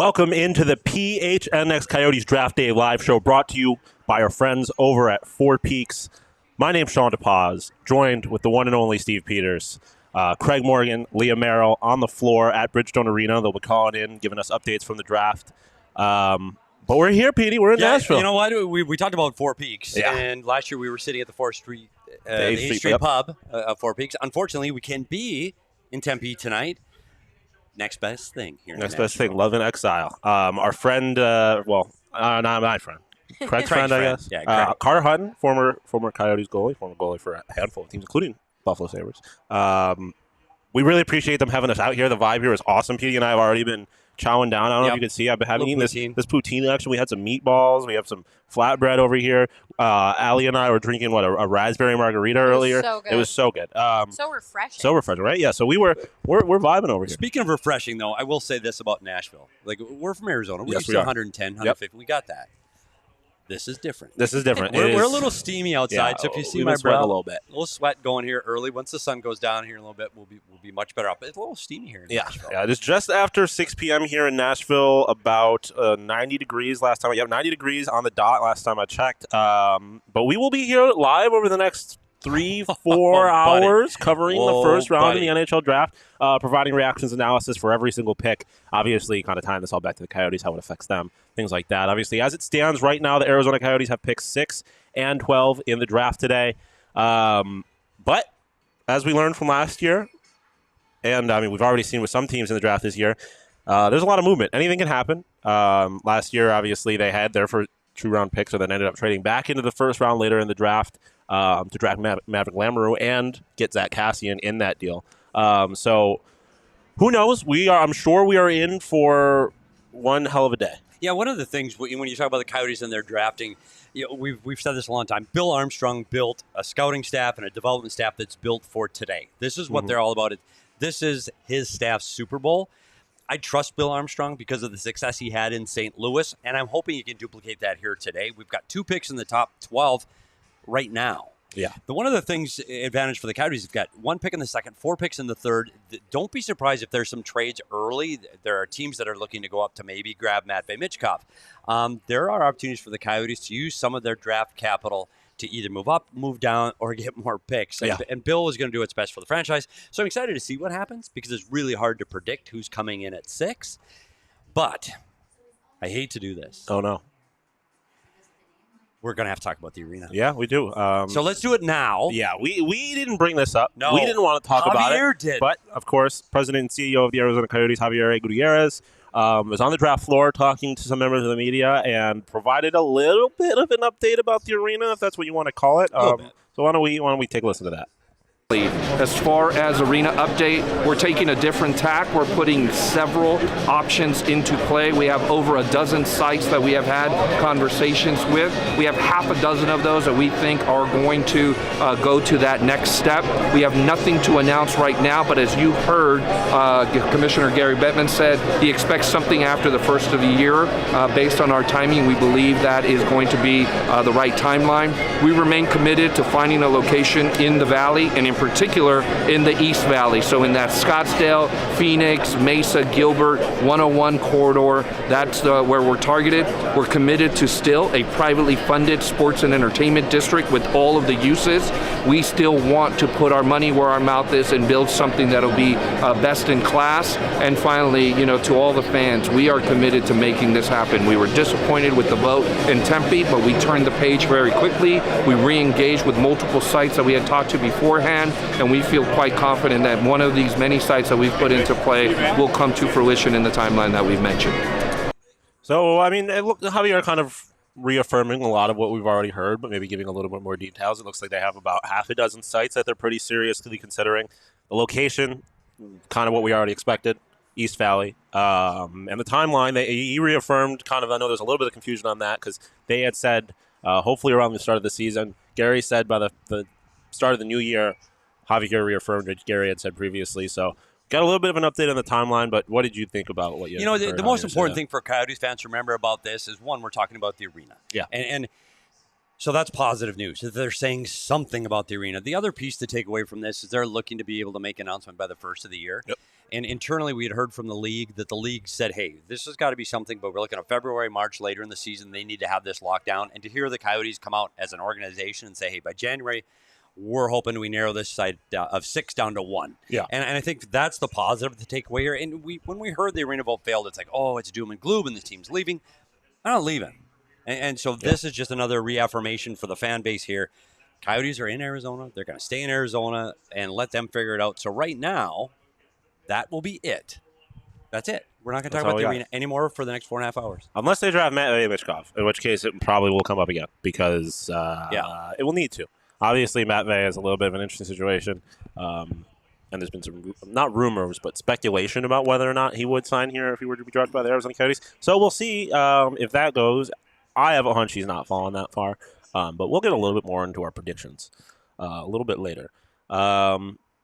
Welcome into the PHNX Coyotes Draft Day live show brought to you by our friends over at Four Peaks. My name's Sean DePaz, joined with the one and only Steve Peters. Craig Morgan, Leah Merrill on the floor at Bridgestone Arena. They'll be calling in, giving us updates from the draft. But we're here, Petey. We're in Nashville. You know what? We talked about Four Peaks, and last year we were sitting at the 8th Street pub of Four Peaks. Unfortunately, we can't be in Tempe tonight. Next best thing here. Next best thing, Love in Exile. Our friend, not my friend. Craig's friend, I guess. Yeah, Carter Hutton, former Coyotes goalie, former goalie for a handful of teams, including Buffalo Sabres. We really appreciate them having us out here. The vibe here is awesome. Petey and I have already been chowing down. I don't know if you can see. I've been having eaten this poutine action. We had some meatballs. We have some flatbread over here. Allie and I were drinking a raspberry margarita earlier. So good. It was so good. So refreshing. So refreshing, right? Yeah. So we're vibing over here. Speaking of refreshing, though, I will say this about Nashville. Like, we're from Arizona. We're Yes, used we to are. 110, 150. We got that. This is different. We're We're a little steamy outside, so if you see my sweating brow, a little bit. a little sweat going here early. Once the sun goes down here a little bit, we'll be much better off. But it's a little steamy here in Nashville. Yeah, it's just after 6 p.m. here in Nashville, about 90 degrees last time. 90 degrees on the dot last time I checked. But we will be here live over the next 3-4 hours covering the first round of the NHL Draft, providing reactions analysis for every single pick. Obviously, kind of tying this all back to the Coyotes, how it affects them, things like that. Obviously, as it stands right now, the Arizona Coyotes have picks 6 and 12 in the draft today. But as we learned from last year, and I mean we've already seen with some teams in the draft this year, there's a lot of movement. Anything can happen. Last year, obviously, they had their first 2-round picks, and then ended up trading back into the first round later in the draft to draft Maverick Lamoureux and get Zach Kassian in that deal. So who knows? I'm sure we are in for one hell of a day. Yeah, one of the things when you talk about the Coyotes and their drafting, we've said this a long time. Bill Armstrong built a scouting staff and a development staff that's built for today. This is what they're all about. This is his staff's Super Bowl. I trust Bill Armstrong because of the success he had in St. Louis, and I'm hoping he can duplicate that here today. We've got 2 picks in the top 12 right now. Yeah. One of the things, advantage for the Coyotes, you've got 1 pick in the second, 4 picks in the third. Don't be surprised if there's some trades early. There are teams that are looking to go up to maybe grab Matvei Michkov. There are opportunities for the Coyotes to use some of their draft capital to either move up, move down, or get more picks. And Bill is going to do what's best for the franchise. So I'm excited to see what happens because it's really hard to predict who's coming in at 6. But I hate to do this. Oh, no. We're going to have to talk about the arena. Yeah, we do. So let's do it now. Yeah, we didn't bring this up. No. We didn't want to talk about Javier it. did. But, of course, President and CEO of the Arizona Coyotes, Javier Gutierrez, was on the draft floor talking to some members of the media and provided a little bit of an update about the arena, if that's what you want to call it. So why don't we take a listen to that? As far as arena update, we're taking a different tack. We're putting several options into play. We have over a dozen sites that we have had conversations with. We have half a dozen of those that we think are going to go to that next step. We have nothing to announce right now, but as you heard, Commissioner Gary Bettman said he expects something after the first of the year. Based on our timing, we believe that is going to be the right timeline. We remain committed to finding a location in the Valley, and in particular in the East Valley. So in that Scottsdale, Phoenix, Mesa, Gilbert, 101 corridor, that's where we're targeted. We're committed to still a privately funded sports and entertainment district with all of the uses. We still want to put our money where our mouth is and build something that'll be best in class. And finally, to all the fans, we are committed to making this happen. We were disappointed with the vote in Tempe, but we turned the page very quickly. We re-engaged with multiple sites that we had talked to beforehand, and we feel quite confident that one of these many sites that we've put into play will come to fruition in the timeline that we've mentioned. So, I mean, look, Javier kind of reaffirming a lot of what we've already heard, but maybe giving a little bit more details. It looks like they have about half a dozen sites that they're pretty seriously considering. The location, kind of what we already expected, East Valley. And the timeline, he reaffirmed kind of, I know there's a little bit of confusion on that because they had said hopefully around the start of the season. Gary said by the start of the new year. Javier reaffirmed what Gary had said previously. So got a little bit of an update on the timeline, but what did you think about what you heard? The most important thing for Coyotes fans to remember about this is, one, we're talking about the arena. Yeah. And So that's positive news. They're saying something about the arena. The other piece to take away from this is they're looking to be able to make an announcement by the first of the year. Yep. And internally, we had heard from the league that the league said, hey, this has got to be something, but we're looking at February, March, later in the season. They need to have this locked down. And to hear the Coyotes come out as an organization and say, hey, by January, we're hoping we narrow this side of 6 down to 1. Yeah. And I think that's the positive to take away here. And when we heard the arena vote failed, it's like, oh, it's doom and gloom and the team's leaving. I'm not leaving. And so this is just another reaffirmation for the fan base here. Coyotes are in Arizona. They're going to stay in Arizona and let them figure it out. So right now, that will be it. That's it. We're not going to talk about the arena anymore for the next 4.5 hours. Unless they draft Matvey Michkov, in which case it probably will come up again because it will need to. Obviously, Matvey is a little bit of an interesting situation. And there's been some, not rumors, but speculation about whether or not he would sign here if he were to be drafted by the Arizona Coyotes. So we'll see if that goes. I have a hunch he's not falling that far, but we'll get a little bit more into our predictions a little bit later.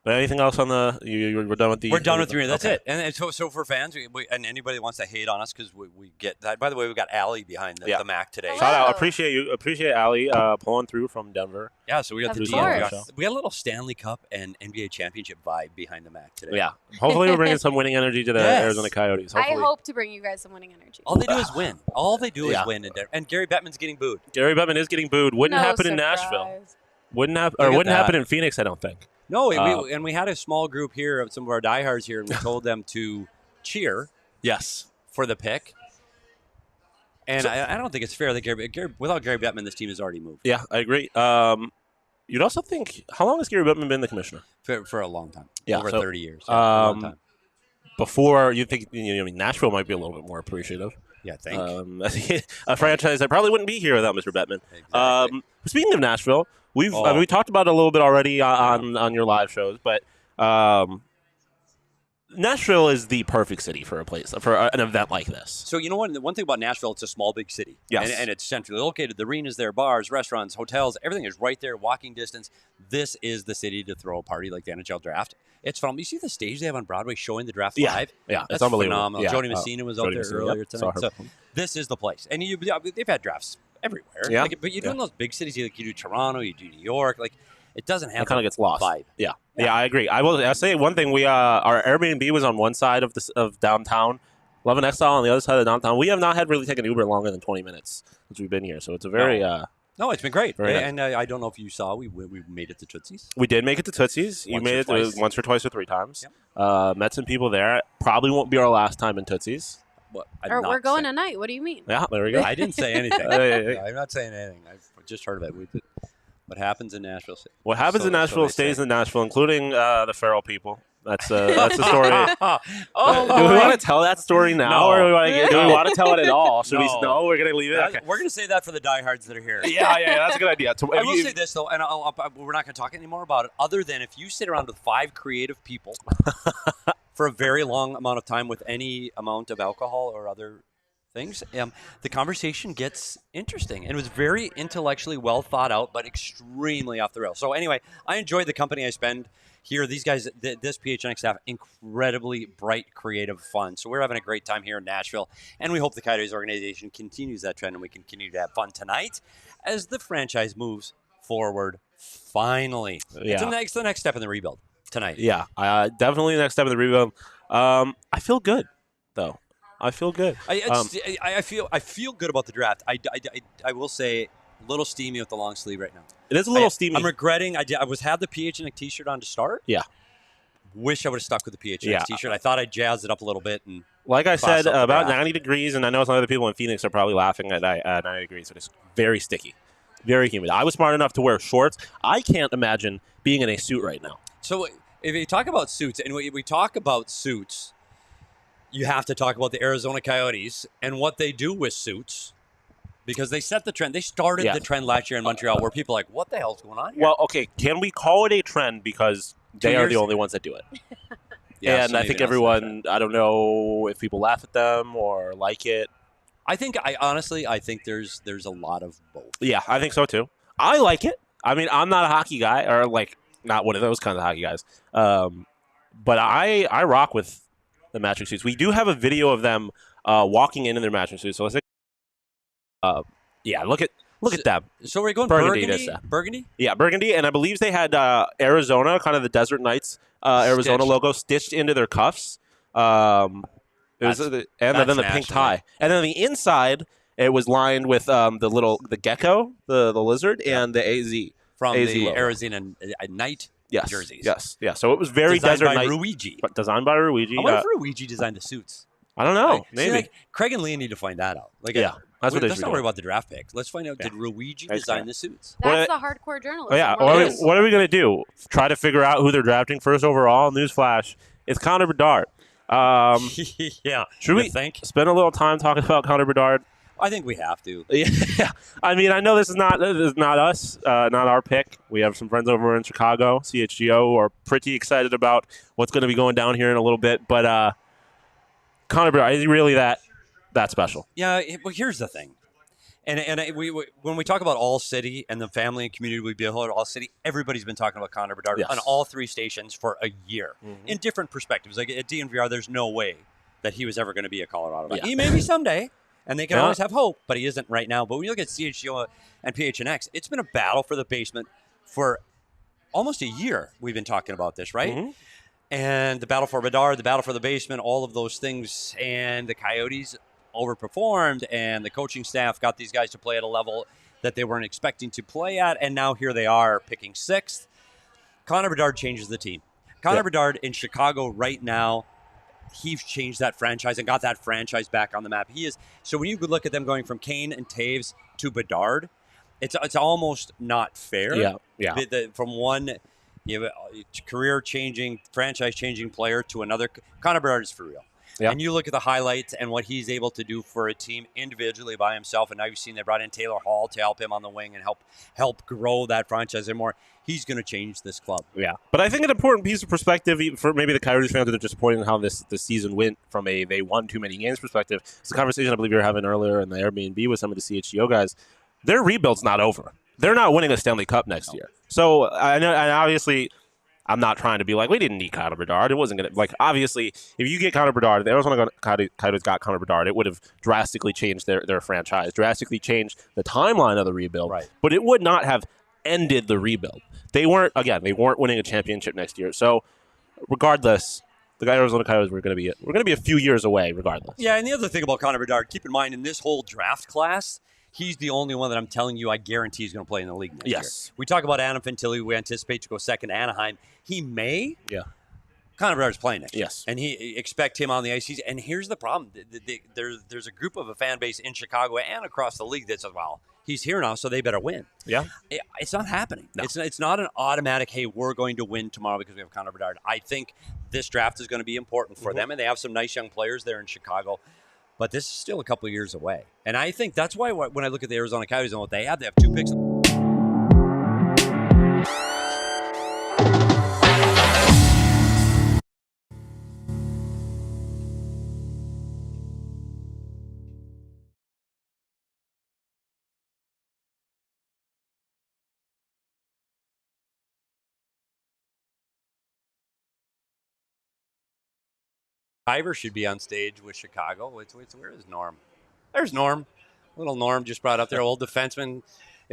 But anything else on the? We're done with the. We're done with the arena. That's okay. it. And so for fans, and anybody that wants to hate on us because we get that. By the way, we got Allie behind the Mac today. Shout out, appreciate Allie pulling through from Denver. Yeah, so we got Of the course. we got a little Stanley Cup and NBA championship vibe behind the Mac today. Yeah, hopefully we're bringing some winning energy to the Arizona Coyotes. I Hopefully. hope to bring you guys some winning energy. All they do is win. All they do is win. And Gary Bettman's getting booed. Gary Bettman is getting booed. Wouldn't No happen in surprise. Nashville. Wouldn't Look wouldn't at happen that. in Phoenix. I don't think. No, and we had a small group here of some of our diehards here, and we told them to cheer Yes. for the pick. And I don't think it's fair that Gary, without Gary Bettman, this team has already moved Yeah, I agree. You'd also think, how long has Gary Bettman been the commissioner? for a long time. Yeah, over so, 30 years. Yeah, a long time. Before you think, I mean, Nashville might be a little bit more appreciative. Yeah, thank A franchise that probably wouldn't be here without Mr. Bettman. Exactly. Speaking of Nashville, we talked about it a little bit already on your live shows, but Nashville is the perfect city for an event like this. So you know what? The one thing about Nashville, it's a small, big city. Yes. And it's centrally located. The arena's there, bars, restaurants, hotels, everything is right there, walking distance. This is the city to throw a party like the NHL Draft. It's phenomenal. You see the stage they have on Broadway showing the draft live? Yeah, That's it's unbelievable. phenomenal. Yeah. Jody Messina was out there earlier tonight. So this is the place. And they've had drafts everywhere. Yeah. But you do in those big cities, you do Toronto, you do New York. Like, it doesn't have It kind of gets lost. vibe. Yeah, I agree. I'll say one thing. Our Airbnb was on one side of downtown, Love and Exile on the other side of downtown. We have not had really taken Uber longer than 20 minutes since we've been here. So it's a very No, it's been great. Very nice. And I don't know if you saw, we made it to Tootsie's. We did make it to Tootsie's. You made it once or twice or 3 times. Yep. Met some people there. Probably won't be our last time in Tootsie's. We're going tonight. What do you mean? Yeah, there we go. I didn't say anything. Hey. I'm not saying anything. I've just heard of it. What happens in Nashville? What happens in Nashville they stays say. in Nashville, including the feral people. That's the story. Oh, Do we want to tell that story now, or do we want to tell it at all? Should we? No. No, we're gonna leave it. Okay. We're going to say that for the diehards that are here. Yeah, that's a good idea. I will say this, though, and we're not going to talk anymore about it, other than if you sit around with 5 creative people for a very long amount of time with any amount of alcohol or other things, the conversation gets interesting. And it was very intellectually well thought out, but extremely off the rails. So anyway, I enjoyed the company I spend here. These guys, this PHNX staff, incredibly bright, creative, fun. So we're having a great time here in Nashville, and we hope the Coyotes organization continues that trend and we continue to have fun tonight as the franchise moves forward finally. Yeah. It's the next step in the rebuild tonight. Yeah, definitely the next step in the rebuild. I feel good, though. I feel good. I feel good about the draft. I will say, a little steamy with the long sleeve right now. It is a little steamy. I'm regretting. I had the PHNX t-shirt on to start. Yeah. Wish I would have stuck with the PHNX t-shirt. I thought I jazzed it up a little bit. And like I said, up the about draft. 90 degrees, and I know some other people in Phoenix are probably laughing at 90 degrees, but it's very sticky, very humid. I was smart enough to wear shorts. I can't imagine being in a suit right now. So if you talk about suits, and we talk about suits, you have to talk about the Arizona Coyotes and what they do with suits, because they set the trend. They started the trend last year in Montreal where people are like, what the hell's going on here? Well, okay, can we call it a trend because they are the only ones that do it? Yeah, and I think everyone, I don't know if people laugh at them or like it. I think there's a lot of both. Yeah, I think so too. I like it. I mean, I'm not a hockey guy, or like not one of those kinds of hockey guys. But I rock with the matching suits. We do have a video of them walking in their matching suits. So let's look Look at them. So we're going Burgundy. Burgundy? Yeah, Burgundy, and I believe they had Arizona, kind of the Desert Knights Arizona logo stitched into their cuffs. And then the pink tie, and then the inside it was lined with the gecko, the lizard, and the AZ from AZ the logo. Arizona Knight jerseys. Yes. So it was very designed Desert by Knight. Ruigi. But designed by Ruigi. I wonder if Ruigi designed the suits. I don't know. Maybe. Maybe. See, Craig and Leah need to find that out. That's what they let's should not do. worry about the draft picks. Let's find out, did Ruigi design the suits? That's the hardcore journalism. Oh, yeah. What are we going to do? Try to figure out who they're drafting first overall? Newsflash. It's Connor Bedard. Yeah. Should we spend a little time talking about Connor Bedard? I think we have to. Yeah. I mean, I know this is not us, not our pick. We have some friends over in Chicago, CHGO, who are pretty excited about what's going to be going down here in a little bit. But Connor Bedard, is he really that special? Yeah. Well, here's the thing. And we when we talk about All City and the family and community we build at All City, everybody's been talking about Connor Bedard on all three stations for a year in different perspectives. Like at DNVR, there's no way that he was ever going to be a Colorado. He may be someday, and they can always have hope, but he isn't right now. But when you look at CHGO and PHNX, it's been a battle for the basement for almost a year. We've been talking about this, right? Mm-hmm. And the battle for Bedard, the battle for the basement, all of those things, and the Coyotes overperformed, and the coaching staff got these guys to play at a level that they weren't expecting to play at, and now here they are picking sixth. Connor Bedard changes the team. Connor Bedard in Chicago right now, he's changed that franchise and got that franchise back on the map. He is. So when you look at them going from Kane and Taves to Bedard, it's almost not fair. Yeah. From one career-changing, franchise-changing player to another, Connor Bedard is for real. Yep. And you look at the highlights and what he's able to do for a team individually by himself. And now you've seen they brought in Taylor Hall to help him on the wing and help grow that franchise and more. He's going to change this club. Yeah. But I think an important piece of perspective for maybe the Coyotes fans that are disappointed in how this season went from they won too many games perspective. It's a conversation I believe you were having earlier in the Airbnb with some of the CHGO guys. Their rebuild's not over. They're not winning a Stanley Cup next year. So I know, and obviously, I'm not trying to be like, we didn't need Connor Bedard. It wasn't going to, obviously, if you get Connor Bedard, if the Arizona Coyotes got Connor Bedard, it would have drastically changed their franchise, drastically changed the timeline of the rebuild. Right. But it would not have ended the rebuild. They weren't winning a championship next year. So, regardless, the Arizona Coyotes we're going to be a few years away, regardless. Yeah, and the other thing about Connor Bedard, keep in mind, in this whole draft class, he's the only one that I'm telling you I guarantee is going to play in the league next year. We talk about Adam Fantilli. We anticipate to go second to Anaheim. He may. Yeah. Connor Bedard's playing next year. Yes. And he expect him on the ice. And here's the problem. There's a group of a fan base in Chicago and across the league that says, well, he's here now, so they better win. Yeah. It's not happening. No. It's not an automatic, hey, we're going to win tomorrow because we have Connor Bedard. I think this draft is going to be important for them, and they have some nice young players there in Chicago. But this is still a couple of years away. And I think that's why when I look at the Arizona Coyotes and what they have 2 picks. Ivor should be on stage with Chicago. Where is Norm? There's Norm. Little Norm just brought up their old defenseman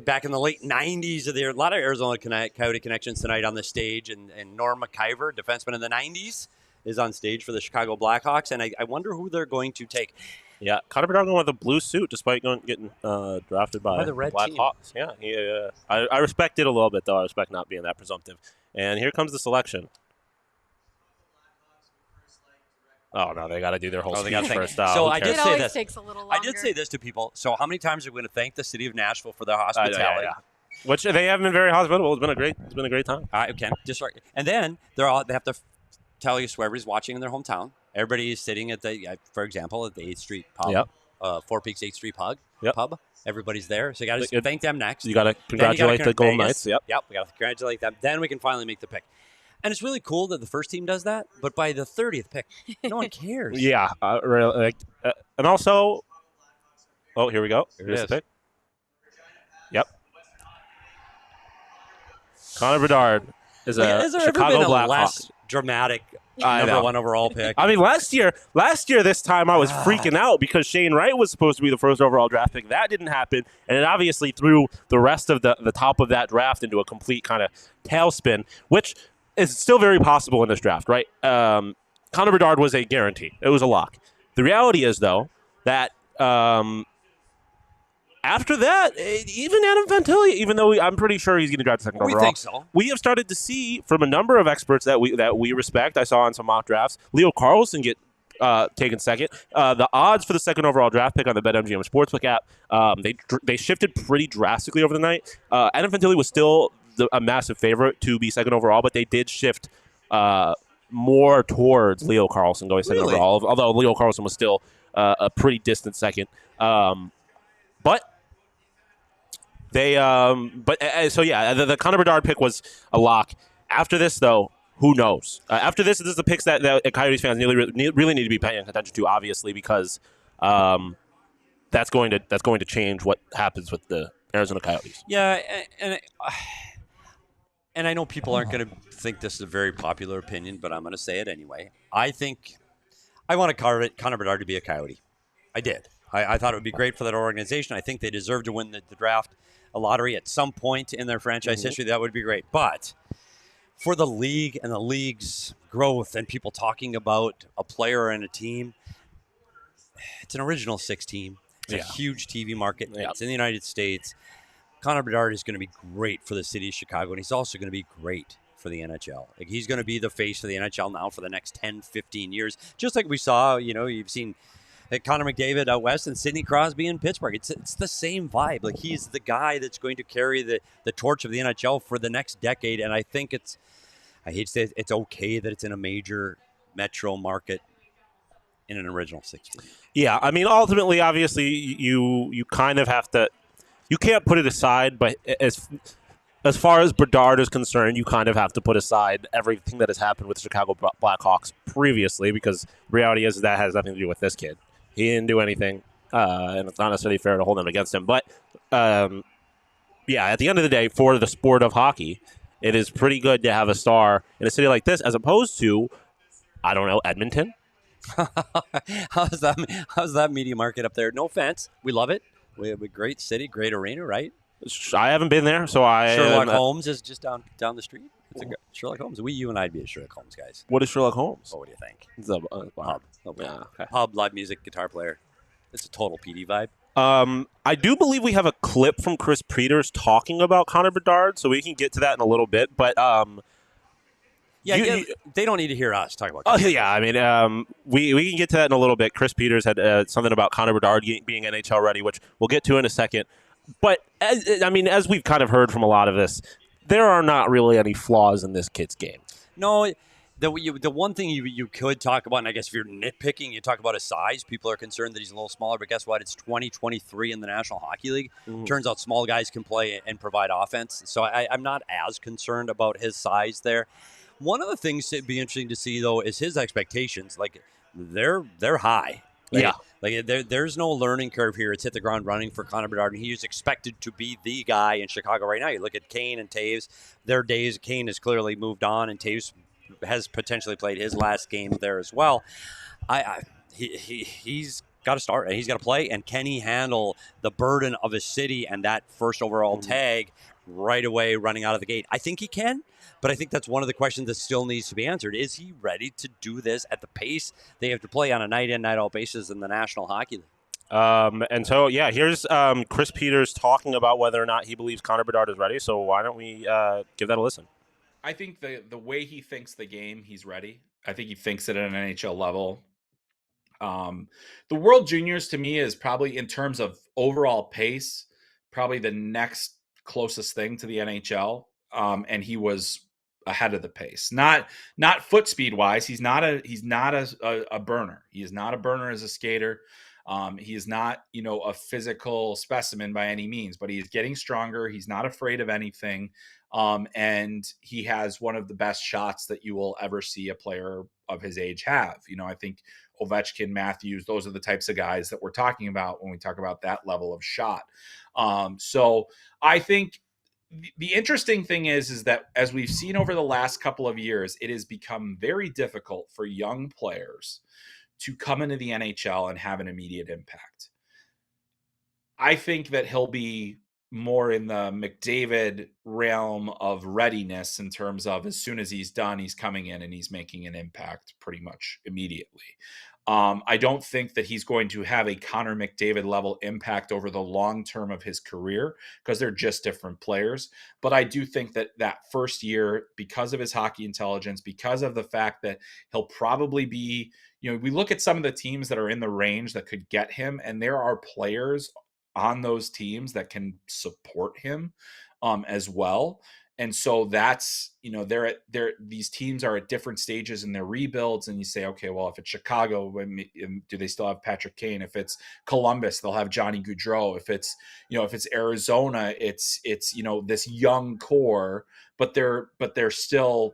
back in the late 90s. There are a lot of Arizona Coyote connections tonight on the stage. And Norm McIver, defenseman in the 90s, is on stage for the Chicago Blackhawks. And I wonder who they're going to take. Yeah, Connor Bedard going with a blue suit despite getting drafted by the red Blackhawks. Yeah, I respect it a little bit, though. I respect not being that presumptive. And here comes the selection. Oh, no, they got to do their whole speech first. So I did say this. Takes a little longer. I did say this to people. So how many times are we going to thank the city of Nashville for their hospitality? Which they haven't been very hospitable. It's been a great time. Okay, just right. And then they have to tell you so everybody's watching in their hometown. Everybody is sitting at for example, at the 8th Street pub. Yep. Four Peaks 8th Street pub. Yep. Everybody's there. So you got to thank them next. You got to congratulate the Golden Knights. Yep. We got to congratulate them. Then we can finally make the pick. And it's really cool that the first team does that, but by the 30th pick, no one cares. Yeah. And also, here we go. Here's the pick. Yep. Connor Bedard is a Chicago Blackhawk. Less dramatic Number 1 overall pick. I mean, last year, this time I was freaking out because Shane Wright was supposed to be the first overall draft pick. That didn't happen, and it obviously threw the rest of the top of that draft into a complete kind of tailspin, which is still very possible in this draft, right? Connor Bedard was a guarantee. It was a lock. The reality is, though, that after that, even Adam Fantilli, even though I'm pretty sure he's going to draft second overall, think so. we have started to see from a number of experts that we respect. I saw on some mock drafts, Leo Carlsson get taken second. The odds for the second overall draft pick on the BetMGM Sportsbook app, they shifted pretty drastically over the night. Adam Fantilli was still a massive favorite to be second overall, but they did shift more towards Leo Carlsson going second overall, although Leo Carlsson was still a pretty distant second. But the Connor Bedard pick was a lock. After this, though, who knows? After this is the picks that Coyotes fans really need to be paying attention to, obviously, because that's going to change what happens with the Arizona Coyotes. Yeah, and I know people aren't going to think this is a very popular opinion, but I'm going to say it anyway. I think I want Connor Bedard to be a Coyote. I did. I thought it would be great for that organization. I think they deserve to win the draft, a lottery at some point in their franchise history. That would be great. But for the league and the league's growth and people talking about a player and a team, it's an original 6 team. It's a huge TV market. Yeah. It's in the United States. Connor Bedard is going to be great for the city of Chicago, and he's also going to be great for the NHL. Like, he's going to be the face of the NHL now for the next 10, 15 years. Just like we saw, you've seen Connor McDavid out west and Sidney Crosby in Pittsburgh. It's the same vibe. Like, he's the guy that's going to carry the torch of the NHL for the next decade. And I think I hate to say it's okay that it's in a major metro market in an original 16. Yeah, I mean, ultimately, obviously, you kind of have to. You can't put it aside, but as far as Bedard is concerned, you kind of have to put aside everything that has happened with the Chicago Blackhawks previously, because the reality is that has nothing to do with this kid. He didn't do anything, and it's not necessarily fair to hold them against him. But, at the end of the day, for the sport of hockey, it is pretty good to have a star in a city like this, as opposed to, I don't know, Edmonton. How's that media market up there? No offense. We love it. We have a great city, great arena, right? I haven't been there, so Sherlock Holmes is just down the street. Sherlock Holmes. You and I'd be a Sherlock Holmes guys. What is Sherlock Holmes? What do you think? It's a pub. Yeah. Okay. Pub, live music, guitar player. It's a total PD vibe. I do believe we have a clip from Chris Peters talking about Connor Bedard, so we can get to that in a little bit. But they don't need to hear us talk about. Oh yeah, I mean, we can get to that in a little bit. Chris Peters had something about Connor Bedard being NHL ready, which we'll get to in a second. But as we've kind of heard from a lot of this, there are not really any flaws in this kid's game. No, the one thing you could talk about, and I guess if you're nitpicking, you talk about his size. People are concerned that he's a little smaller, but guess what? It's 2023 in the National Hockey League. Turns out small guys can play and provide offense. So I'm not as concerned about his size there. One of the things that'd be interesting to see, though, is his expectations. Like, they're high. There's no learning curve here. It's hit the ground running for Connor Bedard, and he is expected to be the guy in Chicago right now. You look at Kane and Taves. Their days, Kane has clearly moved on, and Taves has potentially played his last game there as well. He's got to start, and he's got to play, and can he handle the burden of his city and that first overall tag right away running out of the gate? I think he can. But I think that's one of the questions that still needs to be answered. Is he ready to do this at the pace they have to play on a night-in, night-out basis in the National Hockey League? Here's Chris Peters talking about whether or not he believes Connor Bedard is ready. So why don't we give that a listen? I think the way he thinks the game, he's ready. I think he thinks it at an NHL level. The World Juniors, to me, is probably, in terms of overall pace, probably the next closest thing to the NHL. And he was ahead of the pace, not foot speed wise. He's not a burner. He is not a burner as a skater. He is not, a physical specimen by any means, but he is getting stronger. He's not afraid of anything. And he has one of the best shots that you will ever see a player of his age have. I think Ovechkin, Matthews, those are the types of guys that we're talking about when we talk about that level of shot. So I think the interesting thing is that as we've seen over the last couple of years, it has become very difficult for young players to come into the NHL and have an immediate impact. I think that he'll be more in the McDavid realm of readiness in terms of as soon as he's done, he's coming in and he's making an impact pretty much immediately. I don't think that he's going to have a Connor McDavid level impact over the long term of his career because they're just different players. But I do think that that first year, because of his hockey intelligence, because of the fact that he'll probably be, we look at some of the teams that are in the range that could get him, and there are players on those teams that can support him as well. And so that's, these teams are at different stages in their rebuilds. And you say, okay, well, if it's Chicago, do they still have Patrick Kane? If it's Columbus, they'll have Johnny Gaudreau. If it's Arizona, it's this young core, but there's still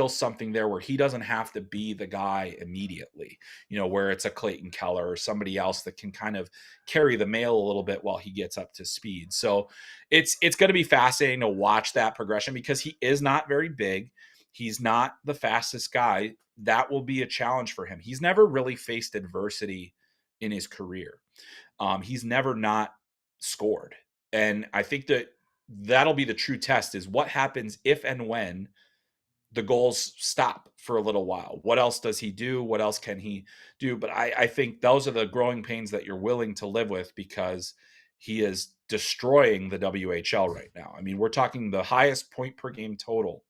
something there where he doesn't have to be the guy immediately, where it's a Clayton Keller or somebody else that can kind of carry the mail a little bit while he gets up to speed. So it's going to be fascinating to watch that progression because he is not very big. He's not the fastest guy. That will be a challenge for him. He's never really faced adversity in his career. He's never not scored. And I think that'll be the true test is what happens if and when the goals stop for a little while. What else does he do? What else can he do? But I think those are the growing pains that you're willing to live with because he is destroying the WHL right now. I mean, we're talking the highest point per game total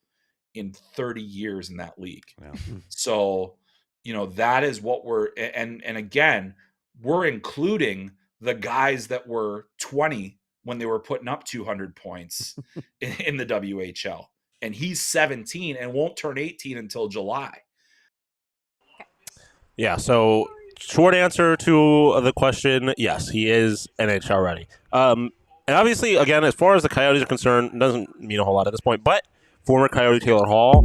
in 30 years in that league. Yeah. So, that is what and again, we're including the guys that were 20 when they were putting up 200 points in the WHL. And he's 17 and won't turn 18 until July. Yeah, so short answer to the question, yes, he is NHL ready. And obviously, again, as far as the Coyotes are concerned, it doesn't mean a whole lot at this point, but former Coyote Taylor Hall.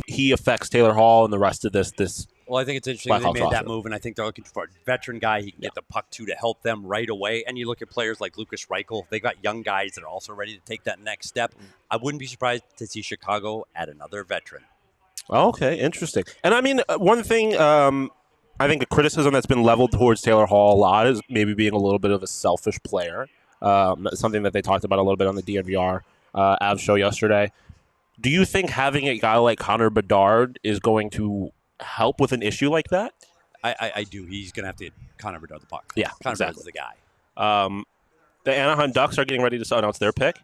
He affects Taylor Hall and the rest of this. Well, I think it's interesting they made that move, and I think they're looking for a veteran guy he can get the puck to help them right away. And you look at players like Lucas Reichel, they got young guys that are also ready to take that next step. I wouldn't be surprised to see Chicago add another veteran. Okay, interesting. And I mean, one thing I think a criticism that's been leveled towards Taylor Hall a lot is maybe being a little bit of a selfish player. Something that they talked about a little bit on the DNVR Avs show yesterday. Do you think having a guy like Connor Bedard is going to help with an issue like that? I do. He's going to have to get Connor Bedard the puck. Yeah, Connor exactly. Bedard's the guy. The Anaheim Ducks are getting ready to announce their pick.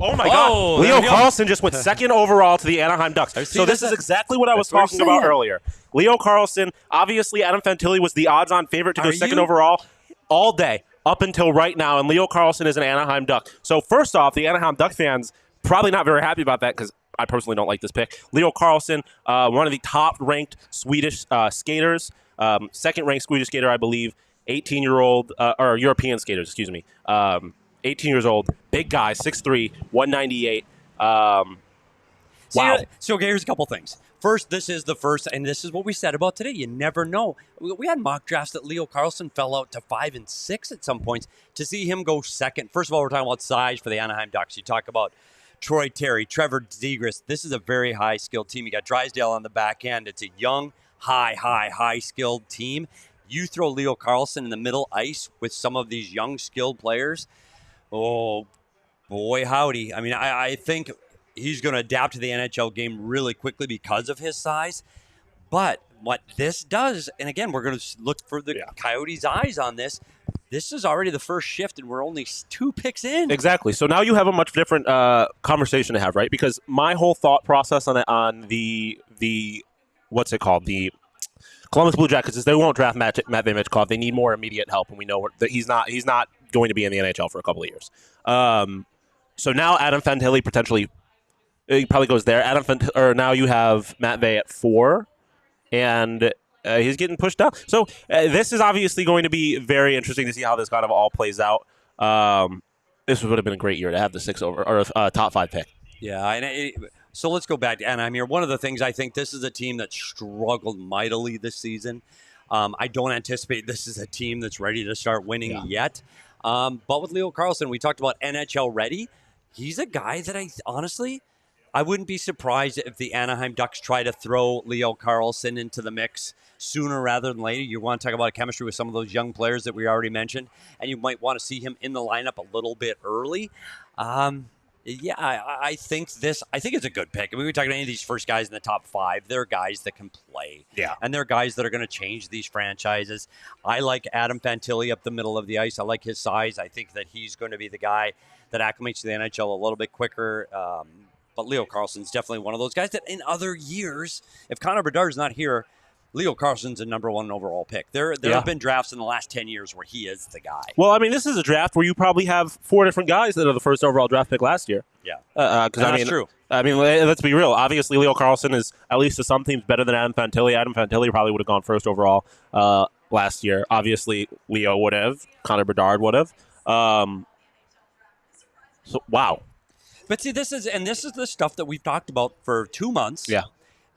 Oh, my God. Leo Carlsson just went second overall to the Anaheim Ducks. So this is exactly what I was talking about earlier. Leo Carlsson, obviously Adam Fantilli was the odds-on favorite to go second overall all day up until right now, and Leo Carlsson is an Anaheim Duck. So first off, the Anaheim Duck fans probably not very happy about that because I personally don't like this pick. Leo Carlsson, one of the top-ranked Swedish skaters, second-ranked Swedish skater, I believe, 18-year-old, or European skaters, excuse me, 18 years old, big guy, 6'3", 198. Wow. So okay, here's a couple things. First, this is the first, and this is what we said about today. You never know. We had mock drafts that Leo Carlsson fell out to 5 and 6 at some points. To see him go second, first of all, we're talking about size for the Anaheim Ducks. You talk about Troy Terry, Trevor Zegras. This is a very high-skilled team. You got Drysdale on the back end. It's a young, high-skilled team. You throw Leo Carlsson in the middle ice with some of these young, skilled players. Oh, boy, howdy. I mean, I think he's going to adapt to the NHL game really quickly because of his size. But what this does, and again, we're going to look for the Coyotes' eyes on this. This is already the first shift, and we're only 2 picks in. Exactly. So now you have a much different conversation to have, right? Because my whole thought process on the what's it called? The Columbus Blue Jackets is they won't draft Matvei Michkov. They need more immediate help, and we know that he's not going to be in the NHL for a couple of years. So now Adam Fantilli potentially he probably goes there. Now you have Matvei at 4, and he's getting pushed down. So this is obviously going to be very interesting to see how this kind of all plays out. This would have been a great year to have the 6 over or top 5 pick. Yeah, and So let's go back to Anaheim here. One of the things I think this is a team that struggled mightily this season. I don't anticipate this is a team that's ready to start winning yet. But with Leo Carlsson, we talked about NHL ready. He's a guy that I wouldn't be surprised if the Anaheim Ducks try to throw Leo Carlsson into the mix sooner rather than later. You want to talk about chemistry with some of those young players that we already mentioned, and you might want to see him in the lineup a little bit early. I think it's a good pick. I mean, we talk about any of these first guys in the top 5. They're guys that can play. Yeah. And they're guys that are going to change these franchises. I like Adam Fantilli up the middle of the ice. I like his size. I think that he's going to be the guy that acclimates to the NHL a little bit quicker. But Leo Carlsson's definitely one of those guys that in other years, if Connor Bedard's not here, Leo Carlsson's a number 1 overall pick. There have been drafts in the last 10 years where he is the guy. Well, I mean, this is a draft where you probably have 4 different guys that are the first overall draft pick last year. Yeah. That's true. I mean, let's be real. Obviously, Leo Carlsson is, at least to some teams, better than Adam Fantilli. Adam Fantilli probably would have gone first overall last year. Obviously, Leo would have. Connor Bedard would have. So, wow. But see, this is the stuff that we've talked about for 2 months. Yeah.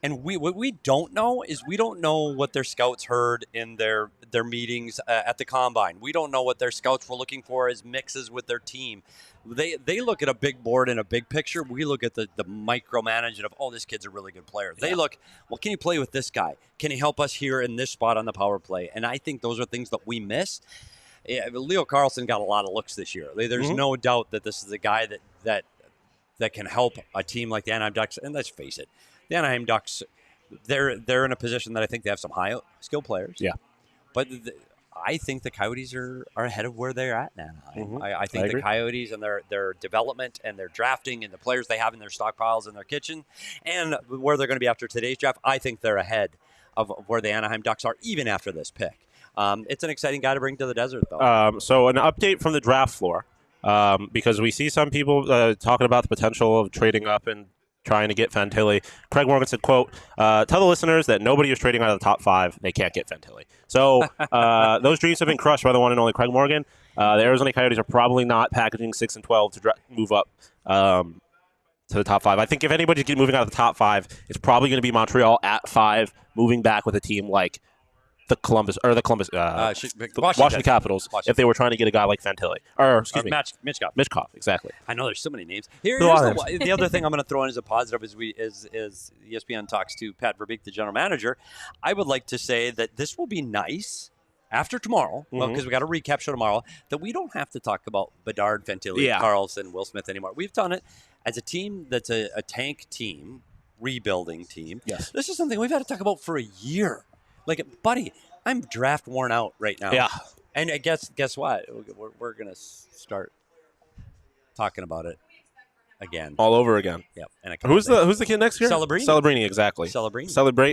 And what we don't know is we don't know what their scouts heard in their meetings at the combine. We don't know what their scouts were looking for as mixes with their team. They look at a big board and a big picture. We look at the micromanagement of, this kid's a really good player. They look, well, can you play with this guy? Can he help us here in this spot on the power play? And I think those are things that we miss. Yeah, Leo Carlsson got a lot of looks this year. There's no doubt that this is a guy that can help a team like the Anaheim Ducks. And let's face it, the Anaheim Ducks, they're in a position that I think they have some high skill players. Yeah. But I think the Coyotes are ahead of where they're at now. I think the Coyotes and their development and their drafting and the players they have in their stockpiles in their kitchen and where they're going to be after today's draft, I think they're ahead of where the Anaheim Ducks are even after this pick. It's an exciting guy to bring to the desert, though. So an update from the draft floor, because we see some people talking about the potential of trading up and trying to get Fantilli. Craig Morgan said, quote, tell the listeners that nobody is trading out of the top 5. They can't get Fantilli. So those dreams have been crushed by the one and only Craig Morgan. The Arizona Coyotes are probably not packaging 6 and 12 to move up to the top 5. I think if anybody's moving out of the top 5, it's probably going to be Montreal at 5, moving back with a team like the Washington Capitals, if they were trying to get a guy like Fantilli. Or, excuse me. Michkov, exactly. I know there's so many names. Here's the other thing I'm going to throw in as a positive as ESPN talks to Pat Verbeek, the general manager. I would like to say that this will be nice after tomorrow, because we got a recap show tomorrow, that we don't have to talk about Bedard, Fantilli, Carlsson, Will Smith anymore. We've done it as a team that's a tank team, rebuilding team. Yes. This is something we've had to talk about for a year. Like, buddy, I'm draft worn out right now. Yeah. And guess what? We're going to start talking about it again. All over again. Yep. And who's the kid next year? Celebrini, exactly. Celebrate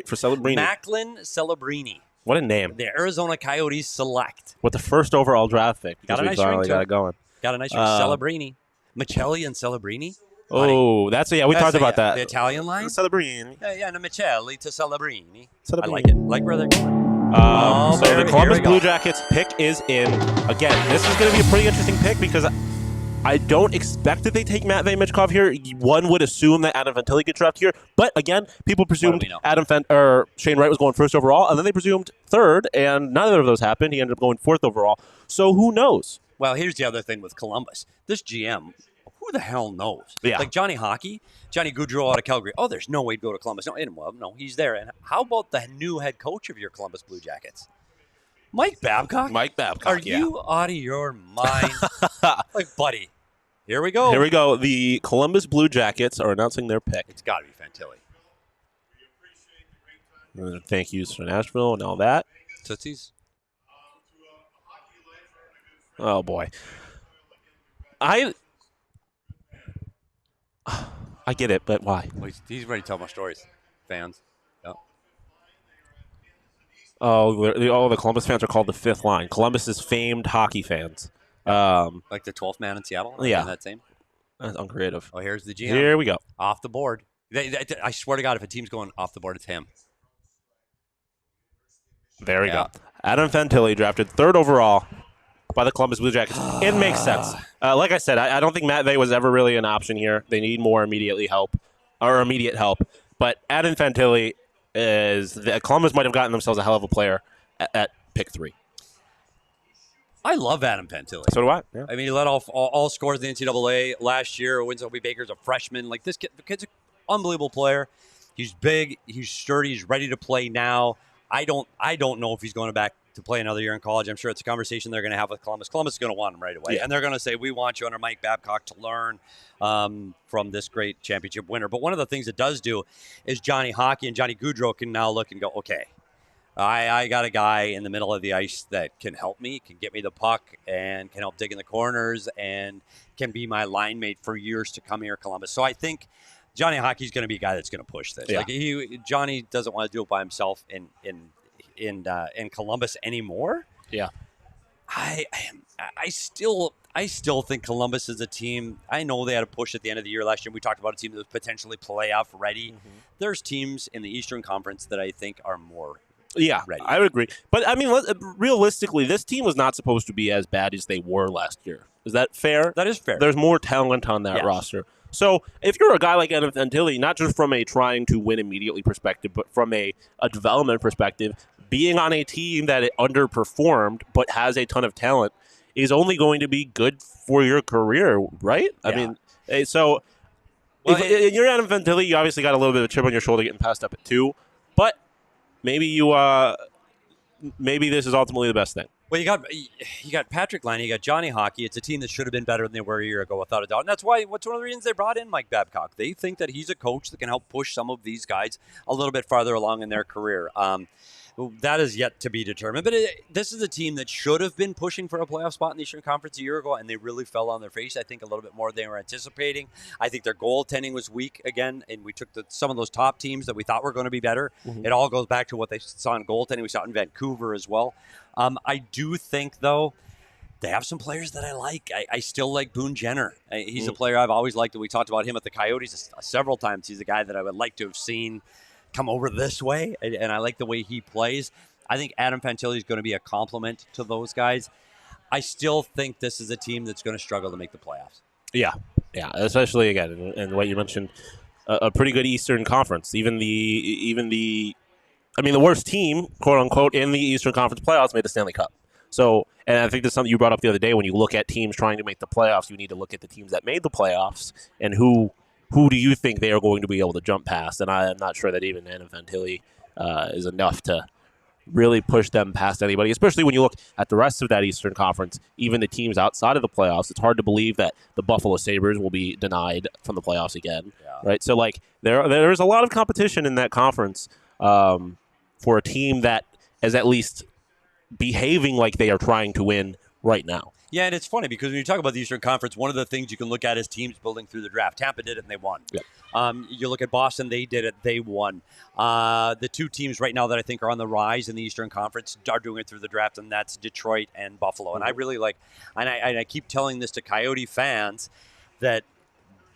for Celebrini. Macklin Celebrini. What a name. The Arizona Coyotes select. With the first overall draft pick. Got a nice ring got it going. Got a nice ring. Celebrini. Michelli and Celebrini. Oh, we talked about that. The Italian line? Celebrini. Yeah, and Michelli to Celebrini. I like it. Like where they're going. So the Columbus Blue Jackets pick is in. Again, this is going to be a pretty interesting pick because I don't expect that they take Matvei Michkov here. One would assume that Adam Fantilli gets drafted here. But again, people presumed Shane Wright was going first overall, and then they presumed third, and neither of those happened. He ended up going fourth overall. So who knows? Well, here's the other thing with Columbus. This GM, who the hell knows? Yeah. Like Johnny Gaudreau out of Calgary. Oh, there's no way to go to Columbus. No, he's there. And how about the new head coach of your Columbus Blue Jackets? Mike Babcock? Are you out of your mind? Like, buddy, here we go. Here we go. The Columbus Blue Jackets are announcing their pick. It's got to be Fantilli. Thank yous for Nashville and all that. Tootsies. Oh, boy. I get it, but why? Well, he's ready to tell my stories. Fans. Yep. The Columbus fans are called the fifth line. Columbus's famed hockey fans. Like the 12th man in Seattle? Yeah. That same? That's uncreative. Oh, here's the GM. Here we go. Off the board. I swear to God, if a team's going off the board, it's him. There we go. Adam Fantilli drafted third overall by the Columbus Blue Jackets. It makes sense. Like I said, I don't think Matvei was ever really an option here. They need more immediately help. or immediate help. But Adam Fantilli Columbus might have gotten themselves a hell of a player at pick 3. I love Adam Fantilli. So do I. Yeah. I mean, he led all scores in the NCAA last year. Wins Obie Baker's a freshman. Like the kid's an unbelievable player. He's big. He's sturdy. He's ready to play now. I don't know if he's going back to play another year in college. I'm sure it's a conversation they're going to have with Columbus. Columbus is going to want him right away, and they're going to say, "We want you under Mike Babcock to learn from this great championship winner." But one of the things it does do is Johnny Hockey and Johnny Gaudreau can now look and go, "Okay, I got a guy in the middle of the ice that can help me, can get me the puck, and can help dig in the corners, and can be my line mate for years to come here at Columbus." So I think Johnny Hockey's going to be a guy that's going to push this. Yeah. Like Johnny doesn't want to do it by himself in Columbus anymore. Yeah. I still think Columbus is a team. I know they had a push at the end of the year last year. We talked about a team that was potentially playoff ready. Mm-hmm. There's teams in the Eastern Conference that I think are more ready. I would agree. But, I mean, realistically, this team was not supposed to be as bad as they were last year. Is that fair? That is fair. There's more talent on that roster. So if you're a guy like Adam Fantilli, not just from a trying to win immediately perspective, but from a development perspective, being on a team that it underperformed but has a ton of talent is only going to be good for your career, right? Yeah. I mean, so if you're Adam Fantilli, you obviously got a little bit of a chip on your shoulder getting passed up at 2, but maybe maybe this is ultimately the best thing. Well, you got Patrick Laine, you got Johnny Hockey. It's a team that should have been better than they were a year ago, without a doubt. And that's one of the reasons they brought in Mike Babcock. They think that he's a coach that can help push some of these guys a little bit farther along in their career. That is yet to be determined. But this is a team that should have been pushing for a playoff spot in the Eastern Conference a year ago, and they really fell on their face, I think, a little bit more than they were anticipating. I think their goaltending was weak again, and we took some of those top teams that we thought were going to be better. Mm-hmm. It all goes back to what they saw in goaltending. We saw it in Vancouver as well. I do think, though, they have some players that I like. I still like Boone Jenner. He's a player I've always liked. We talked about him at the Coyotes several times. He's a guy that I would like to have seen come over this way, and I like the way he plays. I think Adam Fantilli is going to be a compliment to those guys. I still think this is a team that's going to struggle to make the playoffs. Yeah, especially again, and what you mentioned, a pretty good Eastern Conference. Even the worst team, quote unquote, in the Eastern Conference playoffs made the Stanley Cup. So, and I think that's something you brought up the other day. When you look at teams trying to make the playoffs, you need to look at the teams that made the playoffs and who do you think they are going to be able to jump past? And I'm not sure that even Adam Fantilli is enough to really push them past anybody, especially when you look at the rest of that Eastern Conference, even the teams outside of the playoffs. It's hard to believe that the Buffalo Sabres will be denied from the playoffs again, right? So, like, there's a lot of competition in that conference for a team that is at least behaving like they are trying to win right now. Yeah, and it's funny because when you talk about the Eastern Conference, one of the things you can look at is teams building through the draft. Tampa did it, and they won. Yeah. You look at Boston, they did it, they won. The two teams right now that I think are on the rise in the Eastern Conference are doing it through the draft, and that's Detroit and Buffalo. Mm-hmm. And I really like, and I keep telling this to Coyote fans, that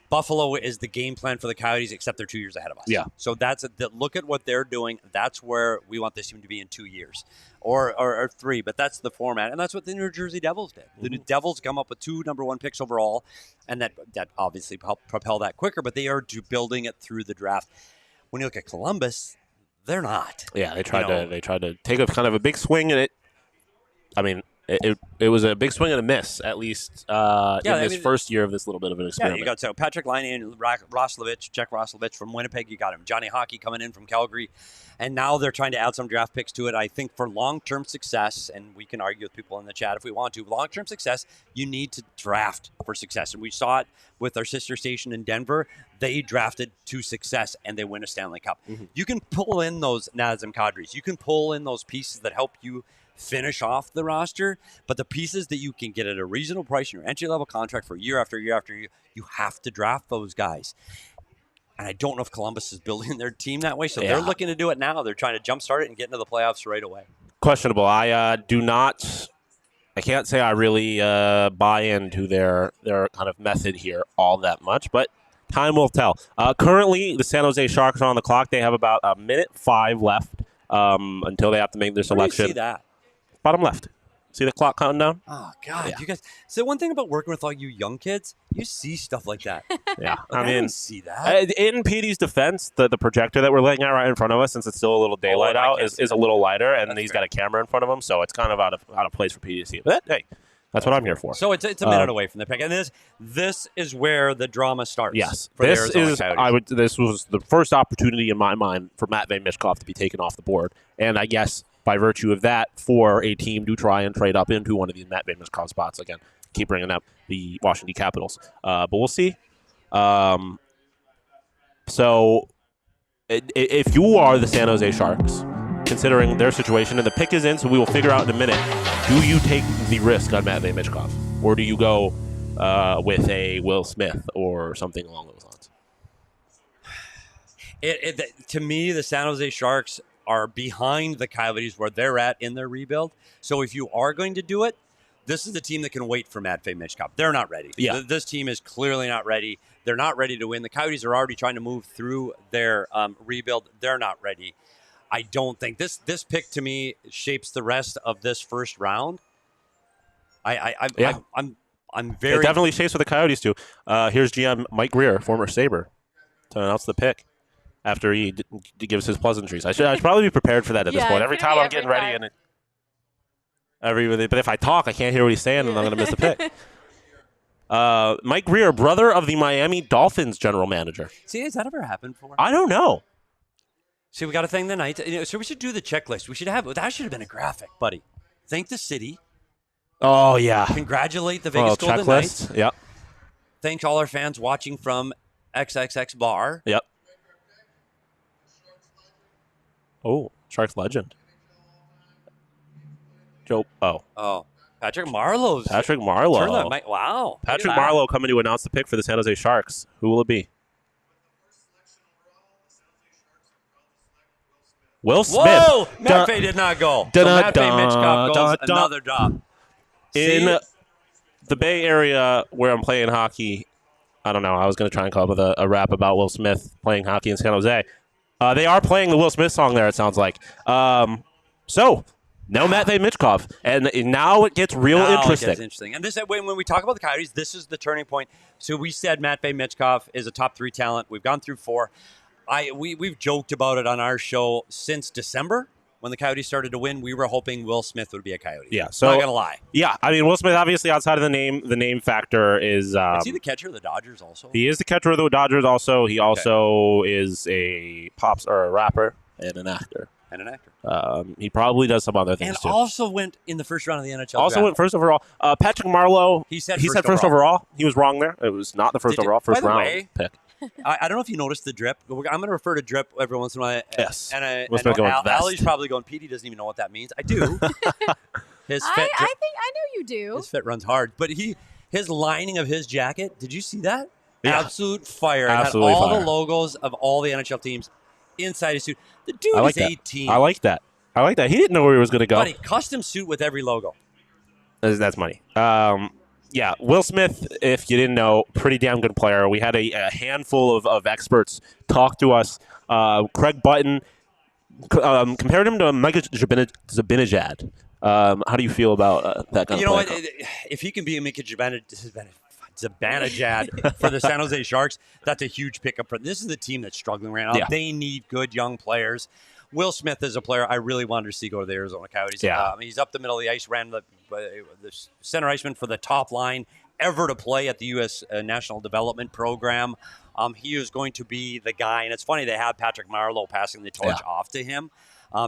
Buffalo is the game plan for the Coyotes, except they're 2 years ahead of us. Yeah. So look at what they're doing. That's where we want this team to be in 2 years. Or 3, but that's the format, and that's what the New Jersey Devils did. The Devils come up with 2 number 1 picks overall, and that obviously helped propel that quicker, but they are building it through the draft. When you look at Columbus, they're not. Yeah, they tried to take a kind of a big swing, and it was a big swing and a miss, at least this first year of this little bit of an experiment. Yeah, you got Patrick Laine and Jack Roslovich from Winnipeg. You got him. Johnny Hockey coming in from Calgary. And now they're trying to add some draft picks to it. I think for long-term success, and we can argue with people in the chat if we want to, long-term success, you need to draft for success. And we saw it with our sister station in Denver. They drafted to success, and they win a Stanley Cup. Mm-hmm. You can pull in those Nazem Kadris. You can pull in those pieces that help you finish off the roster, but the pieces that you can get at a reasonable price in your entry-level contract for year after year after year, you have to draft those guys. And I don't know if Columbus is building their team that way, so they're looking to do it now. They're trying to jumpstart it and get into the playoffs right away. Questionable. I can't say I really buy into their kind of method here all that much, but time will tell. Currently, the San Jose Sharks are on the clock. They have about 1:05 left until they have to make their selection. Where do you see that? Bottom left. See the clock counting down? Oh God, Yeah. you guys. So one thing about working with all you young kids, you see stuff like that. Yeah, Like, I mean, didn't see that. in PD's defense, the projector that we're looking at right in front of us, since it's still a little daylight out, is a little lighter, and he's got a camera in front of him, so it's kind of out of place for PD to see. But hey, that's what I'm here for. So it's a minute away from the pick, and this is where the drama starts. Yes, for this the Arizona is Coyotes. This was the first opportunity in my mind for Matvei Michkov to be taken off the board, and I guess by virtue of that, for a team to try and trade up into one of these Matvei Michkov spots again, keep bringing up the Washington Capitals, but we'll see. So, if you are the San Jose Sharks, considering their situation, and the pick is in, so we will figure out in a minute, do you take the risk on Matvei Michkov, or do you go with a Will Smith or something along those lines? To me, the San Jose Sharks are behind the Coyotes where they're at in their rebuild. So if you are going to do it, this is the team that can wait for Matvei Michkov. They're not ready. Yeah. This team is clearly not ready. They're not ready to win. The Coyotes are already trying to move through their rebuild. They're not ready. I don't think this pick to me shapes the rest of this first round. I'm very It definitely shapes what the Coyotes do. Here's GM Mike Greer, former Sabre, to announce the pick after he gives his pleasantries. I should probably be prepared for that at this point. Every time I'm getting ready, but if I talk, I can't hear what he's saying, and I'm going to miss the pick. Mike Greer, brother of the Miami Dolphins general manager. See, has that ever happened before? I don't know. See, we got a thing tonight. So we should do the checklist. That should have been a graphic, buddy. Thank the city. Oh, yeah. Congratulate the Vegas Golden Knights. Yep. Thank all our fans watching from XXX Bar. Yep. Oh, Sharks legend. Joe. Oh. Patrick Marleau. Wow. Patrick Marleau coming to announce the pick for the San Jose Sharks. Who will it be? Will Smith. Whoa! Matvei did not go. So Matvei Michkov goes another drop. In the Bay Area where I'm playing hockey, I don't know. I was going to try and come up with a rap about Will Smith playing hockey in San Jose. They are playing the Will Smith song there, it sounds like. So, no Matvei Michkov. And now it gets real interesting. It gets interesting. And this, when we talk about the Coyotes, this is the turning point. So we said Matvei Michkov is a top 3 talent. We've gone through 4. We've joked about it on our show since December. When the Coyotes started to win, we were hoping Will Smith would be a Coyote. Yeah, so not going to lie. Yeah, I mean, Will Smith, obviously, outside of the name factor is... is he the catcher of the Dodgers also? He is the catcher of the Dodgers also. He also is a rapper and an actor. He probably does some other things, and too. also went in the first round of the NHL Also draft. Went first overall. Patrick Marleau, he said first overall. He was wrong there. It was not the first overall, first round pick. I don't know if you noticed the drip. I'm going to refer to drip every once in a while. Yes. And Allie's probably going, Petey doesn't even know what that means. I do. I think I know you do. His fit runs hard. But his lining of his jacket, did you see that? Yeah. Absolute fire. Absolutely it had all fire. the logos of all the NHL teams inside his suit. The dude is 18. I like that. He didn't know where he was going to go. Buddy, custom suit with every logo. That's money. Yeah, Will Smith, if you didn't know, pretty damn good player. We had a handful of experts talk to us. Craig Button compared him to Mika Zibanejad. How do you feel about that kind of player? You know what? If he can be a Mika Zibanejad for the San Jose Sharks, that's a huge pickup for them. This is the team that's struggling right now. Yeah. They need good young players. Will Smith is a player I really wanted to see go to the Arizona Coyotes. Yeah. He's up the middle of the ice, ran the center iceman for the top line ever to play at the U.S. National Development Program. He is going to be the guy. And it's funny, they have Patrick Marleau passing the torch off to him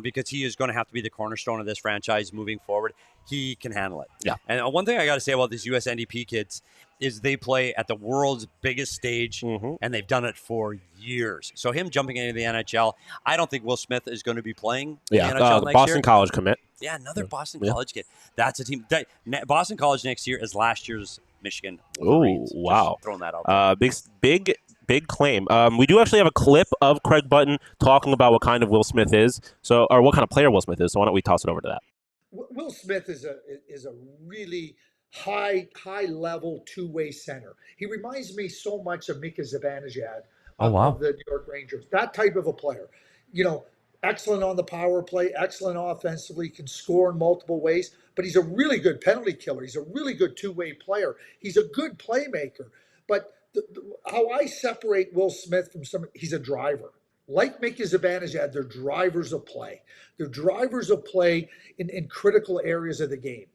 because he is going to have to be the cornerstone of this franchise moving forward. He can handle it. Yeah. And one thing I got to say about these U.S. NDP kids is they play at the world's biggest stage, and they've done it for years. So him jumping into the NHL, I don't think Will Smith is going to be playing the NHL next Boston year. College commit. Yeah, another Boston College kid. That's a team. Boston College next year is last year's Michigan Wolverines. Oh, wow. Just throwing that out there. Big claim. We do actually have a clip of Craig Button talking about what kind of Will Smith is, or what kind of player Will Smith is. So why don't we toss it over to that? Will Smith is a really high level two-way center. He reminds me so much of Mika Zibanejad of the New York Rangers. That type of a player. You know, excellent on the power play, excellent offensively, can score in multiple ways, but he's a really good penalty killer. He's a really good two-way player. He's a good playmaker. But how I separate Will Smith from he's a driver. Like Mickey Zibanejad, they're drivers of play. They're drivers of play in critical areas of the game.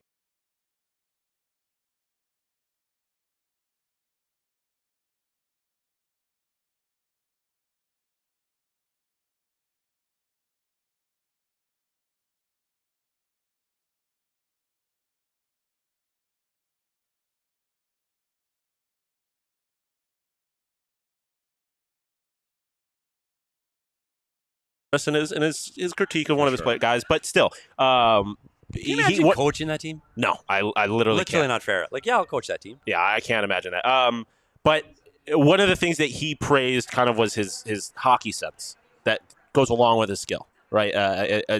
In his critique of one of his guys, but still, Can you imagine coaching that team? No, I literally can't. Not fair. Like, yeah, I'll coach that team. Yeah, I can't imagine that. But one of the things that he praised kind of was his hockey sense that goes along with his skill, right?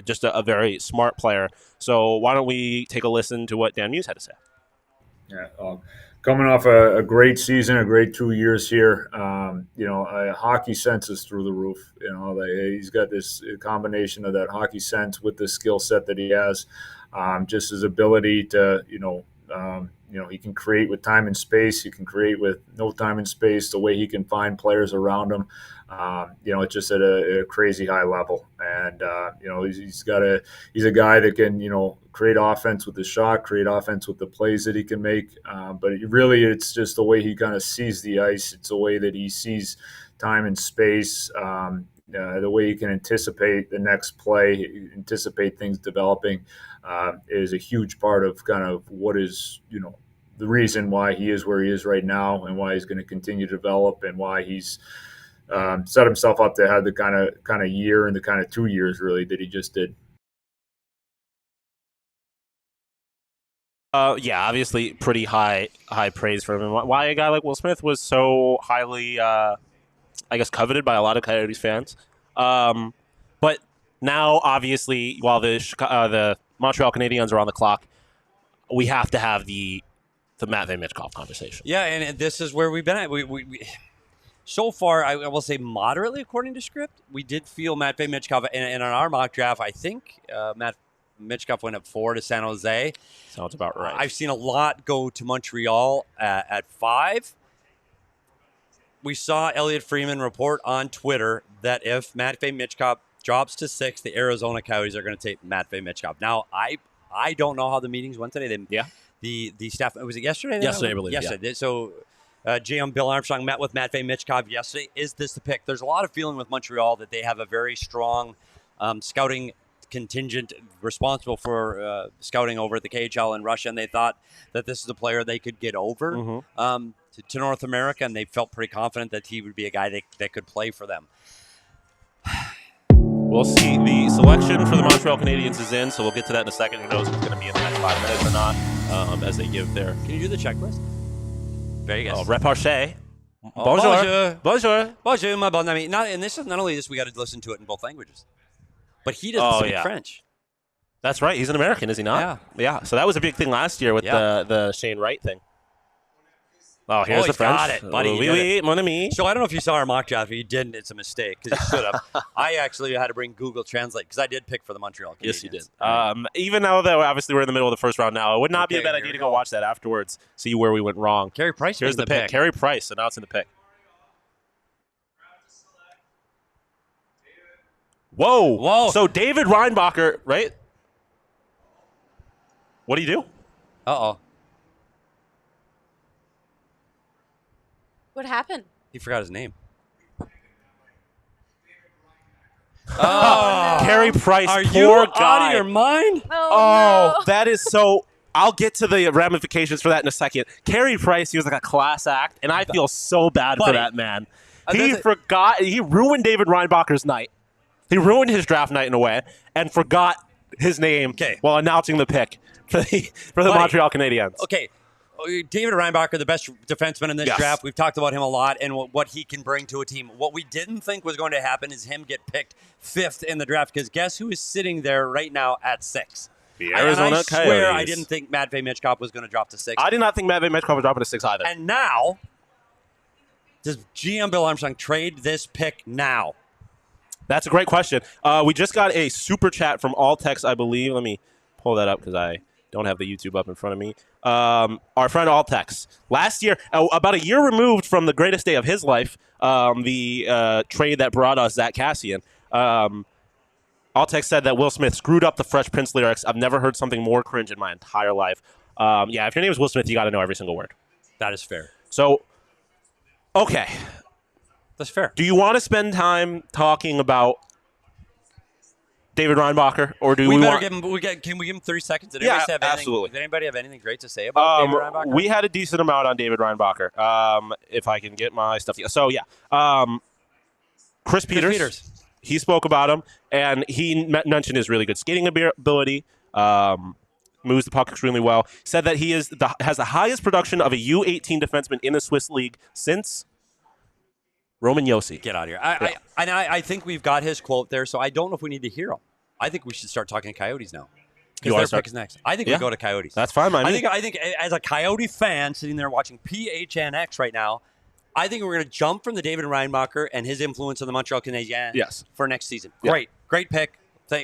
Just a very smart player. So why don't we take a listen to what Dan Muse had to say? Yeah, coming off a great season, a great 2 years here, hockey sense is through the roof. He's got this combination of that hockey sense with the skill set that he has, just his ability to, he can create with time and space. He can create with no time and space. The way he can find players around him, it's just at a crazy high level. And he's a guy that can create offense with the shot, create offense with the plays that he can make. But it's just the way he kind of sees the ice. It's the way that he sees time and space. The way he can anticipate the next play, anticipate things developing, is a huge part of kind of what is, the reason why he is where he is right now and why he's going to continue to develop and why he's set himself up to have the kind of year and the kind of 2 years really that he just did. Obviously pretty high praise for him. And why a guy like Will Smith was so highly, coveted by a lot of Coyotes fans. But now, obviously, while the Montreal Canadiens are on the clock, we have to have the Matvei Michkov conversation. Yeah, and this is where we've been at. We so far, I will say moderately according to script, we did feel Matvei Michkov, and on our mock draft, I think Matt Michkov went at 4 to San Jose. Sounds about right. I've seen a lot go to Montreal at 5. We saw Elliot Freeman report on Twitter that if Matvei Michkov drops to 6, the Arizona Coyotes are going to take Matvei Michkov. Now, I don't know how the meetings went today. The staff, was it yesterday? Yesterday, I believe. Yesterday. Yeah. So GM Bill Armstrong met with Matvei Michkov yesterday. Is this the pick? There's a lot of feeling with Montreal that they have a very strong scouting contingent responsible for scouting over at the KHL in Russia, and they thought that this is a player they could get over to North America, and they felt pretty confident that he would be a guy that could play for them. We'll see. The selection for the Montreal Canadiens is in, so we'll get to that in a second. Who knows if it's going to be in the next 5 minutes or not, as they give their... Can you do the checklist? Very good. Reparche. Bonjour. Bonjour. Bonjour, my bon ami. And this is not only this, we got to listen to it in both languages. But he doesn't speak French. That's right. He's an American, is he not? Yeah. So that was a big thing last year with the Shane Wright thing. Oh, here's the French. Got it, buddy. Oui, mon ami. So I don't know if you saw our mock draft. If you didn't, it's a mistake because you should have. I actually had to bring Google Translate because I did pick for the Montreal Canadiens. Yes, you did. Even though obviously we're in the middle of the first round now, it would not be a bad idea to go watch that afterwards, see where we went wrong. Carey Price. Here's the pick. Carey Price announcing the pick. Whoa. So David Reinbacher, right? What do you do? Uh-oh. What happened? He forgot his name. Oh, Carey Price, Are poor you guy. out of your mind? Oh, no. That is so... I'll get to the ramifications for that in a second. Carey Price, he was like a class act, and I feel so bad for that man. He forgot... He ruined David Reinbacher's night. He ruined his draft night in a way, and forgot his name while announcing the pick for the Montreal Canadiens. Okay. David Reinbacher, the best defenseman in this draft. We've talked about him a lot and what he can bring to a team. What we didn't think was going to happen is him get picked 5th in the draft, because guess who is sitting there right now at 6? The Arizona Coyotes. I swear I didn't think Matvei Michkov was going to drop to 6. I did not think Matvei Michkov was dropping to 6 either. And now, does GM Bill Armstrong trade this pick now? That's a great question. We just got a super chat from Alltex, I believe. Let me pull that up because I don't have the YouTube up in front of me. Our friend Alltex. Last year, about a year removed from the greatest day of his life, the trade that brought us Zach Cassian, Alltex said that Will Smith screwed up the Fresh Prince lyrics. I've never heard something more cringe in my entire life. Yeah, if your name is Will Smith, you got to know every single word. That is fair. So, okay. That's fair. Do you want to spend time talking about David Reinbacher, or do we better want? give him? Can we give him 30 seconds? Did Yeah, anybody have anything, absolutely. Did anybody have anything great to say about David Reinbacher? We had a decent amount on David Reinbacher. If I can get my stuff. So yeah, Chris Peters. He spoke about him, and he mentioned his really good skating ability. Moves the puck extremely well. Said that he has the highest production of a U18 defenseman in the Swiss League since Roman Josi. Get out of here. I think we've got his quote there, so I don't know if we need to hear him. I think we should start talking Coyotes now. Because their pick is next. I think we go to Coyotes. That's fine, man. I think as a Coyote fan sitting there watching PHNX right now, I think we're going to jump from the David Reinbacher and his influence on the Montreal Canadiens for next season. Yeah. Great pick.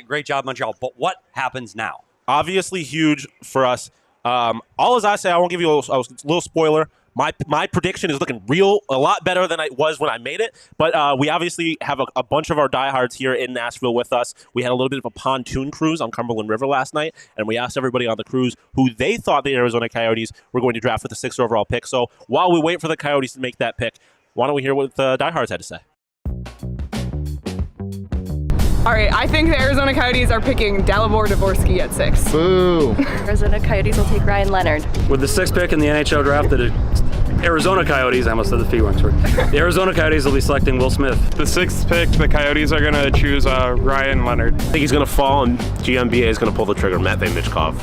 Great job, Montreal. But what happens now? Obviously huge for us. All as I say, I won't give you a little spoiler. My prediction is looking a lot better than it was when I made it. But we obviously have a bunch of our diehards here in Nashville with us. We had a little bit of a pontoon cruise on Cumberland River last night, and we asked everybody on the cruise who they thought the Arizona Coyotes were going to draft with the 6th overall pick. So while we wait for the Coyotes to make that pick, why don't we hear what the diehards had to say? All right, I think the Arizona Coyotes are picking Dalibor Dvorsky at 6. Boo! Arizona Coyotes will take Ryan Leonard. With the 6th pick in the NHL Draft, the Arizona Coyotes, I almost said the P once. The Arizona Coyotes will be selecting Will Smith. The 6th pick, the Coyotes are going to choose Ryan Leonard. I think he's going to fall, and GMBA is going to pull the trigger. Matvei Michkov.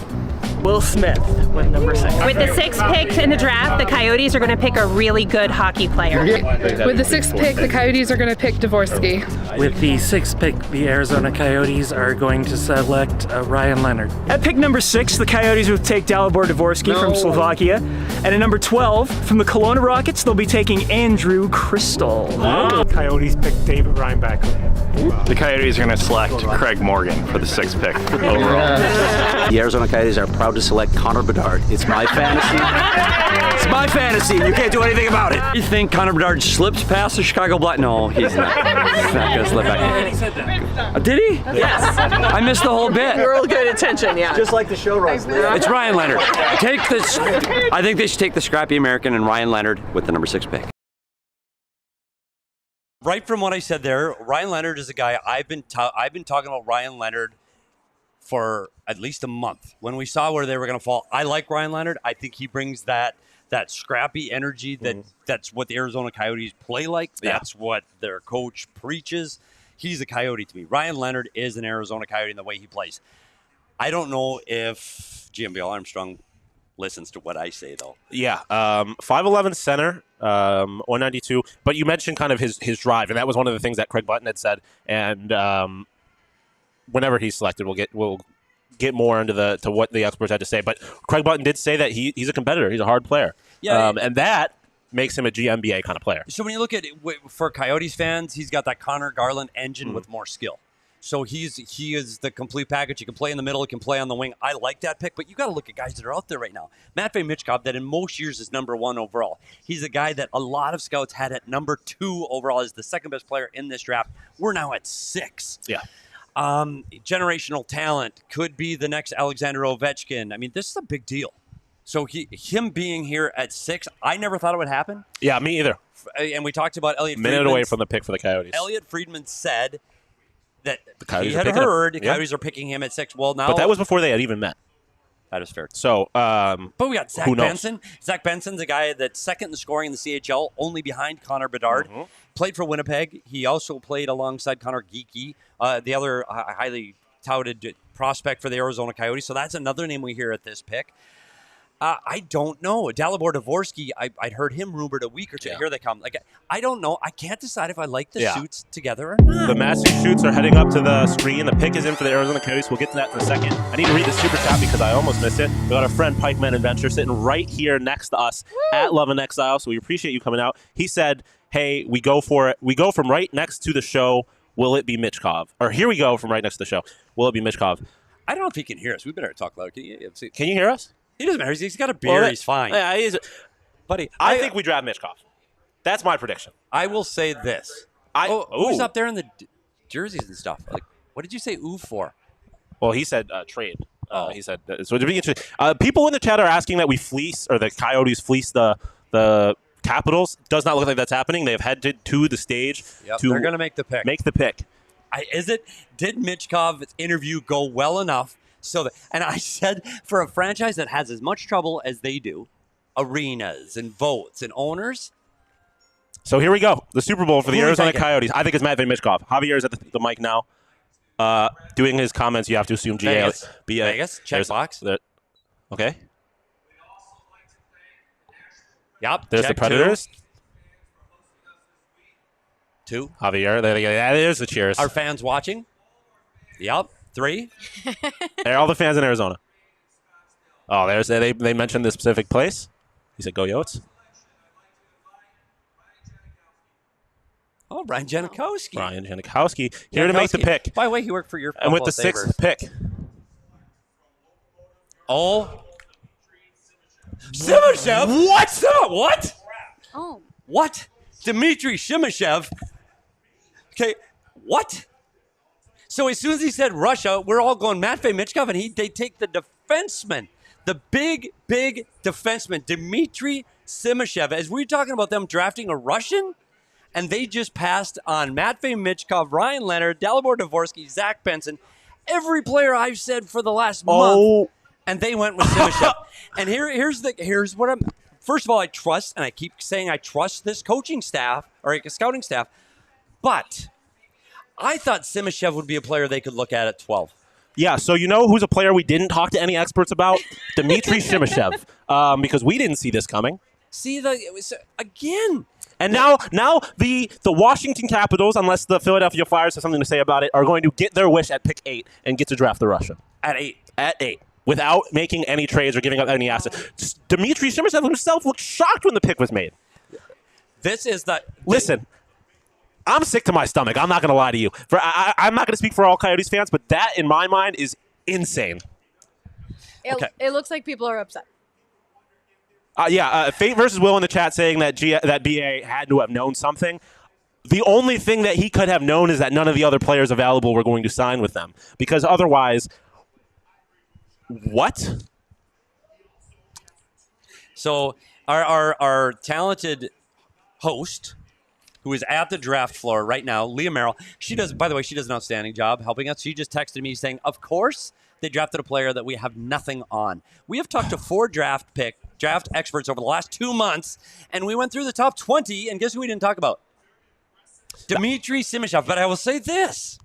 Will Smith with number 6. With the 6th pick in the draft, the Coyotes are going to pick a really good hockey player. With the 6th pick, the Coyotes are going to pick Dvorsky. With the 6th pick, the Arizona Coyotes are going to select Ryan Leonard. At pick number 6, the Coyotes will take Dalibor Dvorsky from Slovakia. And at number 12, from the Kelowna Rockets, they'll be taking Andrew Crystal. Coyotes pick David Reinbacher. The Coyotes are going to select Craig Morgan for the 6th pick overall. The Arizona Coyotes are proud to select Connor Bedard. It's my fantasy. It's my fantasy. You can't do anything about it. You think Connor Bedard slips past the Chicago Black? No, he's not. He's not going to slip back. He said that. Did he? Yes. I missed the whole bit. You're all good attention, yeah. Just like the show runs. It's Ryan Leonard. Take this. I think they should take the scrappy American and Ryan Leonard with the number 6 pick. Right from what I said there, Ryan Leonard is a guy I've been talking about Ryan Leonard for at least a month. When we saw where they were going to fall, I like Ryan Leonard. I think he brings that scrappy energy that's what the Arizona Coyotes play like. That's what their coach preaches. He's a Coyote to me. Ryan Leonard is an Arizona Coyote in the way he plays. I don't know if GMBL Armstrong listens to what I say, though. Yeah, 5'11" center, 192. But you mentioned kind of his drive, and that was one of the things that Craig Button had said. And whenever he's selected, we'll get more into to what the experts had to say. But Craig Button did say that he's a competitor. He's a hard player. Yeah, and that makes him a GMBA kind of player. So when you look at it, for Coyotes fans, he's got that Connor Garland engine with more skill. So he is the complete package. He can play in the middle. He can play on the wing. I like that pick, but you got to look at guys that are out there right now. Matvei Michkov, that in most years is number 1 overall. He's a guy that a lot of scouts had at number 2 overall as the second best player in this draft. We're now at 6. Yeah. Generational talent, could be the next Alexander Ovechkin. I mean, this is a big deal. So him being here at 6, I never thought it would happen. Yeah, me either. And we talked about Elliot Friedman. Minute away from the pick for the Coyotes. Elliot Friedman said that he had heard the Coyotes are picking him at 6. Well, now, but that was before they had even met. That is fair. So, but we got Zach Benson. Zach Benson's a guy that's second in scoring in the CHL, only behind Connor Bedard. Mm-hmm. Played for Winnipeg. He also played alongside Connor Geekie, the other highly touted prospect for the Arizona Coyotes. So that's another name we hear at this pick. I don't know. Dalibor Dvorsky, I'd heard him rumored a week or two. Yeah. Here they come. Like, I don't know. I can't decide if I like the suits together or not. The massive shoots are heading up to the screen. The pick is in for the Arizona Coyotes. We'll get to that in a second. I need to read the super chat because I almost missed it. We got our friend Pikeman Adventure sitting right here next to us at Love and Exile. So we appreciate you coming out. He said, "Hey, we go for it. We go from right next to the show Will it be Michkov? Or here we go from right next to the show. Will it be Michkov? I don't know if he can hear us. We better talk loud. Can you hear us? He doesn't matter. He's got a beer. He's fine. Yeah, buddy. I think we draft Michkov. That's my prediction. I will say this. Who's up there in the jerseys and stuff? Like, what did you say ooh for? Well, he said trade. He said so. It'd be interesting. People in the chat are asking that we fleece or the Coyotes fleece the Capitals. Does not look like that's happening. They have headed to the stage. Yep, they're going to make the pick. Did Michkov's interview go well enough so that? And I said, for a franchise that has as much trouble as they do, arenas and votes and owners. So here we go. The Super Bowl for the Arizona thinking? Coyotes. I think it's Matvei Michkov. Javier is at the mic now. Doing his comments, you have to assume GA. Vegas, check box. Okay. Yep. There's the Predators. Two. Javier. There's the cheers. Our fans watching. Yep. 3. They're all the fans in Arizona. Oh, there's they mentioned this specific place. He said, "Go Yotes." Oh, Ryan Janikowski. Here to make the pick. By the way, he worked for your And with the Sabres. 6th pick. Oh. Simashev? What? Oh. What? Dmitri Simashev? Okay, what? So as soon as he said Russia, we're all going Matvei Michkov, and they take the defenseman, the big defenseman, Dmitri Simashev. As we're talking about them drafting a Russian, and they just passed on Matvei Michkov, Ryan Leonard, Dalibor Dvorsky, Zach Benson, every player I've said for the last month, and they went with Simashev. And here's what I'm. First of all, I trust, and I keep saying I trust this coaching staff or scouting staff, but I thought Simashev would be a player they could look at 12. Yeah, so you know who's a player we didn't talk to any experts about? Dmitry Simashev, because we didn't see this coming. Again. And now the Washington Capitals, unless the Philadelphia Flyers have something to say about it, are going to get their wish at pick 8 and get to draft the Russian. At 8. At 8. Without making any trades or giving up any assets. Dmitry Simashev himself looked shocked when the pick was made. Listen, I'm sick to my stomach. I'm not going to lie to you. I'm not going to speak for all Coyotes fans, but that, in my mind, is insane. It looks like people are upset. Fate versus Will in the chat saying that that BA had to have known something. The only thing that he could have known is that none of the other players available were going to sign with them. Because otherwise, what? So our talented host, who is at the draft floor right now, Leah Merrill, she does an outstanding job helping us. She just texted me saying, of course, they drafted a player that we have nothing on. We have talked to 4 draft experts over the last 2 months, and we went through the top 20, and guess who we didn't talk about? Dmitri Simashev. But I will say this.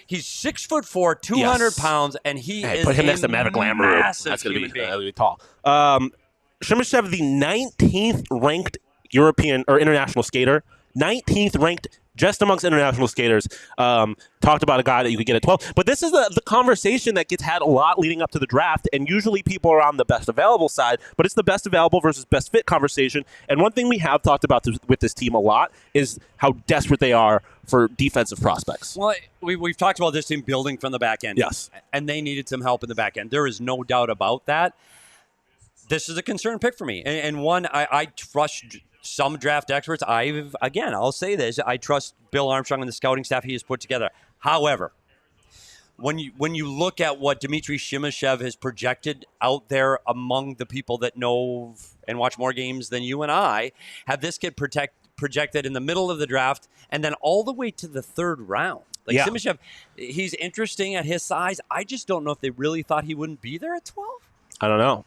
He's 6'4", 200 pounds, and he is put him next to Maverick Lamoureux. That's going to be tall. Simashev, the 19th ranked European or international skater, 19th ranked just amongst international skaters. Talked about a guy that you could get at 12. But this is the conversation that gets had a lot leading up to the draft, and usually people are on the best available side, but it's the best available versus best fit conversation. And one thing we have talked about with this team a lot is how desperate they are for defensive prospects. Well, we've talked about this team building from the back end. Yes. And they needed some help in the back end. There is no doubt about that. This is a concern pick for me. And one, I trust some draft experts. I'll say this. I trust Bill Armstrong and the scouting staff he has put together. However, when you look at what Dmitry Simashev has projected out there among the people that know and watch more games than you and I, have this kid projected in the middle of the draft and then all the way to the 3rd round. Simashev, he's interesting at his size. I just don't know if they really thought he wouldn't be there at 12. I don't know.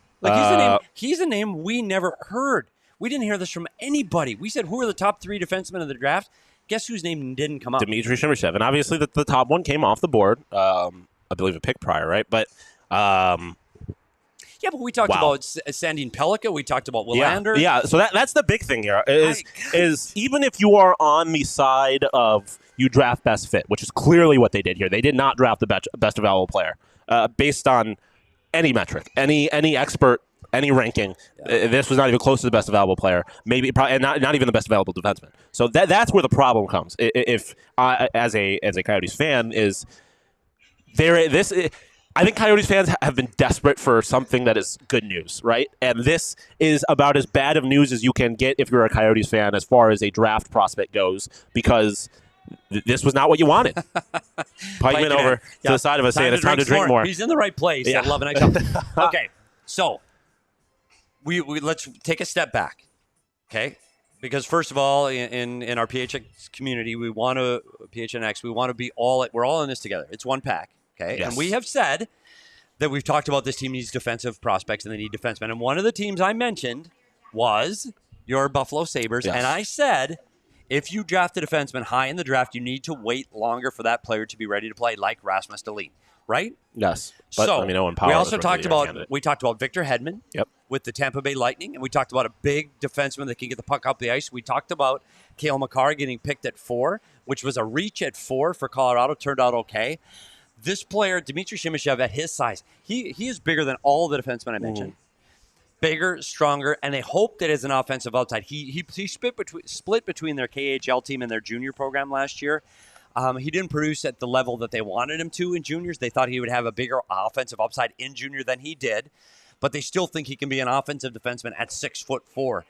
He's a name we never heard. We didn't hear this from anybody. We said, who are the top 3 defensemen of the draft? Guess whose name didn't come up? Dmitry Simashev. And obviously the top one came off the board. I believe a pick prior, right? But yeah, but we talked about Sandin Pellikka. We talked about Willander. Yeah, so that's the big thing here is even if you are on the side of you draft best fit, which is clearly what they did here. They did not draft the best available player based on any metric. Any expert any ranking. This was not even close to the best available player, maybe, probably, and not even the best available defenseman. So that's where the problem comes. If I, as a Coyotes fan, is there this. I think Coyotes fans have been desperate for something that is good news, right? And this is about as bad of news as you can get if you're a Coyotes fan as far as a draft prospect goes, because this was not what you wanted. Pikeman over to the side of us saying it's time to drink more. He's in the right place at 11 NHL. Okay, so we let's take a step back, okay? Because first of all, in our PHNX community, we want to be we're all in this together. It's one pack. Okay, yes. And we have said that we've talked about this team needs defensive prospects and they need defensemen. And one of the teams I mentioned was your Buffalo Sabres. Yes. And I said, if you draft a defenseman high in the draft, you need to wait longer for that player to be ready to play, like Rasmus Dahlin, right? Yes. But, so Owen Power we also talked about Victor Hedman with the Tampa Bay Lightning, and we talked about a big defenseman that can get the puck up the ice. We talked about Cale Makar getting picked at 4, which was a reach at 4 for Colorado. Turned out okay. This player, Dmitry Simashev, at his size, he is bigger than all the defensemen I mentioned. Bigger, stronger, and they hope that as an offensive outside. He split between their KHL team and their junior program last year. He didn't produce at the level that they wanted him to in juniors. They thought he would have a bigger offensive upside in junior than he did, but they still think he can be an offensive defenseman at 6'4".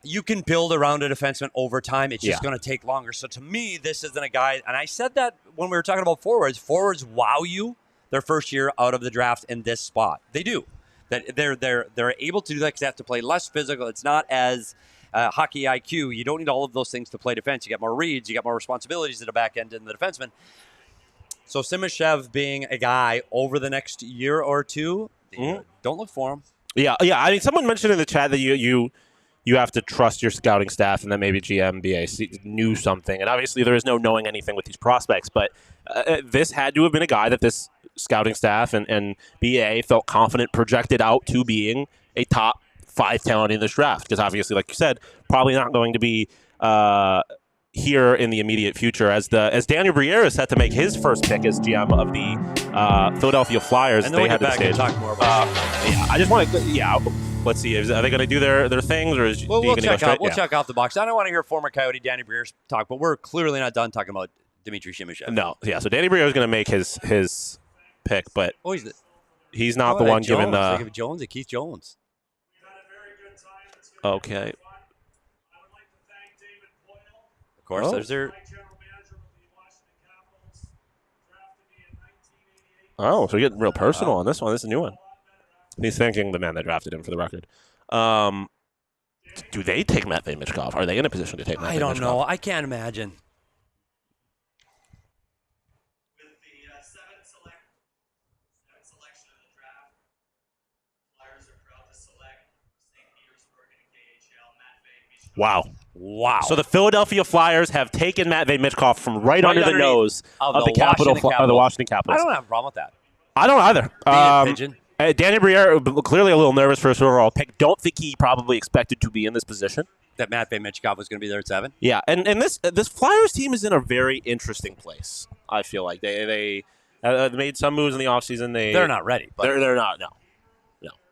You can build around a defenseman over time. It's just going to take longer. So to me, this isn't a guy, and I said that when we were talking about forwards. Forwards wow you their first year out of the draft in this spot. They do. That they're able to do that because they have to play less physical. It's not as hockey IQ. You don't need all of those things to play defense. You got more reads. You got more responsibilities at the back end in the defenseman. So Simashev being a guy over the next year or two, don't look for him. Yeah. I mean, someone mentioned in the chat that you have to trust your scouting staff and that maybe GM, BAC knew something. And obviously there is no knowing anything with these prospects, but this had to have been a guy that this scouting staff and BA felt confident projected out to being a top 5 talent in this draft. Because obviously, like you said, probably not going to be here in the immediate future as Daniil Briere is set to make his first pick as GM of the Philadelphia Flyers. And then we get back and talk more about I just want to, let's see. Are they going to do their things, or is we'll check go out? We'll check off the box. I don't want to hear former Coyote Daniil Briere talk, but we're clearly not done talking about Dmitry Simashev. No, yeah. So Daniil Briere is going to make his pick, but he's not the one given the Jones at Keith Jones. Okay. Of course, there's their. Oh, so we're getting real personal on this one. This is a new one. He's thanking the man that drafted him, for the record. Do they take Matvei Michkov? Are they in a position to take Matvei Michkov? I don't know. I can't imagine. With the seventh selection of the draft, Flyers are proud to select St. Petersburg and KHL Matvei Michkov. Wow. So the Philadelphia Flyers have taken Matvei Michkov from right under the nose of the Washington Capitals. I don't have a problem with that. I don't either. Pigeon. Daniil Briere, clearly a little nervous for his overall pick. Don't think he probably expected to be in this position. That Matvei Michkov was going to be there at 7? Yeah, and this Flyers team is in a very interesting place, I feel like. They made some moves in the offseason. They're not ready. But they're not, no.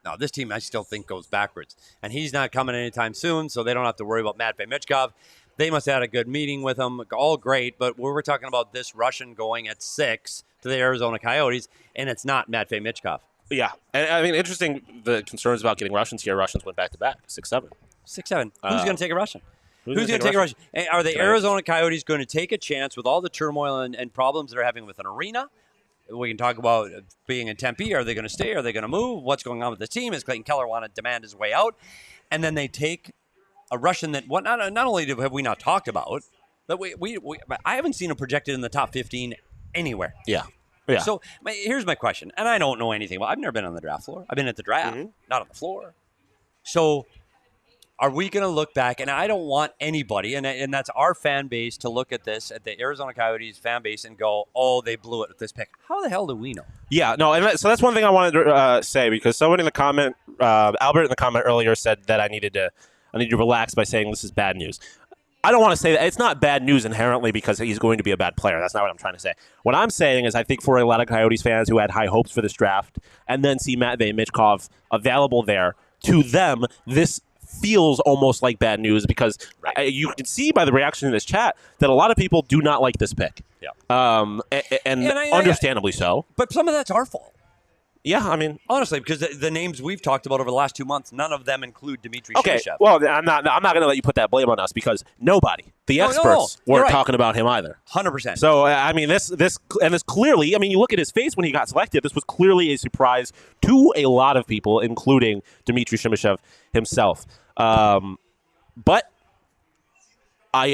No, this team I still think goes backwards. And he's not coming anytime soon, so they don't have to worry about Matvei Michkov. They must have had a good meeting with him. All great, but we're talking about this Russian going at 6 to the Arizona Coyotes, and it's not Matvei Michkov. Yeah, and I mean, interesting, the concerns about getting Russians here. Russians went back-to-back, 6-7. 6-7. Who's going to take a Russian? Who's going to take a Russian? Are the Arizona Coyotes going to take a chance with all the turmoil and problems they're having with an arena? We can talk about being in Tempe. Are they going to stay? Are they going to move? What's going on with the team? Is Clayton Keller want to demand his way out? And then they take a Russian that not only have we not talked about, but I haven't seen him projected in the top 15 anywhere. Yeah. So here's my question, and I don't know anything about. I've never been on the draft floor. I've been at the draft, not on the floor. So are we going to look back? And I don't want anybody, and that's our fan base, to look at this, at the Arizona Coyotes fan base, and go, "Oh, they blew it with this pick." How the hell do we know? Yeah, no, and so that's one thing I wanted to say, because someone in the comment, Albert in the comment earlier said that I need to relax by saying this is bad news. I don't want to say that. It's not bad news inherently because he's going to be a bad player. That's not what I'm trying to say. What I'm saying is I think for a lot of Coyotes fans who had high hopes for this draft and then see Matvei Michkov available there, to them, this feels almost like bad news because you can see by the reaction in this chat that a lot of people do not like this pick. Yeah. And understandably so. But some of that's our fault. Yeah, I mean, honestly, because the names we've talked about over the last 2 months, none of them include Dmitri okay, Simashev. well, I'm not going to let you put that blame on us because nobody, the experts, weren't right. talking about him either. 100%. So I mean, this clearly. I mean, you look at his face when he got selected. This was clearly a surprise to a lot of people, including Dmitry Simashev himself. But I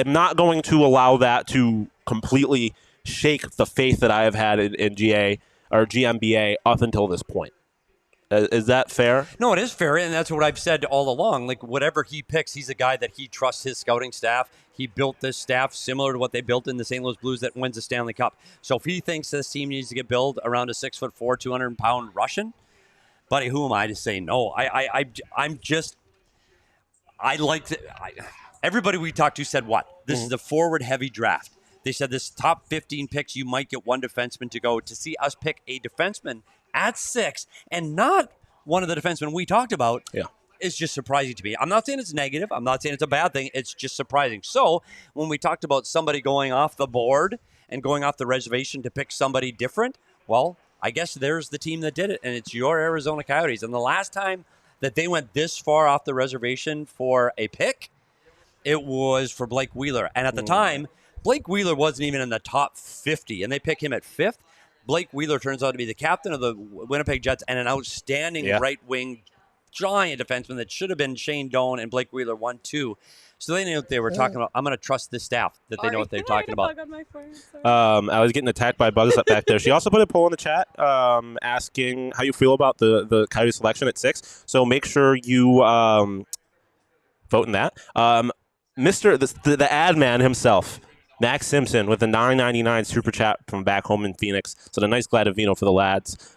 am not going to allow that to completely shake the faith that I have had in GA or GMBA up until this point. Is that fair? No, it is fair, and that's what I've said all along. Like, whatever he picks, he's a guy that he trusts his scouting staff. He built this staff similar to what they built in the St. Louis Blues that wins the Stanley Cup. So if he thinks this team needs to get built around a 6'4", 200-pound Russian, buddy, who am I to say no? Everybody we talked to said what? This is a forward-heavy draft. They said this top 15 picks, you might get one defenseman to go. To see us pick a defenseman at 6 and not one of the defensemen we talked about is just surprising to me. I'm not saying it's negative. I'm not saying it's a bad thing. It's just surprising. So when we talked about somebody going off the board and going off the reservation to pick somebody different, well, I guess there's the team that did it, and it's your Arizona Coyotes. And the last time that they went this far off the reservation for a pick, it was for Blake Wheeler. And at the time, Blake Wheeler wasn't even in the top 50, and they pick him at 5th. Blake Wheeler turns out to be the captain of the Winnipeg Jets and an outstanding right-wing giant defenseman that should have been Shane Doan, and Blake Wheeler 1-2. So they knew what they were talking about. I'm going to trust this staff that they know what they're talking about. I was getting attacked by bugs up back there. She also put a poll in the chat asking how you feel about the Coyote selection at 6. So make sure you vote in that. The ad man himself, Max Simpson, with the $9.99 super chat from back home in Phoenix. So the nice glad of vino for the lads.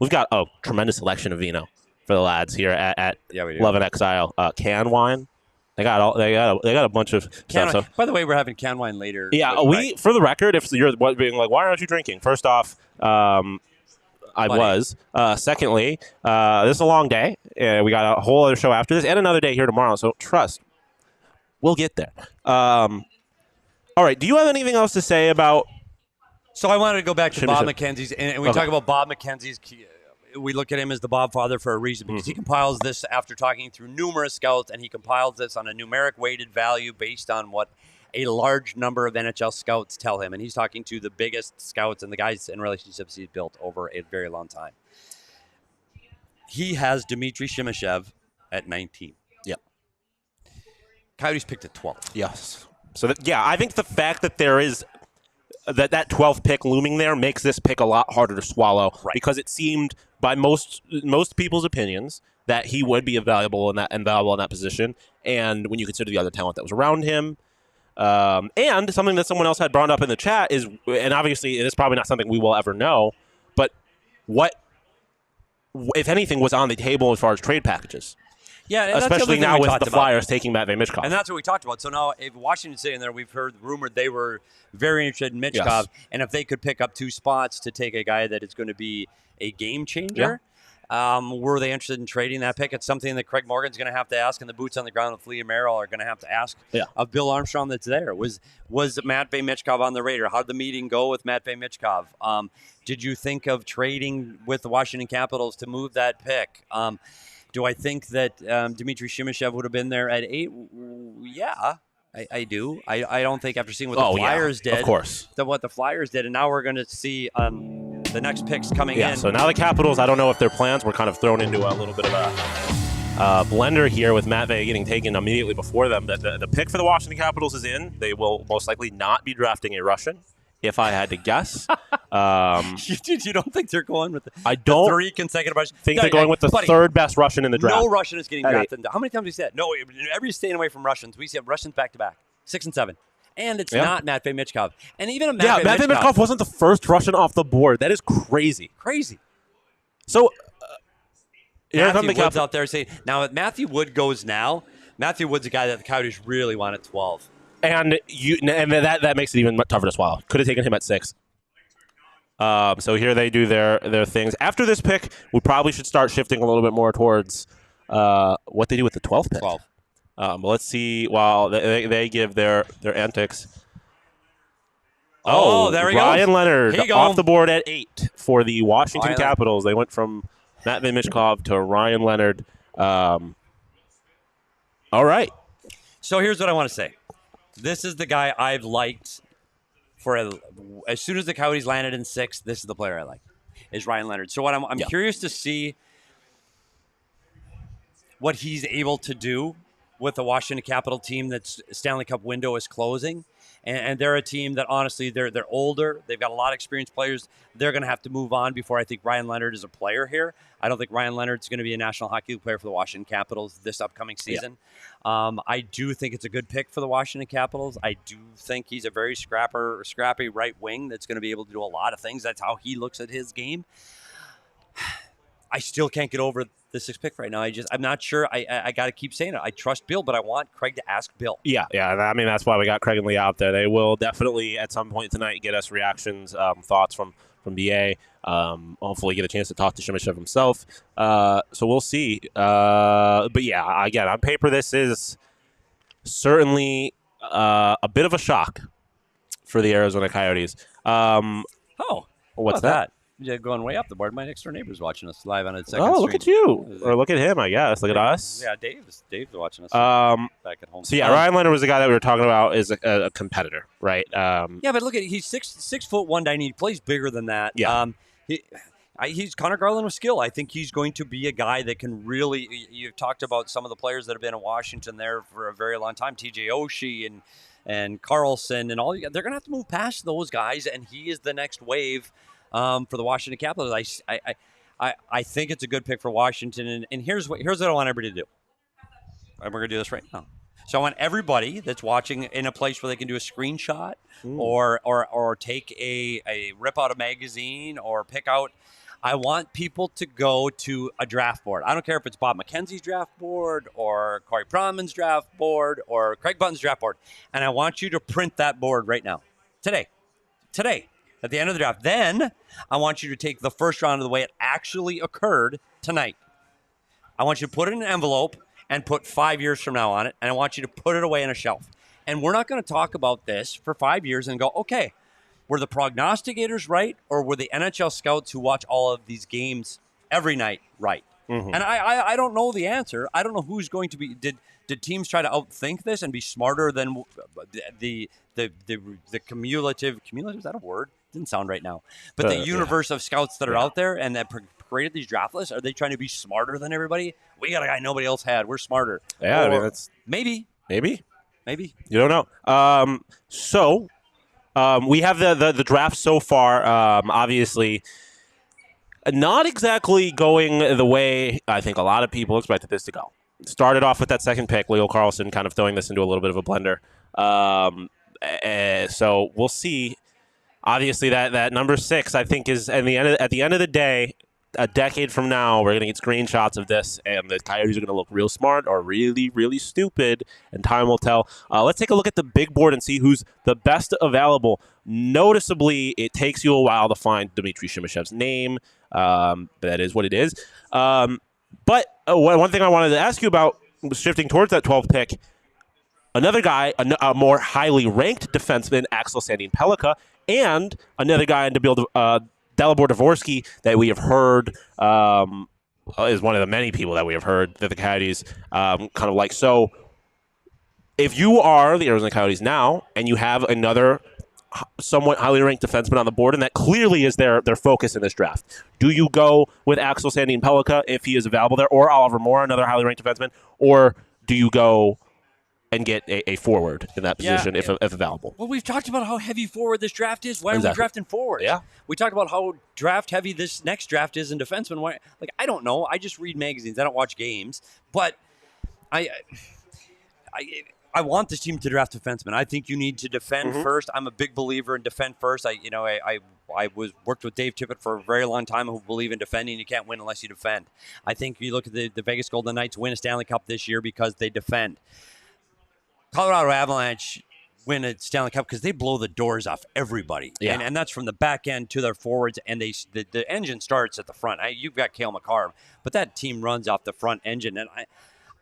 We've got tremendous selection of vino for the lads here at Love and Exile. Can wine. They got a bunch of stuff. By the way, we're having can wine later. Yeah, for the record, if you're being like, why aren't you drinking? First off, I was. Secondly, this is a long day. We got a whole other show after this and another day here tomorrow. So trust, we'll get there. All right. Do you have anything else to say about? So I wanted to go back to Bob McKenzie's, and we talk about Bob McKenzie's. We look at him as the Bob father for a reason because he compiles this after talking through numerous scouts, and he compiles this on a numeric weighted value based on what a large number of NHL scouts tell him. And he's talking to the biggest scouts and the guys and relationships he's built over a very long time. He has Dmitri Simashev at 19. Yep. Coyotes picked at 12. Yes. So I think the fact that there is that 12th pick looming there makes this pick a lot harder to swallow because it seemed by most people's opinions that he would be valuable in that position, and when you consider the other talent that was around him, and something that someone else had brought up in the chat is, and obviously it is probably not something we will ever know, but what, if anything, was on the table as far as trade packages. Yeah, especially now with the Flyers taking Matvei Michkov. And that's what we talked about. So now if Washington's sitting there, we've heard rumored they were very interested in Michkov, Yes. and if they could pick up 2 spots to take a guy that is going to be a game changer, were they interested in trading that pick? It's something that Craig Morgan's going to have to ask, and the boots on the ground with Lee Merrill are going to have to ask of Bill Armstrong that's there. Was Matvei Michkov on the radar? How did the meeting go with Matvei Michkov? Did you think of trading with the Washington Capitals to move that pick? Do I think that Dmitry Simashev would have been there at 8? Yeah, I do. I don't think after seeing what the Flyers did, of course, what the Flyers did, and now we're going to see the next picks coming in. Yeah, so now the Capitals, I don't know if their plans were kind of thrown into a little bit of a blender here with Matvei getting taken immediately before them. The pick for the Washington Capitals is in. They will most likely not be drafting a Russian, if I had to guess. You don't think they're going with I don't 3 consecutive Russians? think they're going with the third best Russian in the draft. No Russian is getting drafted. How many times have we said? No, everybody's staying away from Russians. We see Russians back-to-back, 6 and 7. And it's not Matvei Michkov. And even a Matvei Michkov wasn't the first Russian off the board. That is crazy. Crazy. So, Matthew Wood's out there saying, now if Matthew Wood goes now, Matthew Wood's a guy that the Coyotes really want at 12. And that makes it even tougher to swallow. Could have taken him at 6. So here they do their things. After this pick, we probably should start shifting a little bit more towards what they do with the 12th pick. 12. But let's see while they give their antics. There he Ryan goes. Leonard off the board at 8 for the Washington Capitals. They went from Matvei Michkov to Ryan Leonard. All right. So here's what I want to say. This is the guy I've liked as soon as the Coyotes landed in 6. This is the player I like, is Ryan Leonard. So what I'm curious to see what he's able to do with the Washington Capital team that's Stanley Cup window is closing. And they're a team that, honestly, they're older. They've got a lot of experienced players. They're going to have to move on before I think Ryan Leonard is a player here. I don't think Ryan Leonard's going to be a National Hockey League player for the Washington Capitals this upcoming season. Yeah. I do think it's a good pick for the Washington Capitals. I do think he's a very scrappy right wing that's going to be able to do a lot of things. That's how he looks at his game. I still can't get over the 6th pick right now. I'm not sure. I got to keep saying it. I trust Bill, but I want Craig to ask Bill. Yeah. I mean, that's why we got Craig and Lee out there. They will definitely at some point tonight get us reactions, thoughts from BA. Hopefully get a chance to talk to Simashev himself. So we'll see. But yeah, again, on paper, this is certainly a bit of a shock for the Arizona Coyotes. What's that? Yeah, going way up the board. My next door neighbor's watching us live on a second Oh, look stream. at you. Or look at him, I guess. Look at us. Yeah, Dave's watching us back at home. So, yeah, Ryan Leonard was the guy that we were talking about is a competitor, right? Yeah, but look at he's 6'1", he plays bigger than that. Yeah. He's Connor Garland with skill. I think he's going to be a guy that can really – you've talked about some of the players that have been in Washington there for a very long time, TJ Oshie and Carlson and all. They're going to have to move past those guys, and he is the next wave for the Washington Capitals. I think it's a good pick for Washington, and here's what I want everybody to do. And we're going to do this right now. So I want everybody that's watching in a place where they can do a screenshot or take a rip out a magazine or pick out. I want people to go to a draft board. I don't care if it's Bob McKenzie's draft board or Corey Proman's draft board or Craig Button's draft board. And I want you to print that board right now. Today. At the end of the draft. Then I want you to take the first round of the way it actually occurred tonight. I want you to put it in an envelope and put 5 years from now on it, and I want you to put it away on a shelf. And we're not going to talk about this for 5 years and go, okay, were the prognosticators right, or were the NHL scouts who watch all of these games every night right? Mm-hmm. And I don't know the answer. I don't know who's going to be. Did teams try to outthink this and be smarter than the cumulative? Is that a word? Didn't sound right now. But the universe of scouts that are out there and that created these draft lists, are they trying to be smarter than everybody? We got a guy nobody else had. We're smarter. Yeah, I mean, that's maybe. You don't know. So we have the draft so far. Obviously, not exactly going the way I think a lot of people expected this to go. Started off with that second pick, Leo Carlson, kind of throwing this into a little bit of a blender. So we'll see. Obviously, that number 6, I think, is at the end of the day, a decade from now, we're going to get screenshots of this, and the Coyotes are going to look real smart or really, really stupid, and time will tell. Let's take a look at the big board and see who's the best available. Noticeably, it takes you a while to find Dmitri Simashev's name. That is what it is. But one thing I wanted to ask you about, shifting towards that 12th pick, another guy, a more highly ranked defenseman, Axel Sandin-Pellikka, and another guy in Dalibor Dvorsky that we have heard is one of the many people that we have heard that the Coyotes kind of like. So if you are the Arizona Coyotes now and you have another somewhat highly ranked defenseman on the board, and that clearly is their focus in this draft, do you go with Axel Sandin-Pellikka if he is available there, or Oliver Moore, another highly ranked defenseman, or do you go and get a forward in that position if available? Well, we've talked about how heavy forward this draft is. Why are we drafting forwards? Yeah. We talked about how draft heavy this next draft is in defensemen. Why? Like, I don't know. I just read magazines. I don't watch games. But I want this team to draft defensemen. I think you need to defend first. I'm a big believer in defend first. I worked with Dave Tippett for a very long time who believe in defending. You can't win unless you defend. I think you look at the Vegas Golden Knights win a Stanley Cup this year because they defend. Colorado Avalanche win a Stanley Cup because they blow the doors off everybody. Yeah. And that's from the back end to their forwards, and the engine starts at the front. You've got Cale Makar, but that team runs off the front engine. And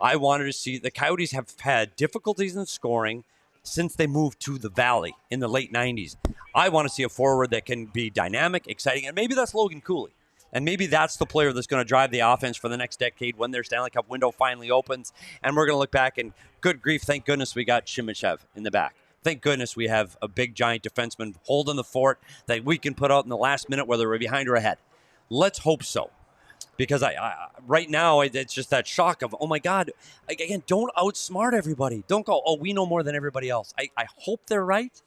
I wanted to see the Coyotes have had difficulties in scoring since they moved to the Valley in the late 90s. I want to see a forward that can be dynamic, exciting, and maybe that's Logan Cooley. And maybe that's the player that's going to drive the offense for the next decade when their Stanley Cup window finally opens. And we're going to look back and, good grief, thank goodness we got Simashev in the back. Thank goodness we have a big, giant defenseman holding the fort that we can put out in the last minute, whether we're behind or ahead. Let's hope so. Because right now, it's just that shock of, oh, my God. Again, don't outsmart everybody. Don't go, oh, we know more than everybody else. I hope they're right.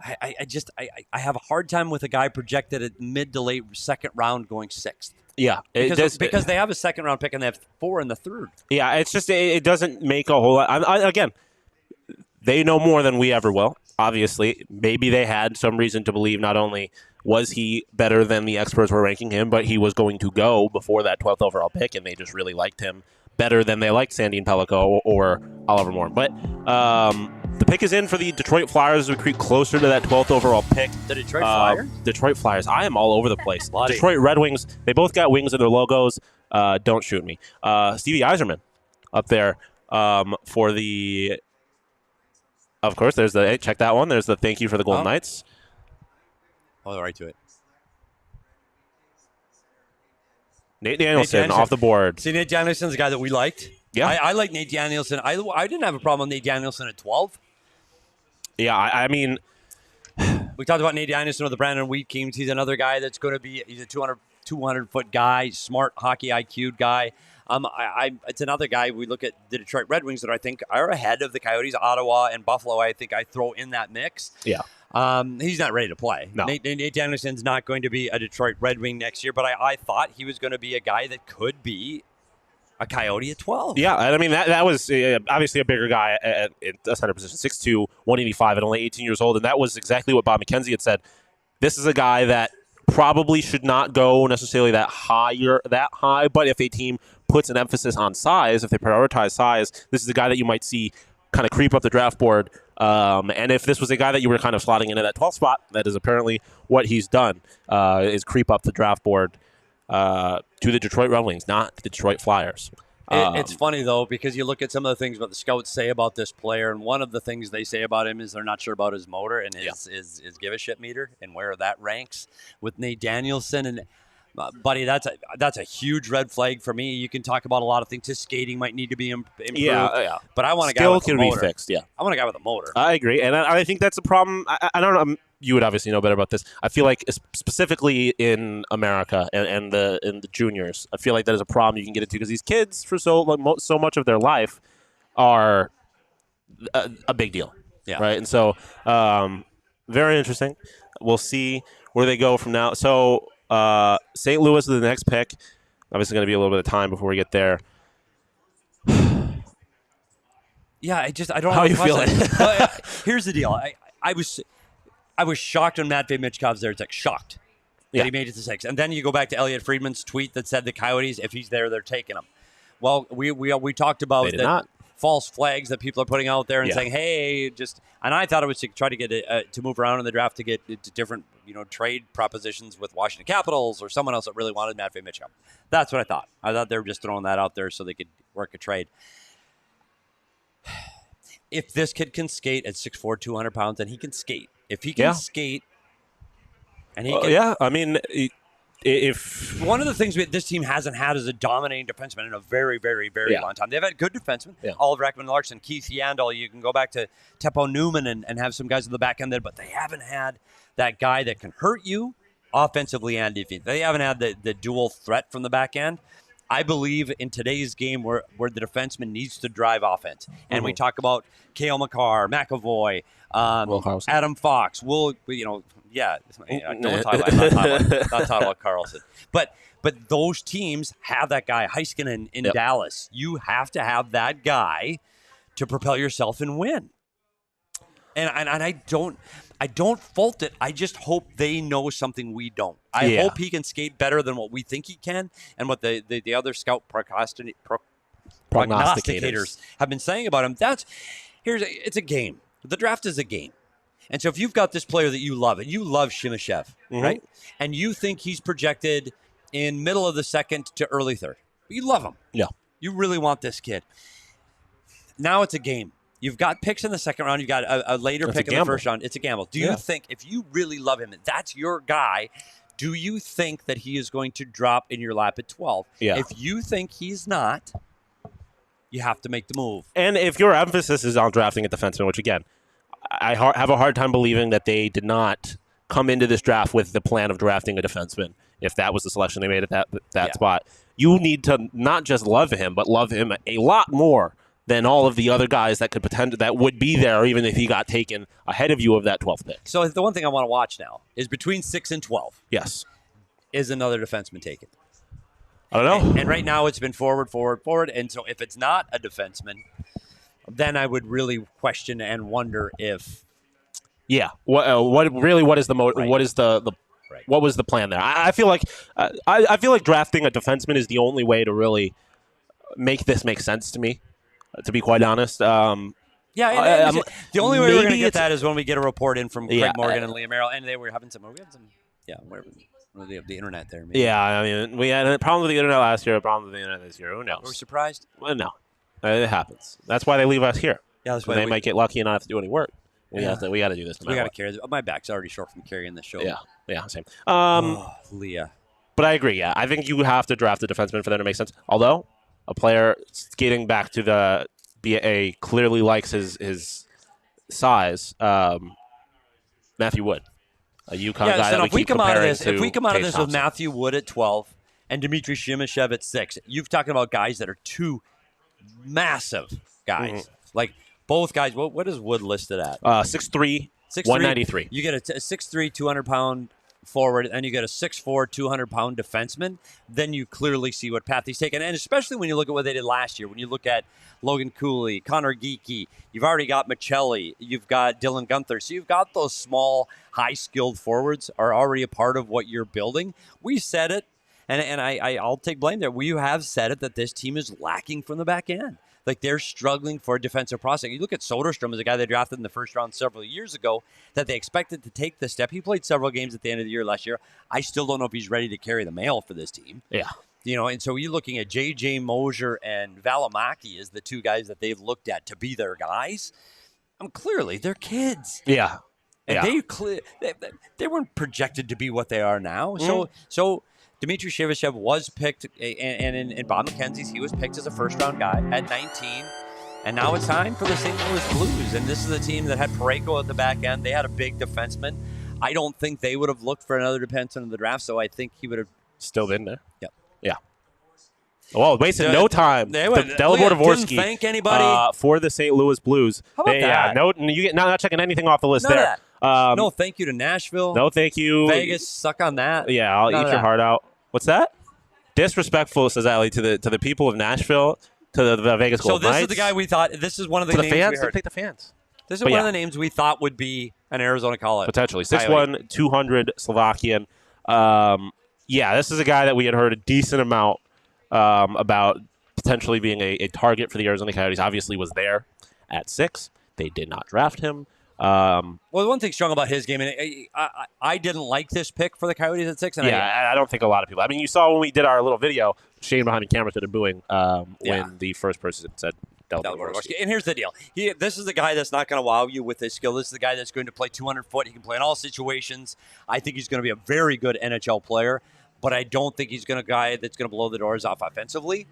I have a hard time with a guy projected at mid to late second round going sixth. Yeah. Because they have a second round pick and they have 4 in the third. Yeah, it's just it doesn't make a whole lot. Again, they know more than we ever will, obviously. Maybe they had some reason to believe not only was he better than the experts were ranking him, but he was going to go before that 12th overall pick, and they just really liked him better than they liked Sandin Pellico or Oliver Moore. But the pick is in for the Detroit Flyers as we creep closer to that 12th overall pick. The Detroit Flyers? Detroit Flyers. I am all over the place. Detroit Red Wings. They both got wings in their logos. Don't shoot me. Stevie Yzerman up there for the... Of course, there's the... Hey, check that one. There's the thank you for the Golden Knights. Oh, right to it. Nate Danielson off the board. See, Nate Danielson's a guy that we liked. Yeah. I like Nate Danielson. I didn't have a problem with Nate Danielson at 12. Yeah, I mean... We talked about Nate Danielson with the Brandon Wheat teams. He's another guy that's going to be... He's a 200-foot guy, smart hockey IQ guy. It's another guy. We look at the Detroit Red Wings that I think are ahead of the Coyotes, Ottawa, and Buffalo. I think I throw in that mix. Yeah. He's not ready to play. No. Nate Danielson's not going to be a Detroit Red Wing next year, but I thought he was going to be a guy that could be a Coyote at 12. Yeah, I mean, that was obviously a bigger guy at the center position, 6'2", 185, and only 18 years old, and that was exactly what Bob McKenzie had said. This is a guy that probably should not go necessarily that high, but if a team puts an emphasis on size, if they prioritize size, this is a guy that you might see kind of creep up the draft board. And if this was a guy that you were kind of slotting into that 12th spot, that is apparently what he's done, is creep up the draft board to the Detroit Red Wings, not the Detroit Flyers. It's funny, though, because you look at some of the things what the scouts say about this player, and one of the things they say about him is they're not sure about his motor and his give-a-shit meter and where that ranks with Nate Danielson. And, buddy, that's a huge red flag for me. You can talk about a lot of things. His skating might need to be improved. Yeah. But I want a guy with a motor. Be fixed, yeah. I want a guy with a motor. I agree, and I think that's a problem. I don't know. You would obviously know better about this. I feel like specifically in America and the juniors, I feel like that is a problem you can get into because these kids for so much of their life are a big deal, right? And so very interesting. We'll see where they go from now. So St. Louis is the next pick. Obviously, going to be a little bit of time before we get there. Yeah, I don't. How are you feeling? Here's the deal. I was shocked when Matvei Michkov's there. It's like shocked that he made it to 6. And then you go back to Elliot Friedman's tweet that said the Coyotes, if he's there, they're taking him. Well, we talked about that false flags that people are putting out there and saying, hey, and I thought it was to try to get to move around in the draft to get to different trade propositions with Washington Capitals or someone else that really wanted Matvei Michkov. That's what I thought. I thought they were just throwing that out there so they could work a trade. If this kid can skate at 6'4", 200 pounds, then he can skate. If he can skate, and he can, I mean, if one of the things this team hasn't had is a dominating defenseman in a very, very, very long time. They've had good defensemen, Oliver Ekman-Larsson, Keith Yandel. You can go back to Teppo Newman and have some guys on the back end there, but they haven't had that guy that can hurt you offensively and defensively. They haven't had the dual threat from the back end. I believe in today's game where the defenseman needs to drive offense. And we talk about Cale Makar, McAvoy, Adam Fox. Don't talk about Carlson. But those teams have that guy, Heiskanen in Dallas. You have to have that guy to propel yourself and win. And I don't fault it. I just hope they know something we don't. I hope he can skate better than what we think he can, and what the other scout prognosticators have been saying about him. It's a game. The draft is a game. And so if you've got this player that you love, and you love Simashev, right? And you think he's projected in middle of the second to early third. You love him. Yeah. You really want this kid. Now it's a game. You've got picks in the second round. You've got a later pick in the first round. It's a gamble. Do you think, if you really love him, that's your guy, do you think that he is going to drop in your lap at 12? Yeah. If you think he's not, you have to make the move. And if your emphasis is on drafting a defenseman, which, again, I have a hard time believing that they did not come into this draft with the plan of drafting a defenseman. If that was the selection they made at that spot, you need to not just love him, but love him a lot more than all of the other guys that would be there, even if he got taken ahead of you of that 12th pick. So the one thing I want to watch now is between 6 and 12. Yes, is another defenseman taken? I don't know. And right now it's been forward. And so if it's not a defenseman, then I would really question and wonder if. Yeah. What is the motive? Right. What is the right. What was the plan there? I feel like I feel like drafting a defenseman is the only way to really make this make sense to me. To be quite honest. The only way we're going to get that is when we get a report in from Craig Morgan and Liam Merrill, and they were having some. The internet there. Maybe. Yeah, I mean, we had a problem with the internet last year, a problem with the internet this year. Who knows? Were we surprised? Well, no. It happens. That's why they leave us here. Yeah, that's why they might get lucky and not have to do any work. We got to do this. We got to carry. My back's already short from carrying this show. Yeah, same. Leah. But I agree. Yeah, I think you have to draft a defenseman for that to make sense. Although a player skating back to the BA clearly likes his size. Matthew Wood, a UConn guy that if we come out of this Thompson. with Matthew Wood at 12 and Dmitri Simashev at 6, you've talking about guys that are two massive guys. Like both guys. What is Wood listed at? 6'3", 193. You get a 6'3", 200-pound forward, and you get a 6'4", 200-pound defenseman, then you clearly see what path he's taken. And especially when you look at what they did last year, when you look at Logan Cooley, Connor Geekie, you've already got Michelli, you've got Dylan Gunther. So you've got those small, high-skilled forwards are already a part of what you're building. We said it, and I'll take blame there. We have said it that this team is lacking from the back end. Like, they're struggling for a defensive prospect. You look at Soderstrom as a guy they drafted in the first round several years ago that they expected to take the step. He played several games at the end of the year last year. I still don't know if he's ready to carry the mail for this team. Yeah. And so you're looking at J.J. Mosier and Valimaki as the two guys that they've looked at to be their guys. Clearly, they're kids. Yeah. And they weren't projected to be what they are now. So Dmitry Simashev was picked, and in Bob McKenzie's, he was picked as a first-round guy at 19. And now it's time for the St. Louis Blues. And this is a team that had Parayko at the back end. They had a big defenseman. I don't think they would have looked for another defenseman in the draft, so I think he would have still been there. Yep. Yeah. Well, wasted no time. Dalibor Dvorsky didn't thank anybody for the St. Louis Blues. How about that? Yeah, not checking anything off the list None there. Of that. No thank you to Nashville. No thank you. Vegas, suck on that. Yeah, I'll None eat your heart out. What's that? Disrespectful, says Ali, to the people of Nashville, to the Vegas Golden Knights. So this is the guy we thought. This is one of the to names the fans. we heard. Pick the fans. This is one of the names we thought would be an Arizona College. Potentially 6'1", 200 Slovakian. This is a guy that we had heard a decent amount about potentially being a target for the Arizona Coyotes. Obviously, was there at 6. They did not draft him. Well, the one thing strong about his game, and I didn't like this pick for the Coyotes at 6. And I don't think a lot of people. I mean, you saw when we did our little video, Shane behind the camera started booing when the first person said Dalibor Dvorsky. And here's the deal. This is the guy that's not going to wow you with his skill. This is the guy that's going to play 200 foot. He can play in all situations. I think he's going to be a very good NHL player, but I don't think he's going to guy that's going to blow the doors off offensively.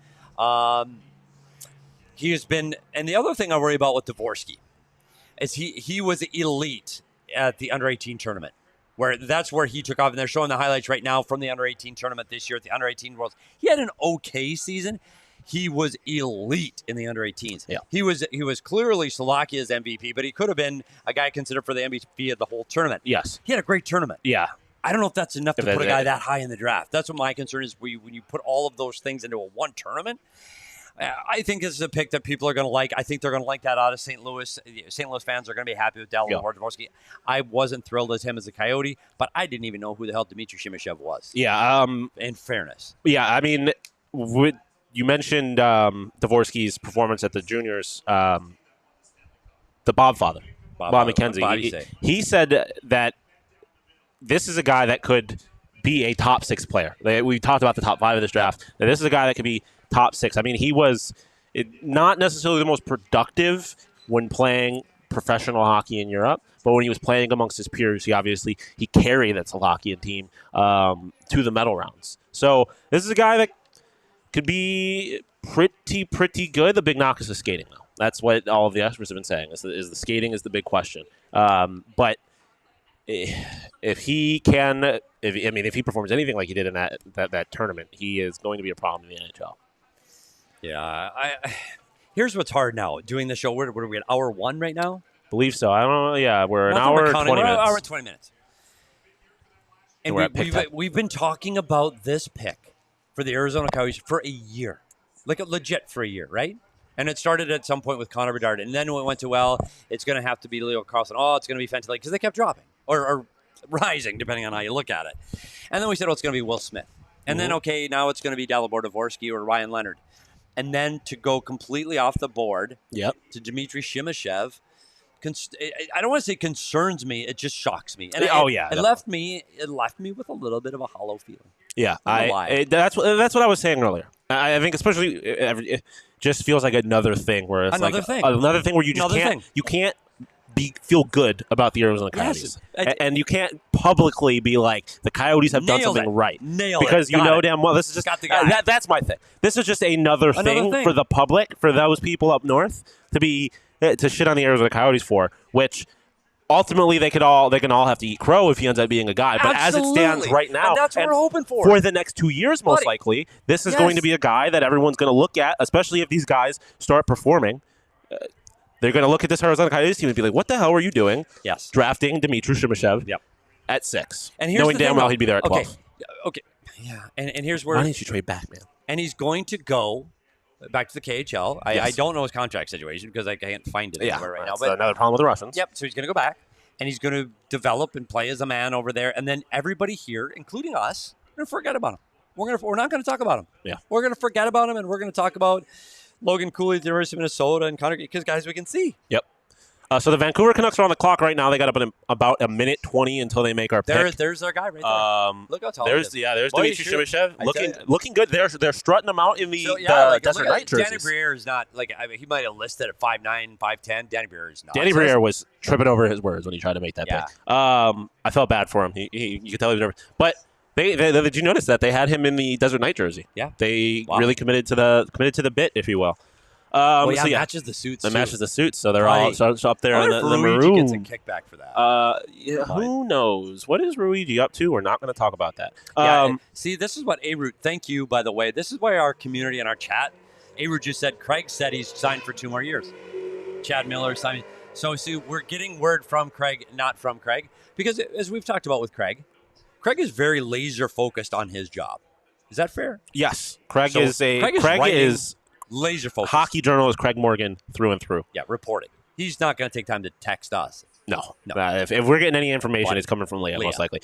He has been, and the other thing I worry about with Dvorsky is he was elite at the under-18 tournament, that's where he took off. And they're showing the highlights right now from the under-18 tournament this year at the under-18 Worlds. He had an okay season. He was elite in the under-18s. Yeah. He was clearly Slovakia's MVP, but he could have been a guy considered for the MVP of the whole tournament. Yes. He had a great tournament. Yeah. I don't know if that's enough to put a guy that high in the draft. That's what my concern is when you put all of those things into one tournament. I think this is a pick that people are going to like. I think they're going to like that out of St. Louis. St. Louis fans are going to be happy with Dalibor Dvorsky. I wasn't thrilled as him as a Coyote, but I didn't even know who the hell Dmitry Simashev was. Yeah. In fairness. Yeah, I mean, you mentioned Dvorsky's performance at the juniors. The Bob father, Bob McKenzie. He said that this is a guy that could be a top 6 player. We talked about the top 5 of this draft. That this is a guy that could be top 6. I mean, he was not necessarily the most productive when playing professional hockey in Europe, but when he was playing amongst his peers, he carried that Slovakian team to the medal rounds. So this is a guy that could be pretty good. The big knock is the skating, though. That's what all of the experts have been saying. Is the skating is the big question. But if he performs anything like he did in that tournament, he is going to be a problem in the NHL. Yeah, here's what's hard now. Doing the show, what are we at hour 1 right now? Believe so. I don't know. Yeah, we're an hour and 20 minutes. Hour and 20 minutes. And we've been talking about this pick for the Arizona Coyotes for a year, like legit for a year, right? And it started at some point with Connor Bedard, and then it went to, it's going to have to be Leo Carlson. Oh, it's going to be Fantilli, because they kept dropping or rising, depending on how you look at it. And then we said, it's going to be Will Smith. And then, now it's going to be Dalibor Dvorsky or Ryan Leonard. And then to go completely off the board to Dmitry Simashev, I don't want to say concerns me. It just shocks me. And it left me with a little bit of a hollow feeling. Yeah, that's what I was saying earlier. I think especially it just feels like another thing where it's another thing where you just can't feel good about the Arizona Coyotes, and you can't publicly be like the Coyotes have done something right because you know damn well this is just that's my thing. This is just another thing for the public, for those people up north to shit on the Arizona Coyotes for, which ultimately they can all have to eat crow if he ends up being a guy. But as it stands right now, and that's what we're hoping for the next 2 years, most likely, this is going to be a guy that everyone's going to look at, especially if these guys start performing. They're going to look at this Arizona Coyotes team and be like, what the hell were you doing drafting Dmitry Simashev at 6, and here's knowing damn well he'd be there at 12? Okay. Yeah. And here's where... Why didn't you trade back, man? And he's going to go back to the KHL. I don't know his contract situation because I can't find it anywhere right now. But another problem with the Russians. Yep. So he's going to go back, and he's going to develop and play as a man over there. And then everybody here, including us, we're going to forget about him. We're not going to talk about him. Yeah. We're going to forget about him, and we're going to talk about Logan Cooley at the University of Minnesota and Connor, because guys we can see. Yep. So the Vancouver Canucks are on the clock right now. They got about a minute 20 until they make our pick. There's our guy right there. Look how tall he is. There's Dmitry Simashev looking good. They're strutting him out in the Desert Knight jerseys. Danny Briere is not he might have listed at 5'9", 5'10". Danny Briere is not. Danny Briere was tripping over his words when he tried to make that pick. I felt bad for him. You could tell he was nervous, but. Did you notice that they had him in the Desert Knight jersey? Yeah, they really committed to the bit, if you will. Matches the suits. It matches the suits, so they're all up there in the maroon. Gets a kickback for that. Who knows? What is Ruigi up to? We're not going to talk about that. See, this is what A-Root. Thank you, by the way. This is why our community and our chat. A-Root just said Craig said he's signed for 2 more years. Chad Miller signed. So see, we're getting word from Craig, not from Craig, because as we've talked about with Craig is very laser focused on his job. Is that fair? Yes. Craig is laser focused. Hockey journalist Craig Morgan through and through. Yeah, reporting. He's not going to take time to text us. No. If we're getting any information, it's coming from Leah, most likely.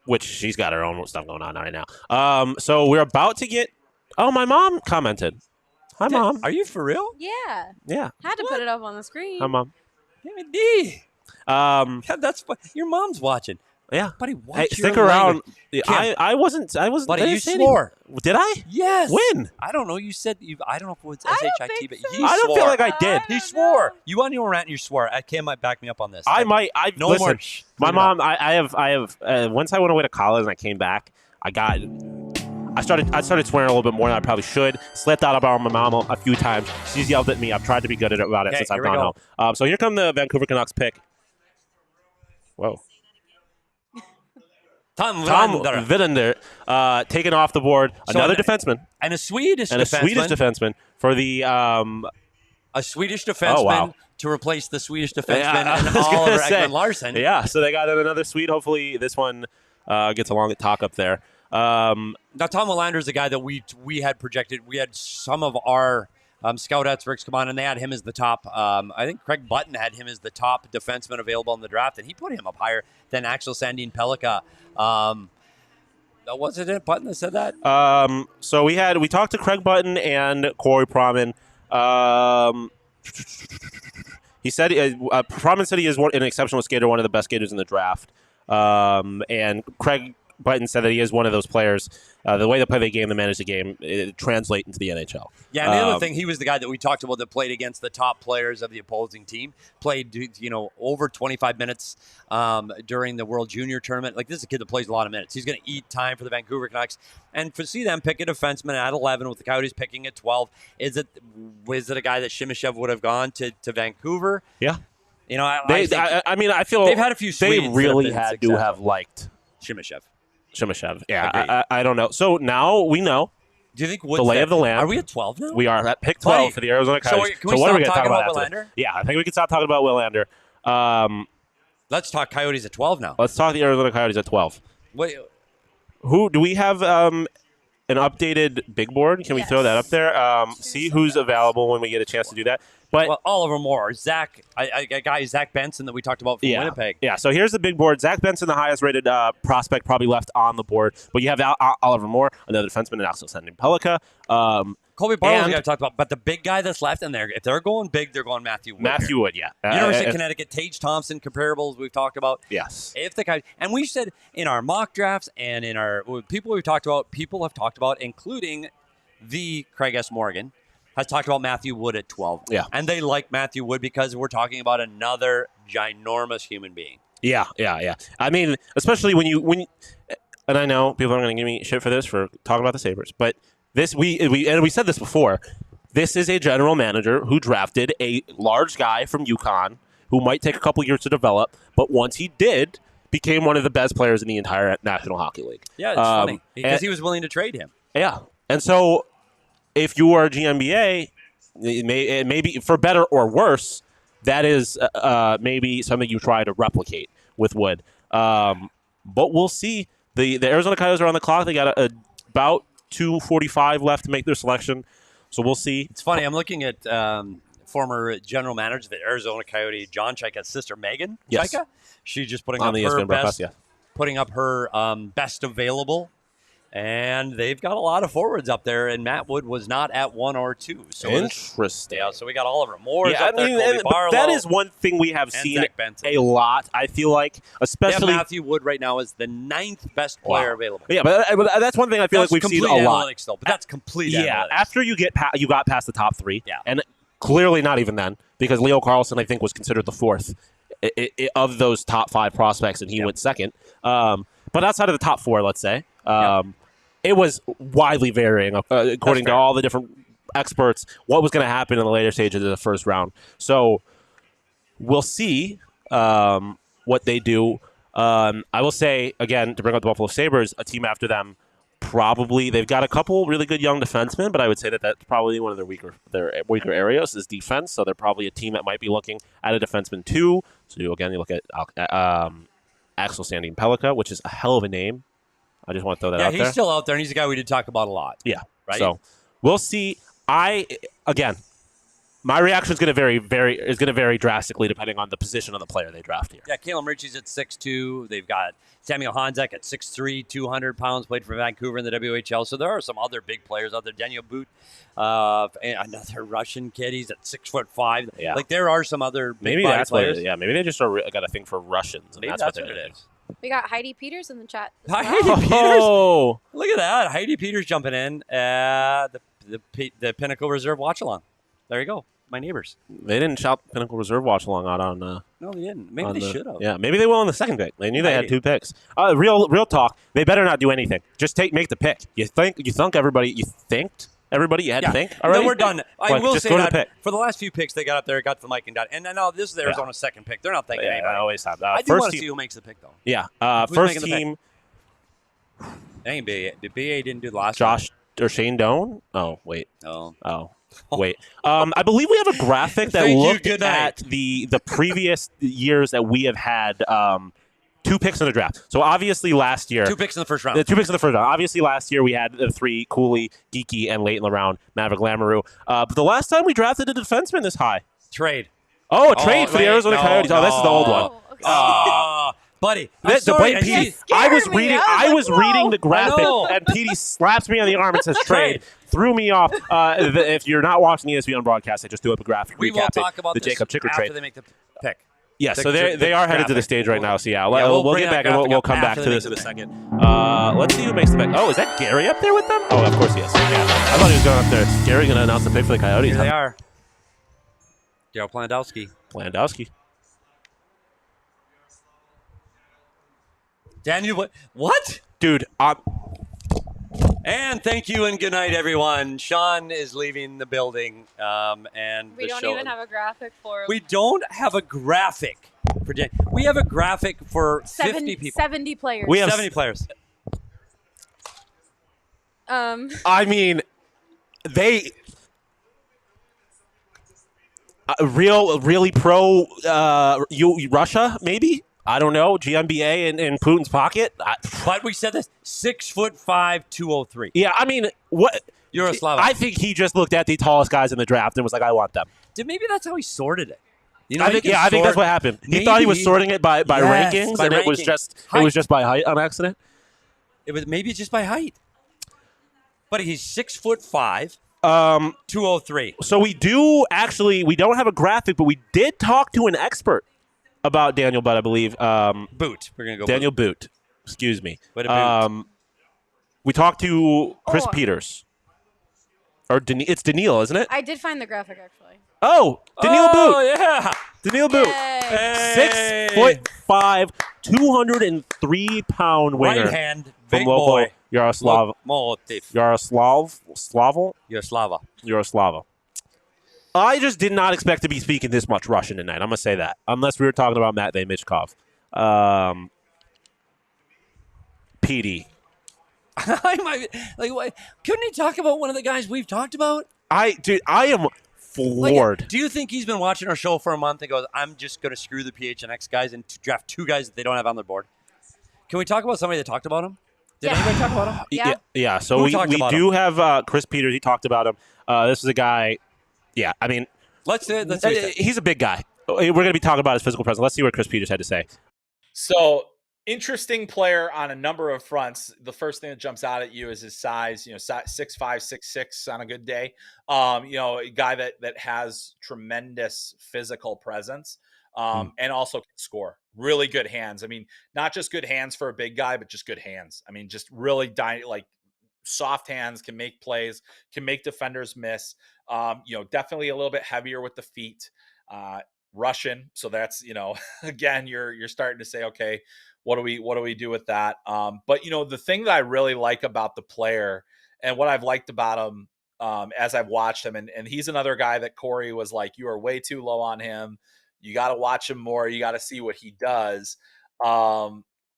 Which she's got her own stuff going on right now. So we're about to get. Oh, my mom commented. Hi, Mom. Are you for real? Yeah. Yeah. Had to put it up on the screen. Hi, Mom. D. That's fun. Your mom's watching. Yeah, buddy. Watch hey, stick around. I wasn't. Buddy, you swore. Did I? Yes. When? I don't know. You said I don't know if it was SHIT, but he swore. I don't feel like I did. He swore. You on your rant and you swore. Cam might back me up on this. I might. No listen, more. My mom. I have. Once I went away to college and I came back, I started swearing a little bit more than I probably should. Slipped out about my mom a few times. She's yelled at me. I've tried to be good about it since I've gone home. So here come the Vancouver Canucks pick. Whoa. Tom Willander taken off the board. Another defenseman. And a Swedish defenseman for the... a Swedish defenseman to replace the Swedish defenseman and Oliver Ekman Larsson. Yeah, so they got another Swede. Hopefully this one gets a long talk up there. Now, Tom Willander is the guy that we had projected. We had some of our scout experts come on, and they had him as the top. I think Craig Button had him as the top defenseman available in the draft, and he put him up higher than Axel Sandin Pellikka. Was it Button that said that? So we talked to Craig Button and Corey Proman. He said Proman said he is an exceptional skater, one of the best skaters in the draft. And Craig Button said that he is one of those players. The way they play the game, they manage the game, it translates into the NHL. Yeah, and the other thing, he was the guy that we talked about that played against the top players of the opposing team. Played, over 25 minutes during the World Junior Tournament. Like, this is a kid that plays a lot of minutes. He's going to eat time for the Vancouver Canucks. And to see them pick a defenseman at 11 with the Coyotes picking at 12, is it a guy that Simashev would have gone to Vancouver? Yeah. I feel they've had a few they Swedes really that have had been to have liked Simashev. Yeah, I don't know. So now we know. Do you think the lay of the land? Are we at 12 now? We are at pick 12 for the Arizona Coyotes. So what are we going to talk about Willander? Yeah, I think we can stop talking about Willander. Let's talk Coyotes at 12 now. Let's talk the Arizona Coyotes at 12. Wait. Who do we have? An updated big board? Can we throw that up there? See who's available when we get a chance to do that. But Oliver Moore, Zach, a guy Zach Benson that we talked about from Winnipeg. Yeah, so here's the big board. Zach Benson, the highest rated prospect, probably left on the board. But you have Oliver Moore, another defenseman, and also Sandin Pellikka. Colby Barlow's the guy I talked about. But the big guy that's left in there, if they're going big, they're going Matthew Wood. Matthew Wood, yeah. University of Connecticut, Tage Thompson, comparables we've talked about. Yes. And we said in our mock drafts and in our people have talked about, including the Craig S. Morgan, has talked about Matthew Wood at 12. Yeah. And they like Matthew Wood because we're talking about another ginormous human being. Yeah. I mean, especially when and I know people are going to give me shit for this, for talking about the Sabres, but we said this before. This is a general manager who drafted a large guy from UConn who might take a couple years to develop, but once he did, became one of the best players in the entire National Hockey League. Yeah, it's funny because he was willing to trade him. Yeah, and so if you are GMBA, it may be for better or worse. That is maybe something you try to replicate with Wood. But we'll see. The Arizona Coyotes are on the clock. They got about 2:45 left to make their selection. So we'll see. It's funny. I'm looking at former general manager of the Arizona Coyote, John Chaika's sister, Megan Chaika. She's just putting up her best available. And they've got a lot of forwards up there, and Matt Wood was not at 1 or 2. So interesting. So we got Oliver Moore. Yeah, that is one thing we have seen a lot. I feel like, especially Matthew Wood right now is the 9th best player available. Yeah, but that's one thing I feel like we've seen a lot. Though, but that's complete. Analytics. After you got past the top 3, and clearly not even then, because Leo Carlson I think was considered the 4th of those top 5 prospects, and he went 2nd. But outside of the top 4, let's say. It was widely varying, according to all the different experts, what was going to happen in the later stages of the first round. So we'll see what they do. I will say, again, to bring up the Buffalo Sabres, a team after them, probably they've got a couple really good young defensemen, but I would say that that's probably one of their weaker areas is defense. So they're probably a team that might be looking at a defenseman too. So again, you look at Axel Sandin Pellikka, which is a hell of a name. I just want to throw that out there. Yeah, he's still out there, and he's a guy we did talk about a lot. Yeah. Right? So we'll see. My reaction is going to vary drastically depending on the position of the player they draft here. Yeah, Caleb Ritchie's at 6'2". They've got Samuel Honzek at 6'3", 200 pounds, played for Vancouver in the WHL. So there are some other big players out there. Daniil Boot, another Russian kid. He's at 6'5". Yeah. Like there are some other big maybe that's players. Maybe they just got a thing for Russians. And Maybe that's what it is. We got Heidi Peters in the chat. Heidi Peters. Look at that. Heidi Peters jumping in. The Pinnacle Reserve watch along. There you go. My neighbors. They didn't shout Pinnacle Reserve watch along out on. No, they didn't. Maybe they should have. Yeah, maybe they will on the second pick. They knew they had 2 picks. Real talk. They better not do anything. Just make the pick. You think everybody you had to think already? Then we're done. I will say that for the last few picks they got up there, got to the mic and done. And now this is Arizona's second pick. They're not thinking anybody. I always have. I do want to see who makes the pick though. Yeah, Who's first team. Ain't BA. BA didn't do the last. Josh or Shane Doan? Oh wait. Oh. Wait. I believe we have a graphic that looked at the previous years that we have had 2 picks in the draft. So obviously last year, 2 picks in the first round. 2 picks in the first round. Obviously last year we had the 3 Cooley, Geeky, and late in the round Maverick Lamoureux. But the last time we drafted a defenseman this high, trade. Oh, a trade for the Arizona Coyotes. Oh, this is the old one. Buddy, I was reading the graphic, and Petey slaps me on the arm and says trade. Threw me off. If you're not watching the ESPN broadcast, I just do up a graphic we recap. will talk about the this Jacob Chicker after trade. they make the pick. Yeah, so they are headed to the stage right now. So yeah, we'll get back and we'll come back to this in a second. Let's see who makes the pick. Oh, is that Gary up there with them? Oh, of course he is. Yeah, I thought he was going up there. Is Gary going to announce the pick for the Coyotes? Here they are. Daryl Plandowski. Daniil, what? Dude, and thank you and good night, everyone. Sean is leaving the building, and we don't even have a graphic for him. We don't have a graphic for Dan. We have a graphic for 50 people. 70 players. We have 70 players. I mean, they really pro Russia, maybe? I don't know. GMBA in Putin's pocket. But we said this: 6'5", 203. Yeah, I mean, what? Yaroslav. I think he just looked at the tallest guys in the draft and was like, "I want them." Maybe that's how he sorted it. You know, I think that's what happened. He thought he was sorting it by rankings, and it was just by height on accident. Maybe it's just by height. But he's 6'5". 203. So we don't have a graphic, but we did talk to an expert about Daniil, but I believe Boot. We're gonna go Daniil Boot. Excuse me. What a Boot. We talked to Chris Peters, or it's Daniil, isn't it? I did find the graphic actually. Oh, Daniil Boot. Yeah, Daniil Boot. 6'5", 203-pound winger. Right hand, from big local boy. Yaroslava. I just did not expect to be speaking this much Russian tonight. I'm going to say that. Unless we were talking about Matvei Michkov. PD. Couldn't he talk about one of the guys we've talked about? I am floored. Do you think he's been watching our show for a month and goes, I'm just going to screw the PHNX guys and draft 2 guys that they don't have on their board? Can we talk about somebody that talked about him? Did anybody talk about him? Yeah. So we do have Chris Peters. He talked about him. This is a guy. Yeah, I mean, he's a big guy. We're going to be talking about his physical presence. Let's see what Chris Peters had to say. So, interesting player on a number of fronts. The first thing that jumps out at you is his size. 6'5", 6'6" on a good day. A guy that has tremendous physical presence, and also can score. Really good hands. I mean, not just good hands for a big guy, but just good hands. I mean, just really soft hands, can make plays, can make defenders miss. Definitely a little bit heavier with the feet. Russian, so that's again, you're starting to say, okay, what do we do with that? But the thing that I really like about the player, and what I've liked about him as I've watched him, and he's another guy that Corey was like, you are way too low on him. You got to watch him more. You got to see what he does.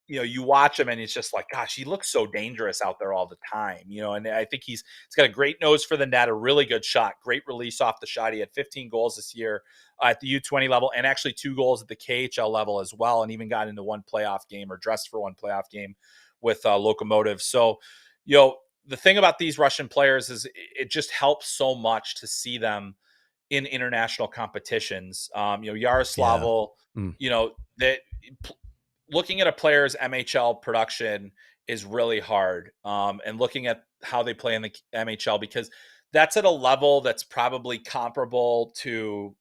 You watch him and it's just like, gosh, he looks so dangerous out there all the time, and I think he's got a great nose for the net, a really good shot, great release off the shot. He had 15 goals this year at the U20 level, and actually 2 goals at the KHL level as well, and even got into one playoff game, or dressed for one playoff game with Lokomotiv. So, the thing about these Russian players is it just helps so much to see them in international competitions. Yaroslavl, that looking at a player's MHL production is really hard. And looking at how they play in the MHL, because that's at a level that's probably comparable to,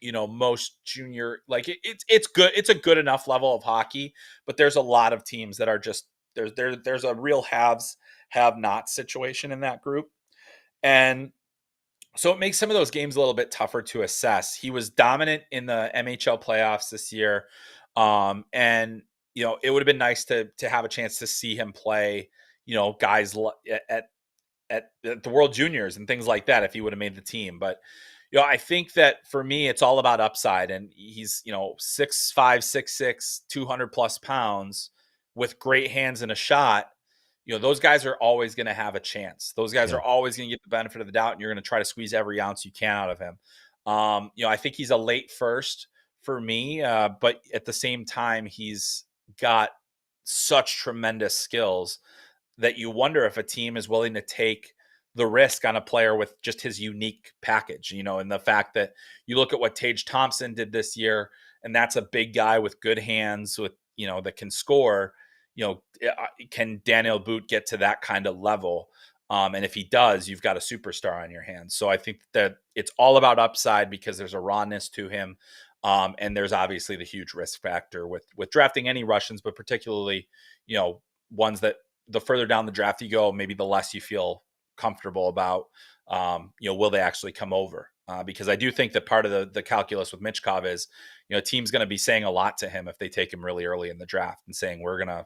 most junior, it's good. It's a good enough level of hockey, but there's a lot of teams that are just, there's a real haves, have-nots situation in that group. And so it makes some of those games a little bit tougher to assess. He was dominant in the MHL playoffs this year. And, it would have been nice to have a chance to see him play, guys at the World Juniors and things like that, if he would have made the team. But, I think that for me, it's all about upside. And he's, 6'5", 6'6", 200 plus pounds with great hands and a shot. Those guys are always going to have a chance. Those guys are always going to get the benefit of the doubt, and you're going to try to squeeze every ounce you can out of him. I think he's a late first for me, but at the same time, he's got such tremendous skills that you wonder if a team is willing to take the risk on a player with just his unique package, and the fact that you look at what Tage Thompson did this year, and that's a big guy with good hands with, that can score, can Daniil Boot get to that kind of level? And if he does, you've got a superstar on your hands. So I think that it's all about upside because there's a rawness to him. And there's obviously the huge risk factor with drafting any Russians, but particularly, ones that the further down the draft you go, maybe the less you feel comfortable about, will they actually come over? Because I do think that part of the calculus with Michkov is, a team's going to be saying a lot to him if they take him really early in the draft and saying, we're going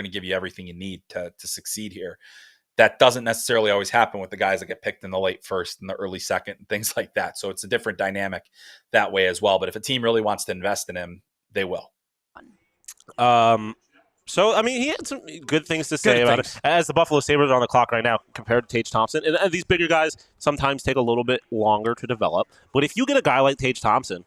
to give you everything you need to succeed here. That doesn't necessarily always happen with the guys that get picked in the late first and the early second and things like that. So it's a different dynamic that way as well. But if a team really wants to invest in him, they will. So, I mean, he had some good things to say about it. As the Buffalo Sabres are on the clock right now compared to Tage Thompson, and these bigger guys sometimes take a little bit longer to develop. But if you get a guy like Tage Thompson,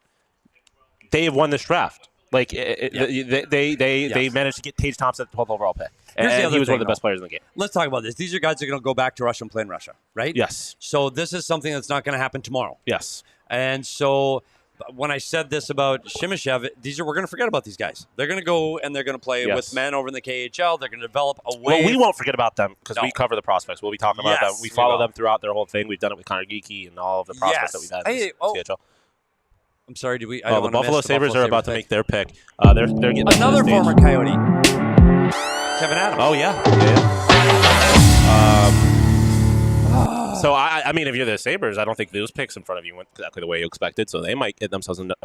they have won this draft. Like, they managed to get Tage Thompson at the 12th overall pick. And he was one of the best players in the game. Let's talk about this. These are guys that are going to go back to Russia and play in Russia, right? Yes. So this is something that's not going to happen tomorrow. Yes. And so when I said this about Simashev, we're going to forget about these guys. They're going to go and they're going to play with men over in the KHL. They're going to develop a way. Well, we won't forget about them because we cover the prospects. We'll be talking about them. We follow them throughout their whole thing. We've done it with Connor Geeky and all of the prospects that we've had in the CHL. I'm sorry, did we? The Buffalo Sabres are about to make their pick. They're getting another former Coyote, Kevin Adams. Oh yeah. So I mean, if you're the Sabres, I don't think those picks in front of you went exactly the way you expected. So they might get themselves into.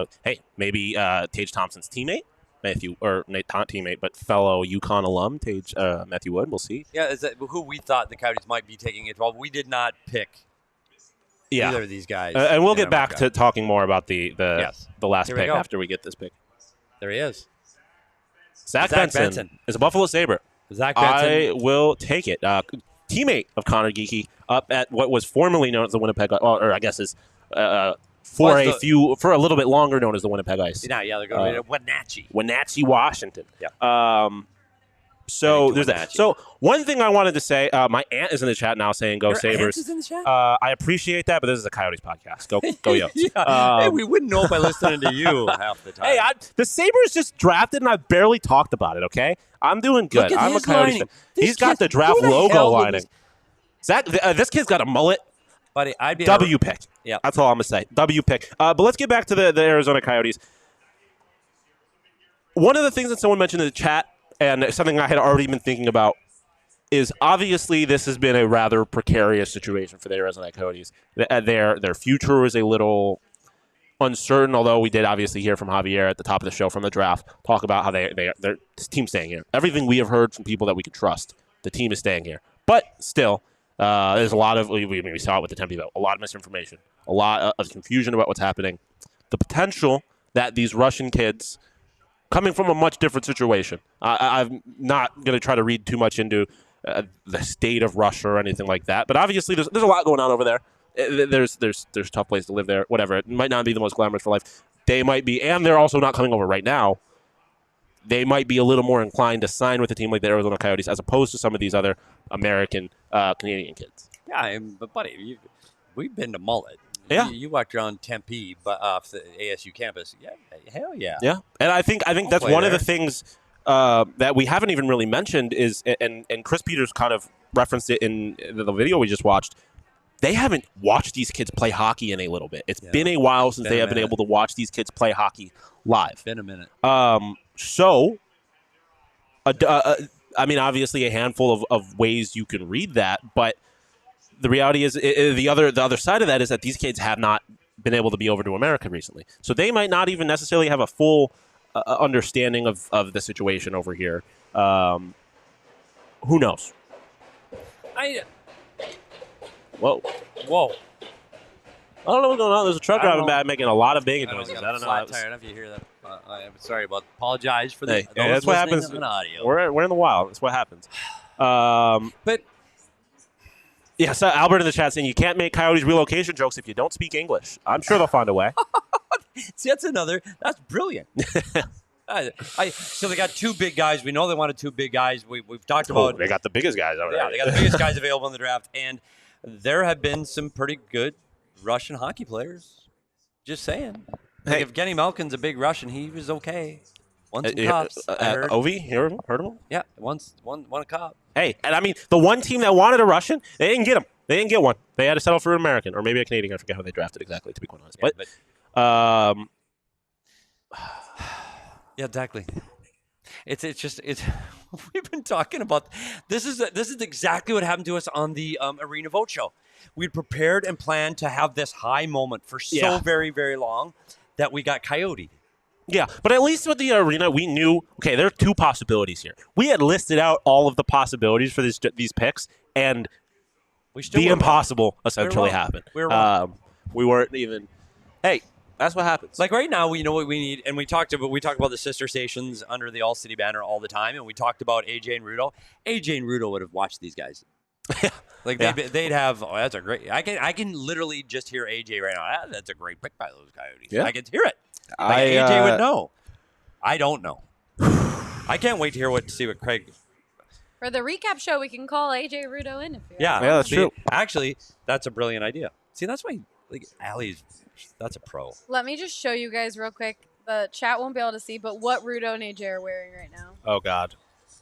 Maybe Tage Thompson's teammate, teammate, but fellow UConn alum, Matthew Wood. We'll see. Yeah, is that who we thought the Coyotes might be taking at 12? We did not pick. Either of these guys. And we'll get back to talking more about the last pick after we get this pick. There he is. Zach Benson is a Buffalo Sabre. Zach Benson. I will take it. Teammate of Connor Geeky up at what was formerly known as the Winnipeg, or I guess is for a little bit longer known as the Winnipeg Ice. Yeah, they're going to Wenatchee. Wenatchee, Washington. Yeah. So there's that. So one thing I wanted to say, my aunt is in the chat now saying "Go Sabres." Aunt is in the chat? I appreciate that, but this is a Coyotes podcast. Go Yotes. Hey, we wouldn't know by listening to you half the time. Hey, the Sabres just drafted, and I barely talked about it. Okay, I'm doing good. I'm a Coyotes fan. He's got the draft logo lining. Zach, this kid's got a mullet. Buddy, I'd be W pick. Yeah, that's all I'm gonna say. W pick. But let's get back to the Arizona Coyotes. One of the things that someone mentioned in the chat, and something I had already been thinking about, is obviously this has been a rather precarious situation for the Arizona Coyotes. Their future is a little uncertain, although we did obviously hear from Javier at the top of the show from the draft talk about how their team's staying here. Everything we have heard from people that we can trust, the team is staying here. But still, there's a lot of, we saw it with the Tempe vote, a lot of misinformation, a lot of confusion about what's happening. The potential that these Russian kids, coming from a much different situation. I'm not going to try to read too much into the state of Russia or anything like that. But obviously, there's a lot going on over there. There's a tough place to live there. Whatever. It might not be the most glamorous for life. They might be, and they're also not coming over right now. They might be a little more inclined to sign with a team like the Arizona Coyotes as opposed to some of these other American, Canadian kids. Yeah, but buddy, we've been to Mullet. Yeah, you walked around Tempe, but off the ASU campus. Yeah, hell yeah. Yeah, and I think that's one of the things that we haven't even really mentioned is, and Chris Peters kind of referenced it in the video we just watched. They haven't watched these kids play hockey in a little bit. It's been a while since they have been able to watch these kids play hockey live. Been a minute. So, I mean, obviously a handful of ways you can read that, but the reality is the other side of that is that these kids have not been able to be over to America recently. So they might not even necessarily have a full understanding of the situation over here. Who knows? Whoa. Whoa. I don't know what's going on. There's a truck driving by making a lot of banging noises. I don't know. Flat tire. If you hear that, I'm sorry about. Apologize for the. Hey, that's what happens. Audio. We're in the wild. That's what happens. But yeah, so Albert in the chat saying you can't make Coyotes relocation jokes if you don't speak English. I'm sure they'll find a way. See, that's brilliant. So they got two big guys. We know they wanted two big guys. We've talked about. They got the biggest guys over there. Yeah, they got the biggest guys available in the draft, and there have been some pretty good Russian hockey players. Just saying. Like if Evgeny Malkin's a big Russian, he was okay. Won some cups. Ovi, heard of him? Yeah, won a cup. Hey, and I mean, the one team that wanted a Russian, they didn't get him. They didn't get one. They had to settle for an American or maybe a Canadian. I forget how they drafted exactly, to be quite honest. Yeah, yeah, exactly. It's we've been talking about this is exactly what happened to us on the Arena Vote show. We'd prepared and planned to have this high moment for so very, very long that we got coyoted. Yeah, but at least with the Arena, we knew, okay, there are two possibilities here. We had listed out all of the possibilities for these picks, and the impossible essentially happened. We were wrong. We weren't even, hey, that's what happens. Like right now, we know what we need, and we talk about the sister stations under the All-City banner all the time, and we talked about AJ and Rudo. AJ and Rudo would have watched these guys. Like they'd have. Oh, that's a great. I can literally just hear AJ right now. That's a great pick by those Coyotes. Yeah. I can hear it. Like AJ would know. I don't know. I can't wait to see what Craig. For the recap show, we can call AJ Rudo in if you that's true. Actually, that's a brilliant idea. See, that's why Allie's. That's a pro. Let me just show you guys real quick. The chat won't be able to see, but what Rudo and AJ are wearing right now. Oh God.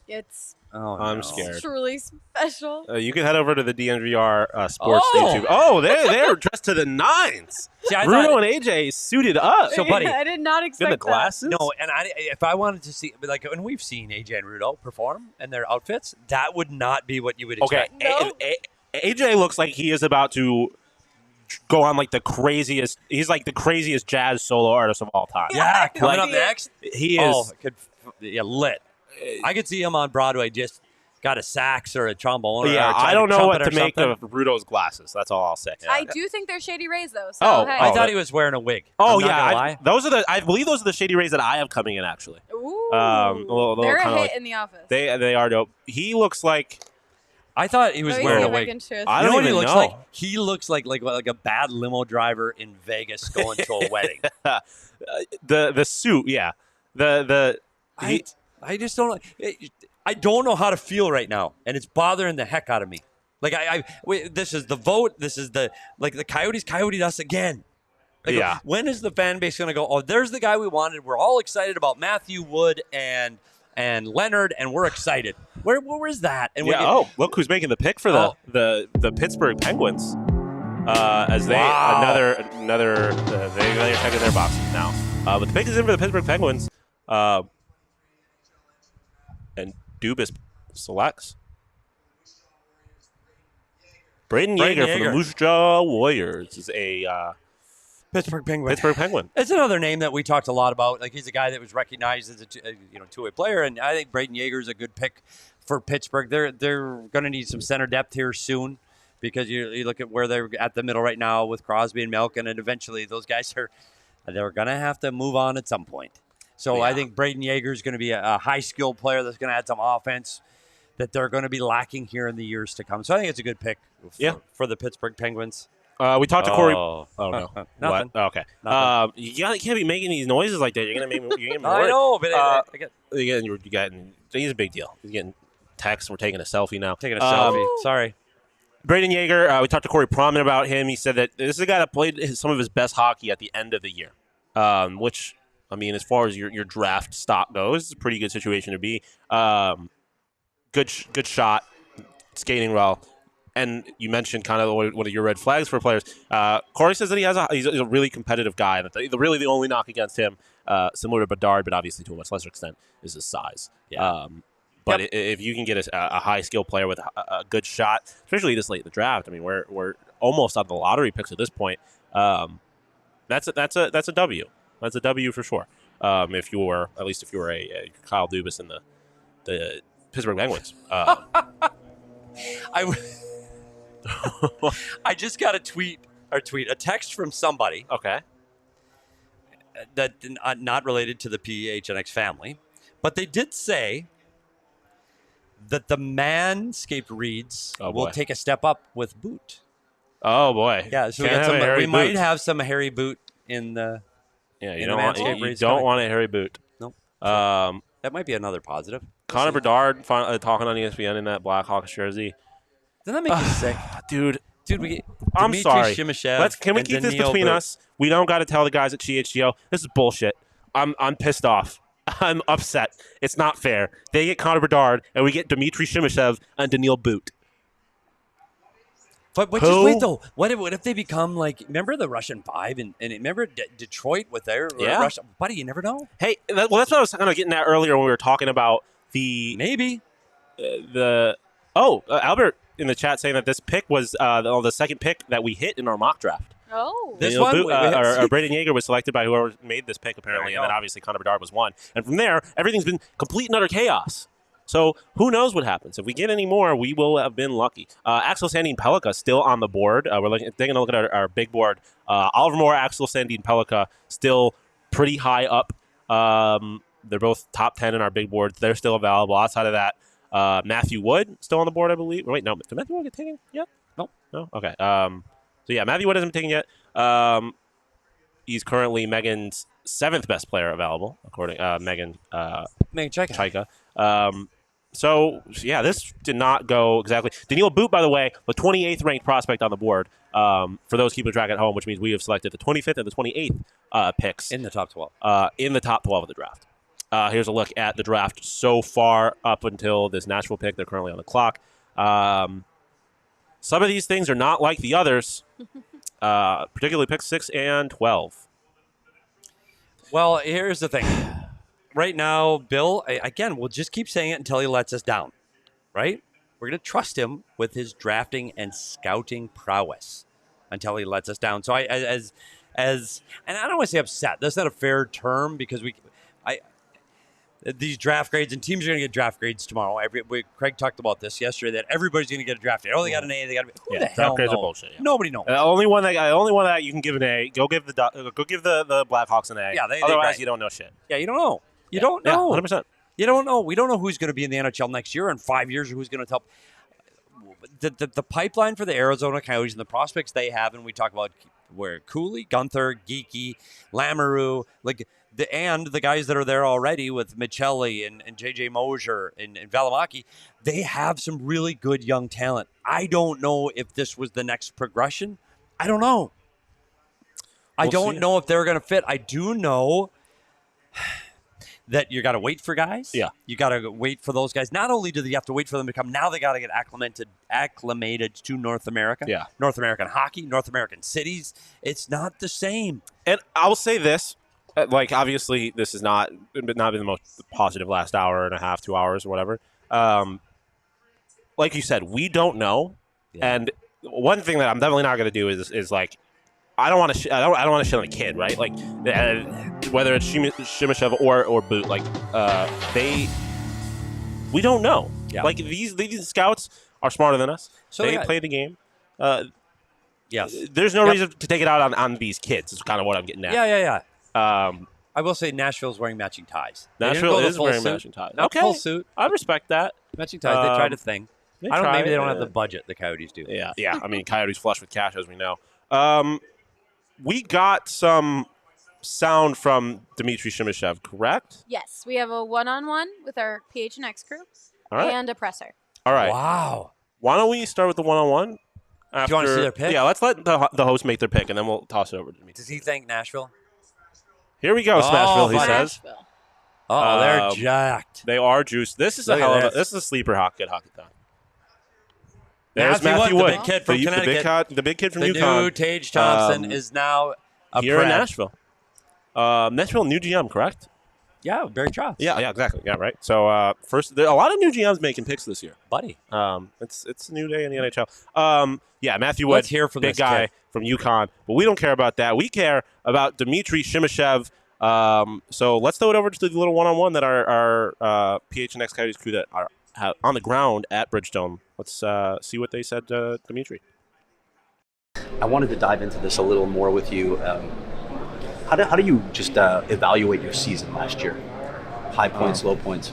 It's. I'm scared. Truly special. You can head over to the DNVR Sports YouTube. Oh, they're dressed to the nines. See, Rudo and AJ suited up. So, buddy, I did not expect the glasses. No, and if I wanted to see, like, when we've seen AJ and Rudo perform and their outfits, that would not be what you would expect. Okay, AJ looks like he is about to go on like the craziest. He's like the craziest jazz solo artist of all time. Yeah, coming up next, he is. Lit. I could see him on Broadway, just got a sax or a trombone. Yeah, or I don't know what to make of Rudo's glasses. That's all I'll say. I do think they're Shady Rays though. So hey. I thought he was wearing a wig. Oh yeah, I believe those are the Shady Rays that I have coming in actually. Ooh, they're a hit in the office. They are dope. He looks like. I thought he was wearing a wig. I don't even know. He looks like a bad limo driver in Vegas going to a wedding. The suit, yeah. I just don't. I don't know how to feel right now, and it's bothering the heck out of me. Like this is the vote. This is the Coyotes coyoted us again. Like, yeah. When is the fan base going to go? Oh, there's the guy we wanted. We're all excited about Matthew Wood and Leonard, and we're excited. Where is that? And look who's making the pick for the Pittsburgh Penguins. As they another they're checking their boxes now. But the pick is in for the Pittsburgh Penguins. And Dubas selects Braden Yeager from the Moose Jaw Warriors is a Pittsburgh Penguin. It's another name that we talked a lot about. Like he's a guy that was recognized as a two-way player, and I think Braden Yeager is a good pick for Pittsburgh. They're going to need some center depth here soon because you look at where they're at the middle right now with Crosby and Malkin, and eventually those guys they're going to have to move on at some point. So I think Braden Yeager is going to be a high-skilled player that's going to add some offense that they're going to be lacking here in the years to come. So I think it's a good pick for the Pittsburgh Penguins. We talked to Corey. Oh no, nothing. What? Okay. You can't be making these noises like that. You're gonna make me. I know, but he's a big deal. He's getting texts. We're taking a selfie now. Taking a selfie. Sorry. Braden Yeager. We talked to Corey Promen about him. He said that this is a guy that played some of his best hockey at the end of the year, which. I mean, as far as your draft stock goes, it's a pretty good situation to be. Good shot, skating well, and you mentioned kind of one of your red flags for players. Corey says that he's a really competitive guy. That really the only knock against him, similar to Bedard, but obviously to a much lesser extent, is his size. Yeah. But if you can get a high skill player with a good shot, especially this late in the draft, I mean, we're almost on the lottery picks at this point. That's a W. That's a W for sure. If you were a Kyle Dubas in the Pittsburgh Penguins. I just got a text from somebody. Okay. That not related to the PHNX family, but they did say that the Manscaped Reads will take a step up with boot. Oh boy! Yeah, so we might have some hairy boot in the. Yeah, you don't want a hairy boot. Nope. That might be another positive. Connor Bedard talking on ESPN in that Blackhawks jersey. Doesn't that make you sick? Dude, I'm Dmitri sorry. Simashev Can we and keep this Daniil between Boot. us? We don't got to tell the guys at GHGO. This is bullshit. I'm pissed off. I'm upset. It's not fair. They get Connor Bedard, and we get Dmitri Simashev and Daniil Boot. But just wait though. What if they become like? Remember the Russian Five and remember Detroit with their Russia, buddy? You never know. Hey, that's what I was kind of getting at earlier when we were talking about the Albert in the chat saying that this pick was the second pick that we hit in our mock draft. Oh, this one, or Braden Yeager was selected by whoever made this pick apparently, and then obviously Connor Bedard was one. And from there, everything's been complete and utter chaos. So who knows what happens? If we get any more, we will have been lucky. Axel Sandin Pellikka still on the board. We're taking a look at our big board. Oliver Moore, Axel Sandin Pellikka still pretty high up. They're both top 10 in our big board. They're still available. Outside of that, Matthew Wood still on the board, I believe. Wait, no. Did Matthew Wood get taken yet? No. Okay. So yeah, Matthew Wood hasn't been taken yet. He's currently Megan's 7th best player available, according Megan Chaika. So, yeah, this did not go exactly. Daniil Boot, by the way, the 28th ranked prospect on the board for those keeping track at home, which means we have selected the 25th and the 28th picks. In the top 12. In the top 12 of the draft. Here's a look at the draft so far up until this Nashville pick. They're currently on the clock. Some of these things are not like the others, particularly picks 6 and 12. Well, here's the thing. Right now, Bill, again, we'll just keep saying it until he lets us down, right? We're going to trust him with his drafting and scouting prowess until he lets us down. So and I don't want to say upset. That's not a fair term because these draft grades, and teams are going to get draft grades tomorrow. Craig talked about this yesterday, that everybody's going to get a draft grade. Oh, they got an A. They got who the hell draft grades knows? are bullshit. Yeah. Nobody knows. The only one that you can give an A. Go give the Blackhawks an A. Yeah, otherwise you don't know shit. Yeah, you don't know. You don't know. 100%. You don't know. We don't know who's going to be in the NHL next year in 5 years or who's going to help. The pipeline for the Arizona Coyotes and the prospects they have, and we talk about where Cooley, Gunther, Geeky, Lamoureux, and the guys that are there already with Michelli and JJ Mosier and Valimaki, they have some really good young talent. I don't know if this was the next progression. I don't know. I don't know if they're going to fit. I do know that you got to wait for guys. Yeah. You got to wait for those guys. Not only do you have to wait for them to come, now they got to get acclimated to North America. Yeah. North American hockey, North American cities. It's not the same. And I will say this, obviously this has not been the most positive last hour and a half, 2 hours or whatever. Like you said, we don't know. Yeah. And one thing that I'm definitely not going to do is I don't want to. I don't want to shit on a kid, right? Whether it's Simashev or Boot, we don't know. Yeah. These scouts are smarter than us. So they play the game. Yes. There's no reason to take it out on these kids. Is kind of what I'm getting at. Yeah. I will say Nashville's wearing matching ties. Nashville is wearing matching ties. Okay, full suit. I respect that. Matching ties. They tried a thing. Maybe they don't have the budget the Coyotes do. Yeah. I mean, Coyotes flush with cash, as we know. We got some sound from Dmitri Simashev, correct? Yes, we have a one-on-one with our PHNX crew and a presser. All right. Wow. Why don't we start with the one-on-one? Do you want to see their pick? Yeah, let's let the host make their pick, and then we'll toss it over to Dmitri. Does he think Nashville? Here we go, Smashville, he says. Oh, they're jacked. They are juiced. This is this is a sleeper good hockey time. There's Matthew Wood, the big kid from Connecticut. The big kid from UConn. The new Tage Thompson is now here in Nashville. Nashville, new GM, correct? Yeah, Barry Trotz. Yeah, exactly. Yeah, right. So first, there are a lot of new GMs making picks this year, buddy. It's a new day in the NHL. Matthew Wood, hear from big guy from UConn, but we don't care about that. We care about Dmitri Simashev. So let's throw it over to the little one-on-one that our PHNX Coyotes crew that are on the ground at Bridgestone. Let's see what they said to Dmitri. I wanted to dive into this a little more with you. How do you just evaluate your season last year? High points, low points?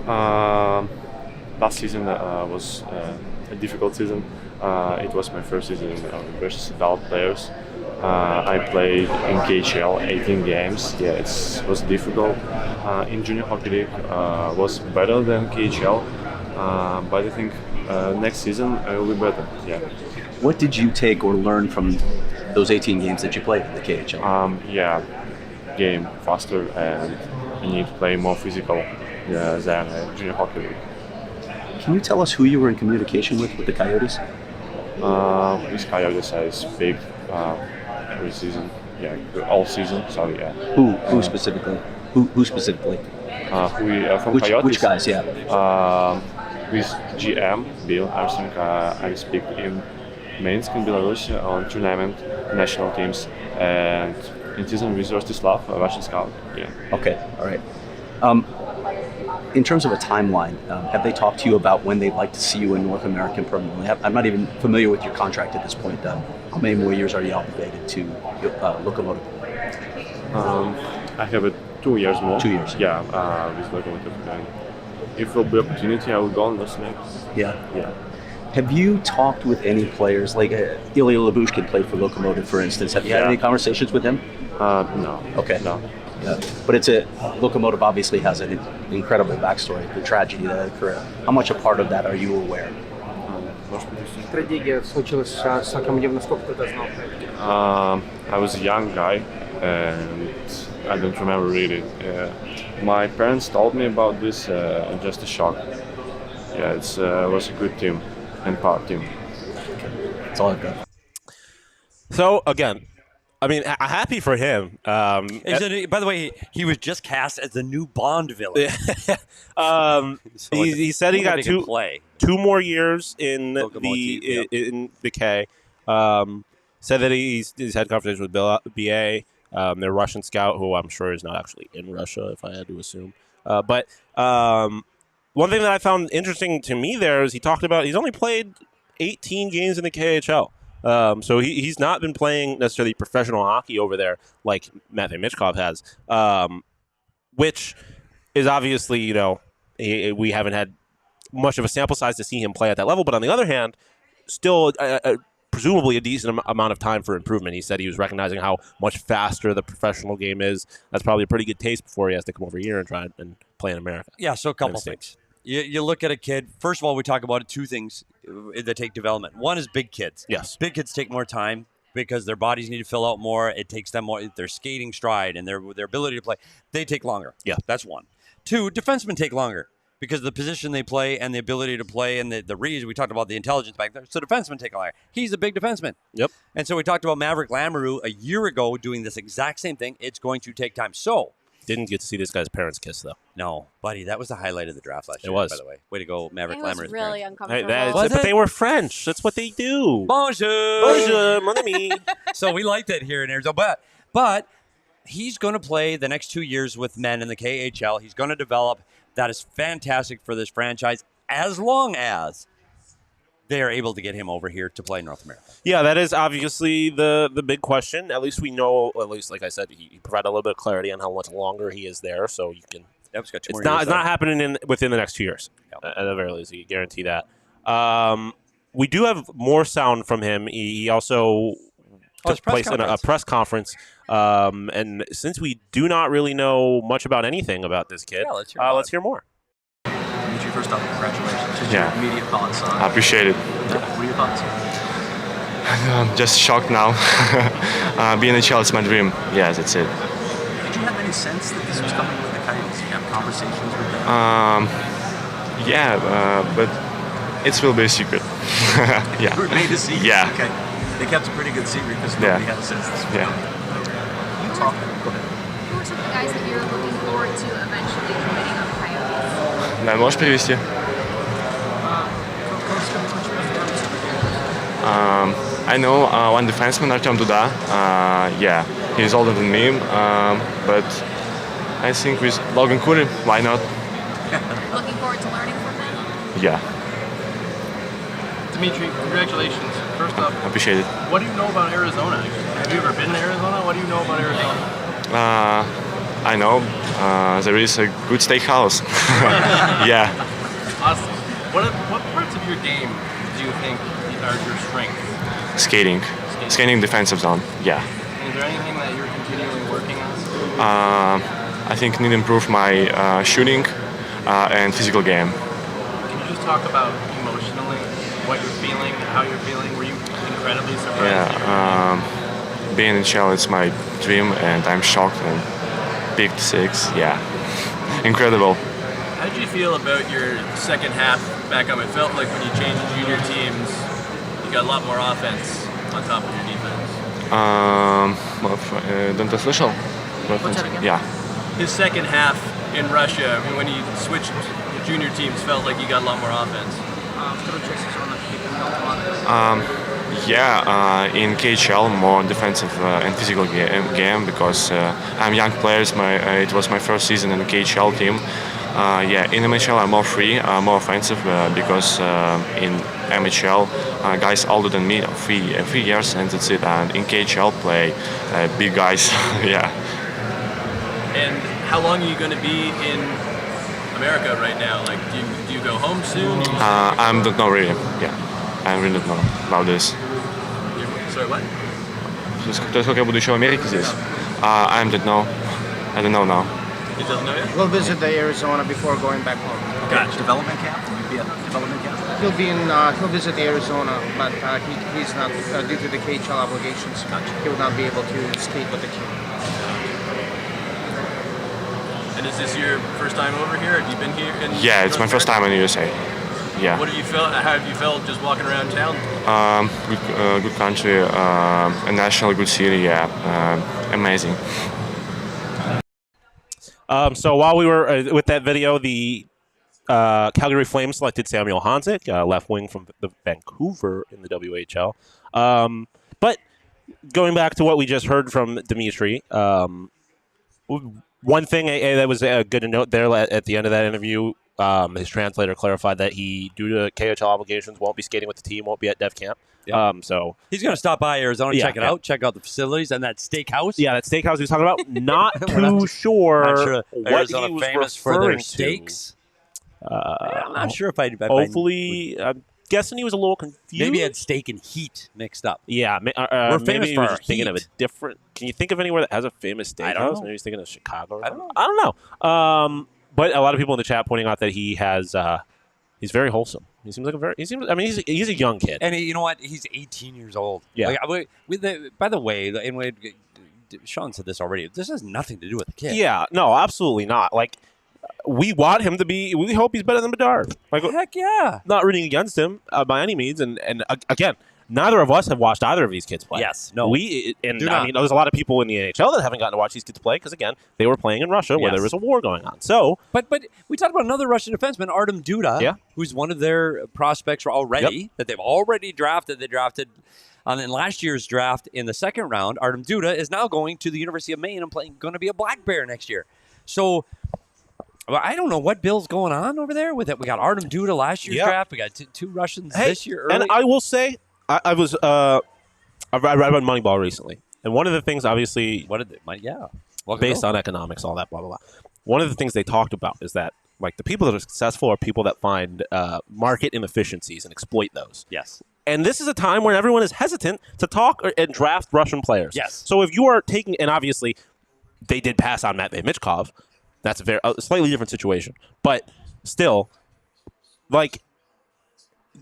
Last season was a difficult season. It was my first season versus adult players. I played in KHL 18 games. Yeah, it was difficult. In junior hockey league was better than KHL, but I think next season I will be better. Yeah. What did you take or learn from those 18 games that you played in the KHL? Yeah, game faster, and I need to play more physical than junior hockey league. Can you tell us who you were in communication with the Coyotes? With Coyotes I speak every season, all season. So yeah. Who specifically? Who specifically? From which, Coyotes? Which guys? Yeah. With GM Bill, I think I speak in Minsk in Belarus on tournament national teams, and in season with Rostislav, a Russian scout. Yeah. Okay. All right. In terms of a timeline, have they talked to you about when they'd like to see you in North American permanently? I'm not even familiar with your contract at this point. How many more years are you obligated to Lokomotiv? I have 2 years more. 2 years. Yeah, with Lokomotiv. If there will be opportunity, I will go on this next. Yeah. Have you talked with any players, like Ilya Lyubushkin played for Lokomotiv, for instance? Have you had any conversations with him? No. Okay. No. Yeah. But Lokomotiv obviously has an incredible backstory, the tragedy that occurred. How much a part of that are you aware? I was a young guy, and I don't remember really. My parents told me about this, just a shock. Yeah, it was a good team and power team. That's all I've got. So again, I mean, happy for him. By the way, he was just cast as the new Bond villain. He said he got two more years in the K. Said that he's had conversations with BA, their Russian scout, who I'm sure is not actually in Russia, if I had to assume. But one thing that I found interesting to me there is he talked about he's only played 18 games in the KHL. So he's not been playing necessarily professional hockey over there like Matvei Michkov has, which is obviously, we haven't had much of a sample size to see him play at that level. But on the other hand, still presumably a decent amount of time for improvement. He said he was recognizing how much faster the professional game is. That's probably a pretty good taste before he has to come over here and try and play in America. Yeah, so a couple things. You look at a kid, first of all, we talk about two things that take development. One is big kids. Yes. Big kids take more time because their bodies need to fill out more. It takes them more, their skating stride and their ability to play. They take longer. Yeah. That's one. Two, defensemen take longer because of the position they play and the ability to play and the reads. We talked about the intelligence back there. So defensemen take longer. He's a big defenseman. Yep. And so we talked about Maverick Lamoureux a year ago doing this exact same thing. It's going to take time. So didn't get to see this guy's parents kiss, though. No, buddy, that was the highlight of the draft last year. It was. By the way. Way to go, Maverick Lamoureux. It was really uncomfortable. But they were French. That's what they do. Bonjour. Bonjour, mon ami. So we like that here in Arizona. But he's going to play the next 2 years with men in the KHL. He's going to develop. That is fantastic for this franchise as long as they are able to get him over here to play in North America. Yeah, that is obviously the big question. At least we know, like I said, he provided a little bit of clarity on how much longer he is there, so you can. Yep, got 2 more it's years not happening within the next 2 years. Yep. At the very least, you can guarantee that. We do have more sound from him. He also took place in a press conference. And since we do not really know much about anything about this kid, let's hear more. Dmitri, first off, congratulations. Just Yeah. your immediate thoughts on I appreciate it. What are your thoughts? I'm just shocked now. Being a child is my dream. Yeah, that's it. Did you have any sense that this was coming with the Coyotes? Did you have conversations with them? But it will be a secret. Yeah. Remained a secret? Yeah. Okay. They kept a pretty good secret because nobody had a sense this was coming. You talk. Go ahead. Who are some of the guys that you're looking forward to eventually committing on the Coyotes? Да, можешь перевести? I know one defenseman, Artem Duda. Yeah, he's older than me, but I think with Logan Coury, why not? Looking forward to learning from them? Yeah. Dmitri, congratulations. First off, Appreciate it. what do you know about Arizona? Have you ever been to Arizona? What do you know about Arizona? I know there is a good steakhouse. Yeah. Awesome. What parts of your game do you think are your strength? Skating. Scanning defensive zone. Yeah. Is there anything that you're continually working on? I think need to improve my shooting and physical game. Can you just talk about emotionally what you're feeling, how you're feeling? Were you incredibly surprised? Yeah. Being in NHL is my dream, and I'm shocked and picked 6. Yeah. Incredible. How did you feel about your second half back up? It felt like when you changed junior teams, you got a lot more offense on top of your defense. Don't слышал? Yeah. His second half in Russia, I mean, when he switched junior teams, felt like you got a lot more offense. In KHL, more defensive and physical game because I'm young players. It was my first season in the KHL team. In MHL I'm more free, more offensive because in MHL guys older than me, 3 years, and that's it. And in KHL play big guys. Yeah. And how long are you going to be in America right now? Like, do you go home soon? I don't know really. Yeah, I really don't know about this. Sorry, what? То есть, сколько я буду еще в Америке здесь? I don't know. I don't know now. He doesn't know yet? We'll visit the Arizona before going back home. Gotcha. Development camp? Will you be at development camp? He'll be in. He'll visit Arizona, but he's not due to the KHL obligations. He will not be able to skate with the team. And is this your first time over here? Have you been here? Yeah, it's my first time in the USA. Yeah. What have you felt? How have you felt just walking around town? Good country, a national good city. Yeah, amazing. So while we were with that video, the Calgary Flames selected Samuel Hanzik, left wing from the Vancouver in the WHL. But going back to what we just heard from Dmitri, one thing that was good to note there at the end of that interview, his translator clarified that he, due to KHL obligations, won't be skating with the team, won't be at Dev Camp. Yep. So he's going to stop by Arizona, check it out, check out the facilities and that steakhouse. Yeah, that steakhouse he was talking about. Not too sure what Arizona he was famous for their referring to. steaks. I'm not sure if I'd hopefully, I'm guessing he was a little confused. Maybe he had steak and heat mixed up. Yeah, we're famous maybe he for was our just thinking of a different. Can you think of anywhere that has a famous steakhouse? I don't know. Maybe he's thinking of Chicago. Or I don't know. I don't know. But a lot of people in the chat pointing out that he has. He's very wholesome. He seems like a very. He seems. I mean, he's a young kid. And you know what? He's 18 years old. Yeah. Like, by the way, and Sean said this already. This has nothing to do with the kid. Yeah. No, absolutely not. Like, we want him to be. We hope he's better than Bedard. Like, heck yeah. Not rooting against him by any means. And again, neither of us have watched either of these kids play. Yes. No. I mean, there's a lot of people in the NHL that haven't gotten to watch these kids play because, again, they were playing in Russia where there was a war going on. So, but we talked about another Russian defenseman, Artem Duda, who's one of their prospects already that they've already drafted. They drafted in last year's draft in the second round. Artem Duda is now going to the University of Maine and going to be a Black Bear next year. So. Well, I don't know what Bill's going on over there with it. We got Artem Duda last year's draft. We got two Russians this year. Early. And I will say, I read about Moneyball recently, and one of the things, obviously, based on economics, all that, blah blah blah. One of the things they talked about is that like the people that are successful are people that find market inefficiencies and exploit those. Yes. And this is a time when everyone is hesitant to talk and draft Russian players. Yes. So if you are taking, and obviously, they did pass on Matvei Michkov. That's a slightly different situation. But still, like,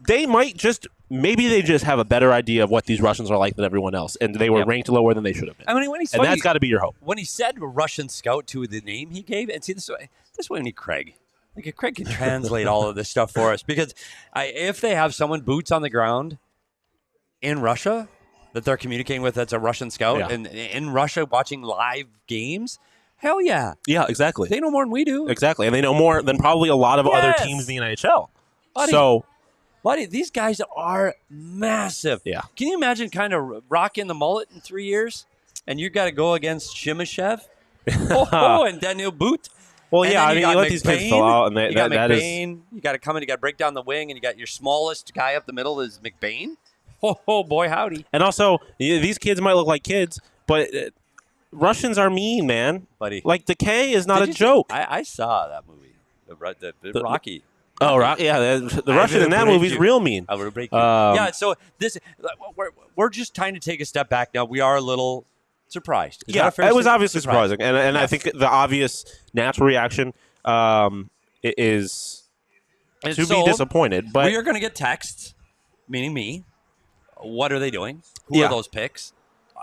maybe they just have a better idea of what these Russians are like than everyone else, and they were ranked lower than they should have been. I mean, and that's got to be your hope. When he said Russian scout to the name he gave, and see, this way we need Craig. Like, Craig can translate all of this stuff for us, because if they have someone boots on the ground in Russia that they're communicating with that's a Russian scout, and in Russia watching live games, hell yeah. Yeah, exactly. They know more than we do. Exactly. And they know more than probably a lot of other teams in the NHL. Buddy, these guys are massive. Yeah. Can you imagine kind of rocking the mullet in 3 years? And you got to go against Simashev? And Daniil Boot? Well, yeah, I mean, you let these kids fill out. And you got McBain. You got to come in, you got to break down the wing, and you got your smallest guy up the middle is McBain. Oh, boy, howdy. And also, these kids might look like kids, but Russians are mean, man. Buddy. Like, the K is not a joke. I saw that movie, the Rocky. Oh, yeah. The Russian in that movie is real mean. I will break you. Yeah, so this we're just trying to take a step back now. We are a little surprised. Is that Yeah, a fair it was statement? obviously surprising, and I think the obvious natural reaction is And to so, be disappointed. But we are going to get texts, meaning me. What are they doing? Who are those picks?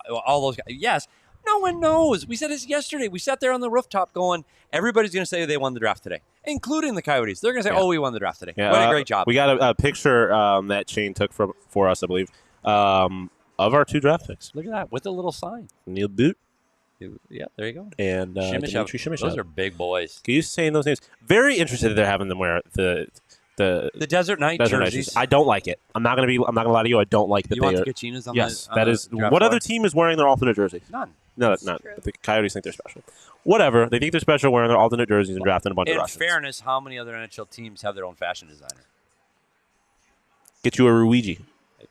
All those guys. Yes. No one knows. We said this yesterday. We sat there on the rooftop going, everybody's going to say they won the draft today, including the Coyotes. They're going to say, we won the draft today. Yeah, What a great job. We got a picture that Shane took for us, I believe, of our 2 draft picks. Look at that, with a little sign. Neil Boot. Yeah, there you go. And Dmitri Simashev. Those are big boys. Can you saying those names? Very interested that they're having them wear the Desert Night jerseys. I don't like it. I'm not gonna lie to you. I don't like that. You want the Kachinas on yes, the that is. draft What floor? other team is wearing their alternate jerseys? None. No, that's not. But the Coyotes think they're special. Whatever. They think they're special wearing their alternate jerseys and drafting a bunch of In Russians. fairness, how many other NHL teams have their own fashion designer? Get you a Ruigi.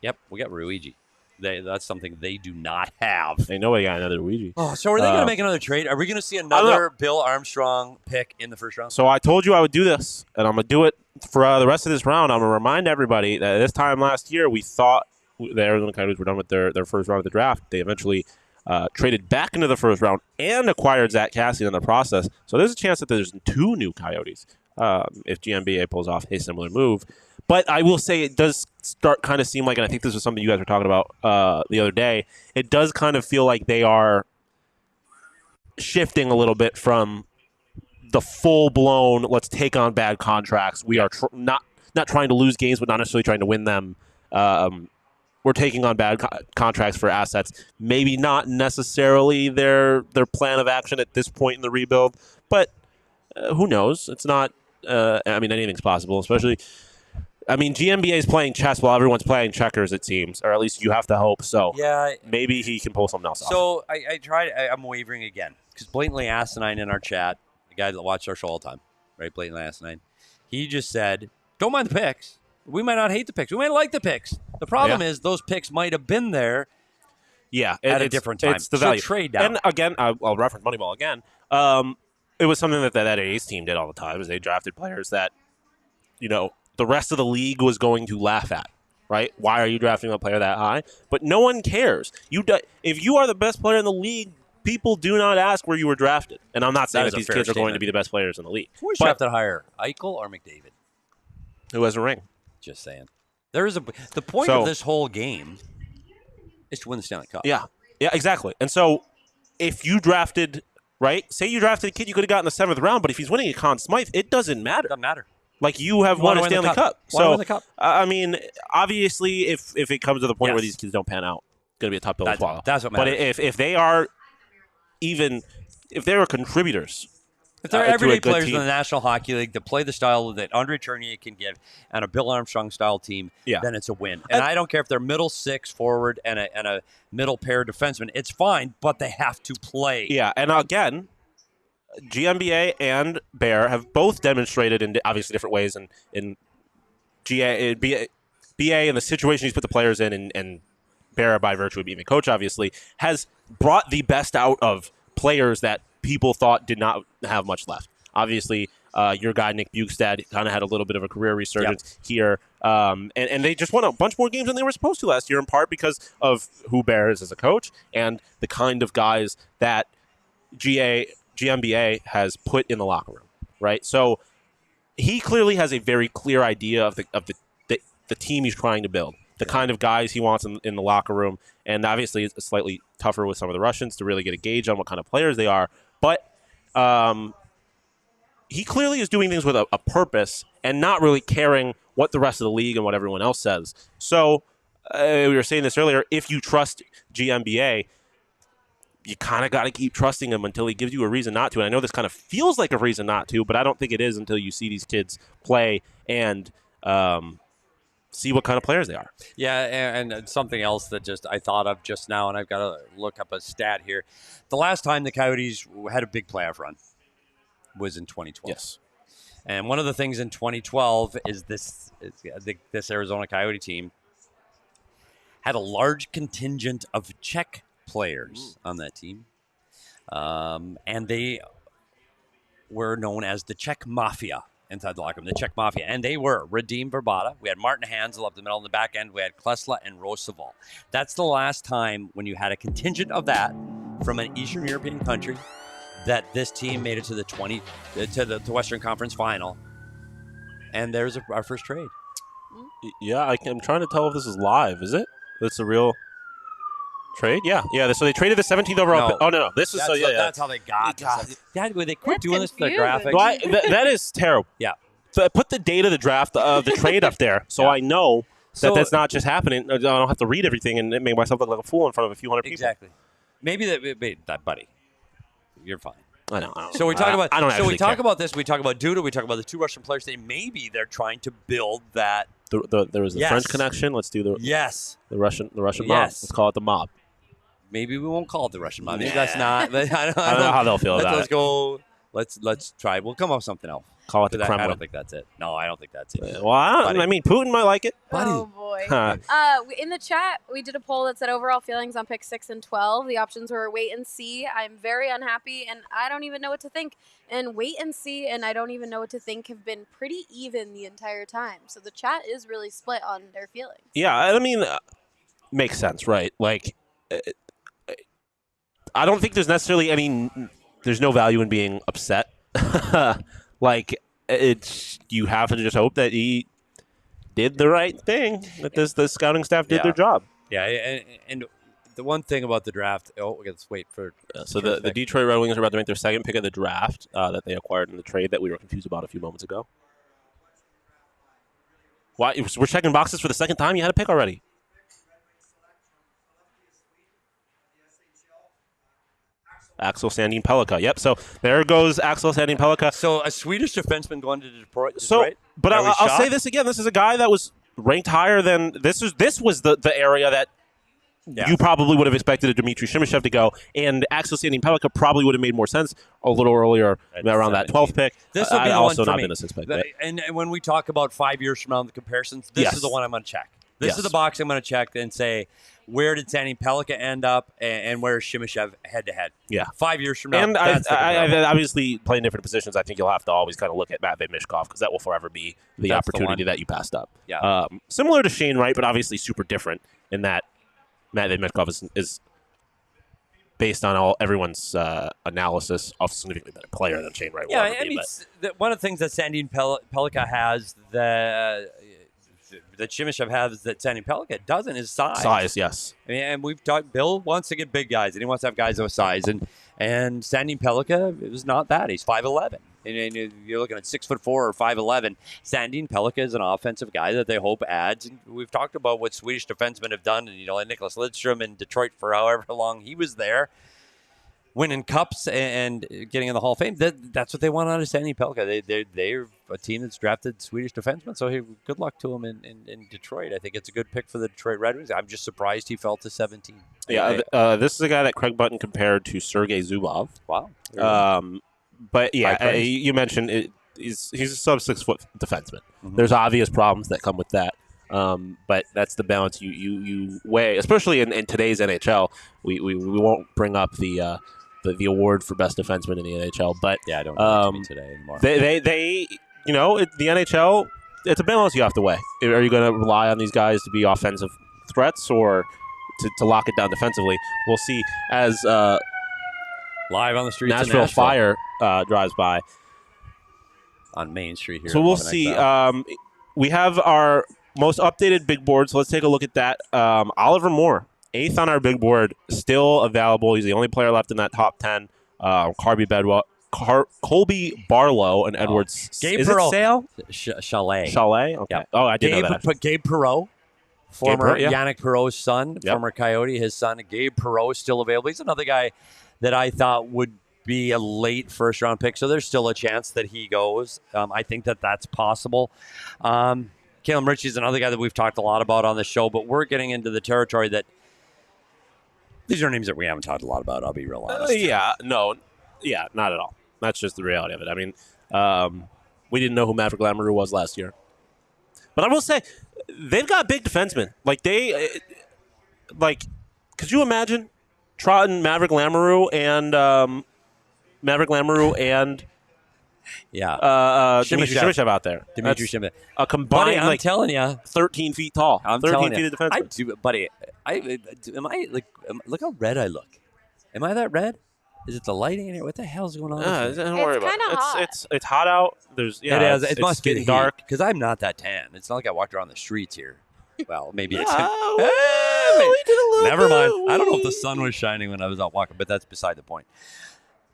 Yep, we got Ruigi. That's something they do not have. Ain't nobody got another Ruigi. Oh, so are they going to make another trade? Are we going to see another Bill Armstrong pick in the first round? So I told you I would do this, and I'm going to do it for the rest of this round. I'm going to remind everybody that this time last year, we thought the Arizona Coyotes were done with their first round of the draft. They eventually traded back into the first round and acquired Zach Cassidy in the process. So there's a chance that there's 2 new Coyotes if GMBA pulls off a similar move. But I will say it does start kind of seem like, and I think this was something you guys were talking about the other day, it does kind of feel like they are shifting a little bit from the full-blown, let's take on bad contracts. We are not trying to lose games, but not necessarily trying to win them. We're taking on bad contracts for assets. Maybe not necessarily their plan of action at this point in the rebuild, but who knows? It's not, anything's possible, especially... GMBA is playing chess while everyone's playing checkers, it seems, or at least you have to hope so. Yeah. Maybe he can pull something else off. So I tried. I'm wavering again because Blatantly Asinine in our chat, the guy that watches our show all the time, right? Blatantly Asinine. He just said, "Don't mind the picks. We might not hate the picks. We might like the picks. The problem is those picks might have been there. Yeah, at a different time. It's the value. So trade down. And again, I'll reference Moneyball again. It was something that A's team did all the time. Is they drafted players that, the rest of the league was going to laugh at, right? Why are you drafting a player that high? But no one cares. If you are the best player in the league, people do not ask where you were drafted. And I'm not saying that these kids are going to be the best players in the league. Who was drafted higher, Eichel or McDavid? Who has a ring? Just saying. The point of this whole game is to win the Stanley Cup. Yeah, exactly. And so if you drafted, right, say you drafted a kid you could have gotten in the 7th round, but if he's winning a Conn Smythe, it doesn't matter. Doesn't matter. Like, you have won a Stanley Cup. So, win the cup. Obviously, if it comes to the point where these kids don't pan out, it's going to be a tough pill to swallow. That's what matters. But if they are if they are contributors, if they're everyday players in the National Hockey League that play the style that Andre Tournier can give and a Bill Armstrong-style team, then it's a win. And I don't care if they're middle 6 forward and a middle pair defenseman. It's fine, but they have to play. Yeah, and again, GMBA and Bear have both demonstrated in obviously different ways in BA and the situation he's put the players in, and Bear, by virtue of being the coach, obviously, has brought the best out of players that people thought did not have much left. Obviously, your guy, Nick Bukestad, kind of had a little bit of a career resurgence here. And they just won a bunch more games than they were supposed to last year, in part because of who Bear is as a coach and the kind of guys that GMBA has put in the locker room, right? So he clearly has a very clear idea of the team he's trying to build, the kind of guys he wants in the locker room, and obviously it's slightly tougher with some of the Russians to really get a gauge on what kind of players they are, but he clearly is doing things with a purpose and not really caring what the rest of the league and what everyone else says. So we were saying this earlier, if you trust GMBA, you kind of got to keep trusting him until he gives you a reason not to. And I know this kind of feels like a reason not to, but I don't think it is until you see these kids play and see what kind of players they are. Yeah, and something else that I thought of just now, and I've got to look up a stat here. The last time the Coyotes had a big playoff run was in 2012. Yes. And one of the things in 2012 is this Arizona Coyote team had a large contingent of Czech players on that team. And they were known as the Czech Mafia. inside the locker room, the Czech Mafia. And they were Radim Verbata. We had Martin Hansel up the middle. In the back end, we had Klesla and Roosevelt. That's the last time when you had a contingent of that from an Eastern European country that this team made it to the Western Conference Final. And there's our first trade. Yeah, I'm trying to tell if this is live. Is it? It's a real trade? Yeah. So they traded the 17th overall. No. Oh, no. This is That's how they got this. They quit doing this to the graphics. Well, that is terrible. Yeah. So put the date of the draft of the trade up there so I know that that's not just happening. I don't have to read everything and make myself look like a fool in front of a few hundred people. Exactly. Maybe that buddy. You're fine. I know. So we talk about. I don't so we talk care. about this. We talk about Duda. We talk about the two Russian players. They're trying to build that. There was a French connection. Let's do the Russian mob. Let's call it the mob. Maybe we won't call it the Russian mob. Maybe that's not. I don't know how they'll feel about it. Let's go. Let's try. We'll come up with something else. Call it the Kremlin. I don't think that's it. No, I don't think that's it. Well, I mean, Putin might like it. Oh, boy. Huh. In the chat, we did a poll that said overall feelings on pick 6 and 12. The options were wait and see. I'm very unhappy, and I don't even know what to think. And wait and see, and I don't even know what to think have been pretty even the entire time. So the chat is really split on their feelings. Yeah, I mean, makes sense, right? Like, I don't think there's necessarily there's no value in being upset. Like, you have to just hope that he did the right thing, that the scouting staff did their job. Yeah, and the one thing about the draft, let's wait for... So the Detroit Red Wings are about to make their second pick of the draft that they acquired in the trade that we were confused about a few moments ago. Why? We're checking boxes for the second time? You had a pick already. Axel Sandin Pellikka. Yep. So there goes Axel Sandin Pellikka. So a Swedish defenseman going to Detroit. But I'll say this again. This is a guy that was ranked higher than this was the area that you probably would have expected a Dmitri Simashev to go, and Axel Sandin Pellikka probably would have made more sense a little earlier around that 12th pick. This will be also one for not me. been a 6th pick. And when we talk about 5 years from now in the comparisons, this is the one I'm going to check. This is the box I'm going to check and say, where did Sandin Pellikka end up, and where is Simashev head-to-head? Yeah. 5 years from now. And I obviously playing different positions, I think you'll have to always kind of look at Matvei Michkov because that will forever be the opportunity that you passed up. Yeah. Similar to Shane Wright, but obviously super different in that Matvei Michkov is based on everyone's analysis of a significantly better player than Shane Wright. Yeah, I mean, one of the things that Sandin Pellikka has that Simashev has that Sandin Pellikka doesn't is size. Size, yes. I mean, and we've talked. Bill wants to get big guys, and he wants to have guys of size, and Sandin Pellikka is not that. He's 5'11", and you're looking at 6'4" or 5'11". Sandin Pellikka is an offensive guy that they hope adds. And we've talked about what Swedish defensemen have done, and like Nicholas Lidstrom in Detroit for however long he was there, winning cups and getting in the Hall of Fame. That's what they want out of Sandin Pellikka. They're a team that's drafted Swedish defensemen, so good luck to him in Detroit. I think it's a good pick for the Detroit Red Wings. I'm just surprised he fell to 17. Yeah, this is a guy that Craig Button compared to Sergei Zubov. Wow. But yeah, you mentioned he's a sub-6 foot defenseman. Mm-hmm. There's obvious problems that come with that. But that's the balance you weigh, especially in today's NHL. We won't bring up the award for best defenseman in the NHL, but I don't know it to me today anymore. They the NHL, it's a balance you have to weigh. Are you going to rely on these guys to be offensive threats or to lock it down defensively? We'll see as live on the streets Nashville of Nashville. Fire drives by on Main Street here. So we'll see. We have our most updated big board, so let's take a look at that. Oliver Moore, 8th on our big board, still available. He's the only player left in that top 10. Colby Barlow and Edwards. Gabe Is Perreault. it Sale? Chalet. Chalet? Okay. Yep. Oh, I did know that. Gabe Perreault, former Perreault, Yannick Perreault's son, former Coyote. His son, Gabe Perreault, is still available. He's another guy that I thought would be a late first-round pick, so there's still a chance that he goes. I think that's possible. Caleb Ritchie is another guy that we've talked a lot about on the show, but we're getting into the territory that these are names that we haven't talked a lot about, I'll be real honest. Not at all. That's just the reality of it. I mean, we didn't know who Maverick Lamoureux was last year. But I will say, they've got big defensemen. Could you imagine trotting Maverick Lamoureux and Yeah. Dmitry Simashev out there. Dmitry Simashev. A combined, buddy, I'm like, telling you, 13 feet tall. I'm 13 telling feet you. of defense. I do, buddy. Look how red I look. Am I that red? Is it the lighting in here? What the hell's going on? Don't worry about it. hot. It's hot out. There's It is. It it's must be getting dark. because I'm not that tan. It's not like I walked around the streets here. Well, maybe it's. Never mind. I don't know if the sun was shining when I was out walking, but that's beside the point.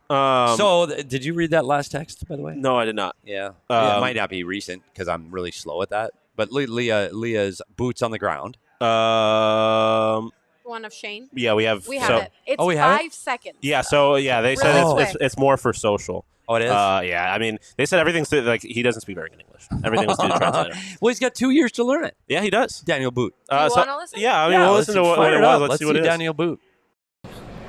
Did you read that last text, by the way? No, I did not. Yeah. It might not be recent because I'm really slow at that. But Leah's boots on the ground. One of Shane. Yeah, we have. We have it. It's we have 5 seconds. Yeah, so they Really said quick. it's more for social. Oh, it is? Yeah, I mean, they said everything's like he doesn't speak very good English. Everything was through the translator. Well, he's got 2 years to learn it. Yeah, he does. Daniel Boot. Do you want to listen? Yeah, I mean, we'll listen to what it was. Let's see what it is. Daniel Boot.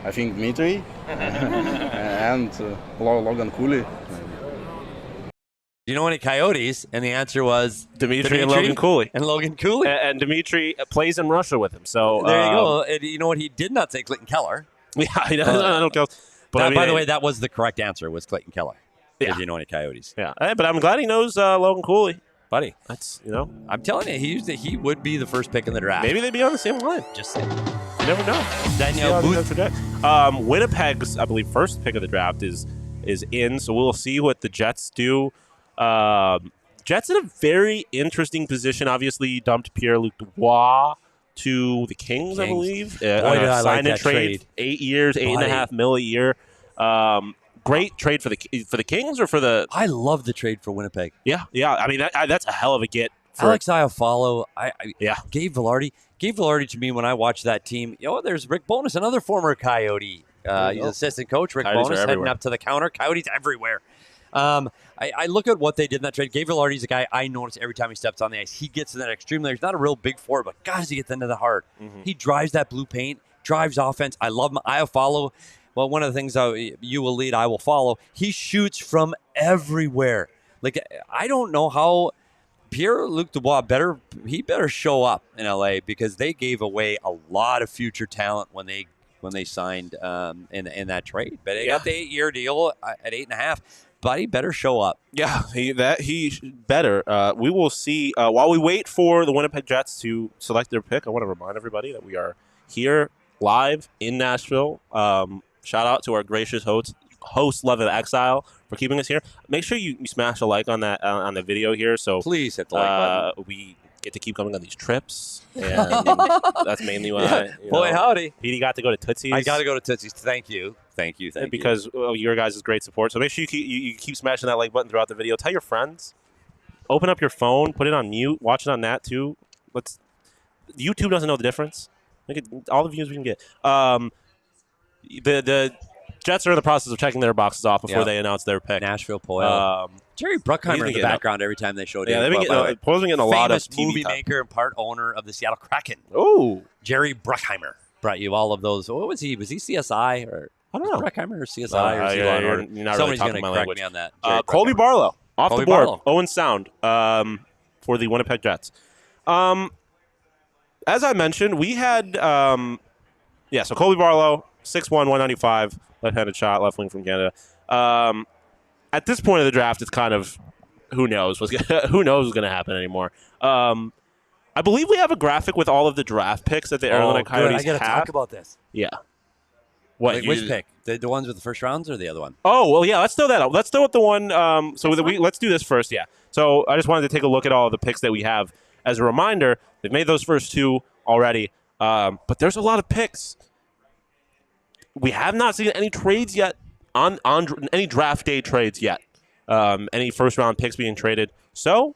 I think Dmitri and Logan Cooley. Do you know any Coyotes? And the answer was Dmitri and Logan Cooley. And Logan Cooley. And Dmitri plays in Russia with him. So there you go. And you know what? He did not say Clayton Keller. Yeah, he does. I don't know. But I mean, by the way, that was the correct answer. Was Clayton Keller? Yeah. If you know any Coyotes. Yeah, but I'm glad he knows Logan Cooley, buddy. That's I'm telling you, he would be the first pick in the draft. Maybe they'd be on the same line. Just saying. You never know. Daniel Booth. Winnipeg's, I believe, first pick of the draft is in, so we'll see what the Jets do. Jets in a very interesting position. Obviously, dumped Pierre-Luc Dubois to the Kings. I believe. Boy, did I like that trade. 8 years, $8.5 million a year. Great trade for the Kings or for the. I love the trade for Winnipeg. Yeah. I mean, that's a hell of a get. For Alex Iafallo, yeah. Gabe Vilardi to me when I watched that team. There's Rick Bowness, another former Coyote. He's assistant coach. Rick Coyotes Bowness heading up to the counter. Coyotes everywhere. I look at what they did in that trade. Gabe Vilardi's a guy I notice every time he steps on the ice. He gets in that extreme layer. He's not a real big forward, but God, does he get into the heart. Mm-hmm. He drives that blue paint, drives offense. I love him. Iafallo. Well, one of the things you will lead, I will follow. He shoots from everywhere. Like, I don't know how Pierre-Luc Dubois better show up in LA because they gave away a lot of future talent when they signed in that trade. But they got the 8-year deal at 8.5. But he better show up. Yeah, he better. We will see. While we wait for the Winnipeg Jets to select their pick, I want to remind everybody that we are here live in Nashville. Shout out to our gracious host Love in Exile, for keeping us here. Make sure you smash a like on that on the video here. So please hit the like button. We get to keep coming on these trips, and that's mainly why. Boy, howdy. Petey got to go to Tootsie's. I got to go to Tootsie's. Thank you. Because your guys' great support. So make sure you keep smashing that like button throughout the video. Tell your friends. Open up your phone. Put it on mute. Watch it on that too. YouTube doesn't know the difference. Make it all the views we can get. The Jets are in the process of checking their boxes off before they announce their pick. Nashville Poyle. Jerry Bruckheimer in the background every time they showed him. Yeah, they've been getting a lot of famous movie maker and part owner of the Seattle Kraken. Oh, Jerry Bruckheimer brought you all of those. What was he? Was he CSI or I don't know. Bruckheimer or CSI or you're not somebody's really going to correct me on that. Colby Barlow off Colby the board. Barlow. Owen Sound for the Winnipeg Jets. As I mentioned, we had so Colby Barlow, 6'1", 195, left-handed shot, left wing from Canada. At this point of the draft, it's kind of who knows what's going to happen anymore. I believe we have a graphic with all of the draft picks that the Arizona Coyotes I got to talk about this. Yeah. What? Like, which pick? The ones with the first rounds or the other one? Oh, well, yeah, let's throw that out. Let's throw out the one. Let's do this first, yeah. So I just wanted to take a look at all of the picks that we have. As a reminder, they've made those first two already, but there's a lot of picks. We have not seen any trades yet, on any draft day trades yet. Any first-round picks being traded. So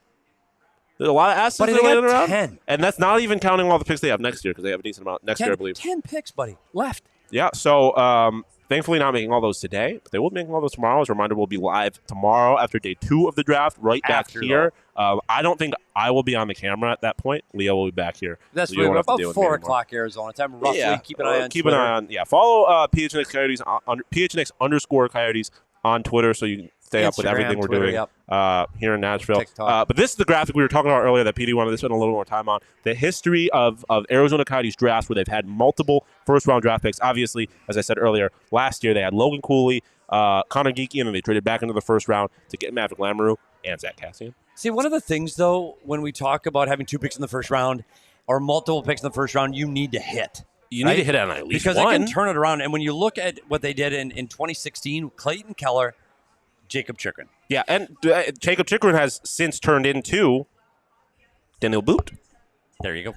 there's a lot of assets that are around. 10. And that's not even counting all the picks they have next year, because they have a decent amount next year, I believe. 10 picks, buddy, left. Yeah, so thankfully not making all those today, but they will be making all those tomorrow. As a reminder, we'll be live tomorrow after day 2 of the draft, right back here. I don't think I will be on the camera at that point. Leo will be back here. That's so about 4 o'clock Arizona time, roughly. Yeah. Keep an eye on Keep Twitter. an eye on, follow PHNX Coyotes, PHNX_Coyotes on Twitter so you can stay up with Instagram, everything we're Twitter, doing here in Nashville. TikTok. But this is the graphic we were talking about earlier that PD wanted to spend a little more time on. The history of Arizona Coyotes drafts where they've had multiple first-round draft picks. Obviously, as I said earlier, last year they had Logan Cooley, Connor Geeky, and then they traded back into the first round to get Maverick Lamoureux and Zach Kassian. See, one of the things, though, when we talk about having 2 picks in the first round or multiple picks in the first round, you need to hit. You need to hit on at least because one. it can turn it around. And when you look at what they did in 2016, Clayton Keller, Jacob Chikrin. Yeah, and Jacob Chikrin has since turned into Daniil Boot. There you go.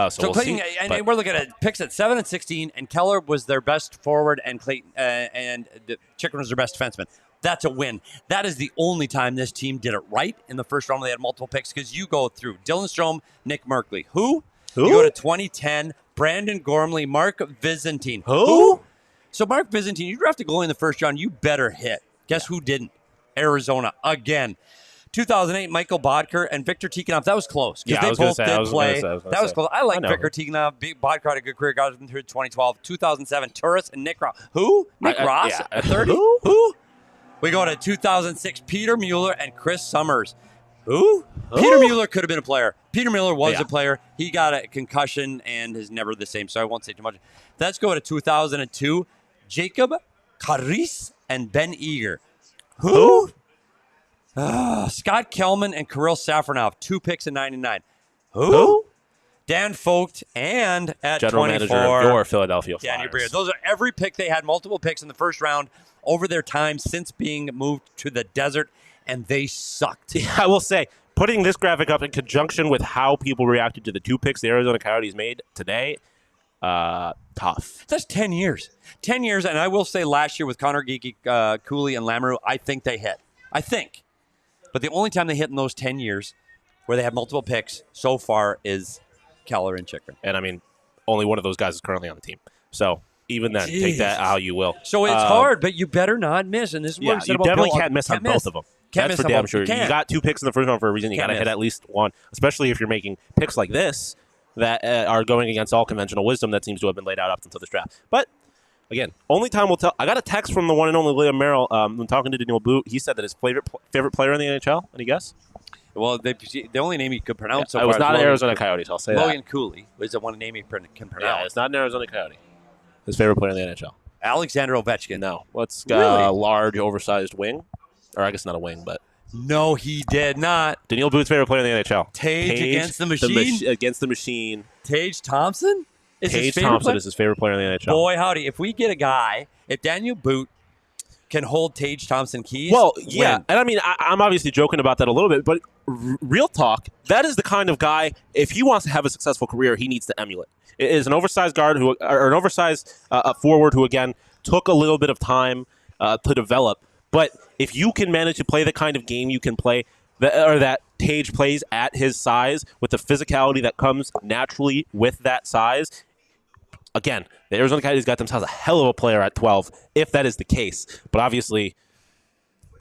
So we'll Clayton, see. and we're looking at picks at 7 and 16, and Keller was their best forward, and Clayton and Chikrin was their best defenseman. That's a win. That is the only time this team did it right in the first round. They had multiple picks because you go through Dylan Strome, Nick Merkley. Who? You go to 2010, Brandon Gormley, Mark Vizentine. Who? So Mark Vizentine, you draft a goalie in the first round, you better hit. Guess who didn't? Arizona again. 2008, Michael Bodker and Victor Tikhonov. That was close because they both did play. That was close. I like Victor Tikhonov. Bodker had a good career. Got him through 2012. 2007, Turris and Nick Ross. Who? Nick Ross at 30? Who? We go to 2006, Peter Mueller and Chris Summers. Who? Peter Mueller could have been a player. Peter Mueller was a player. He got a concussion and is never the same, so I won't say too much. Let's go to 2002, Jacob Caris and Ben Eager. Who? Scott Kelman and Kirill Safronov, 2 picks in 99. Who? Dan Vogt and at General 24, manager of your Philadelphia Flyers. Danny Briere. Those are every pick. They had multiple picks in the first round over their time since being moved to the desert, and they sucked. I will say, putting this graphic up in conjunction with how people reacted to the 2 picks the Arizona Coyotes made today, tough. That's 10 years. 10 years, and I will say last year with Connor Geeky, Cooley, and Lamoureux, I think they hit. I think. But the only time they hit in those 10 years where they have multiple picks so far is Keller and Chikrin. And, I mean, only one of those guys is currently on the team. So, even then, take that how you will. So, it's hard, but you better not miss. And this is what we said about definitely Bill. can't miss on both of them. That's for damn sure. You got 2 picks in the first round for a reason. You got to hit at least one, especially if you're making picks like this that are going against all conventional wisdom that seems to have been laid out up until this draft. But, again, only time will tell. I got a text from the one and only Liam Merrill when talking to Daniil Boot. He said that his favorite player in the NHL. Any guess? Well, the only name he could pronounce so it far was not is Arizona Coyotes, I'll say Logan that. Cooley was the one name he can pronounce. Yeah, it's not an Arizona Coyote. His favorite player in the NHL. Alexander Ovechkin. No. What's large, oversized wing? Or I guess not a wing, but... No, he did not. Daniil Boot's favorite player in the NHL. Tage against the machine? Against the machine. Tage Thompson? Tage Thompson is his favorite player in the NHL. Boy, howdy. If we get a guy, if Daniil Boot can hold Tage Thompson keys. Well, yeah. And I mean, I'm obviously joking about that a little bit, but real talk, that is the kind of guy, if he wants to have a successful career, he needs to emulate. It is an oversized guard or an oversized forward who, again, took a little bit of time to develop. But if you can manage to play the kind of game you can play, that Tage plays at his size with the physicality that comes naturally with that size, again, the Arizona Coyotes got themselves a hell of a player at 12, if that is the case. But obviously,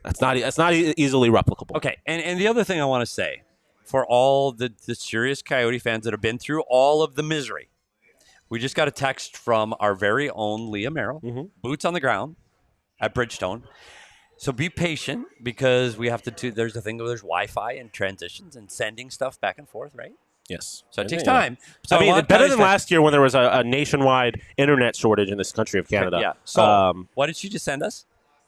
that's not easily replicable. Okay, and the other thing I want to say, for all the serious Coyote fans that have been through all of the misery, we just got a text from our very own Leah Merrill, boots on the ground at Bridgestone. So be patient because we have to there's a thing where there's Wi-Fi and transitions and sending stuff back and forth, right? Yes. So it takes time. So I mean, better than last year when there was a nationwide internet shortage in this country of Canada. Yeah. So what did she just send us?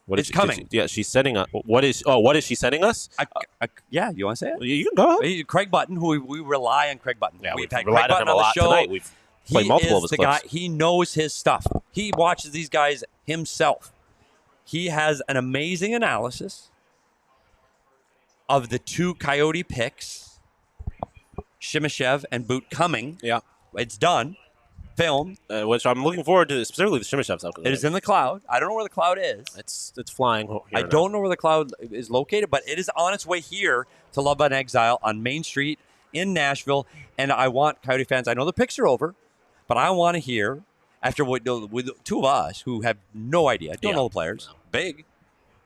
It's coming. She's sending us. What is she sending us? Yeah, you want to say it? You can go ahead. Craig Button, who we rely on Craig Button. Yeah, we've had Craig Button on the show. Tonight. We've played multiple of his clips. Guy, he knows his stuff. He watches these guys himself. He has an amazing analysis of the 2 Coyote picks, Simashev and Boot coming. Yeah. It's done. Filmed. Which I'm looking forward to, specifically the Simashev stuff. It is in the cloud. I don't know where the cloud is. It's flying. I don't know where the cloud is located, but it is on its way here to Love on Exile on Main Street in Nashville. And I want Coyote fans, I know the picks are over, but I want to hear, after with 2 of us who have no idea, don't know the players, big,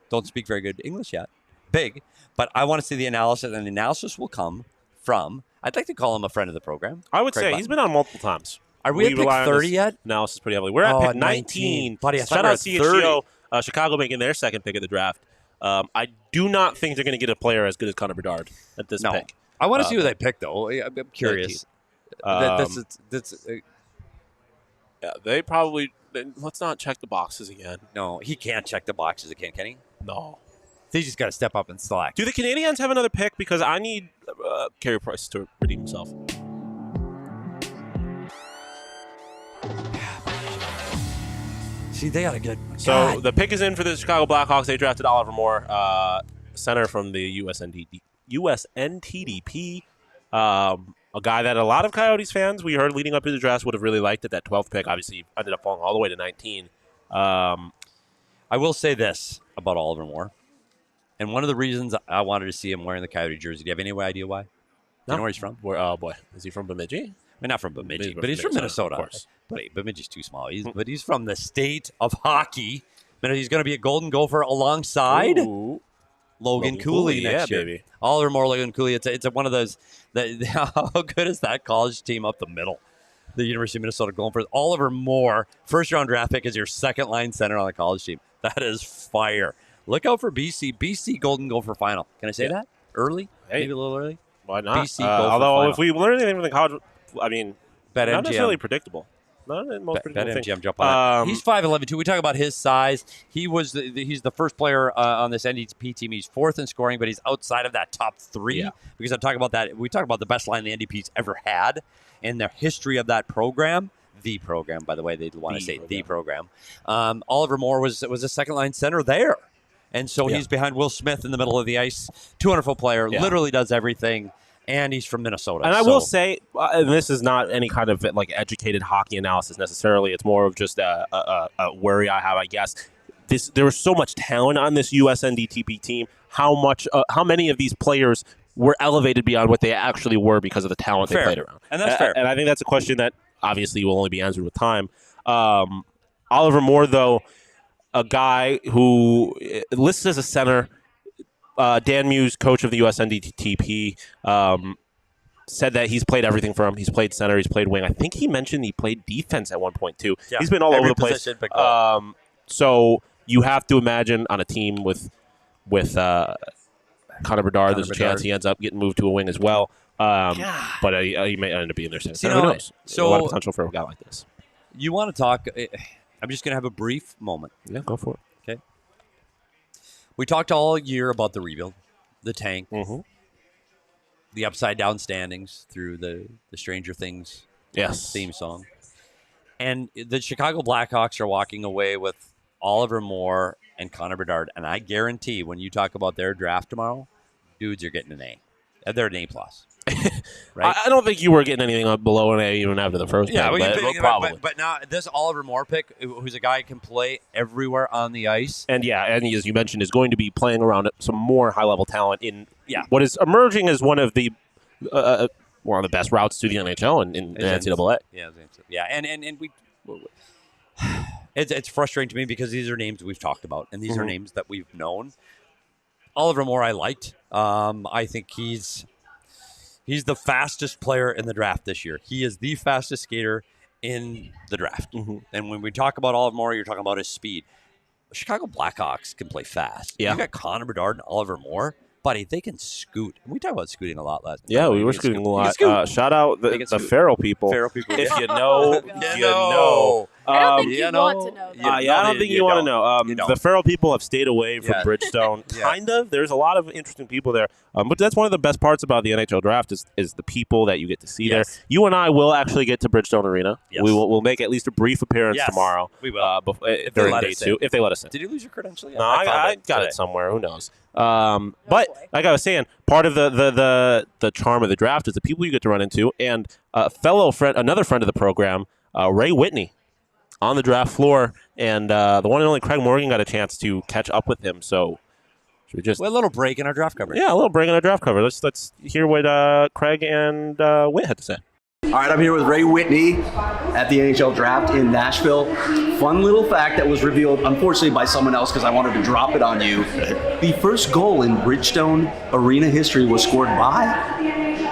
don't speak very good English yet, big, but I want to see the analysis, and the analysis will come from, I'd like to call him a friend of the program. I would Craig say Button. he's been on multiple times. Are we at pick 30 yet? Analysis pretty heavily. We're at pick 19. Buddy, I thought Shout we were out at CHGO, Chicago making their second pick of the draft. I do not think they're going to get a player as good as Connor Bedard at this pick. I want to see who they pick, though. I'm curious. Yeah, they probably. Let's not check the boxes again. No, he can't check the boxes again, can he? No. They just got to step up and select. Do the Canadiens have another pick? Because I need Carey Price to redeem himself. See, they got a good. So the pick is in for the Chicago Blackhawks. They drafted Oliver Moore, center from the USNTDP. A guy that a lot of Coyotes fans we heard leading up to the draft would have really liked at that 12th pick. Obviously, ended up falling all the way to 19. I will say this about Oliver Moore. And one of the reasons I wanted to see him wearing the Coyote jersey, do you have any idea why? Do you know where he's from? Oh, boy. Is he from Bemidji? I mean, not from Bemidji, but he's from Minnesota. Of course. But Bemidji's too small. But he's from the state of hockey. He's going to be a Golden Gopher alongside Logan Cooley next year. Baby. Oliver Moore, Logan Cooley. It's one of those. How good is that college team up the middle? The University of Minnesota Gophers. Oliver Moore, first-round draft pick, is your second-line center on the college team. That is fire. Look out for BC. BC Golden Gopher final. Can I say that? Early? Hey. Maybe a little early? Why not? BC Gopher although, final. if we learn anything from the college, I mean, Bet not MGM. necessarily predictable. Not the most predictable thing. BetMGM, jump on it. He's 5'11", too. We talk about his size. He's the first player on this NDP team. He's fourth in scoring, but he's outside of that top three. Yeah. Because I'm talking about that. We talk about the best line the NDP's ever had in the history of that program. The program, by the way, they want to say the program. Oliver Moore was a second-line center there. And so he's behind Will Smith in the middle of the ice. 200-foot player, literally does everything. And he's from Minnesota. And I will say, and this is not any kind of like educated hockey analysis necessarily. It's more of just a worry I have, I guess. There was so much talent on this USNDTP team. How many of these players were elevated beyond what they actually were because of the talent they played around? And that's fair. And I think that's a question that obviously will only be answered with time. Oliver Moore, though, a guy who lists as a center. Dan Muse, coach of the USNDTP, said that he's played everything for him. He's played center. He's played wing. I think he mentioned he played defense at one point, too. Yeah, he's been all over the place. Position, so you have to imagine on a team with Connor Bedard, there's a chance he ends up getting moved to a wing as well. But he may end up being their center. Who knows? So, a lot of potential for a guy like this. You want to talk? I'm just going to have a brief moment. Yeah, go for it. Okay. We talked all year about the rebuild, the tank, the upside-down standings through the Stranger Things theme song. And the Chicago Blackhawks are walking away with Oliver Moore and Connor Bedard. And I guarantee when you talk about their draft tomorrow, dudes are getting an A. They're an A+. Right? I don't think you were getting anything up below an A even after the first pick, probably. But now this Oliver Moore pick, who's a guy who can play everywhere on the ice. And as you mentioned, is going to be playing around some more high-level talent in what is emerging as one of the best routes to the NHL in the NCAA. Yeah, and we it's frustrating to me because these are names we've talked about, and these are names that we've known. Oliver Moore I liked. I think he's the fastest player in the draft this year. He is the fastest skater in the draft. And when we talk about Oliver Moore, you're talking about his speed. Chicago Blackhawks can play fast. Yeah. You got Connor Bedard and Oliver Moore. Buddy, they can scoot. We talked about scooting a lot last night. Yeah, we were scooting a lot. Shout out the Farrell people. If you know, you know. I don't think you want to know that. I don't think you want to know. The Farrell people have stayed away from Bridgestone. Kind of. There's a lot of interesting people there. But that's one of the best parts about the NHL draft is the people that you get to see there. You and I will actually get to Bridgestone Arena. Yes. We'll make at least a brief appearance tomorrow. We will. During day two, if they let us in. Did you lose your credential yet? No, I got it somewhere. Who knows? But like I was saying, part of the charm of the draft is the people you get to run into, and another friend of the program, Ray Whitney, on the draft floor, and the one and only Craig Morgan got a chance to catch up with him. So should we just a little break in our draft coverage? Yeah, a little break in our draft coverage. Let's hear what Craig and Whit had to say. All right, I'm here with Ray Whitney at the NHL Draft in Nashville. Fun little fact that was revealed, unfortunately, by someone else because I wanted to drop it on you. The first goal in Bridgestone Arena history was scored by?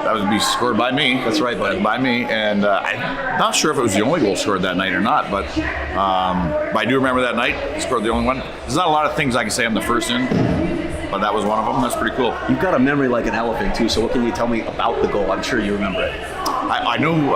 That would be scored by me. That's right, buddy. By me, and I'm not sure if it was the only goal scored that night or not, but I do remember that night, scored the only one. There's not a lot of things I can say I'm the first in, but that was one of them. That's pretty cool. You've got a memory like an elephant, too, so what can you tell me about the goal? I'm sure you remember it. I knew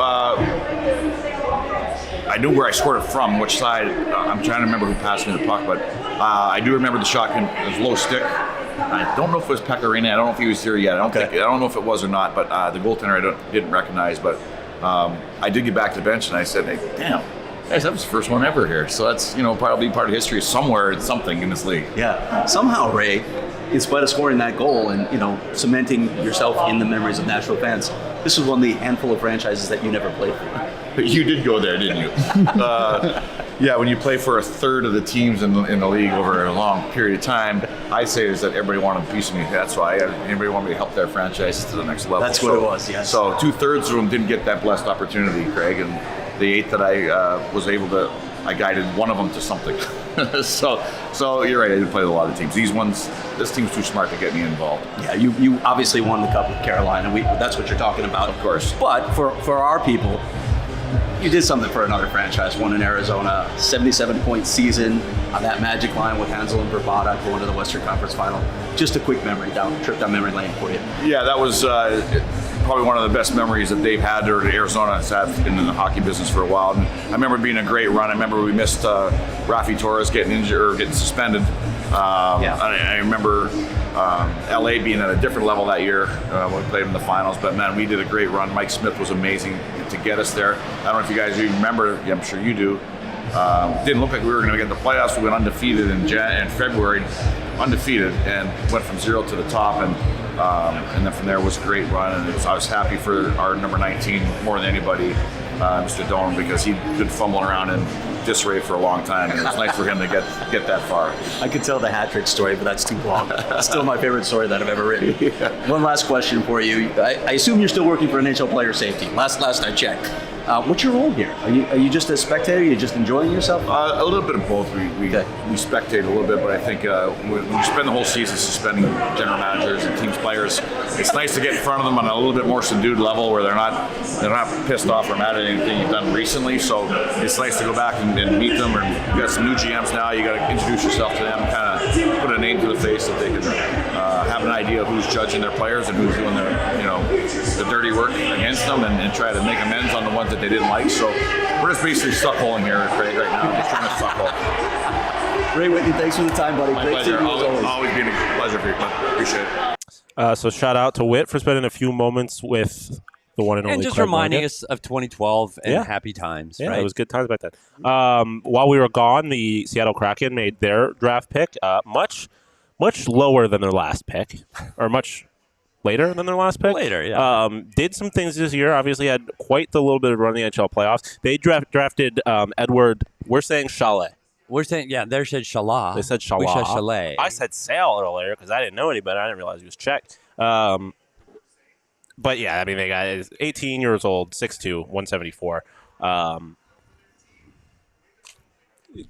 I knew where I scored it from, which side. I'm trying to remember who passed me the puck, but I do remember the shot. It was low stick. I don't know if it was Pecorino. I don't know if he was here yet. I don't know if it was or not. But the goaltender I didn't recognize. But I did get back to the bench and I said, "Hey, damn, guys, that was the first one ever here." So that's probably part of history somewhere. It's something in this league. Yeah. Somehow, Ray, in spite of scoring that goal and cementing yourself in the memories of Nashville fans, this was one of the handful of franchises that you never played for. You did go there, didn't you? Yeah, when you play for a third of the teams in the league over a long period of time, I say is that everybody wanted a piece of me. That's why everybody wanted me to help their franchises to the next level. That's what it was, yes. So 2/3 of them didn't get that blessed opportunity, Craig, and the 8 that I was able to, I guided one of them to something. So you're right, I did play with a lot of teams. This team's too smart to get me involved. Yeah, you obviously won the cup with Carolina. That's what you're talking about. Of course. But for our people, you did something for another franchise, one in Arizona, 77-point season on that magic line with Hansel and Verbata going to the Western Conference Final. Just a quick trip down memory lane for you. Yeah, that was probably one of the best memories that they've had, or Arizona has had in the hockey business for a while. And I remember being a great run. I remember we missed Rafi Torres getting injured or getting suspended. I remember LA being at a different level that year when we played in the finals. But man, we did a great run. Mike Smith was amazing to get us there. I don't know if you guys even remember. Yeah, I'm sure you do. Didn't look like we were going to get in the playoffs. We went undefeated in February, undefeated, and went from 0 to the top. And then from there was a great run. And I was happy for our number 19 more than anybody, Mr. Doan, because he'd been fumbling around in disarray for a long time, and it was nice for him to get that far. I could tell the hat trick story, but that's too long. It's still my favorite story that I've ever written. Yeah. One last question for you. I assume you're still working for NHL Player Safety. Last I checked. What's your role here? Are you just a spectator? Are you just enjoying yourself? A little bit of both. We spectate a little bit, but I think when you spend the whole season suspending general managers and teams players, it's nice to get in front of them on a little bit more subdued level where they're not pissed off or mad at anything you've done recently. So it's nice to go back and meet them. Or you got some new GMs now. You got to introduce yourself to them, kind of put a name to the face that they can have an idea of who's judging their players and who's doing the dirty work against them, and try to make amends on the ones that they didn't like. So we're just basically suckholing here, Craig, right now. Just trying to suckhole. Ray Whitney, thanks for the time, buddy. My pleasure. Always been a pleasure for you. Appreciate it. So shout out to Whit for spending a few moments with the one and only. And just Craig reminding Morgan. us of 2012 and happy times. Yeah, right? it was good times back then. While we were gone, the Seattle Kraken made their draft pick much lower than their last pick, or much later than their last pick. Later, yeah. Did some things this year. Obviously had quite the little bit of run in the NHL playoffs. They drafted Edward, we're saying Chalet. We're saying, yeah, they said Shala. They said Chalet. We said Chalet. I said Sale earlier because I didn't know any better. I didn't realize he was Czech. But yeah, I mean, they got 18 years old, 6'2", 174.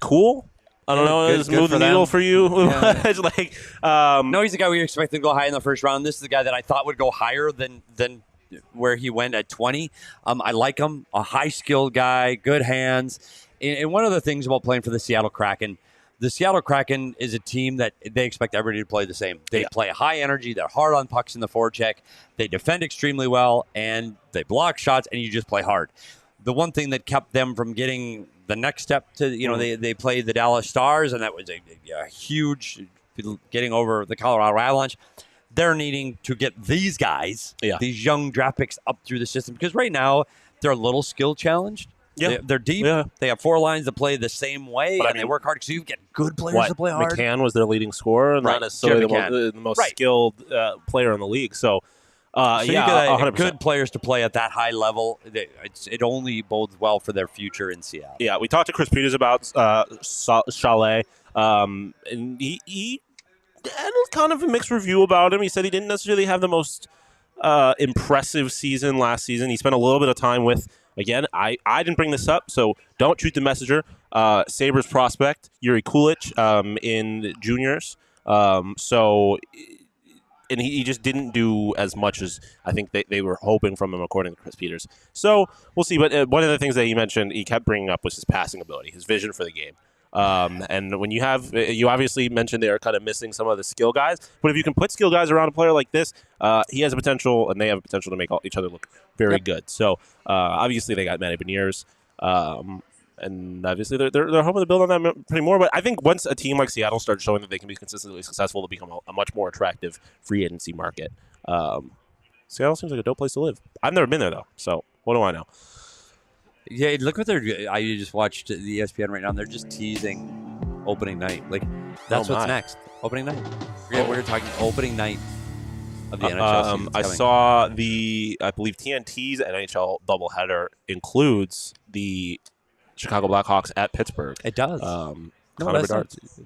Cool. I don't know. Is move the needle for you? Yeah. It's like, no, he's the guy we expected to go high in the first round. This is the guy that I thought would go higher than where he went at 20. I like him. A high-skilled guy, good hands. And one of the things about playing for the Seattle Kraken is a team that they expect everybody to play the same. They play high energy. They're hard on pucks in the forecheck. They defend extremely well, and they block shots, and you just play hard. The one thing that kept them from getting the next step to, they played the Dallas Stars, and that was a huge getting over the Colorado Avalanche. They're needing to get these guys, these young draft picks, up through the system, because right now they're a little skill challenged. Yeah. They're deep. Yeah. They have 4 lines that play the same way, and they work hard. So you get good players to play hard. McCann was their leading scorer, not necessarily the most skilled player in the league. So, you get good players to play at that high level. It only bodes well for their future in Seattle. Yeah, we talked to Chris Peters about Chalet, and he had kind of a mixed review about him. He said he didn't necessarily have the most impressive season last season. He spent a little bit of time with, again, I didn't bring this up, so don't shoot the messenger. Sabres prospect, Yuri Kulich in juniors. And he just didn't do as much as I think they were hoping from him, according to Chris Peters. So we'll see. But one of the things that he mentioned, he kept bringing up, was his passing ability, his vision for the game. And when you obviously mentioned they are kind of missing some of the skill guys, but if you can put skill guys around a player like this, he has a potential, and they have a potential to make each other look very good. So obviously they got Matty Beniers, And obviously, they're hoping to build on that pretty more. But I think once a team like Seattle starts showing that they can be consistently successful, to become a much more attractive free agency market. Seattle seems like a dope place to live. I've never been there though, so what do I know? Yeah, look what they're. I just watched the ESPN right now. And they're just teasing opening night. Like that's what's next. Opening night. We're talking opening night of the NHL season. I saw I believe TNT's NHL doubleheader includes the Chicago Blackhawks at Pittsburgh. It does. Connor that's Bedard's.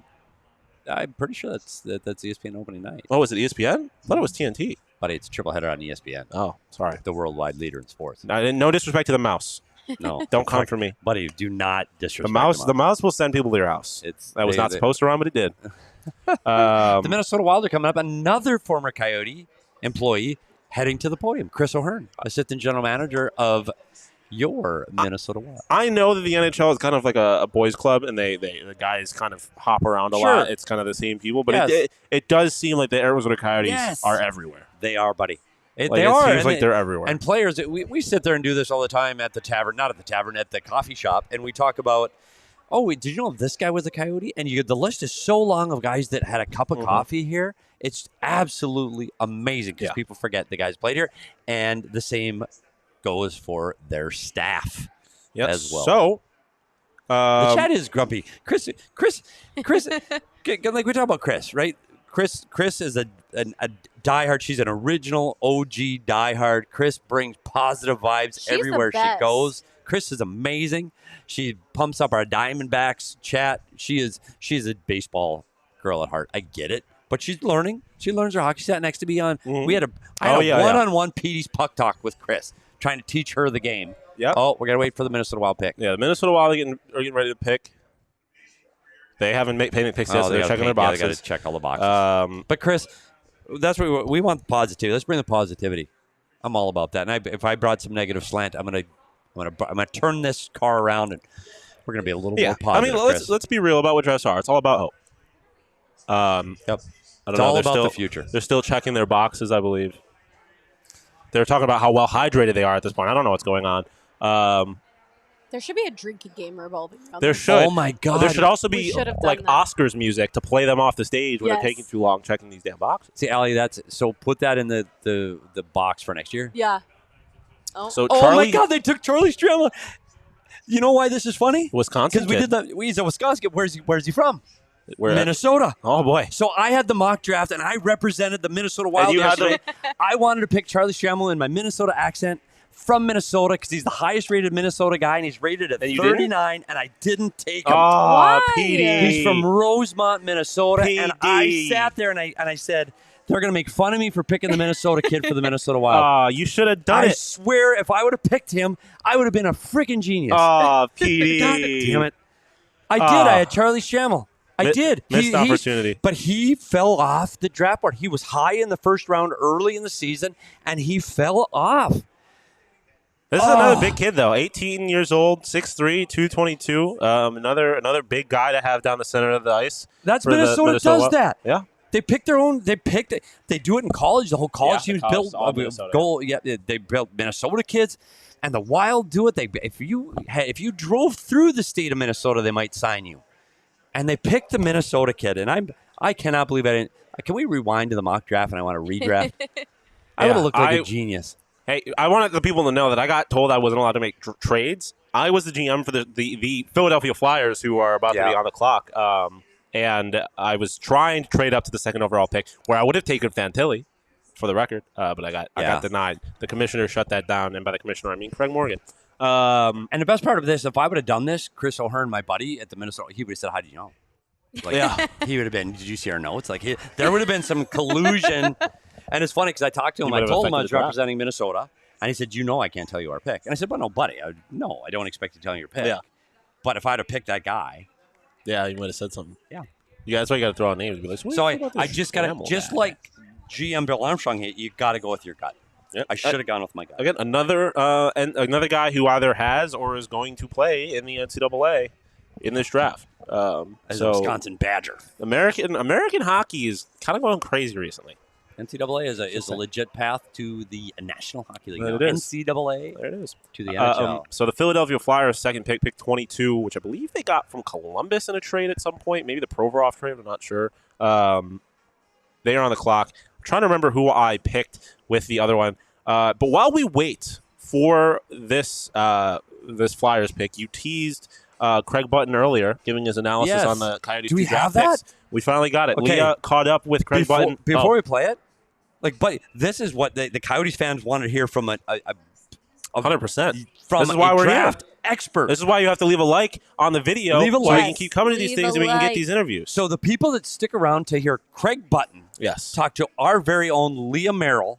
I'm pretty sure that's ESPN opening night. Oh, is it ESPN? I thought it was TNT. Buddy, it's a triple header on ESPN. Oh, sorry. The worldwide leader in sports. No disrespect to the mouse. No, don't come for me, buddy. Do not disrespect the mouse. Will send people to your house. That was not supposed to run, but it did. The Minnesota Wild are coming up. Another former Coyote employee heading to the podium. Chris O'Hearn, assistant general manager of your Minnesota Wild. I know that the NHL is kind of like a boys' club, and the guys kind of hop around a lot. It's kind of the same people, but it does seem like the Arizona Coyotes are everywhere. They are, buddy. They are. It seems like they're everywhere. And players, we sit there and do this all the time at the tavern, not at the tavern, at the coffee shop, and we talk about, did you know this guy was a Coyote? And the list is so long of guys that had a cup of coffee here. It's absolutely amazing because people forget the guys played here, and the same goes for their staff as well. So the chat is grumpy. Chris, like we talk about Chris, right? Chris is a diehard. She's an original OG diehard. Chris brings positive vibes everywhere she goes. Chris is amazing. She pumps up our Diamondbacks chat. She's a baseball girl at heart. I get it, but she's learning. She learns her hockey. She sat next to me on. We had a one-on-one Petey's puck talk with Chris, trying to teach her the game. Yeah. Oh, we gotta wait for the Minnesota Wild pick. Yeah, the Minnesota Wild are getting ready to pick. They haven't made picks yet, so they're checking their boxes. They got to check all the boxes. But Chris, that's what we want. The positivity. Let's bring the positivity. I'm all about that. And if I brought some negative slant, I'm gonna turn this car around, and we're gonna be a little more positive. I mean, let's be real about what drafts are. It's all about hope. Yep. It's all about the future. They're still checking their boxes, I believe. They're talking about how well hydrated they are at this point. I don't know what's going on. There should be a drinking game revolving around There this. should. Oh my God! There should also be like that. Oscars music to play them off the stage when they're taking too long checking these damn boxes. See, Allie, put that in the box for next year. Yeah. So oh my God! They took Charlie Stramler. You know why this is funny? Wisconsin. Because he's a Wisconsin. Where's he from? Where Minnesota. Oh boy! So I had the mock draft, and I represented the Minnesota Wild yesterday. I wanted to pick Charlie Stramler in my Minnesota accent from Minnesota because he's the highest rated Minnesota guy, and he's rated at 39, and I didn't take him. Oh, PD. He's from Rosemont, Minnesota, and I sat there and I said, they're going to make fun of me for picking the Minnesota kid for the Minnesota Wild. You should have done it. I swear, if I would have picked him, I would have been a freaking genius. Oh, PD. God damn it. I did. I had Charlie Stramler. I did. Missed opportunity. But he fell off the draft board. He was high in the first round early in the season, and he fell off. This is another big kid, though. 18 years old, 6'3", 222. Another big guy to have down the center of the ice. That's Minnesota does that. Yeah. They pick their own. They do it in college. The whole college team is built. They built Minnesota kids, and the Wild do it. If you drove through the state of Minnesota, they might sign you. And they picked the Minnesota kid, and I cannot believe I didn't. Can we rewind to the mock draft, and I want to redraft? I would have looked like a genius. Hey, I wanted the people to know that I got told I wasn't allowed to make trades. I was the GM for the Philadelphia Flyers, who are about to be on the clock. And I was trying to trade up to the second overall pick, where I would have taken Fantilli, for the record, but I got denied. The commissioner shut that down, and by the commissioner, I mean Craig Morgan. And the best part of this, if I would have done this, Chris O'Hearn, my buddy at the Minnesota, he would have said, "How did you know?" He would have been. Did you see our notes? There would have been some collusion. And it's funny because I talked to him. I told him I was representing Minnesota, and he said, I can't tell you our pick." And I said, "Well, no, buddy, I don't expect you to tell you your pick. Yeah. But if I had to pick that guy, you might have said something. Yeah, that's why you got to throw out names. Be like, so I just got to, just like GM Bill Armstrong, you got to go with your gut. Yep. I should have gone with my gut. Again, another guy who either has or is going to play in the NCAA in this draft. As a Wisconsin Badger. American hockey is kind of going crazy recently. NCAA is a legit path to the National Hockey League. There now. it is. NCAA There it is. to the NHL. So the Philadelphia Flyers second pick 22, which I believe they got from Columbus in a trade at some point, maybe the Provorov trade, I'm not sure. They are on the clock. I'm trying to remember who I picked with the other one. But while we wait for this this Flyers pick, you teased Craig Button earlier, giving his analysis on the Coyotes. Do we draft have that? picks. We finally got it. Okay. Leah caught up with Craig Button. Before we play it, but this is what the Coyotes fans want to hear from a 100%. From this is why we're draft here. expert. This is why you have to leave a like on the video Leave a so like. we can keep coming to these things and we can get these interviews. So the people that stick around to hear Craig Button talk to our very own Leah Merrill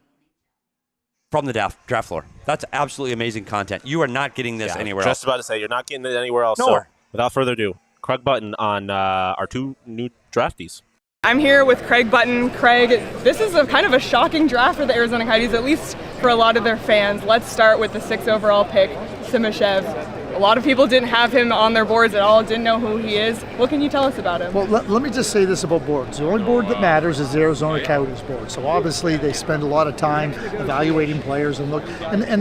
from the draft floor. That's absolutely amazing content. You are not getting this anywhere else. Just about to say, you're not getting it anywhere else. Nowhere. So without further ado, Craig Button on our two new draftees. I'm here with Craig Button. Craig, this is kind of a shocking draft for the Arizona Coyotes, at least for a lot of their fans. Let's start with the 6th overall pick, Simashev. A lot of people didn't have him on their boards at all, didn't know who he is. What can you tell us about him? Well, let me just say this about boards. The only board that matters is the Arizona Coyotes board. So obviously they spend a lot of time evaluating players and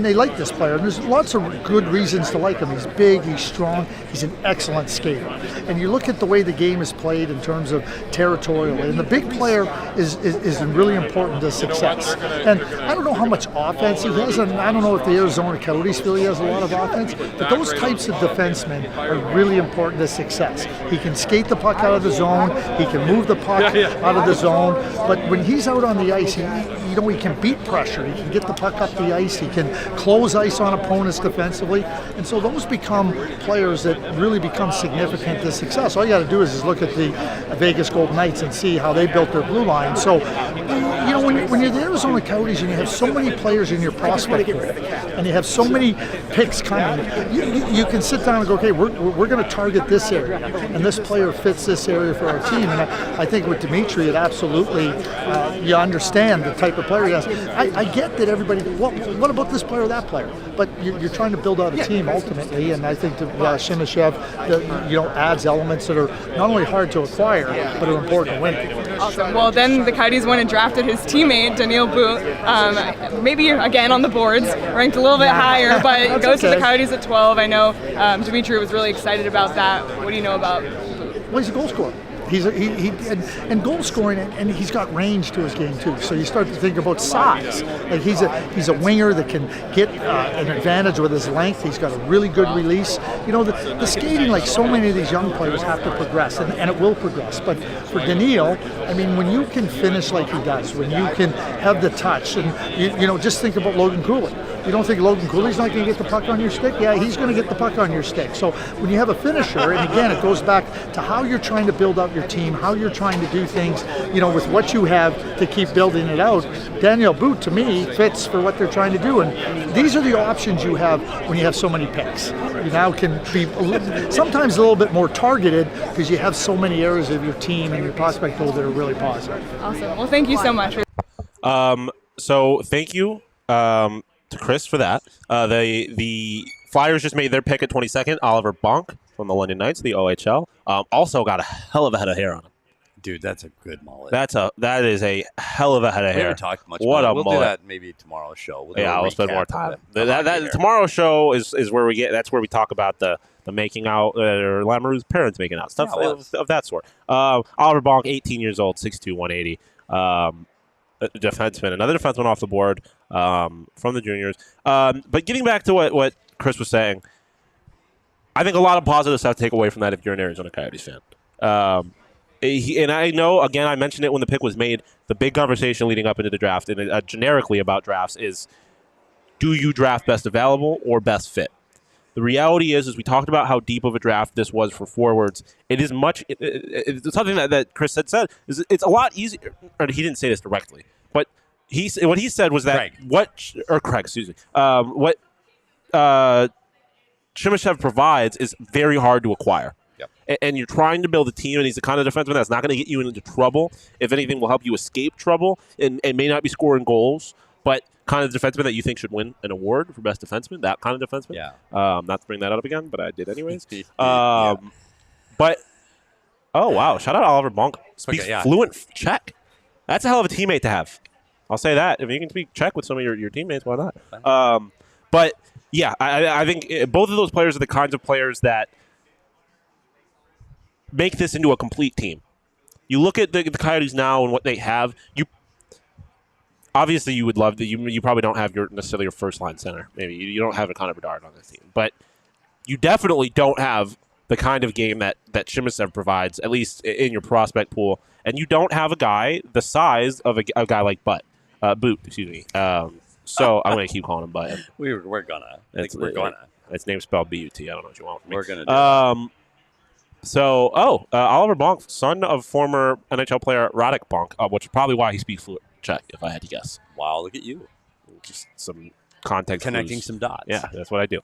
they like this player. And there's lots of good reasons to like him. He's big, he's strong, he's an excellent skater. And you look at the way the game is played in terms of territorial, and the big player is really important to success. And I don't know how much offense he has, and I don't know if the Arizona Coyotes feel he has a lot of offense, but those types of defensemen are really important to success. He can skate the puck out of the zone, he can move the puck out of the zone, but when he's out on the ice, he can beat pressure, he can get the puck up the ice, he can close ice on opponents defensively, and so those become players that really become significant to success. All you got to do is look at the Vegas Golden Knights and see how they built their blue line. So, when you're the Arizona Coyotes and you have so many players in your prospect group, and you have so many picks coming, you can sit down and go, okay, we're going to target this area, and this player fits this area for our team. And I think with Dmitri, it absolutely, you understand the type of player he has. I get that everybody, what about this player or that player? But you're trying to build out a team ultimately, and I think that Simashev, adds elements that are not only hard to acquire, but are important to win. Awesome. Well, then the Coyotes went and drafted his teammate, Daniil, maybe again on the boards, ranked a little bit higher, but goes to the Coyotes at 12. I know Dmitri was really excited about that. What do you know about Boot? Well, he's a goal scorer. And goal scoring, and he's got range to his game too. So you start to think about size. Like he's a winger that can get an advantage with his length. He's got a really good release. The skating, like so many of these young players, have to progress, and it will progress. But for Daniil, I mean, when you can finish like he does, when you can have the touch, and just think about Logan Cooley. You don't think Logan Cooley's not going to get the puck on your stick? Yeah, he's going to get the puck on your stick. So when you have a finisher, and again, it goes back to how you're trying to build up your team, how you're trying to do things, with what you have to keep building it out. Daniil Boot, to me, fits for what they're trying to do. And these are the options you have when you have so many picks. You now can be sometimes a little bit more targeted because you have so many areas of your team and your prospect pool that are really positive. Awesome. Well, thank you so much. So thank you to Chris for that. The Flyers just made their pick at 22nd. Oliver Bonk from the London Knights, the OHL, also got a hell of a head of hair on him. Dude, that's a good mullet. That is a hell of a head of hair. We haven't talked much what about a it. We'll mullet. do that maybe tomorrow's show. We'll spend more time. That tomorrow's show is where that's where we talk about the making out, or Lamoureux's parents making out, stuff of that sort. Oliver Bonk, 18 years old, 6'2", 180. Defenseman, another defenseman off the board from the juniors. But getting back to what Chris was saying, I think a lot of positives have to take away from that if you're an Arizona Coyotes fan. And I know, again, I mentioned it when the pick was made, the big conversation leading up into the draft and generically about drafts is, do you draft best available or best fit? The reality is we talked about how deep of a draft this was for forwards. It is it's something that Chris had said, is it's a lot easier, or he didn't say this directly, but what he said was that Craig, excuse me, what Simashev provides is very hard to acquire. Yep. And you're trying to build a team, and he's the kind of defenseman that's not going to get you into trouble. If anything, will help you escape trouble, and may not be scoring goals, but kind of defenseman that you think should win an award for best defenseman, that kind of defenseman. Yeah. Not to bring that up again, but I did anyways. But, oh, wow. Shout out Oliver Bonk. Speaks fluent Czech. That's a hell of a teammate to have. I'll say that. If you can check with some of your teammates, why not? But yeah, I think both of those players are the kinds of players that make this into a complete team. You look at the Coyotes now and what they have. Obviously you would love that. You probably don't have necessarily your first line center. Maybe you don't have a Connor Bedard on this team, but you definitely don't have the kind of game that Simashev provides, at least in your prospect pool. And you don't have a guy the size of a guy like Boot, excuse me. So I'm going to keep calling him Butt. We're gonna. Its name's spelled B-U-T. I don't know what you want from me. We're going to do Oliver Bonk, son of former NHL player Radek Bonk, which is probably why he speaks fluent Czech, if I had to guess. Wow, look at you. Just some context. Connecting clues. some dots. Yeah, that's what I do.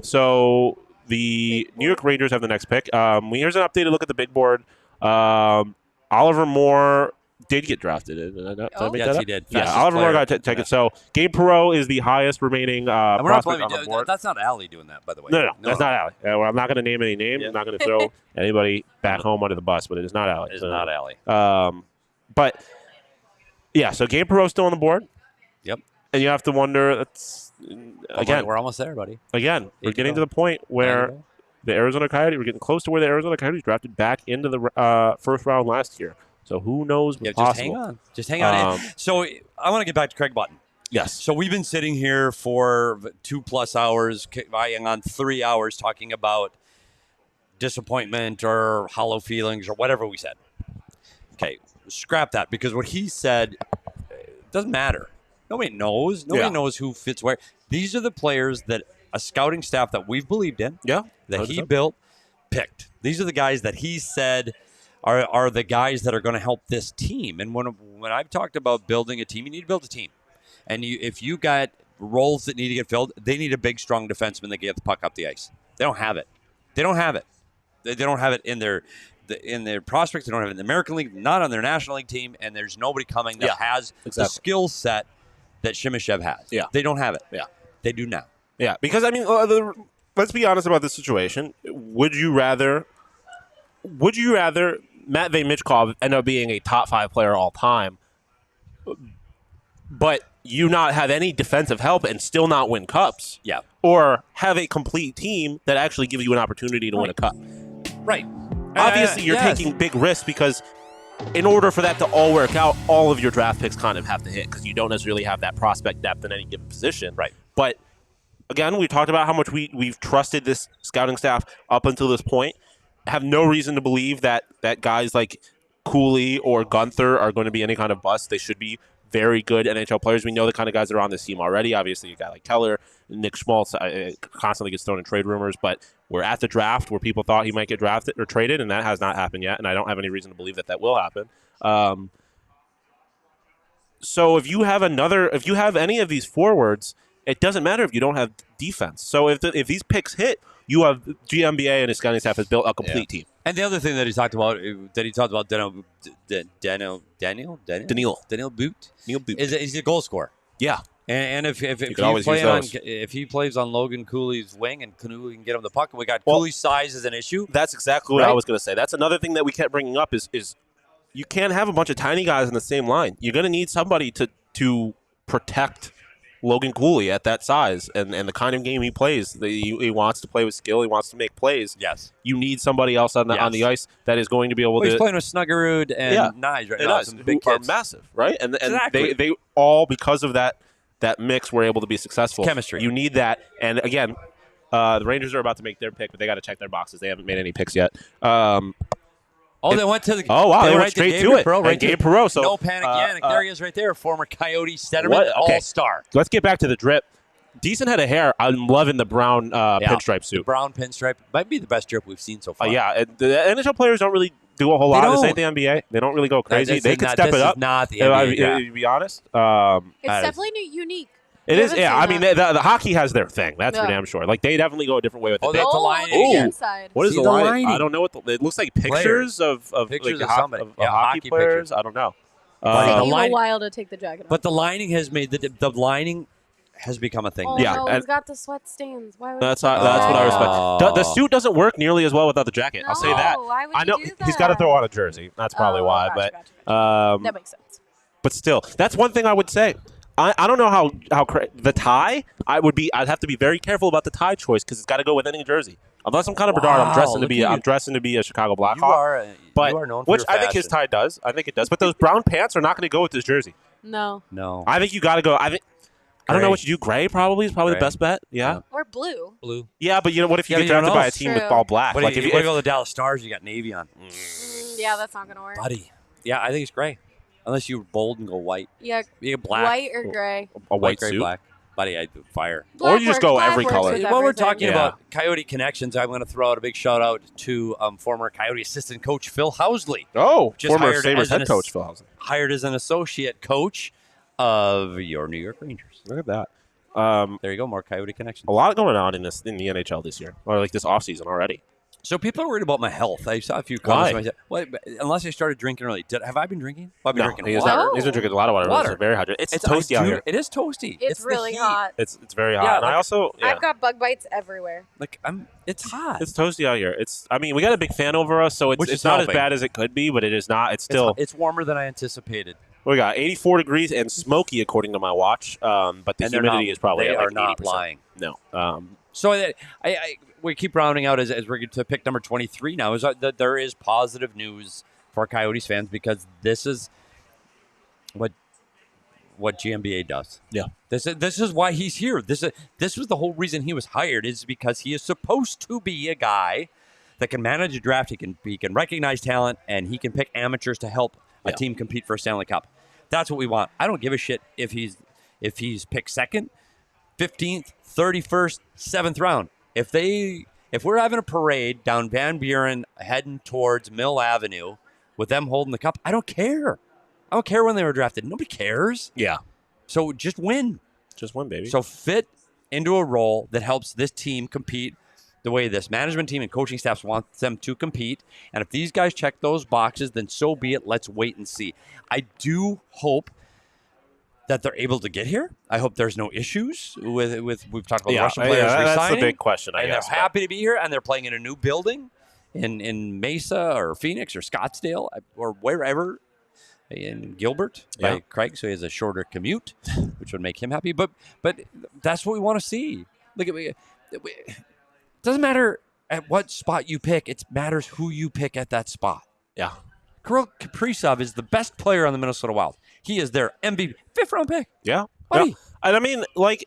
So the New York Rangers have the next pick. Here's an updated look at the big board. Oliver Moore did get drafted. Did I make that up? He did. Yeah, Fastest Oliver Moore player. got taken. So Gabe Perreault is the highest remaining prospect on the board. That's not Allie doing that, by the way. No, that's not Allie. Well, I'm not going to name any names. I'm not going to throw anybody back home under the bus, but it is not Allie. It is not Allie. But yeah, so Gabe Perreault's still on the board. Yep. And you have to wonder, again, we're almost there, buddy. Again, we're getting to the point where the Arizona Coyotes, we're getting close to where the Arizona Coyotes drafted back into the first round last year. So who knows what's possible. Just hang on. So I want to get back to Craig Button. Yes. So we've been sitting here for 2+ hours, vying on 3 hours, talking about disappointment or hollow feelings or whatever we said. Okay, scrap that, because what he said doesn't matter. Nobody knows. Nobody knows who fits where. These are the players that a scouting staff that we've believed in, that he built, picked. These are the guys that he said are the guys that are going to help this team. And when I've talked about building a team, you need to build a team. And if you got roles that need to get filled, they need a big, strong defenseman that can get the puck up the ice. They don't have it. They don't have it. They don't have it in their prospects. They don't have it in the American League, not on their National League team, and there's nobody coming that has the skill set that Simashev has. Yeah. They don't have it. Yeah. They do now. Yeah, because, I mean, let's be honest about this situation. Would you rather Matvei Michkov end up being a top 5 player all time, but you not have any defensive help and still not win cups? Yeah. Or have a complete team that actually gives you an opportunity to win a cup? Right. Obviously, you're taking big risks because in order for that to all work out, all of your draft picks kind of have to hit because you don't necessarily have that prospect depth in any given position. Right. But again, we talked about how much we've trusted this scouting staff up until this point. Have no reason to believe that guys like Cooley or Gunther are going to be any kind of bust. They should be very good NHL players. We know the kind of guys that are on this team already. Obviously, a guy like Keller, Nick Schmaltz constantly gets thrown in trade rumors, but we're at the draft where people thought he might get drafted or traded, and that has not happened yet, and I don't have any reason to believe that will happen. So if you have any of these forwards, it doesn't matter if you don't have defense. So if these picks hit, you have GMBA and his scouting staff has built a complete team. And the other thing that he talked about, Daniil Boot, is he's a goal scorer. Yeah. And if he plays on Logan Cooley's wing and Cooley can get him the puck, we got Cooley's size as an issue. That's exactly what I was going to say. That's another thing that we kept bringing up is you can't have a bunch of tiny guys in the same line. You're going to need somebody to protect Logan Cooley at that size and the kind of game he plays. He wants to play with skill. He wants to make plays. Yes. You need somebody else on the ice that is going to be able to. He's playing with Snuggerud and Nye right now. Some big are kids. massive, right? And Exactly. they all, because of that mix, were able to be successful. Chemistry. You need that. And again, the Rangers are about to make their pick, but they got to check their boxes. They haven't made any picks yet. They went to the. Oh wow! They went straight to it. Right, Gabe Perreault. So no panic, Yannick. There he is, right there. Former Coyote centerman, all-star. Let's get back to the drip. Decent head of hair. I'm loving the brown pinstripe suit. The brown pinstripe might be the best drip we've seen so far. The NHL players don't really do a whole lot. This ain't the NBA. They don't really go crazy. They can step it up. Not the NBA. To be honest, it's definitely unique. It is. Yeah, I mean, the hockey has their thing. That's for damn sure. Like they definitely go a different way with it. That's the lining. Inside. What is the lining? I don't know what it looks like. Pictures of pictures like of somebody. Hockey players. I don't know. Taking a while to take the jacket off. But the lining has made the lining has become a thing. Oh, yeah, no, he's got the sweat stains. Why would that's what I respect. The suit doesn't work nearly as well without the jacket. I'll say that. Why would I know you do that? He's got to throw on a jersey. That's probably why. Gotcha. But That makes sense. But still, that's one thing I would say. I don't know how the tie. I'd have to be very careful about the tie choice because it's got to go with any jersey. Unless I'm kind of Bedard, I'm dressing to be a Chicago Blackhawk. You are known for which your I think his tie does. I think it does. But those brown pants are not going to go with this jersey. No. I think you got to go. I don't know what you do. Gray probably is probably the best bet. Yeah. Or blue. Blue. Yeah, but what if you get drafted by a team with all black? What Like if you go to the Dallas Stars, you got navy on. Yeah, that's not going to work. Buddy. Yeah, I think it's gray. Unless you're bold and go white. Yeah. You get black. White or gray. A white gray, suit? Black. Buddy, I do fire. Or you just go every color. While we're talking about Coyote connections, I'm going to throw out a big shout out to former Coyote assistant coach Phil Housley. Oh, former Sabres head coach Phil Housley. Hired as an associate coach of your New York Rangers. Look at that. There you go, more Coyote connections. A lot going on in the NHL this year, or like this offseason already. So people are worried about my health. I saw a few comments. Well, unless I started drinking early. Have I been drinking? Well, I've been drinking water. He's been drinking a lot of water. It's very hydrated. It's toasty out here. It is toasty. It's really hot. It's very hot. Yeah, and I also I've got bug bites everywhere. It's hot. It's toasty out here. We got a big fan over us, so it's not as bad as it could be, but it is not. It's still it's warmer than I anticipated. We got 84 degrees and smoky according to my watch, but the humidity is probably they at like are not 80%. lying. No. So we keep rounding out as we're to pick number 23 now. Is that there is positive news for Coyotes fans because this is what GMBA does. Yeah. This is why he's here. This was the whole reason he was hired is because he is supposed to be a guy that can manage a draft. He can recognize talent and he can pick amateurs to help a team compete for a Stanley Cup. That's what we want. I don't give a shit if he's picked second, 15th, 31st, 7th round. If we're having a parade down Van Buren heading towards Mill Avenue with them holding the cup, I don't care. I don't care when they were drafted. Nobody cares. Yeah. So just win. Just win, baby. So fit into a role that helps this team compete the way this management team and coaching staffs want them to compete. And if these guys check those boxes, then so be it. Let's wait and see. I do hope that they're able to get here. I hope there's no issues with we've talked about the Russian players resigning. That's the big question, I guess. They're happy to be here, and they're playing in a new building in Mesa or Phoenix or Scottsdale or wherever in Gilbert by Craig, so he has a shorter commute, which would make him happy. But that's what we want to see. Look at me. It doesn't matter at what spot you pick. It matters who you pick at that spot. Yeah. Kirill Kaprizov is the best player on the Minnesota Wild. He is their MVP, 5th round pick. Yeah. Buddy. Yeah. And I mean, like,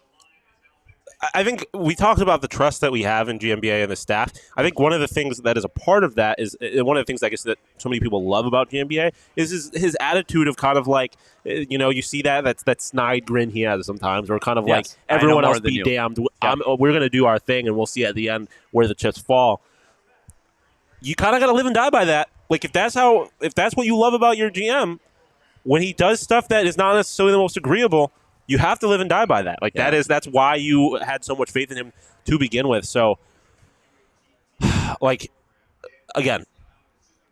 I think we talked about the trust that we have in GMBA and the staff. I think one of the things that is a part of that is one of the things I guess that so many people love about GMBA is his attitude of kind of like, you see that snide grin he has sometimes, or kind of like everyone else be damned. We're going to do our thing and we'll see at the end where the chips fall. You kind of got to live and die by that. Like if that's what you love about your GM, when he does stuff that is not necessarily the most agreeable, you have to live and die by that. Like that's why you had so much faith in him to begin with. So, like, again,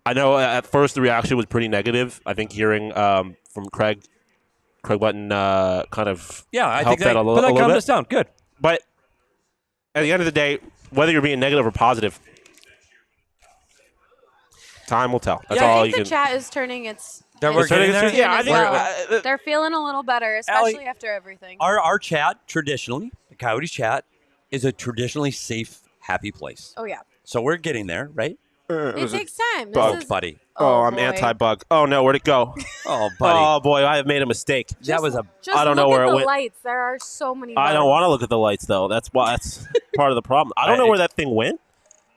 I know at first the reaction was pretty negative. I think hearing from Craig Button kind of I helped think that a little that calmed bit. us down. Good. But at the end of the day, whether you're being negative or positive, time will tell. That's all I you think can. the chat is turning its. They're working in there? Yeah, I think they're feeling a little better, especially after everything. Our chat, traditionally, the Coyotes chat, is a traditionally safe, happy place. Oh, yeah. So we're getting there, right? It takes time. Bug, buddy. I'm anti-bug. Oh, no, where'd it go? Oh, buddy. Oh, boy, I have made a mistake. That was a... I don't know where it went. Look at the lights. There are so many I don't want to look at the lights, though. That's part of the problem. I don't know where that thing went.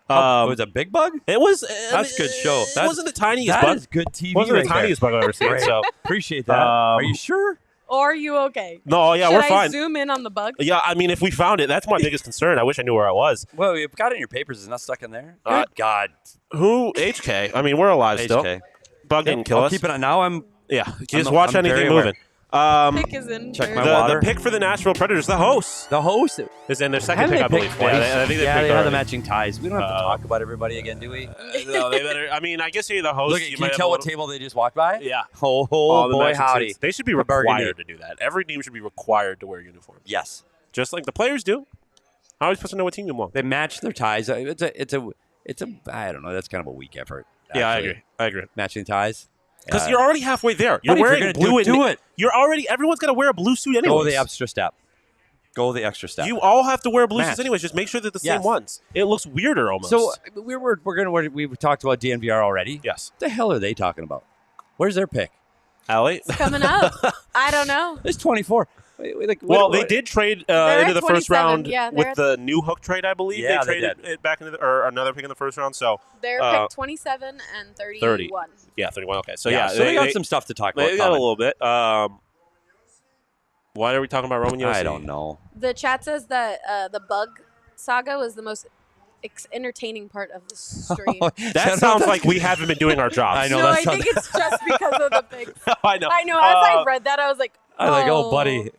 It was a big bug? It was. That's a good show. It wasn't the tiniest bug. That is good TV. It wasn't right the tiniest there. bug I've ever seen. Great. So appreciate that. Are you sure? Or are you okay? No, yeah, Should we're I fine. zoom in on the bug? Yeah, I mean, if we found it, that's my biggest concern. I wish I knew where I was. Well, you've got it in your papers. It's not stuck in there. Good God. Who? HK. I mean, we're alive still. Bug didn't kill us. Keep it on. Now I'm... Yeah, just watch anything moving. Pick is in. Check my water. The pick for the Nashville Predators, the host. The host? Is in their second pick, I believe. Twice. Yeah, I think they picked have already. the matching ties. We don't have to talk about everybody again, do we? No, they better. I mean, I guess you're the host. Look, can you tell what table they just walked by? Yeah. Oh boy, howdy. They should be required to do that. Every team should be required to wear uniforms. Yes. Just like the players do. How are you supposed to know what team you belong? They match their ties. It's a. I don't know. That's kind of a weak effort. Yeah, actually. I agree. Matching ties. Because you're already halfway there. You're Buddy, if you're wearing gonna blue. do it. You're already. Everyone's got to wear a blue suit anyways. Go the extra step. Go the extra step. You all have to wear blue Match. suits anyways. Just make sure they're the Yes. same ones. It looks weirder almost. So we talked about DNVR already. Yes. What the hell are they talking about? Where's their pick? Allie? It's coming up. I don't know. It's 24. Well, they did trade into the first 27. round Yeah, they're with at- the new hook trade, I believe. Yeah, they they traded it back into or another pick in the first round. So They're picked 27 and 31. 30. Yeah, 31. Okay, so so they got some stuff to talk about. They got a little bit. Why are we talking about Roman Yossi? I don't know. The chat says that the bug saga was the most entertaining part of the stream. That sounds like we haven't been doing our jobs. I know. No, I think it's just because of the pigs. I know. I know. As I read that, I was like, I was like, oh, buddy.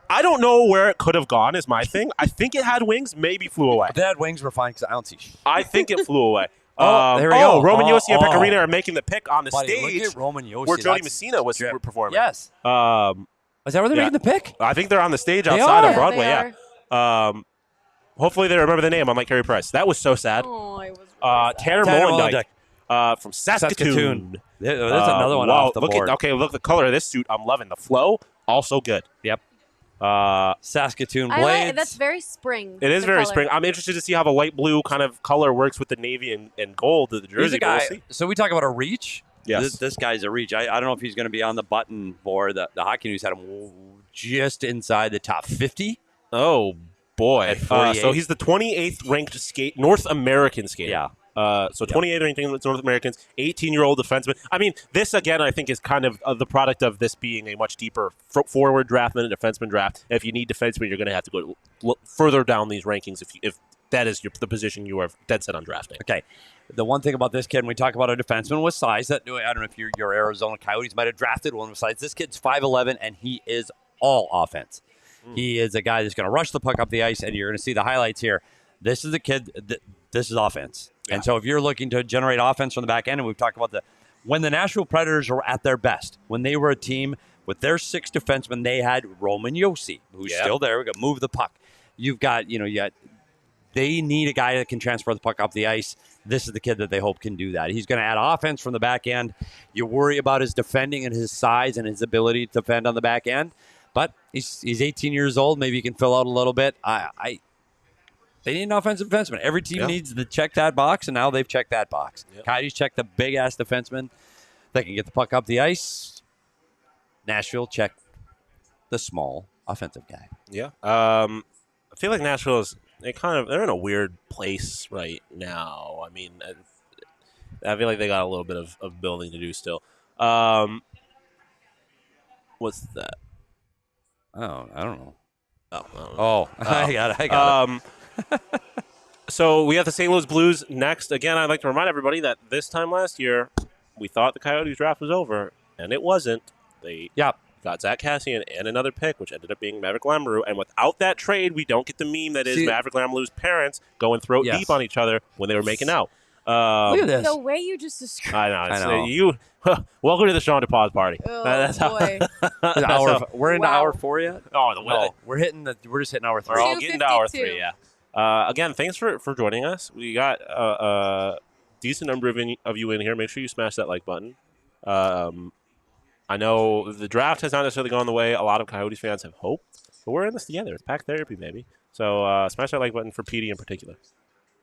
I don't know where it could have gone is my thing. I think it had wings, maybe flew away. If they had wings, we're fine because I don't see shit. I think it flew away. There we go. Roman Yossi and Oh. Pecorino are making the pick on the Buddy, stage look at Roman Yossi. where Jody That's Messina was performing. Yes. Is that where they're making the pick? I think they're on the stage They outside are. on Broadway. They Yeah. Hopefully they remember the name, unlike Carey Price. That was so sad. Oh, I was Tanner Tanner Molendijk from Saskatoon. There's another one wow, off the board. Look the color of this suit. I'm loving the flow. Also good. Yep. Saskatoon I Blades. like, that's very spring. It is the very color. spring. I'm interested to see how the light blue kind of color works with the navy and gold of the He's jersey. a but we'll guy. see. So we talk about a reach. Yes. This guy's a reach. I don't know if he's going to be on the button board. The Hockey News had him just inside the top 50. Oh boy! At 48. So he's the 28th ranked North American skater. Yeah. So 28th ranked North Americans, 18-year-old defenseman. I mean, this again, I think, is kind of the product of this being a much deeper forward draft than a defenseman draft. If you need defenseman, you're going to have to go further down these rankings if that is the position you are dead set on drafting. Okay. The one thing about this kid, when we talk about a defenseman with size, that I don't know if your Arizona Coyotes might have drafted one with size. This kid's 5'11", and he is all offense. He is a guy that's going to rush the puck up the ice, and you're going to see the highlights here. This is a kid. This is offense. Yeah. And so if you're looking to generate offense from the back end, and we've talked about when the Nashville Predators were at their best, when they were a team with their 6 defensemen, they had Roman Yossi, who's still there. We got move the puck. You've got, they need a guy that can transfer the puck up the ice. This is the kid that they hope can do that. He's going to add offense from the back end. You worry about his defending and his size and his ability to defend on the back end. But he's 18 years old. Maybe he can fill out a little bit. They need an offensive defenseman. Every team needs to check that box, and now they've checked that box. Yep. Coyotes checked the big-ass defenseman that can get the puck up the ice. Nashville checked the small offensive guy. Yeah. I feel like Nashville is they're in a weird place right now. I mean, I feel like they got a little bit of building to do still. What's that? Oh, I don't know. Oh, I got it. So we have the St. Louis Blues next. Again, I'd like to remind everybody that this time last year, we thought the Coyotes draft was over, and it wasn't. They got Zach Cassian and another pick, which ended up being Maverick Lamoureux. And without that trade, we don't get the meme that is Maverick Lamoureux's parents going throat deep on each other when they were making out. Look at this. The way you just described. I know. Welcome to the Sean DePaz party. Oh, that's boy. We're into hour 4 yet? Oh, we're just hitting hour 3. We're all getting to hour 3, yeah. Again, thanks for joining us. We got a decent number of you in here. Make sure you smash that like button. I know the draft has not necessarily gone the way a lot of Coyotes fans have hoped, but we're in this together. It's pack therapy, baby. So smash that like button for PD in particular.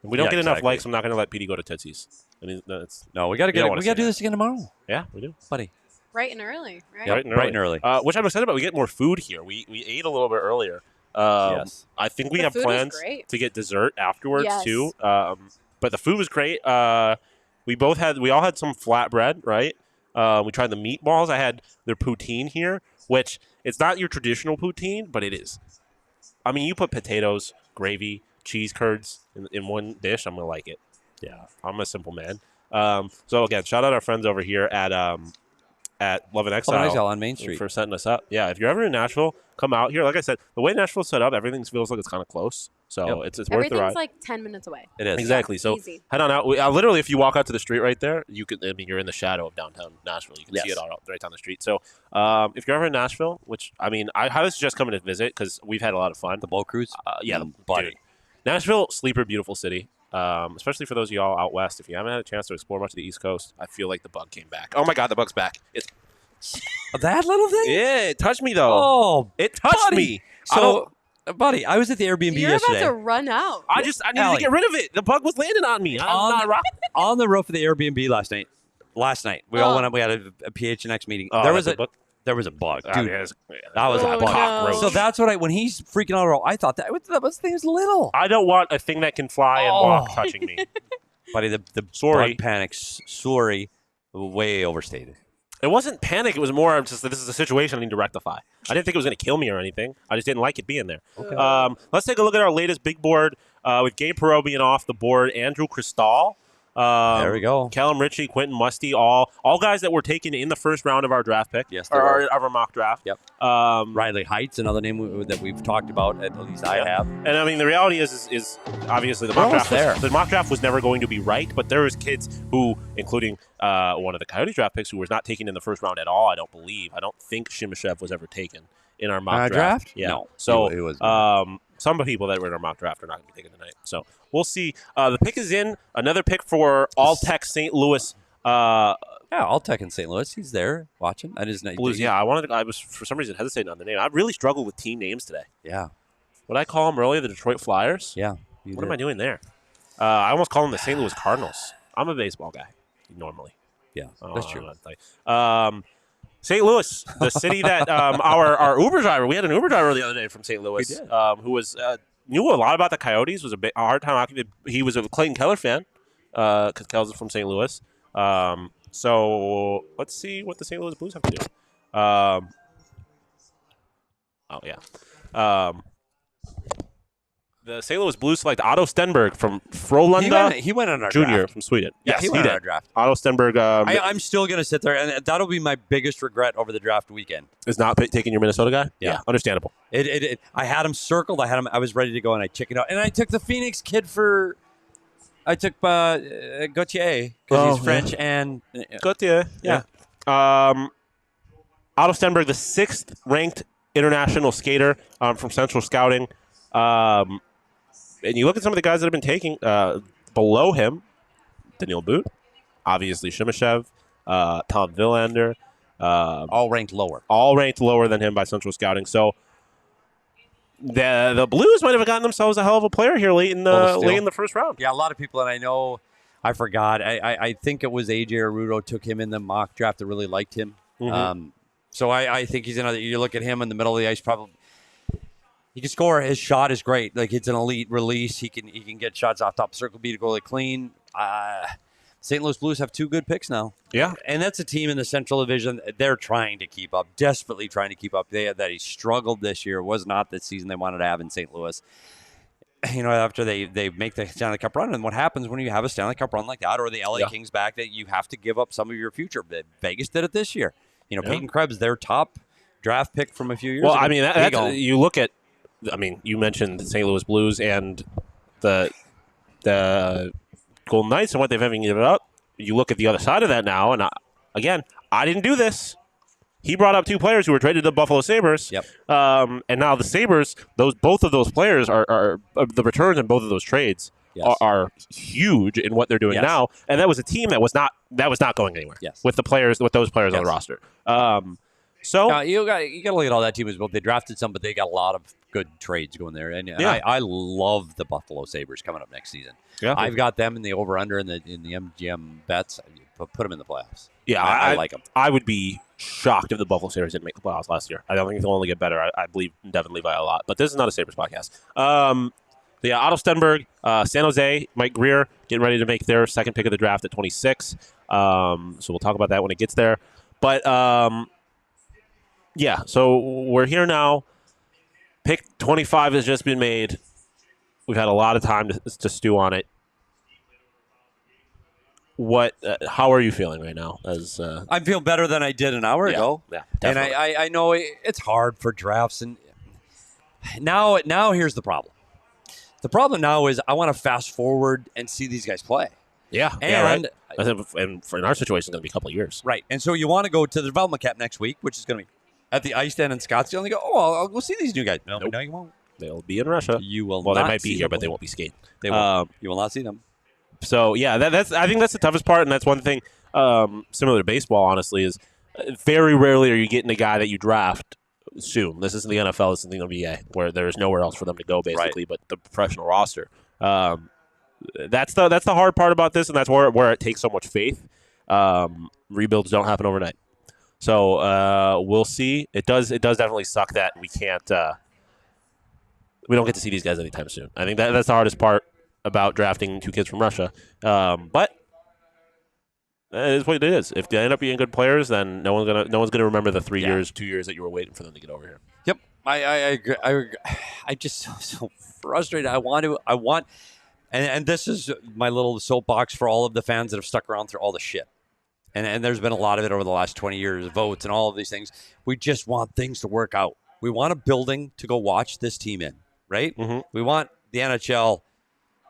If we don't get enough likes, I'm not going to let PD go to Tootsie's. I mean, we got to do this again tomorrow. Yeah, we do, buddy. Bright and early, right? Yeah, bright and early. Which I'm excited about. We get more food here. We ate a little bit earlier. Yes. I think we have plans to get dessert afterwards too. But the food was great. We all had some flatbread, right? We tried the meatballs. I had their poutine here, which it's not your traditional poutine, but it is. I mean, you put potatoes, gravy, cheese curds in one dish, I'm gonna like it. Yeah, I'm a simple man. So again, shout out our friends over here at Love and Exile on Main Street for setting us up. Yeah, if you're ever in Nashville, come out here. Like I said, the way Nashville's set up, everything feels like it's kind of close. So it's worth the ride. Everything's like 10 minutes away. It is. Exactly. So easy. head on out. Literally, if you walk out to the street right there, you're in the shadow of downtown Nashville. You can see it all right down the street. So if you're ever in Nashville, which I mean, I highly suggest coming to visit because we've had a lot of fun. The boat cruise? Yeah, buddy. Nashville, sleeper, beautiful city. especially for those of y'all out west. If you haven't had a chance to explore much of the East Coast, I feel like the bug came back. Oh my God, the bug's back! It's that little thing. Yeah, it touched me though. Oh, it touched me. Buddy, I was at the Airbnb You're yesterday. about to run out. I needed to get rid of it. The bug was landing on me. On the roof of the Airbnb last night. We all went up. We had a PHNX meeting. Oh, there was a bug, dude. That was a bug. Cockroach. So that's what when he's freaking out, I thought that thing was little. I don't want a thing that can fly and walk touching me. Buddy, the bug panic, way overstated. It wasn't panic. It was more of just that this is a situation I need to rectify. I didn't think it was going to kill me or anything. I just didn't like it being there. Okay. Let's take a look at our latest big board with Gabe Perreault being off the board. Andrew Cristal. There we go. Callum Ritchie, Quentin Musty, all guys that were taken in the first round of our draft pick. Yes, or of our mock draft. Yep. Riley Heights, another name that we've talked about. At least I have. And I mean, the reality is obviously the We're mock almost draft. there. The mock draft was never going to be right, but there was kids who, including one of the Coyotes draft picks, who was not taken in the first round at all. I don't believe. I don't think Simashev was ever taken in our mock draft. Yeah. No. So it was. some of the people that were in our mock draft are not going to be taken tonight. So we'll see. The pick is in. Another pick for All Tech St. Louis. Yeah, All Tech in St. Louis. He's there watching. I just Blues. Yeah, I was for some reason hesitating on the name. I really struggled with team names today. Yeah. What I call them earlier, the Detroit Flyers. Yeah. What am I doing there? I almost call them the St. Louis Cardinals. I'm a baseball guy normally. Yeah, that's true. St. Louis, the city that our Uber driver, we had an Uber driver the other day from St. Louis who was knew a lot about the Coyotes, was a hard time hockey. He was a Clayton Keller fan because Keller's is from St. Louis. So let's see what the St. Louis Blues have to do. The St. Louis Blues select Otto Stenberg from Frölunda. He went on our Junior draft. from Sweden. Yeah, Yes, he went did. on our draft. Otto Stenberg I'm still going to sit there, and that'll be my biggest regret over the draft weekend. is not taking your Minnesota guy. Yeah. Understandable. I had him circled. I was ready to go, and I chickened out. And I took the Phoenix kid I took Gauthier because he's French and Gauthier. Yeah. Otto Stenberg, the 6th ranked international skater from Central Scouting. And you look at some of the guys that have been taking below him, Daniil Boot, obviously Simashev, Tom Villander. All ranked lower. All ranked lower than him by Central Scouting. So the Blues might have gotten themselves a hell of a player here late in the first round. Yeah, a lot of people, and I know, I forgot. I think it was AJ Arrudo took him in the mock draft that really liked him. Mm-hmm. So I think he's another. You look at him in the middle of the ice, probably. He can score. His shot is great. Like, it's an elite release. He can get shots off top circle, beat a goalie clean. St. Louis Blues have 2 good picks now. Yeah. And that's a team in the Central Division. They're trying to keep up, desperately trying to keep up. That he struggled this year. Was not the season they wanted to have in St. Louis. You know, after they make the Stanley Cup run. And what happens when you have a Stanley Cup run like that, or the LA Kings back, that you have to give up some of your future. Vegas did it this year. You know, Peyton Krebs, their top draft pick from a few years ago. Well, I mean, you look at, you mentioned the St. Louis Blues and the Golden Knights and what they've having given up. You look at the other side of that now, and I didn't do this. He brought up 2 players who were traded to the Buffalo Sabres. Yep. And now the Sabres, both of those players are the returns in both of those trades are huge in what they're doing now. And that was a team that was not going anywhere. Yes. With those players on the roster. So you got to look at all that team as well. They drafted some, but they got a lot of good trades going there. And I love the Buffalo Sabres coming up next season. Yeah. I've got them in the over/under in the MGM bets. Put them in the playoffs. Yeah, I like them. I would be shocked if the Buffalo Sabres didn't make the playoffs last year. I don't think they'll only get better. I believe in Devin Levi a lot. But this is not a Sabres podcast. Otto Stenberg, San Jose, Mike Greer getting ready to make their second pick of the draft at 26. So we'll talk about that when it gets there. But so we're here now. Pick 25 has just been made. We've had a lot of time to stew on it. How are you feeling right now? I'm feeling better than I did an hour ago. Yeah, and definitely. I know it's hard for drafts, and now here's the problem. The problem now is I want to fast forward and see these guys play. Yeah, and and in our situation, it's going to be a couple of years. Right, and so you want to go to the development camp next week, which is going to be at the Ice Den in Scottsdale, and you go, I'll go see these new guys. No, you won't. They'll be in Russia. You will. Well, not they might be see here, them. but they won't be skating. They won't. You will not see them. So yeah, I think that's the toughest part, and that's one thing similar to baseball. Honestly, is very rarely are you getting a guy that you draft soon. This isn't the NFL. This is the NBA, where there's nowhere else for them to go, basically, but the professional roster. That's the hard part about this, and that's where it takes so much faith. Rebuilds don't happen overnight, so we'll see. It does definitely suck that we can't. We don't get to see these guys anytime soon. I think that's the hardest part about drafting 2 kids from Russia. But it is what it is. If they end up being good players, then no one's gonna remember the 2 years that you were waiting for them to get over here. Yep, I agree. I just so frustrated. I want, and this is my little soapbox for all of the fans that have stuck around through all the shit. And there's been a lot of it over the last 20 years, votes and all of these things. We just want things to work out. We want a building to go watch this team in, right? Mm-hmm. We want the NHL,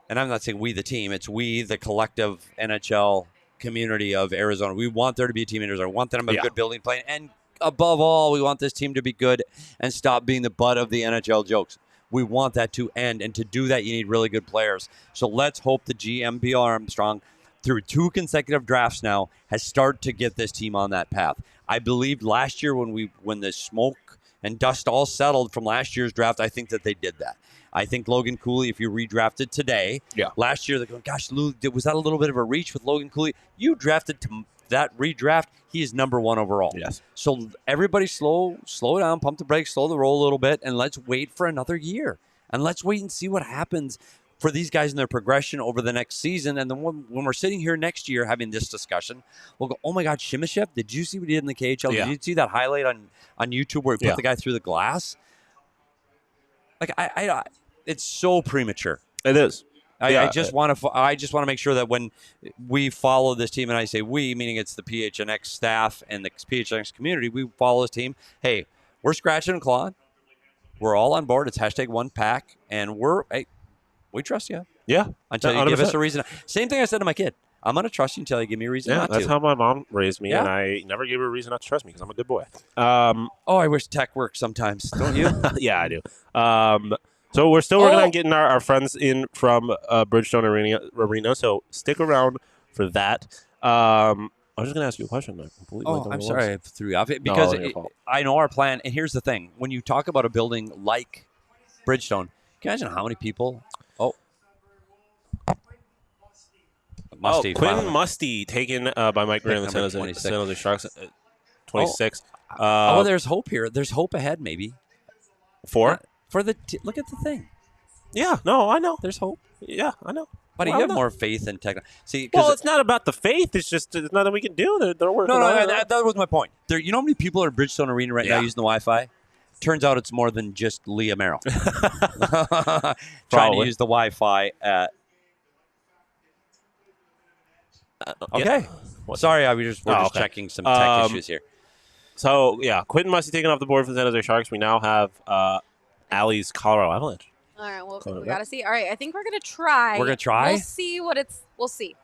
and I'm not saying we the team, it's we the collective NHL community of Arizona. We want there to be a team in Arizona. We want them to have a good building plan. And above all, we want this team to be good and stop being the butt of the NHL jokes. We want that to end. And to do that, you need really good players. So let's hope the GM Bill Armstrong, through 2 consecutive drafts now, has started to get this team on that path. I believed last year when the smoke and dust all settled from last year's draft, I think that they did that. I think Logan Cooley, if you redrafted today, last year they're going, gosh, Lou, was that a little bit of a reach with Logan Cooley? You drafted to that redraft, he is number 1 overall. Yes. So everybody slow down, pump the brakes, slow the roll a little bit, and let's wait for another year. And let's wait and see what happens for these guys in their progression over the next season. And then when we're sitting here next year having this discussion, we'll go, oh my God, Simashev, did you see what he did in the KHL? Yeah. Did you see that highlight on YouTube where he put the guy through the glass? Like, I it's so premature. It is. I just want to make sure that when we follow this team, and I say we, meaning it's the PHNX staff and the PHNX community, we follow this team. Hey, we're scratching and clawing. We're all on board. It's #1pack, and we trust you. Yeah. Until you give us a reason. Same thing I said to my kid. I'm going to trust you until you give me a reason not to. That's how my mom raised me, and I never gave her a reason not to trust me because I'm a good boy. I wish tech worked sometimes. Don't you? Yeah, I do. So we're still working on getting our friends in from Bridgestone Arena, so stick around for that. I was just going to ask you a question. I'm sorry I threw you off. Because I know our plan, and here's the thing. When you talk about a building like Bridgestone, can you imagine how many people... Musty. Quinn Musty taken by Mike Green and the San Jose Sharks at 26. There's hope here. There's hope ahead, maybe. For the look at the thing. Yeah, no, I know. There's hope. Yeah, I know. But you have more faith in technology. See, it's not about the faith. It's just there's nothing we can do. They're working. No, that was my point. You know how many people are at Bridgestone Arena right now using the Wi-Fi? Turns out it's more than just Leah Merrill trying to use the Wi-Fi at. Okay. Sorry, we're just checking some tech issues here. So, Quentin Musty taken off the board for the San Jose Sharks. We now have Allie's Colorado Avalanche. All right, well, we got to see. All right, I think we're going to try. We're going to try? We'll see We'll see.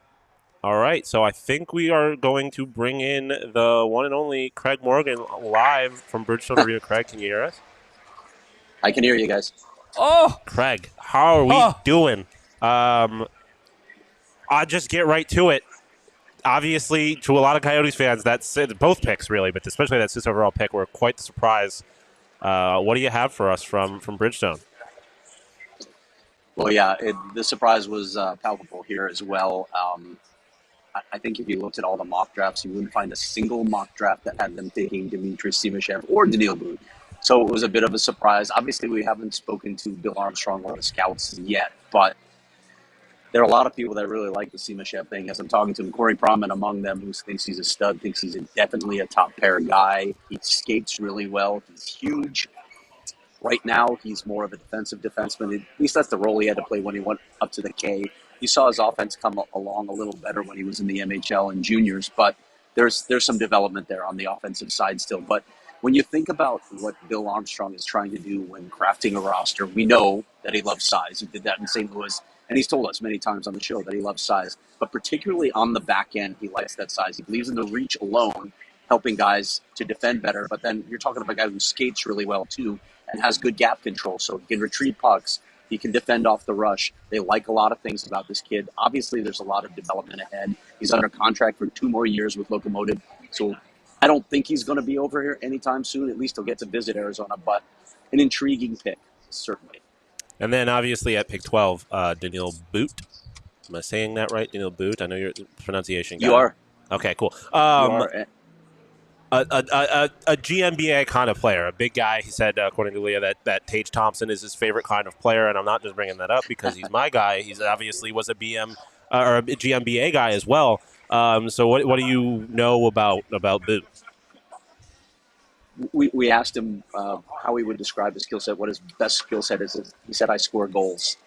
All right, so I think we are going to bring in the one and only Craig Morgan live from Bridgestone Arena. Craig, can you hear us? I can hear you guys. Oh! Craig, how are we doing? I'll just get right to it. Obviously, to a lot of Coyotes fans, that's both picks, really, but especially that 6th overall pick, were quite the surprise. What do you have for us from Bridgestone? Well, the surprise was palpable here as well. I think if you looked at all the mock drafts, you wouldn't find a single mock draft that had them taking Dmitri, Simashev, or Daniil. So it was a bit of a surprise. Obviously, we haven't spoken to Bill Armstrong or the scouts yet, but there are a lot of people that really like the Simashev thing. As I'm talking to him, Corey Promen among them, who thinks he's a stud, thinks he's definitely a top pair guy. He skates really well. He's huge. Right now, he's more of a defensive defenseman. At least that's the role he had to play when he went up to the K. You saw his offense come along a little better when he was in the MHL and juniors, but there's some development there on the offensive side still. But when you think about what Bill Armstrong is trying to do when crafting a roster, we know that he loves size. He did that in St. Louis. And he's told us many times on the show that he loves size, but particularly on the back end, he likes that size. He believes in the reach alone, helping guys to defend better. But then you're talking about a guy who skates really well too. and has good gap control. So he can retrieve pucks. He can defend off the rush. They like a lot of things about this kid. Obviously, there's a lot of development ahead. He's under contract for 2 more years with Locomotive. So I don't think he's going to be over here anytime soon. At least he'll get to visit Arizona. But an intriguing pick, certainly. And then obviously at pick 12, Daniil Boot. Am I saying that right? Daniil Boot? I know your pronunciation guy. You are. Okay, cool. You are. A GMBA kind of player, a big guy. He said, according to Leah, that Tage Thompson is his favorite kind of player, and I'm not just bringing that up because he's my guy. He's obviously was a BM or a GMBA guy as well. So what do you know about Boot? We asked him how he would describe his skill set, what his best skill set is. He said, "I score goals."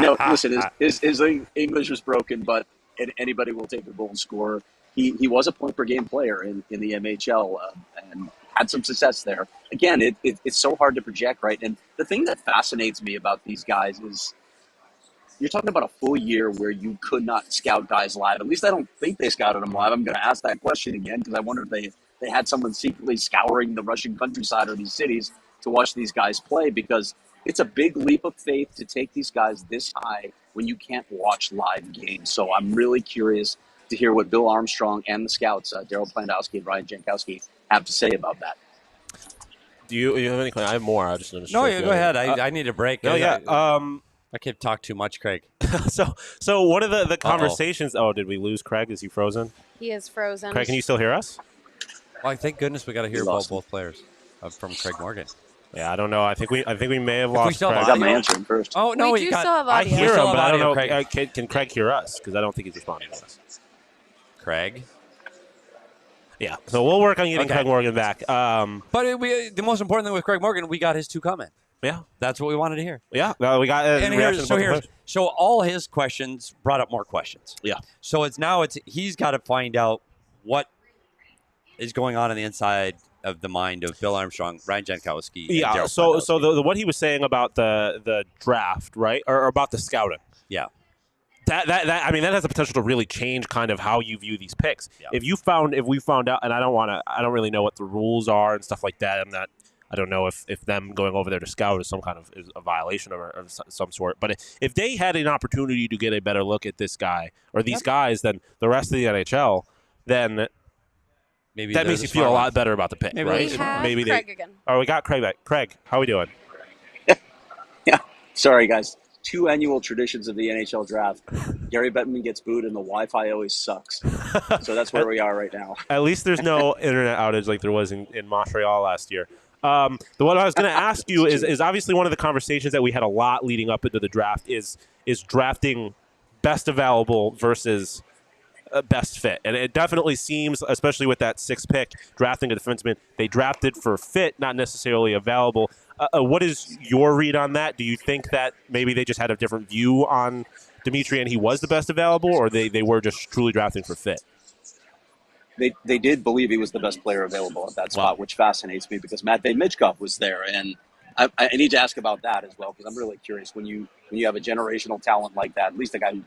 No, listen, his English is broken, but anybody will take a goal and score. He was a point-per-game player in the MHL and had some success there. Again, it's so hard to project, right? And the thing that fascinates me about these guys is you're talking about a full year where you could not scout guys live. At least I don't think they scouted them live. I'm going to ask that question again because I wonder if they had someone secretly scouring the Russian countryside or these cities to watch these guys play, because it's a big leap of faith to take these guys this high when you can't watch live games. So I'm really curious to hear what Bill Armstrong and the scouts, Daryl Plandowski and Ryan Jankowski, have to say about that. Do you have any questions? I have more. I just noticed. No, go ahead. I need a break. Oh, yeah. I can't talk too much, Craig. So one of the conversations. Oh, did we lose Craig? Is he frozen? He is frozen. Craig, can you still hear us? Well, thank goodness we got to hear about both players from Craig Morgan. Yeah, I don't know. I think we may have lost Craig. I got my answer first. Oh no, we do still have I audio. hear him, but I don't know. Craig. Can Craig hear us? Because I don't think he's responding to us. Craig. Yeah, so we'll work on getting Craig Morgan back. But the most important thing with Craig Morgan, we got his 2 comment. Yeah, that's what we wanted to hear. Yeah, we got. So all his questions brought up more questions. Yeah. So he's got to find out what is going on the inside of the mind of Bill Armstrong, Ryan Jankowski. Yeah. And so what he was saying about the draft, right, or about the scouting. Yeah. That that has the potential to really change kind of how you view these picks. Yeah. If we found out, and I don't really know what the rules are and stuff like that. I don't know if them going over there to scout is some kind of is a violation of some sort. But if they had an opportunity to get a better look at this guy or these guys than the rest of the NHL, then maybe that makes you feel a lot better about the pick, right? Maybe Craig again. Oh, we got Craig back. Craig, how are we doing? Yeah. Sorry, guys. 2 annual traditions of the NHL draft. Gary Bettman gets booed and the Wi-Fi always sucks. So that's where we are right now. At least there's no internet outage like there was in Montreal last year. The one I was going to ask you is obviously one of the conversations that we had a lot leading up into the draft is drafting best available versus best fit. And it definitely seems, especially with that 6th pick, drafting a defenseman, they drafted for fit, not necessarily available. What is your read on that? Do you think that maybe they just had a different view on Dmitri and he was the best available, or they were just truly drafting for fit? They did believe he was the best player available at that spot, which fascinates me because Matvei Michkov was there. And I need to ask about that as well, because I'm really curious when you have a generational talent like that, at least a guy who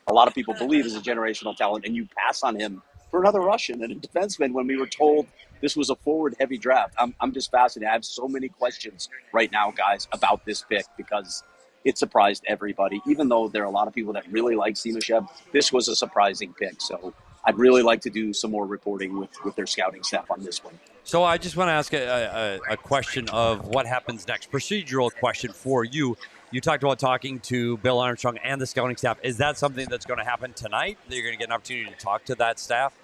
a lot of people believe is a generational talent, and you pass on him for another Russian and a defenseman when we were told this was a forward-heavy draft. I'm just fascinated. I have so many questions right now, guys, about this pick because it surprised everybody. Even though there are a lot of people that really like Simashev, this was a surprising pick. So I'd really like to do some more reporting with their scouting staff on this one. So I just want to ask a question of what happens next. Procedural question for you. You talked about talking to Bill Armstrong and the scouting staff. Is that something that's going to happen tonight? That you're going to get an opportunity to talk to that staff?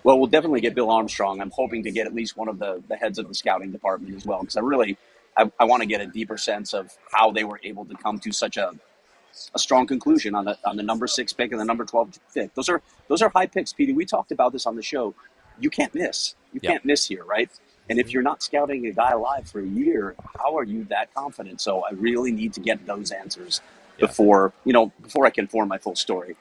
Well, we'll definitely get Bill Armstrong. I'm hoping to get at least one of the heads of the scouting department as well, because I want to get a deeper sense of how they were able to come to such a strong conclusion on the number 6 pick and the number 12 pick. Those are high picks, Petey. We talked about this on the show. You can't miss. You can't miss here, right? And if you're not scouting a guy live for a year, how are you that confident? So I really need to get those answers before I can form my full story.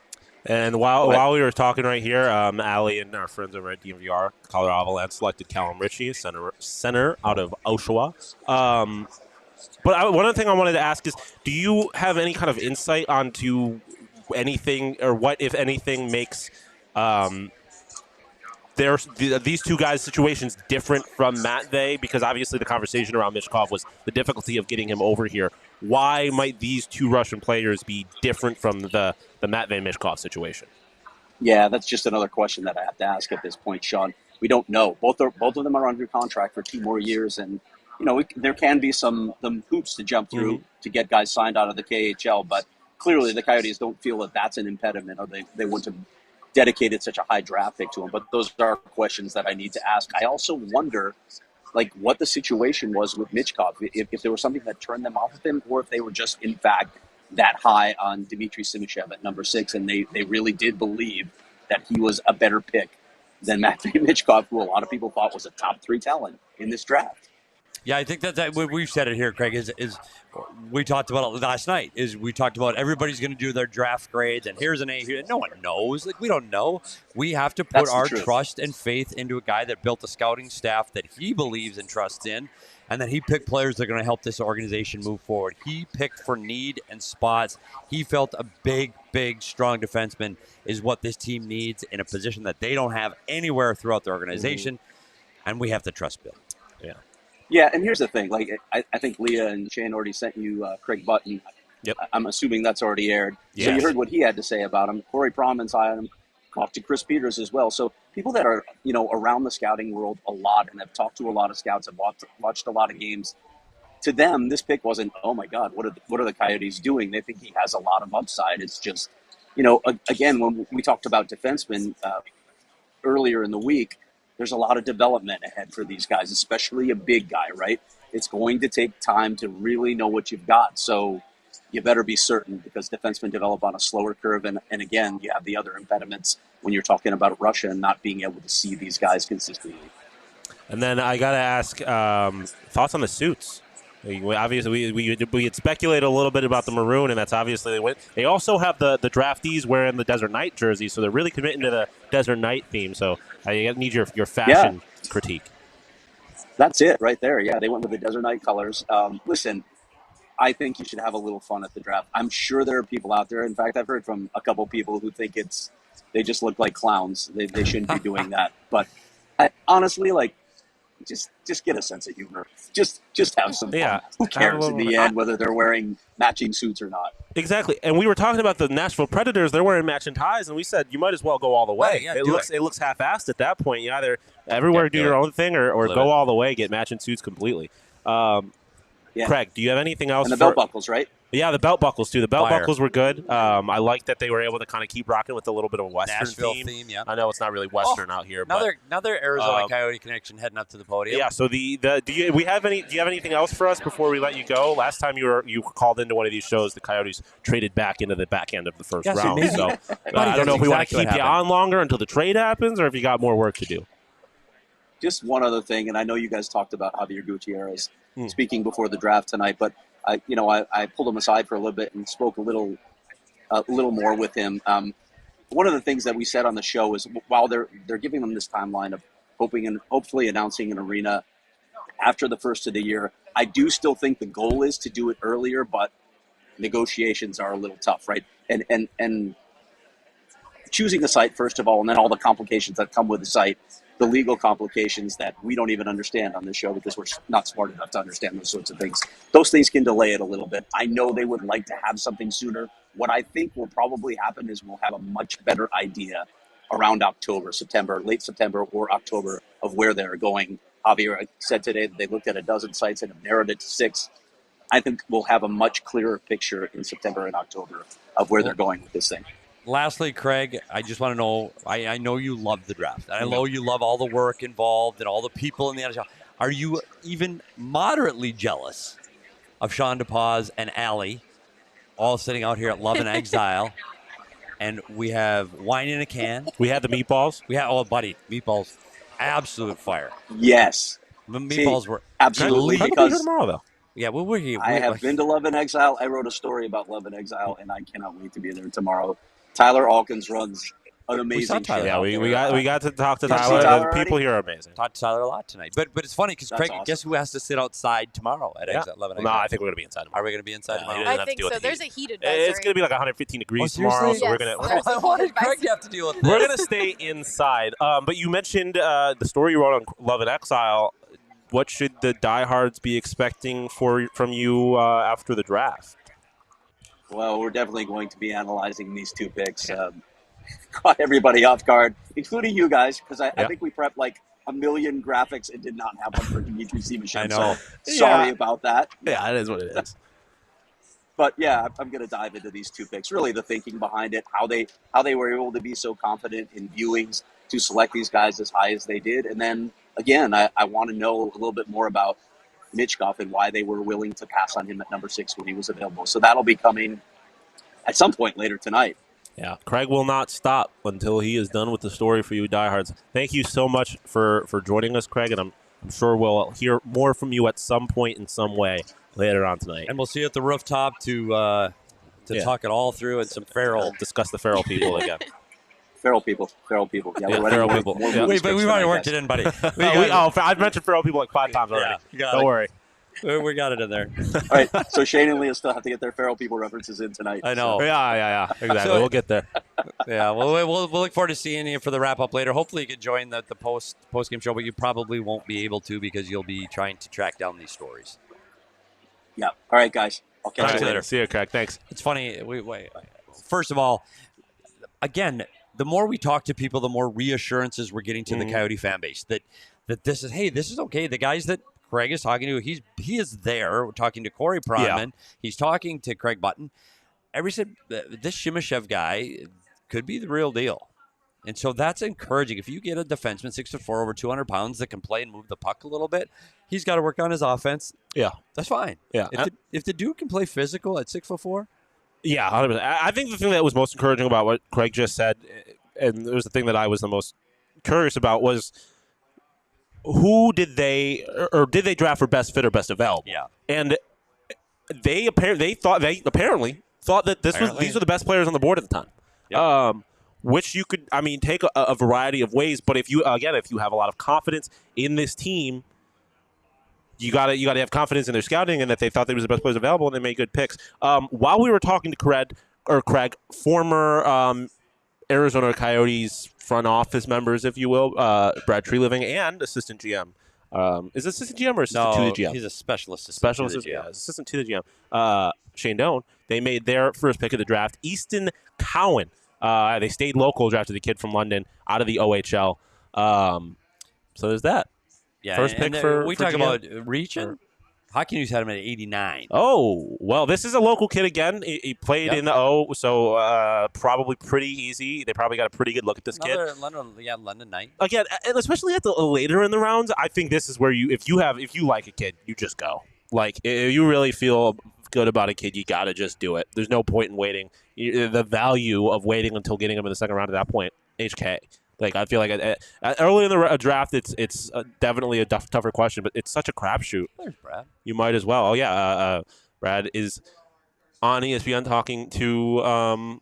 And while we were talking right here, Allie and our friends over at DMVR, Colorado Avalanche, selected Callum Ritchie, center out of Oshawa. But one other thing I wanted to ask is, do you have any kind of insight onto anything, or what, if anything, makes these two guys' situations different from Matvey? Because obviously the conversation around Michkov was the difficulty of getting him over here. Why might these two Russian players be different from the Matvey-Michkov situation? Yeah, that's just another question that I have to ask at this point, Sean. We don't know. Both of them are under contract for 2 more years, and there can be some hoops to jump through to get guys signed out of the KHL. But clearly, the Coyotes don't feel that that's an impediment, or they wouldn't have dedicated such a high draft pick to him. But those are questions that I need to ask. I also wonder, what the situation was with Michkov, if there was something that turned them off of him, or if they were just, in fact, that high on Dmitri Simashev at number 6, and they really did believe that he was a better pick than Matvey Michkov, who a lot of people thought was a top 3 talent in this draft. Yeah, I think that we've said it here, Craig, is we talked about it last night, we talked about everybody's going to do their draft grades, and here's an A here. No one knows. We don't know. We have to put our trust and faith into a guy that built a scouting staff that he believes and trusts in, and that he picked players that are going to help this organization move forward. He picked for need and spots. He felt a big, strong defenseman is what this team needs in a position that they don't have anywhere throughout the organization, and we have to trust Bill. Yeah. Yeah, and here's the thing. I think Leah and Shane already sent you Craig Button. Yep. I'm assuming that's already aired. Yes. So you heard what he had to say about him. Corey Proman's on him. Talked to Chris Peters as well. So people that are, around the scouting world a lot and have talked to a lot of scouts, have watched a lot of games. To them, this pick wasn't, oh my God, what are the Coyotes doing? They think he has a lot of upside. It's just, again, when we talked about defensemen earlier in the week, there's a lot of development ahead for these guys, especially a big guy, right? It's going to take time to really know what you've got. So you better be certain, because defensemen develop on a slower curve. And again, you have the other impediments when you're talking about Russia and not being able to see these guys consistently. And then I got to ask thoughts on the suits. Obviously, we had speculated a little bit about the maroon, and that's obviously they went. They also have the draftees wearing the Desert Knight jersey, so they're really committing to the Desert Knight theme. So I need your fashion critique. That's it right there. Yeah, they went with the Desert Knight colors. Listen, I think you should have a little fun at the draft. I'm sure there are people out there. In fact, I've heard from a couple people who think they just look like clowns. They shouldn't be doing that. But honestly, just get a sense of humor. Just have some fun. Yeah. Who cares in the end whether they're wearing matching suits or not? Exactly. And we were talking about the Nashville Predators. They're wearing matching ties, and we said you might as well go all the way. Yeah, it looks half-assed at that point. You either everywhere do your own thing or go all the way, get matching suits completely. Craig, do you have anything else? And the belt buckles, right? Yeah, the belt buckles, too. The belt buckles were good. I like that they were able to kind of keep rocking with a little bit of a Western Nashville theme. Yeah. I know it's not really Western out here. Another Arizona Coyote connection heading up to the podium. Yeah, so do you have anything else for us before we let you go? Last time you called into one of these shows, the Coyotes traded back into the back end of the first round. Maybe. So I don't know if we want to keep you on longer until the trade happens, or if you got more work to do. Just one other thing, and I know you guys talked about Javier Gutierrez speaking before the draft tonight, but I pulled him aside for a little bit and spoke a little more with him. One of the things that we said on the show is while they're giving them this timeline of hopefully announcing an arena after the first of the year, I do still think the goal is to do it earlier, but negotiations are a little tough, right? And choosing a site, first of all, and then all the complications that come with the site, the legal complications that we don't even understand on this show because we're not smart enough to understand those sorts of things. Those things can delay it a little bit. I know they would like to have something sooner. What I think will probably happen is we'll have a much better idea around late September or October of where they're going. Javier said today that they looked at a dozen sites and have narrowed it to 6. I think we'll have a much clearer picture in September and October of where they're going with this thing. Lastly, Craig, I just want to know, I know you love the draft. I know you love all the work involved and all the people in the NHL. Are you even moderately jealous of Sean DePaz and Allie all sitting out here at Love and Exile? And we have wine in a can. We had the meatballs. Buddy, meatballs, absolute fire. Yes. The meatballs were absolutely because tomorrow, though. Yeah, we're here. I have been to Love and Exile. I wrote a story about Love and Exile, and I cannot wait to be there tomorrow. Tyler Alkins runs an amazing show. Yeah, we got to talk to Did you see Tyler. Tyler The people already? here are amazing. Talked to Tyler a lot tonight. But it's funny because That's Craig, awesome. guess who has to sit outside tomorrow at exit 11? No, I think we're going to be inside tomorrow. Are we going to be inside tomorrow? I think so. There's a heat advisory. It's going to be like 115 degrees tomorrow, so we're going Yes, to. Why did Craig have to deal with this? We're going to stay inside. But you mentioned the story you wrote on Love and Exile. What should the diehards be expecting from you after the draft? Well, we're definitely going to be analyzing these two picks. Caught everybody off guard, including you guys, because I think we prepped like a million graphics and did not have one for Dmitri Simashev. I know. So sorry about that. Yeah, it is what it is. But yeah, I'm going to dive into these two picks. Really, the thinking behind it, how they were able to be so confident in viewings to select these guys as high as they did, and then again, I want to know a little bit more about Michkov and why they were willing to pass on him at number 6 when he was available. So that'll be coming at some point later tonight. Yeah, Craig will not stop until he is done with the story for you diehards. Thank you so much for joining us, Craig, and I'm sure we'll hear more from you at some point in some way later on tonight. And we'll see you at the rooftop to talk it all through and some feral. Discuss the feral people again. Feral people. Yeah, feral people. Wait, but we've already worked it in, buddy. I've mentioned feral people like 5 times already. Don't worry. We got it in there. All right, so Shane and Leah still have to get their feral people references in tonight. I know. So. Yeah. Exactly. We'll get there. Yeah, we'll look forward to seeing you for the wrap-up later. Hopefully you can join the post-game show, but you probably won't be able to because you'll be trying to track down these stories. Yeah. All right, guys. I'll catch you later. See you, Craig. Thanks. It's funny. First of all, again, the more we talk to people, the more reassurances we're getting to the Coyote fan base that this is okay. The guys that Craig is talking to, he is there. We're talking to Corey Pronman. He's talking to Craig Button. Everybody said this Simashev guy could be the real deal. And so that's encouraging. If you get a defenseman 6'4", over 200 pounds that can play and move the puck a little bit, he's got to work on his offense. Yeah. That's fine. Yeah. If the dude can play physical at 6'4", yeah, 100%. I think the thing that was most encouraging about what Craig just said, and it was the thing that I was the most curious about, was who did they draft for best fit or best available? Yeah. And they apparently thought that these were the best players on the board at the time. Yep. Which you could, take a variety of ways. But if you have a lot of confidence in this team, you gotta have confidence in their scouting and that they thought they was the best players available and they made good picks. While we were talking to Craig, former Arizona Coyotes front office members, if you will, Brad Treeliving and assistant GM. Is it assistant GM or assistant to the GM? He's a specialist. Assistant to the GM. Shane Doan. They made their first pick of the draft, Easton Cowan. They stayed local, drafted the kid from London out of the OHL. So there's that. Yeah, first pick for we talk GM? about region. Hockey News had him at 89. Oh, well, this is a local kid again. He played in the O, so probably pretty easy. They probably got a pretty good look at this kid. London night. Again, and especially at the later in the rounds, I think this is where if you like a kid, you just go. Like, if you really feel good about a kid, you got to just do it. There's no point in waiting. The value of waiting until getting him in the second round at that point, HK. Like, I feel like early in the draft, it's definitely a tougher question, but it's such a crapshoot. There's Brad. You might as well. Oh, yeah. Brad is on ESPN talking to Emily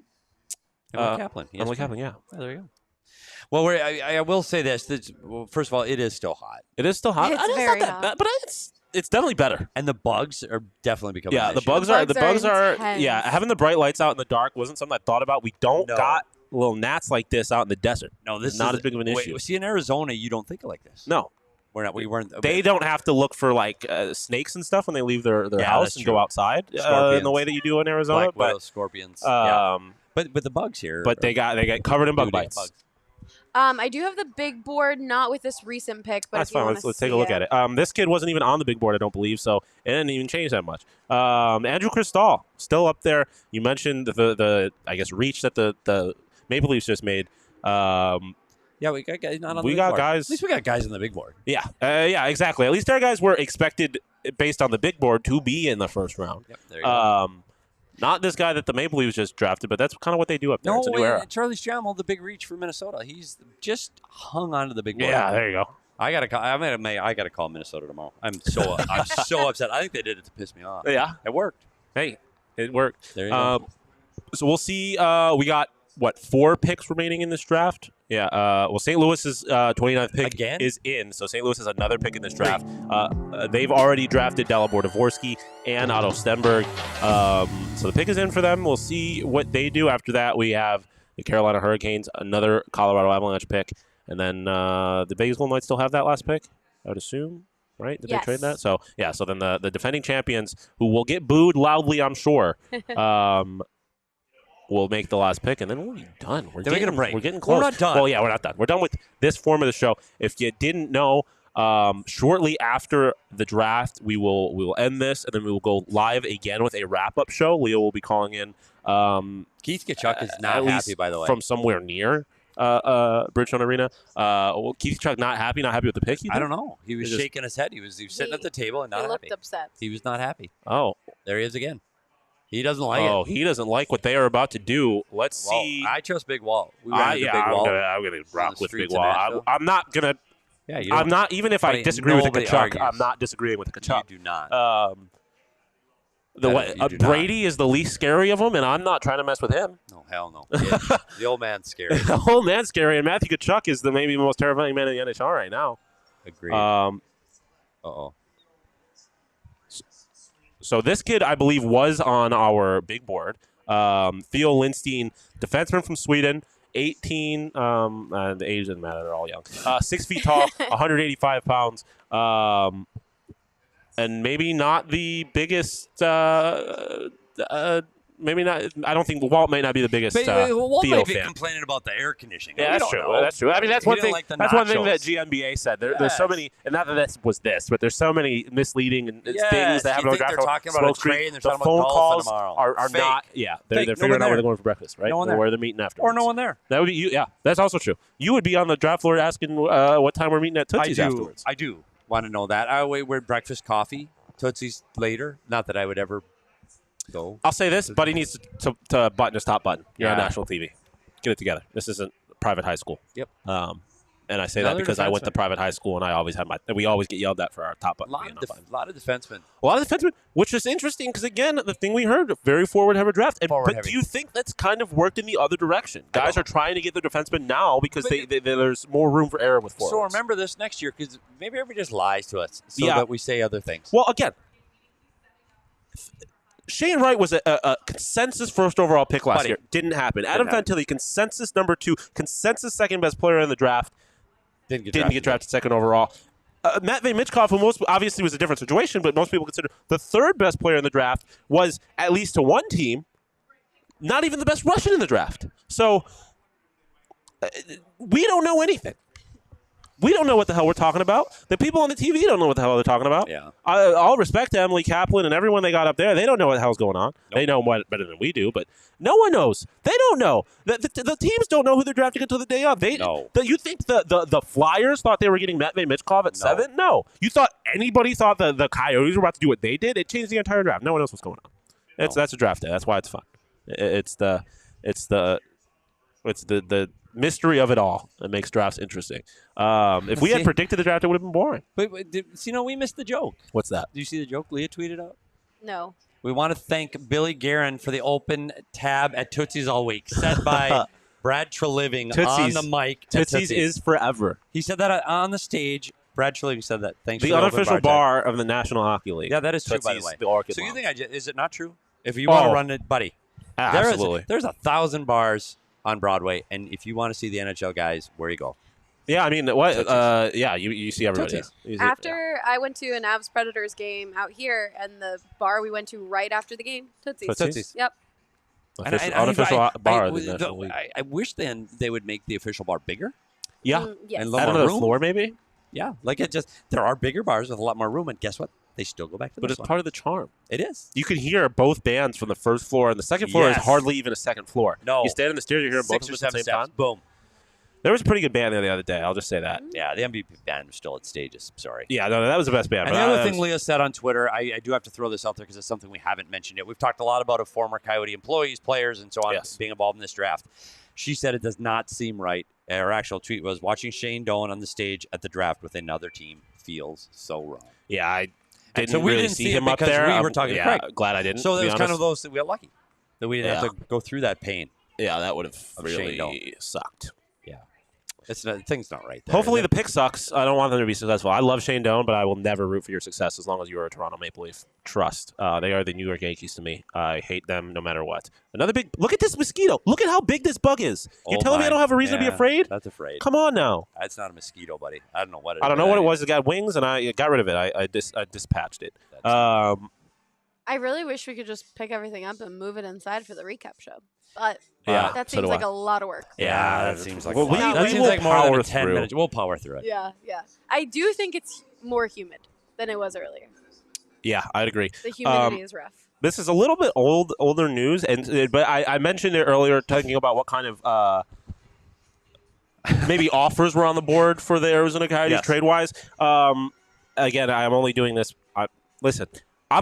Kaplan. Emily Kaplan, yeah. There you go. Well, I will say this. First of all, it is still hot. It is still hot. It's very hot. But it's definitely better. And the bugs are definitely becoming an the issue. bugs are having the bright lights out in the dark wasn't something I thought about. We don't got little gnats like this out in the desert. No, this is not as big of an issue. See, in Arizona, you don't think of like this. No. We weren't. Okay. They don't have to look for like snakes and stuff when they leave their house and go outside in the way that you do in Arizona. Black widows, scorpions. But the bugs here. But they got covered in bug bites. Bugs. I do have the big board, not with this recent pick, but that's if you fine. Let's take a look at it. This kid wasn't even on the big board, I don't believe, so it didn't even change that much. Andrew Cristall, still up there. You mentioned the I guess reach that the Maple Leafs just made. Yeah, we got guys not on the big board. Guys. At least we got guys on the big board. Yeah, yeah, exactly. At least our guys were expected, based on the big board, to be in the first round. Yep, there you go. Not this guy that the Maple Leafs just drafted, but that's kind of what they do up there. It's a new era. Charlie Stramel, the big reach for Minnesota. He's just hung onto the big board. Yeah, there you go. I gotta call Minnesota tomorrow. I'm so upset. I think they did it to piss me off. Yeah, it worked. Hey, it worked. There you go. So we'll see. We got what, 4 picks remaining in this draft? Yeah. Well, St. Louis's 29th pick is in, so St. Louis has another pick in this draft. They've already drafted Dalibor Dvorsky and Otto Stenberg, so the pick is in for them. We'll see what they do. After that, we have the Carolina Hurricanes, another Colorado Avalanche pick, and then the Vegas Golden Knights still have that last pick, I would assume. Right? Did they trade that? So, yeah, so then the defending champions, who will get booed loudly, I'm sure, will make the last pick, and then we'll be done. We're Then we get a break. We're getting close. We're not done. Well, yeah, we're not done. We're done with this form of the show. If you didn't know, shortly after the draft, we will end this, and then we will go live again with a wrap-up show. Leo will be calling in. Keith Tkachuk is not at least happy, by the way. from somewhere near Bridgestone Arena. Keith Tkachuk not happy with the pick? I don't know. He was shaking his head. He was sitting at the table and not He happy. looked upset. He was not happy. Oh. There he is again. He doesn't like it. Oh, he doesn't like what they are about to do. Let's see. I chose Big Wall. We ran into Big I'm Wall. gonna rock with Big streets of Wall. Nashville. I'm not gonna. Yeah, you I'm don't- not. Even if I Buddy, disagree with the nobody Tkachuk, argues. I'm not disagreeing with the Tkachuk. You do not. You do Brady is the least scary of them, and I'm not trying to mess with him. No, hell no. Yeah, the old man's scary. The whole man's scary, and Matthew Tkachuk is maybe the most terrifying man in the NHL right now. Agreed. Uh-oh. So this kid, I believe, was on our big board. Theo Lindstein, defenseman from Sweden, 18. The age doesn't matter; they're all young. 6 feet tall, 185 pounds, and maybe not the biggest. Maybe not. I don't think Walt might not be the biggest Walt Theo might be fan. complaining about the air conditioning. Yeah, We that's don't true. know. That's true. I mean, that's He one didn't thing. like the That's one thing that nachos. GMBA said. There's so many, and not that this was this, but there's so many misleading things that happen on you think draft. they're talking about a Smoke screen. trade and they're The talking phone about golf calls tomorrow. are Fake. not. Yeah, they're Fake. No figuring one out where there. they're going for breakfast, right? No one Or there. where they're meeting afterwards. Or no one there. That would be you. Yeah, that's also true. You would be on the draft floor asking what time we're meeting at Tootsie's afterwards. I do want to know that. I wait. We're breakfast, coffee, Tootsie's later. Not that I would ever go. I'll say this: Buddy needs to button his top button. You're on Yeah. national TV. Get it together. This isn't private high school. Yep. And I say that Another because I went to defenseman. private high school and I always had we always get yelled at for our top button. A lot of defensemen. A lot of defensemen, which is interesting because, again, the thing we heard, very forward-heavy draft. But do you think that's kind of worked in the other direction? Guys are trying to get their defensemen now because there's more room for error with forwards. So remember this next year because maybe everybody just lies to us so Yeah. that we say other things. Well, again, Shane Wright was a consensus first overall pick last year. Didn't happen. Adam Fantilli, consensus number 2, consensus second best player in the draft. Didn't get drafted second overall. Matvei Michkov, who obviously was a different situation, but most people consider the third best player in the draft, was, at least to one team, not even the best Russian in the draft. So we don't know anything. We don't know what the hell we're talking about. The people on the TV don't know what the hell they're talking about. Yeah. All respect to Emily Kaplan and everyone they got up there. They don't know what the hell's going on. They know better than we do, but no one knows. They don't know. The teams don't know who they're drafting until the day of. You think the Flyers thought they were getting Matvei Michkov at 7? No. You thought anybody thought the Coyotes were about to do what they did? It changed the entire draft. No one knows what's going on. That's a draft day. That's why it's fun. It's the mystery of it all that makes drafts interesting. If we had predicted the draft, it would have been boring. But we missed the joke. What's that? Do you see the joke Leah tweeted out? No. We want to thank Billy Guerin for the open tab at Tootsie's all week, set by Brad Treliving on the mic. Tootsie's is forever. He said that on the stage. Brad Treliving said that. Thanks The for the unofficial open bar of the National Hockey League. Yeah, that is true, by the Tootsie's, way. the Orchid So you Lounge. think is it not true? If you want to Oh. run it, buddy. Absolutely. There's 1,000 bars on Broadway, and if you want to see the NHL guys, where you go? Yeah, I mean, what? Yeah, you see everybody. Tootsies. You see- After I went to an Avs Predators game out here, and the bar we went to right after the game, Tootsie's. Tootsies? Yep. Unofficial bar of the National League. I wish then they would make the official bar bigger. Yeah. Yes. And a Add lot more another room. floor, maybe? Yeah, there are bigger bars with a lot more room, and guess what? They still go back to But this it's one. part of the charm. It is. You can hear both bands from the first floor, and the second floor is Yes. hardly even a second floor. No. You stand in the stairs, you hear them both 6 at or the 7 same steps. time. Boom. There was a pretty good band there the other day. I'll just say that. Yeah, the MVP band was still at stages. Sorry. Yeah, no, that was the best band. And but the other that thing was- Leah said on Twitter, I do have to throw this out there because it's something we haven't mentioned yet. We've talked a lot about former Coyote employees, players, and so on being involved in this draft. She said it does not seem right. Her actual tweet was, watching Shane Doan on the stage at the draft with another team feels so wrong. Yeah, I And didn't really see him it up because there. we were talking to yeah, Craig. glad I didn't. So to be it was kind of honest. those that we got lucky that we didn't have to go through that pain. Yeah, that would have of Shane Doan. really sucked. Yeah. Thing's not right there. Hopefully the pick sucks. I don't want them to be successful. I love Shane Doan, but I will never root for your success as long as you are a Toronto Maple Leaf. Trust. They are the New York Yankees to me. I hate them no matter what. Another big... Look at this mosquito. Look at how big this bug is. You're telling me I don't have a reason to be afraid? That's afraid. Come on now. That's not a mosquito, buddy. I don't know what it is. I don't know what it was. It got wings, and I got rid of it. I dispatched it. I really wish we could just pick everything up and move it inside for the recap show. But Yeah, that so seems do like I. a lot of work. Yeah, that seems like Well, a lot. That we seems will like more than power 10 through. minutes. We'll power through it. Yeah. I do think it's more humid than it was earlier. Yeah, I'd agree. The humidity is rough. This is a little bit older news, but I mentioned it earlier, talking about what kind of maybe offers were on the board for the Arizona Coyotes trade-wise. Again, I'm only doing this. Listen, I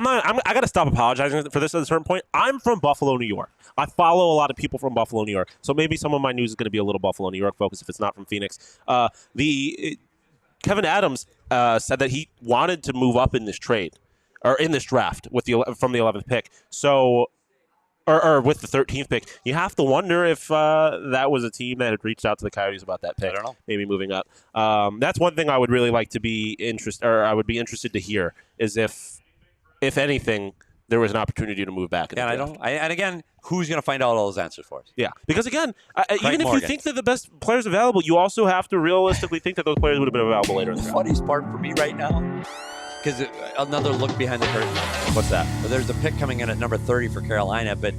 got to stop apologizing for this at a certain point. I'm from Buffalo, New York. I follow a lot of people from Buffalo, New York. So maybe some of my news is going to be a little Buffalo, New York focused if it's not from Phoenix. Kevin Adams said that he wanted to move up in this trade or in this draft with from the 11th pick. So, or with the 13th pick, you have to wonder if that was a team that had reached out to the Coyotes about that pick. I don't know. Maybe moving up. That's one thing I would really like to be interested, or I would be interested to hear, is if anything, there was an opportunity to move back. And again, who's going to find out all those answers for us? Yeah, because again, even if Morgan. you think they're the best players available, you also have to realistically think that those players would have been available later in the The draft. funniest part for me right now, because another look behind the curtain. What's that? Well, there's a pick coming in at number 30 for Carolina, but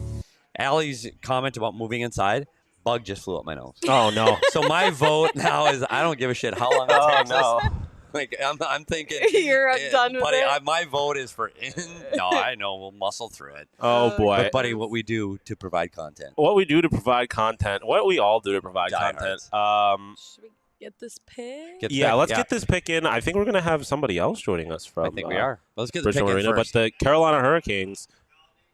Allie's comment about moving inside, bug just flew up my nose. Oh, no. So my vote now is I don't give a shit how long it takes us. Like I'm thinking, You're done with buddy. it? My vote is for in. No, I know we'll muscle through it. Oh, boy. But buddy, what we do to provide content. What we do to provide content, what we all do to provide content. Should we get this pick? Let's get this pick in. I think we're going to have somebody else joining us from I think we are. Let's get the pick Bridgestone in Arena, first. But the Carolina Hurricanes.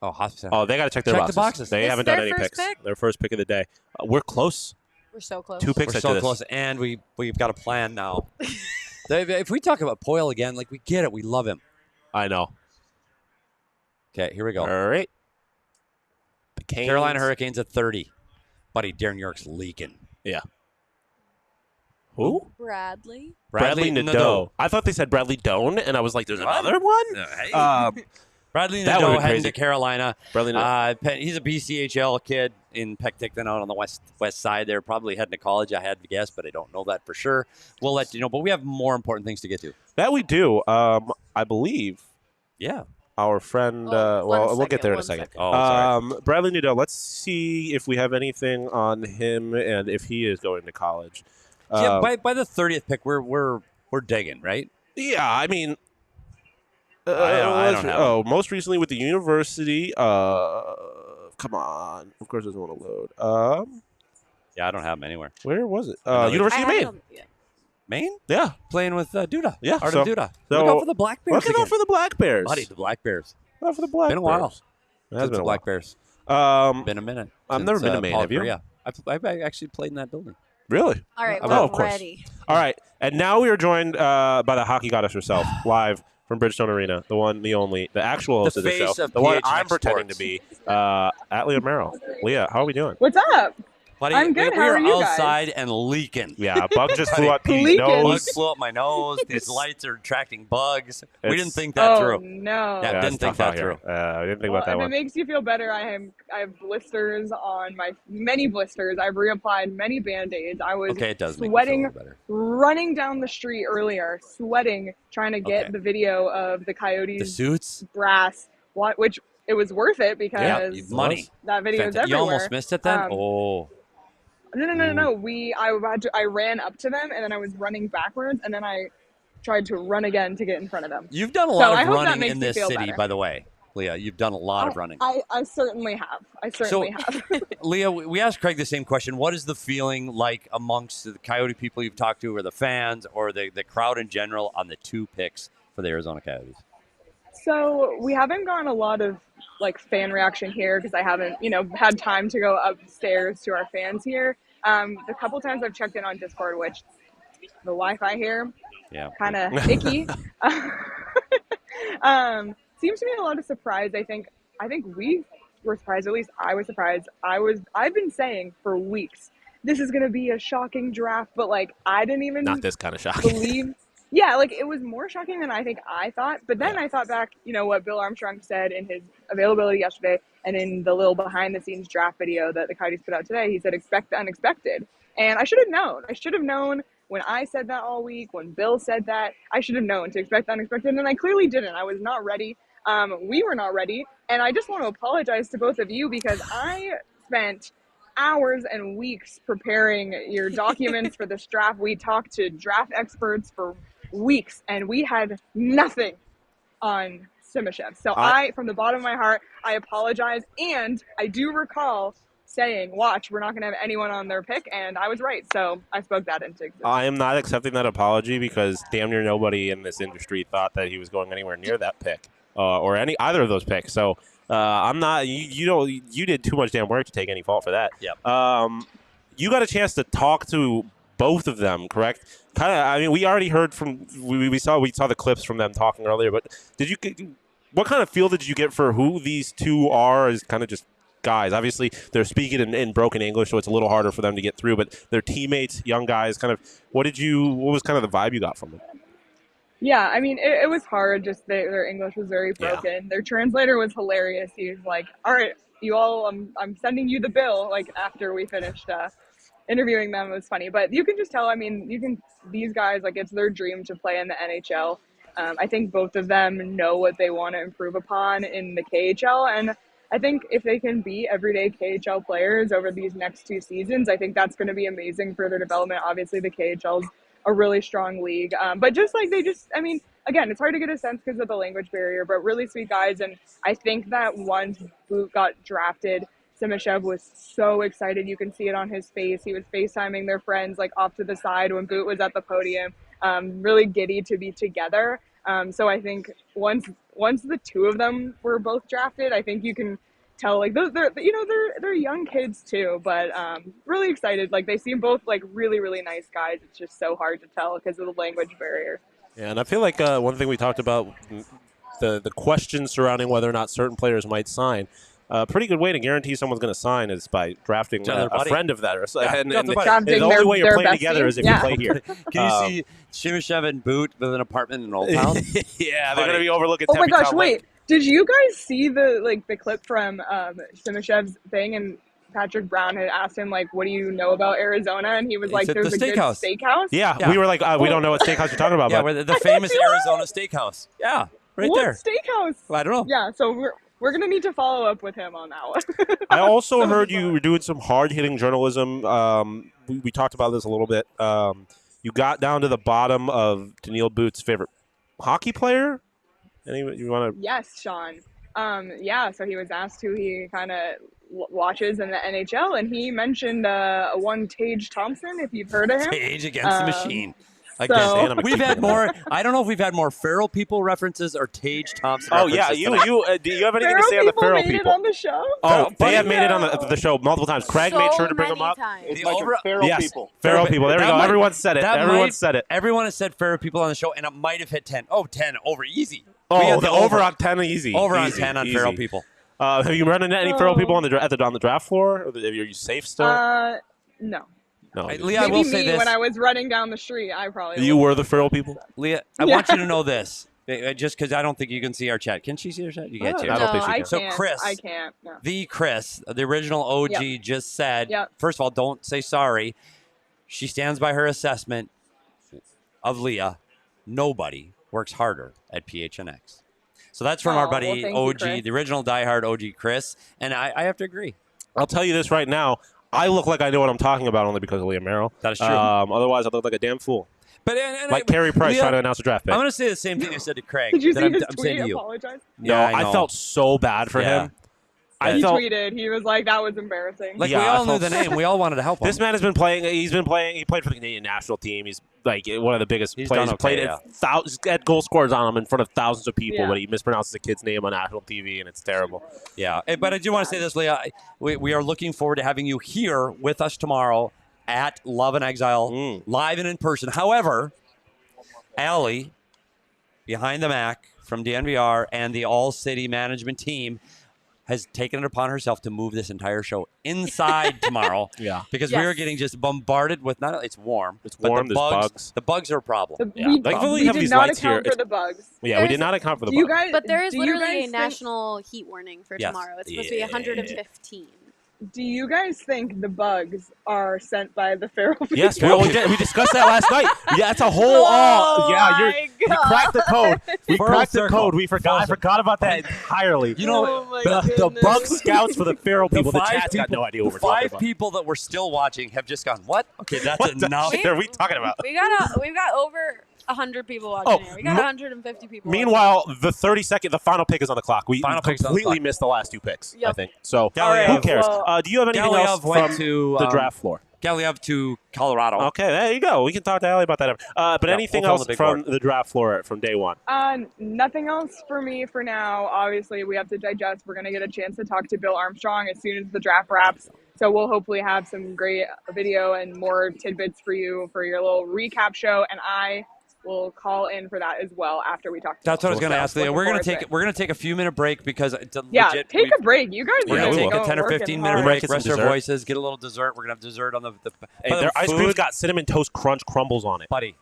Oh, hospital. Oh, they got to check their Check the boxes. They This haven't is done their any first picks. pick? Their first pick of the day. We're close. We're so close. 2 picks We're after so this. close, and we've got a plan now. If we talk about Poyle again, like we get it, we love him. I know. Okay, here we go. All right. The Canes. Carolina Hurricanes at 30. Buddy, Darren York's leaking. Yeah. Who? Bradley Nadeau. I thought they said Bradley Doan, and I was like, there's another one? Bradley That Nadeau would've been heading crazy. to Carolina. Bradley Nadeau. He's a BCHL kid in Penticton out on the west side there. Probably heading to college, I had to guess, but I don't know that for sure. We'll let you know. But we have more important things to get to. That we do. I believe. Yeah. Our friend, we'll get there in a second. Oh, sorry. Bradley Nadeau, let's see if we have anything on him and if he is going to college. Yeah, by the 30th pick, we're digging, right? Yeah, I mean, I don't have it. most recently with the university. Come on, of course, it doesn't want to load. Yeah, I don't have him anywhere. Where was it? Another- University of Maine. Maine? Yeah, playing with Duda. Yeah, Art so- of Duda. so- Look out for the Black Bears. Look out for the Black Bears. Buddy, the Black Bears. Look out for the Black Been a while. Bears. It has Since been the a Black while. Bears. Been a minute. I've since, never been to Maine. Paul Have you? Korea. I've actually played in that building. Really? All right, Oh, we're of course. ready. All right, and now we are joined by the hockey goddess herself, live from Bridgestone Arena, the one, the only, the actual host The of the face show, of the one PHNX I'm pretending Sports. to be, at Leah Merrill. Leah, how are we doing? What's up? Buddy, I'm good. We How are are you guys? outside and leaking. Yeah, bug just flew up Pete's Leaking. Bugs nose. flew up my nose. These lights are attracting bugs. We It's- didn't think that Oh through. no! Yeah, it's didn't think tough out that here. through. I didn't think Well, about that if one. it makes you feel better, I have blisters on my many blisters. I've reapplied many band-aids. I was Okay, it does make me sweating, feel better. running down the street earlier, sweating, trying to get Okay. the video of the The Coyotes suits? brass. Which it was worth it because Yeah, money. that video is You everywhere. almost missed it then? No. I ran up to them and then I was running backwards and then I tried to run again to get in front of them. You've done a So lot I of hope that running makes in me this feel city, better. by the way. Leah, you've done a lot of running. I certainly have. have. Leah, we asked Craig the same question. What is the feeling like amongst the Coyote people you've talked to, or the fans, or the crowd in general on the 2 picks for the Arizona Coyotes? So we haven't gotten a lot of like fan reaction here because I haven't, had time to go upstairs to our fans here. The couple times I've checked in on Discord, which the Wi-Fi here, kind of icky. Seems to be a lot of surprise. I think we were surprised. At least I was surprised. I've been saying for weeks, this is going to be a shocking draft, but like I didn't even Not this kind of shocking. believe. Yeah, like it was more shocking than I think I thought. But then I thought back, what Bill Armstrong said in his availability yesterday and in the little behind the scenes draft video that the Coyotes put out today. He said, expect the unexpected. And I should have known. I should have known when I said that all week, when Bill said that. I should have known to expect the unexpected. And I clearly didn't. I was not ready. We were not ready. And I just want to apologize to both of you because I spent hours and weeks preparing your documents for this draft. We talked to draft experts for weeks and we had nothing on Simashev. So I, from the bottom of my heart, I apologize. And I do recall saying, watch, we're not going to have anyone on their pick. And I was right. So I spoke that into existence. I am not accepting that apology because damn near nobody in this industry thought that he was going anywhere near that pick or either of those picks. So I'm not. You did too much damn work to take any fault for that. Yep. You got a chance to talk to both of them, correct? Kind of. I mean, we already heard from. We saw the clips from them talking earlier. But did you? What kind of feel did you get for who these two are? As kind of just guys. Obviously, they're speaking in broken English, so it's a little harder for them to get through. But they're teammates, young guys. Kind of. What was kind of the vibe you got from them? Yeah, I mean, it was hard. Just their English was very broken. Yeah. Their translator was hilarious. He was like, all right, you all, I'm sending you the bill, like, after we finished interviewing them. It was funny. But you can just tell, I mean, these guys, like, it's their dream to play in the NHL. I think both of them know what they want to improve upon in the KHL. And I think if they can be everyday KHL players over these next 2 seasons, I think that's going to be amazing for their development. Obviously, the KHL's a really strong league. But just like I mean, again, it's hard to get a sense because of the language barrier, but really sweet guys. And I think that once Boot got drafted, Simashev was so excited. You can see it on his face. He was FaceTiming their friends like off to the side when Boot was at the podium, really giddy to be together. So I think once the two of them were both drafted, I think you can tell like they're young kids too, but really excited. Like they seem both like really, really nice guys. It's just so hard to tell because of the language barrier. Yeah, and I feel like one thing we talked about, the questions surrounding whether or not certain players might sign. A pretty good way to guarantee someone's going to sign is by drafting a friend of theirs. Yeah. And the only way you're playing together is if you play here. Can you see Simashev and Boot with an apartment in Old Town? Yeah, they're going to be overlooking. Oh my gosh! Wait, did you guys see the clip from Simashev's thing? And Patrick Brown had asked him like, "What do you know about Arizona?" And he was like, "There's a good steakhouse." Yeah, we were like, we don't know what steakhouse you're talking about. Yeah, but the famous Arizona steakhouse. Yeah, right what there. Steakhouse? Well, I don't know. Yeah, so we're going to need to follow up with him on that one. I also heard you were doing some hard-hitting journalism. We talked about this a little bit. You got down to the bottom of Daniil Boot's favorite hockey player. You want to? Yes, Sean. Yeah, so he was asked who he kind of watches in the NHL, and he mentioned one Tage Thompson, if you've heard of him. Tage against the machine. We've had more. I don't know if we've had more feral people references or Tage Thompson. Oh yeah, do you have anything to say on the feral people? Made it on the show. Oh, they have made it on the show multiple times. Craig made sure to bring them up. It's like feral people. Feral people. There we go. Everyone said it. Everyone said it. Everyone has said feral people on the show, and it might have hit 10. Oh, 10 over easy. Oh, the over on 10 easy. Over on 10 on feral people. Have you run into any feral people on the draft floor? Are you safe still? No. No. Leah, I will say this. When I was running down the street, I probably You were the feral people? Leah, I want you to know this. Just because I don't think you can see our chat. Can she see our chat? You can't see our chat. I don't think she can. So Chris, I can't. No. The original OG just said, first of all, don't say sorry. She stands by her assessment of Leah. Nobody works harder at PHNX. So that's from our buddy OG, the original diehard OG Chris. And I have to agree. I'll tell you this right now. I look like I know what I'm talking about only because of Leah Merrill. That is true. Otherwise, I look like a damn fool. But like Carey Price Leah, trying to announce a draft pick. I'm going to say the same thing I said to Craig. Did you see his I'm tweet? saying to you. Apologize. No, I felt so bad for him. He tweeted. He was like, "That was embarrassing." Like we all knew the name. We all wanted to help him. This man has been playing. He played for the Canadian national team. He's like one of the biggest players. Okay, played had goal scorers on him in front of thousands of people, but he mispronounces a kid's name on national TV, and it's terrible. Yeah, but I do want to say this, Leah. We are looking forward to having you here with us tomorrow at Love and Exile, live and in person. However, Allie, behind the Mac from DNVR and the ALLCITY management team has taken it upon herself to move this entire show inside tomorrow. Yeah. Because we are getting just bombarded with not only it's warm. It's warm. But There's bugs. The bugs are a problem. We Thankfully, have did these not lights account here. for the bugs. Yeah, we did not account for the Do you bugs. guys? But there is do you literally guys a think- national heat warning for Yes. tomorrow. It's supposed to be 115. Do you guys think the bugs are sent by the feral people? Yes, we discussed that last night. Yeah, it's a whole. You cracked the code. We Full cracked the circle. code. We forgot. I forgot about that entirely. You know, the bug scouts for the feral people. The five chat's got no idea what we're talking five about. people that were still watching have just gone, what? Okay, that's What the enough. shit are we talking about? We've got over 100 people watching here. We got 150 people. Meanwhile, the final pick is on the clock. We Final pick's on the completely clock. missed the last two picks, I Yep. think. So Galiev, who cares? well, Do you have anything else Galiev went from to, the draft floor? Galiev to Colorado. Okay, there you go. We can talk to Allie about that. But Yeah, anything we'll fill else the big from board. the draft floor from day one? Nothing else for me for now. Obviously, we have to digest. We're going to get a chance to talk to Bill Armstrong as soon as the draft wraps. So we'll hopefully have some great video and more tidbits for you for your little recap show. And I will call in for that as well after we talk to That's what I was going to ask Leah. We're going to take a few minute break because it's a legit. Take a break. You guys We're are going to going take a 10 or working 15 minute hard. break, Get some rest our dessert. voices, get a little dessert. We're going to have dessert on the Hey, their ice cream's got cinnamon toast crunch crumbles on it. Buddy.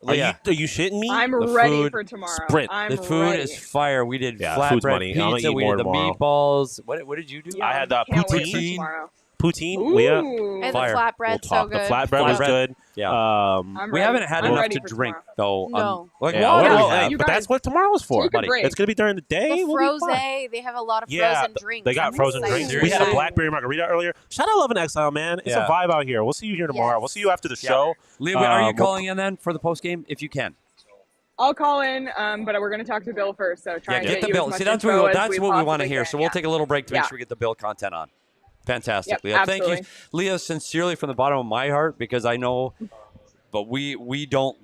Are you shitting me? I'm The ready food- for tomorrow. Sprint. I'm The food ready. is fire. We did food's money. flatbread I'm gonna pizza. eat We more did the tomorrow. meatballs. What did you do? I had Can't wait for poutine. tomorrow. Poutine, Leah. Ooh. And Fire. the flatbread, We'll talk. so good. The flatbread was good. Yeah. I'm We ready. haven't had I'm enough ready to for drink tomorrow. though. No. Like Yeah, water. well, we have. you but guys that's what tomorrow's for, take a buddy. break. It's going to be during the day. The We'll be fine. frosé, they have a lot of Yeah, frozen drinks. they got I'm frozen excited drinks. for We had a that. blackberry margarita earlier. Shout out Love and Exile, man. It's Yeah. a vibe out here. We'll see you here tomorrow. Yes. We'll see you after the show. Leah, are you we'll- calling in then for the post game if you can? I'll call in, but we're going to talk to Bill first. So try Yeah, and get the you bill. as much See, that's info what as we want to possibly hear. can. So we'll Yeah. take a little break to make Yeah. sure we get the bill content on. Fantastic, Yep, Leah. Thank you, absolutely. Leah. Sincerely from the bottom of my heart, because I know, but we don't.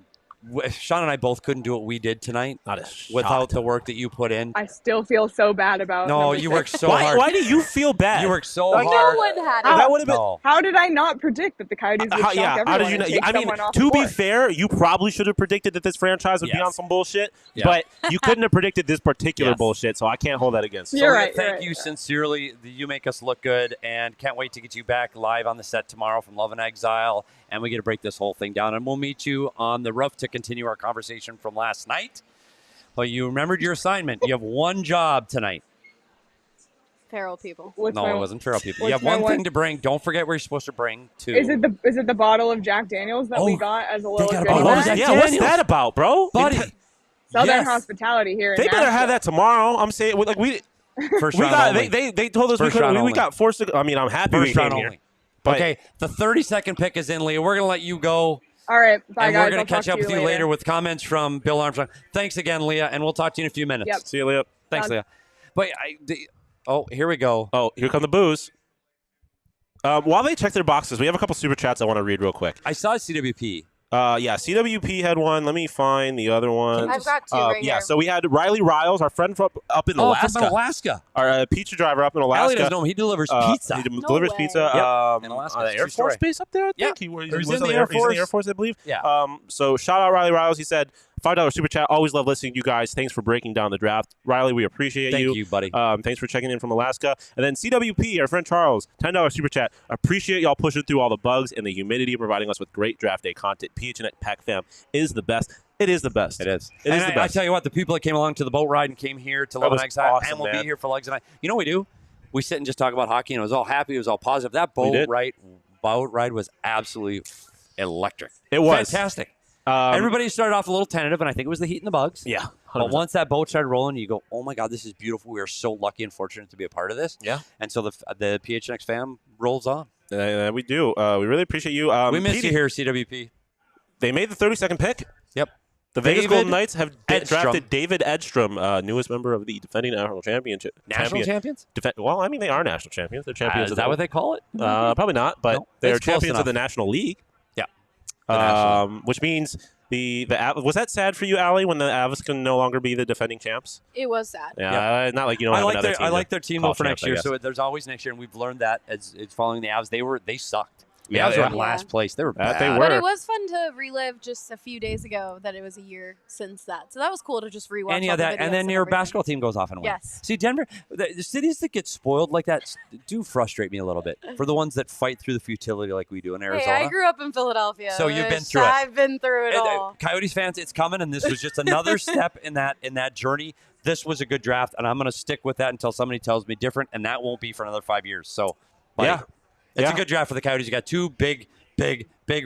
Sean and I both couldn't do what we did tonight Not a without shot. the work that you put in. I still feel so bad about. No, number you 6. worked so Why, hard. why do you feel bad? You worked so Like, hard. No one had it. That would have been. No. How did I not predict that the Coyotes would shock everyone? how did you know? and take I mean, someone off the to be board? fair, you probably should have predicted that this franchise would be Yes. on some bullshit, Yeah. but you couldn't have predicted this particular Yes. bullshit, so I can't hold that against you. You're So, Leah, right, thank you're you right. sincerely. You make us look good, and can't wait to get you back live on the set tomorrow from Love and Exile, and we get to break this whole thing down. And we'll meet you on the roof to continue our conversation from last night. But you remembered your assignment. You have one job tonight. Feral people. What's No, my- it wasn't feral people. You what's have one my thing to bring. Don't forget what you're supposed to bring to. Is it the bottle of Jack Daniels that we got as a little got a goodie bottle of bag? Jack Yeah, what's Daniels. that about, bro? Buddy? Southern Yes. hospitality here. In They better have Nashville. that tomorrow. I'm saying, like we First we round got only. they told us we First round couldn't. We only. got forced to. I mean, I'm happy we First came round here. only. But Okay, the 30-second pick is in, Leah. We're going to let you go. All right, bye And guys. we're going I'll to catch talk up with you later. later with comments from Bill Armstrong. Thanks again, Leah, and we'll talk to you in a few minutes. Yep. See you, Leah. Thanks, Leah. But here we go. Oh, here come the booze. While they check their boxes, we have a couple super chats I want to read real quick. I saw CWP. Yeah, CWP had one. Let me find the other one. I've got two right Yeah, here. so we had Riley Riles, our friend from up in Oh, Alaska. from Alaska. Our pizza driver up in Alaska. Allie doesn't know him. He delivers pizza. He delivers way. pizza Yep, in Alaska. on the It's a Air true story. Force base up there, I Yeah. think. He was He's in in the the Air He's in the Air Force. Force, I believe. Yeah. So shout out Riley Riles. He said, $5 super chat. Always love listening to you guys. Thanks for breaking down the draft. Riley, we appreciate you. Thank you, buddy. Thanks for checking in from Alaska. And then CWP, our friend Charles, $10 super chat. Appreciate y'all pushing through all the bugs and the humidity, providing us with great draft day content. PHNX Pack Fam is the best. It is the best. It is. It is And the best. I tell you what, the people that came along to the boat ride and came here to That Love and was Exile awesome, and will man. be here for Legs and I. You know what we do? We sit and just talk about hockey, and it was all happy. It was all positive. That boat did. ride was absolutely electric. It was. Fantastic. Everybody started off a little tentative, and I think it was the heat and the bugs. Yeah. But 100%. once that boat started rolling, you go, oh, my God, this is beautiful. We are so lucky and fortunate to be a part of this. Yeah. And so the PHNX fam rolls on. We do. We really appreciate you. We miss Petey, you here, CWP. They made the 32nd pick. Yep. The Vegas David Golden Knights have Edstrom. drafted David Edstrom, newest member of the defending national championship. National champions? Well, I mean, they are national champions. They're champions. Is of that the, what they call it? Probably not, but No, they're it's close champions of the enough. National League. Yeah. The National Which means the was that sad for you, Allie, when the Avs can no longer be the defending champs? It was sad. Yeah, not like you don't I have like another team. their team though call for champs, next I year. guess. So there's always next year, and we've learned that as it's following the Avs. They sucked. Yeah, they were in last place. They were bad. They were. But it was fun to relive just a few days ago that it was a year since that. So that was cool to just rewatch. And yeah, all the that, and videos then your everything. basketball team goes off and wins. Yes. See, Denver, the cities that get spoiled like that do frustrate me a little bit. For the ones that fight through the futility like we do in Arizona. Hey, I grew up in Philadelphia. So you've been through it. I've been through it all. Coyotes fans, it's coming, and this was just another step in that journey. This was a good draft, and I'm going to stick with that until somebody tells me different, and that won't be for another 5 years. So, buddy, it's a good draft for the Coyotes. You got two big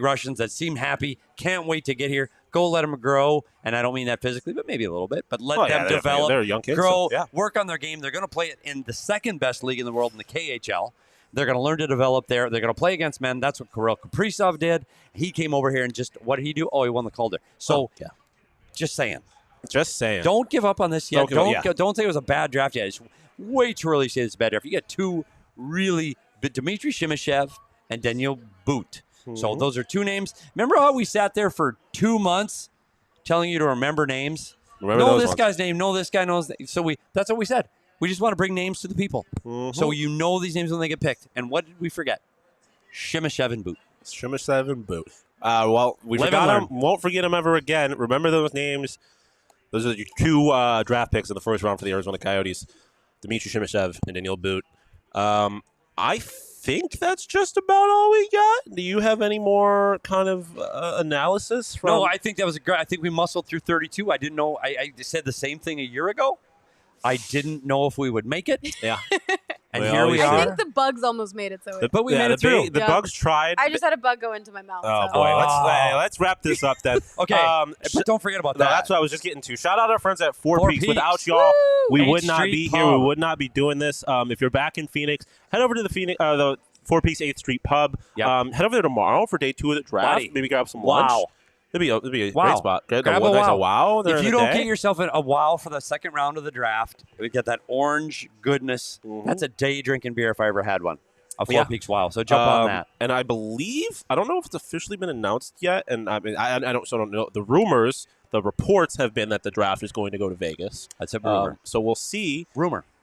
Russians that seem happy, can't wait to get here. Go let them grow, and I don't mean that physically, but maybe a little bit. But let them develop, they're young kids, grow, so, work on their game. They're going to play it in the second best league in the world in the KHL. They're going to learn to develop there. They're going to play against men. That's what Kirill Kaprizov did. He came over here and just, what did he do? Oh, he won the Calder. So, just saying. Just saying. Don't give up on this yet. Don't say it was a bad draft yet. It's way too early to say it's a bad draft. You get two really, Dmitri Simashev and Daniil Boot. So those are two names. Remember how we sat there for 2 months telling you to remember names? Know this guy's name. Know this guy knows. So that's what we said. We just want to bring names to the people. So you know these names when they get picked. And what did we forget? Simashev and Boot. Simashev and Boot. Well, we forgot them. Won't forget them ever again. Remember those names. Those are your two draft picks in the first round for the Arizona Coyotes. Dmitry Simashev and Daniil Boot. I think that's just about all we got. Do you have any more kind of analysis? No, I think that was great. I think we muscled through 32. I didn't know. I said the same thing a year ago. I didn't know if we would make it. Yeah. And here we are. I think the bugs almost made it. But we made it through. The bugs tried. I just had a bug go into my mouth. Oh, so. boy. Let's wrap this up then. Okay. But don't forget about that. No, that's what I was just getting to. Shout out our friends at Four Peaks. Without y'all, we would not be here. We would not be doing this. If you're back in Phoenix, head over to the Four Peaks 8th Street Pub. Head over there tomorrow for day 2 of the draft. Maybe grab some lunch. It'd be a great spot. Grab a wow. If you don't get yourself a wow for the second round of the draft, we get that orange goodness. That's a day drinking beer if I ever had one. A Four Peaks wow. So jump on that. And I believe, I don't know if it's officially been announced yet, and I mean I don't know. The rumors, the reports have been that the draft is going to go to Vegas. That's a rumor. So we'll see.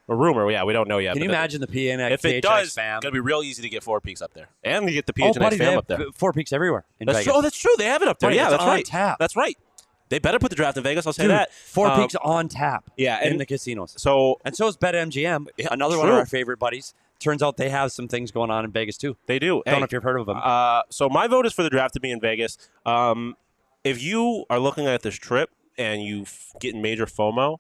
A rumor, yeah, we don't know yet. Can you imagine the PHNX? If it does, fam? it's going to be real easy to get Four Peaks up there. And you get the PHNX fam up there. Four Peaks everywhere in That's Vegas. true. Oh, that's true. They have it up there. Buddy, yeah, that's right. Tap. That's right. They better put the draft in Vegas, I'll say Dude, that. Four Peaks on tap in the casinos. So And so is BetMGM, another one of our favorite buddies. Turns out they have some things going on in Vegas, too. They do. Don't know if you've heard of them. So my vote is for the draft to be in Vegas. If you are looking at this trip and you getting major FOMO,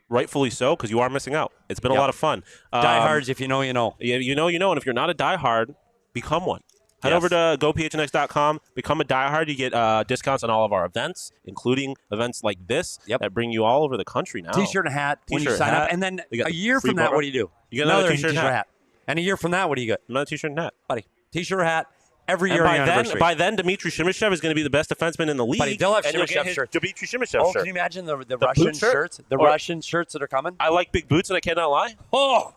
rightfully so, because you are missing out. It's been a lot of fun. Diehards, if you know, you know. Yeah, you know, you know. And if you're not a diehard, become one. Head over to gophnx.com, become a diehard. You get discounts on all of our events, including events like this that bring you all over the country now. T-shirt and hat when you sign up. And then a year from that, what do you do? You get another T-shirt and hat. And a year from that, what do you get? Another T-shirt and hat. Buddy, T-shirt or hat. Every year by then, Dmitry Simashev is going to be the best defenseman in the league. Buddy, they'll have Simashev shirts. Dmitry Simashev shirt. Can you imagine the Russian shirts? The Russian shirts that are coming? I like big boots, and I cannot lie. Oh!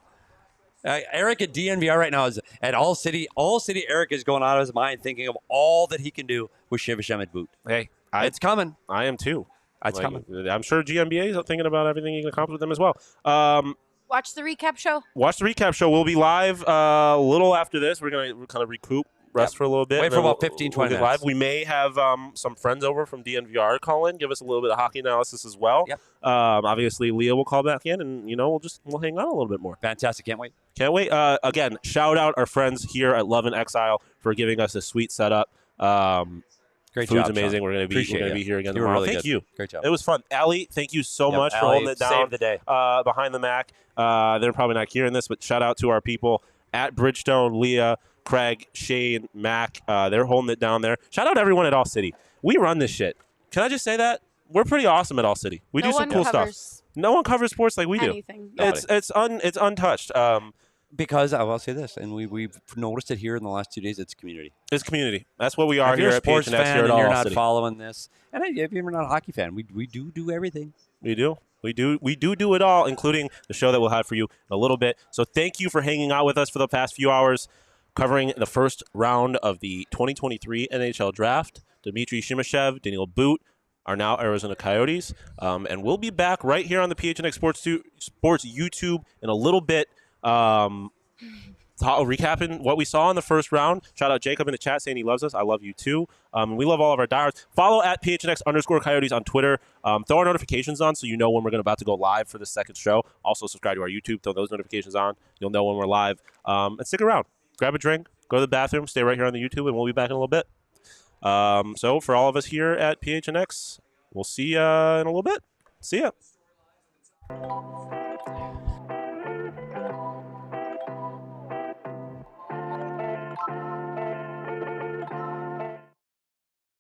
Eric at DNVR right now is at All City. All City Eric is going out of his mind thinking of all that he can do with Simashev at boot. Hey, it's coming. I am too. It's coming. I'm sure GMBA is thinking about everything you can accomplish with them as well. Watch the recap show. Watch the recap show. We'll be live a little after this. We're going to kind of recoup, rest for a little bit. Wait for about 15, 20 minutes. Live. We may have some friends over from DNVR call in, give us a little bit of hockey analysis as well. Yep. Obviously, Leah will call back in, and we'll hang on a little bit more. Fantastic! Can't wait. Can't wait. Again, shout out our friends here at Love and Exile for giving us a sweet setup. Great Food's job, amazing. Sean. We're gonna be here again tomorrow. Really thank good. you. Great job. It was fun. Allie, thank you so much for Allie, holding it down. saved the day. Behind the Mac. They're probably not hearing this, but shout out to our people at Bridgestone, Leah, Craig, Shane, Mac. They're holding it down there. Shout out everyone at All City. We run this shit. Can I just say that? We're pretty awesome at All City. We do some cool stuff. No one covers sports like we do. It's untouched. Because I will say this, and we've noticed it here in the last 2 days. It's community. It's community. That's what we are if here you're a at sports PHNX fan here at and you're All not City. following this, and if you're not a hockey fan, we do everything. We do. We do it all, including the show that we'll have for you in a little bit. So thank you for hanging out with us for the past few hours, covering the first round of the 2023 NHL Draft. Dmitry Simashev, Daniil Boot are now Arizona Coyotes, and we'll be back right here on the PHNX Sports YouTube in a little bit. recapping what we saw in the first round. Shout out Jacob in the chat saying he loves us. I love you too. We love all of our diehards. Follow at PHNX_Coyotes on Twitter. Throw our notifications on so you know when we're about to go live for the second show. Also subscribe to our YouTube. Throw those notifications on. You'll know when we're live. And stick around. Grab a drink. Go to the bathroom. Stay right here on the YouTube, and we'll be back in a little bit. So for all of us here at PHNX, we'll see you in a little bit. See ya.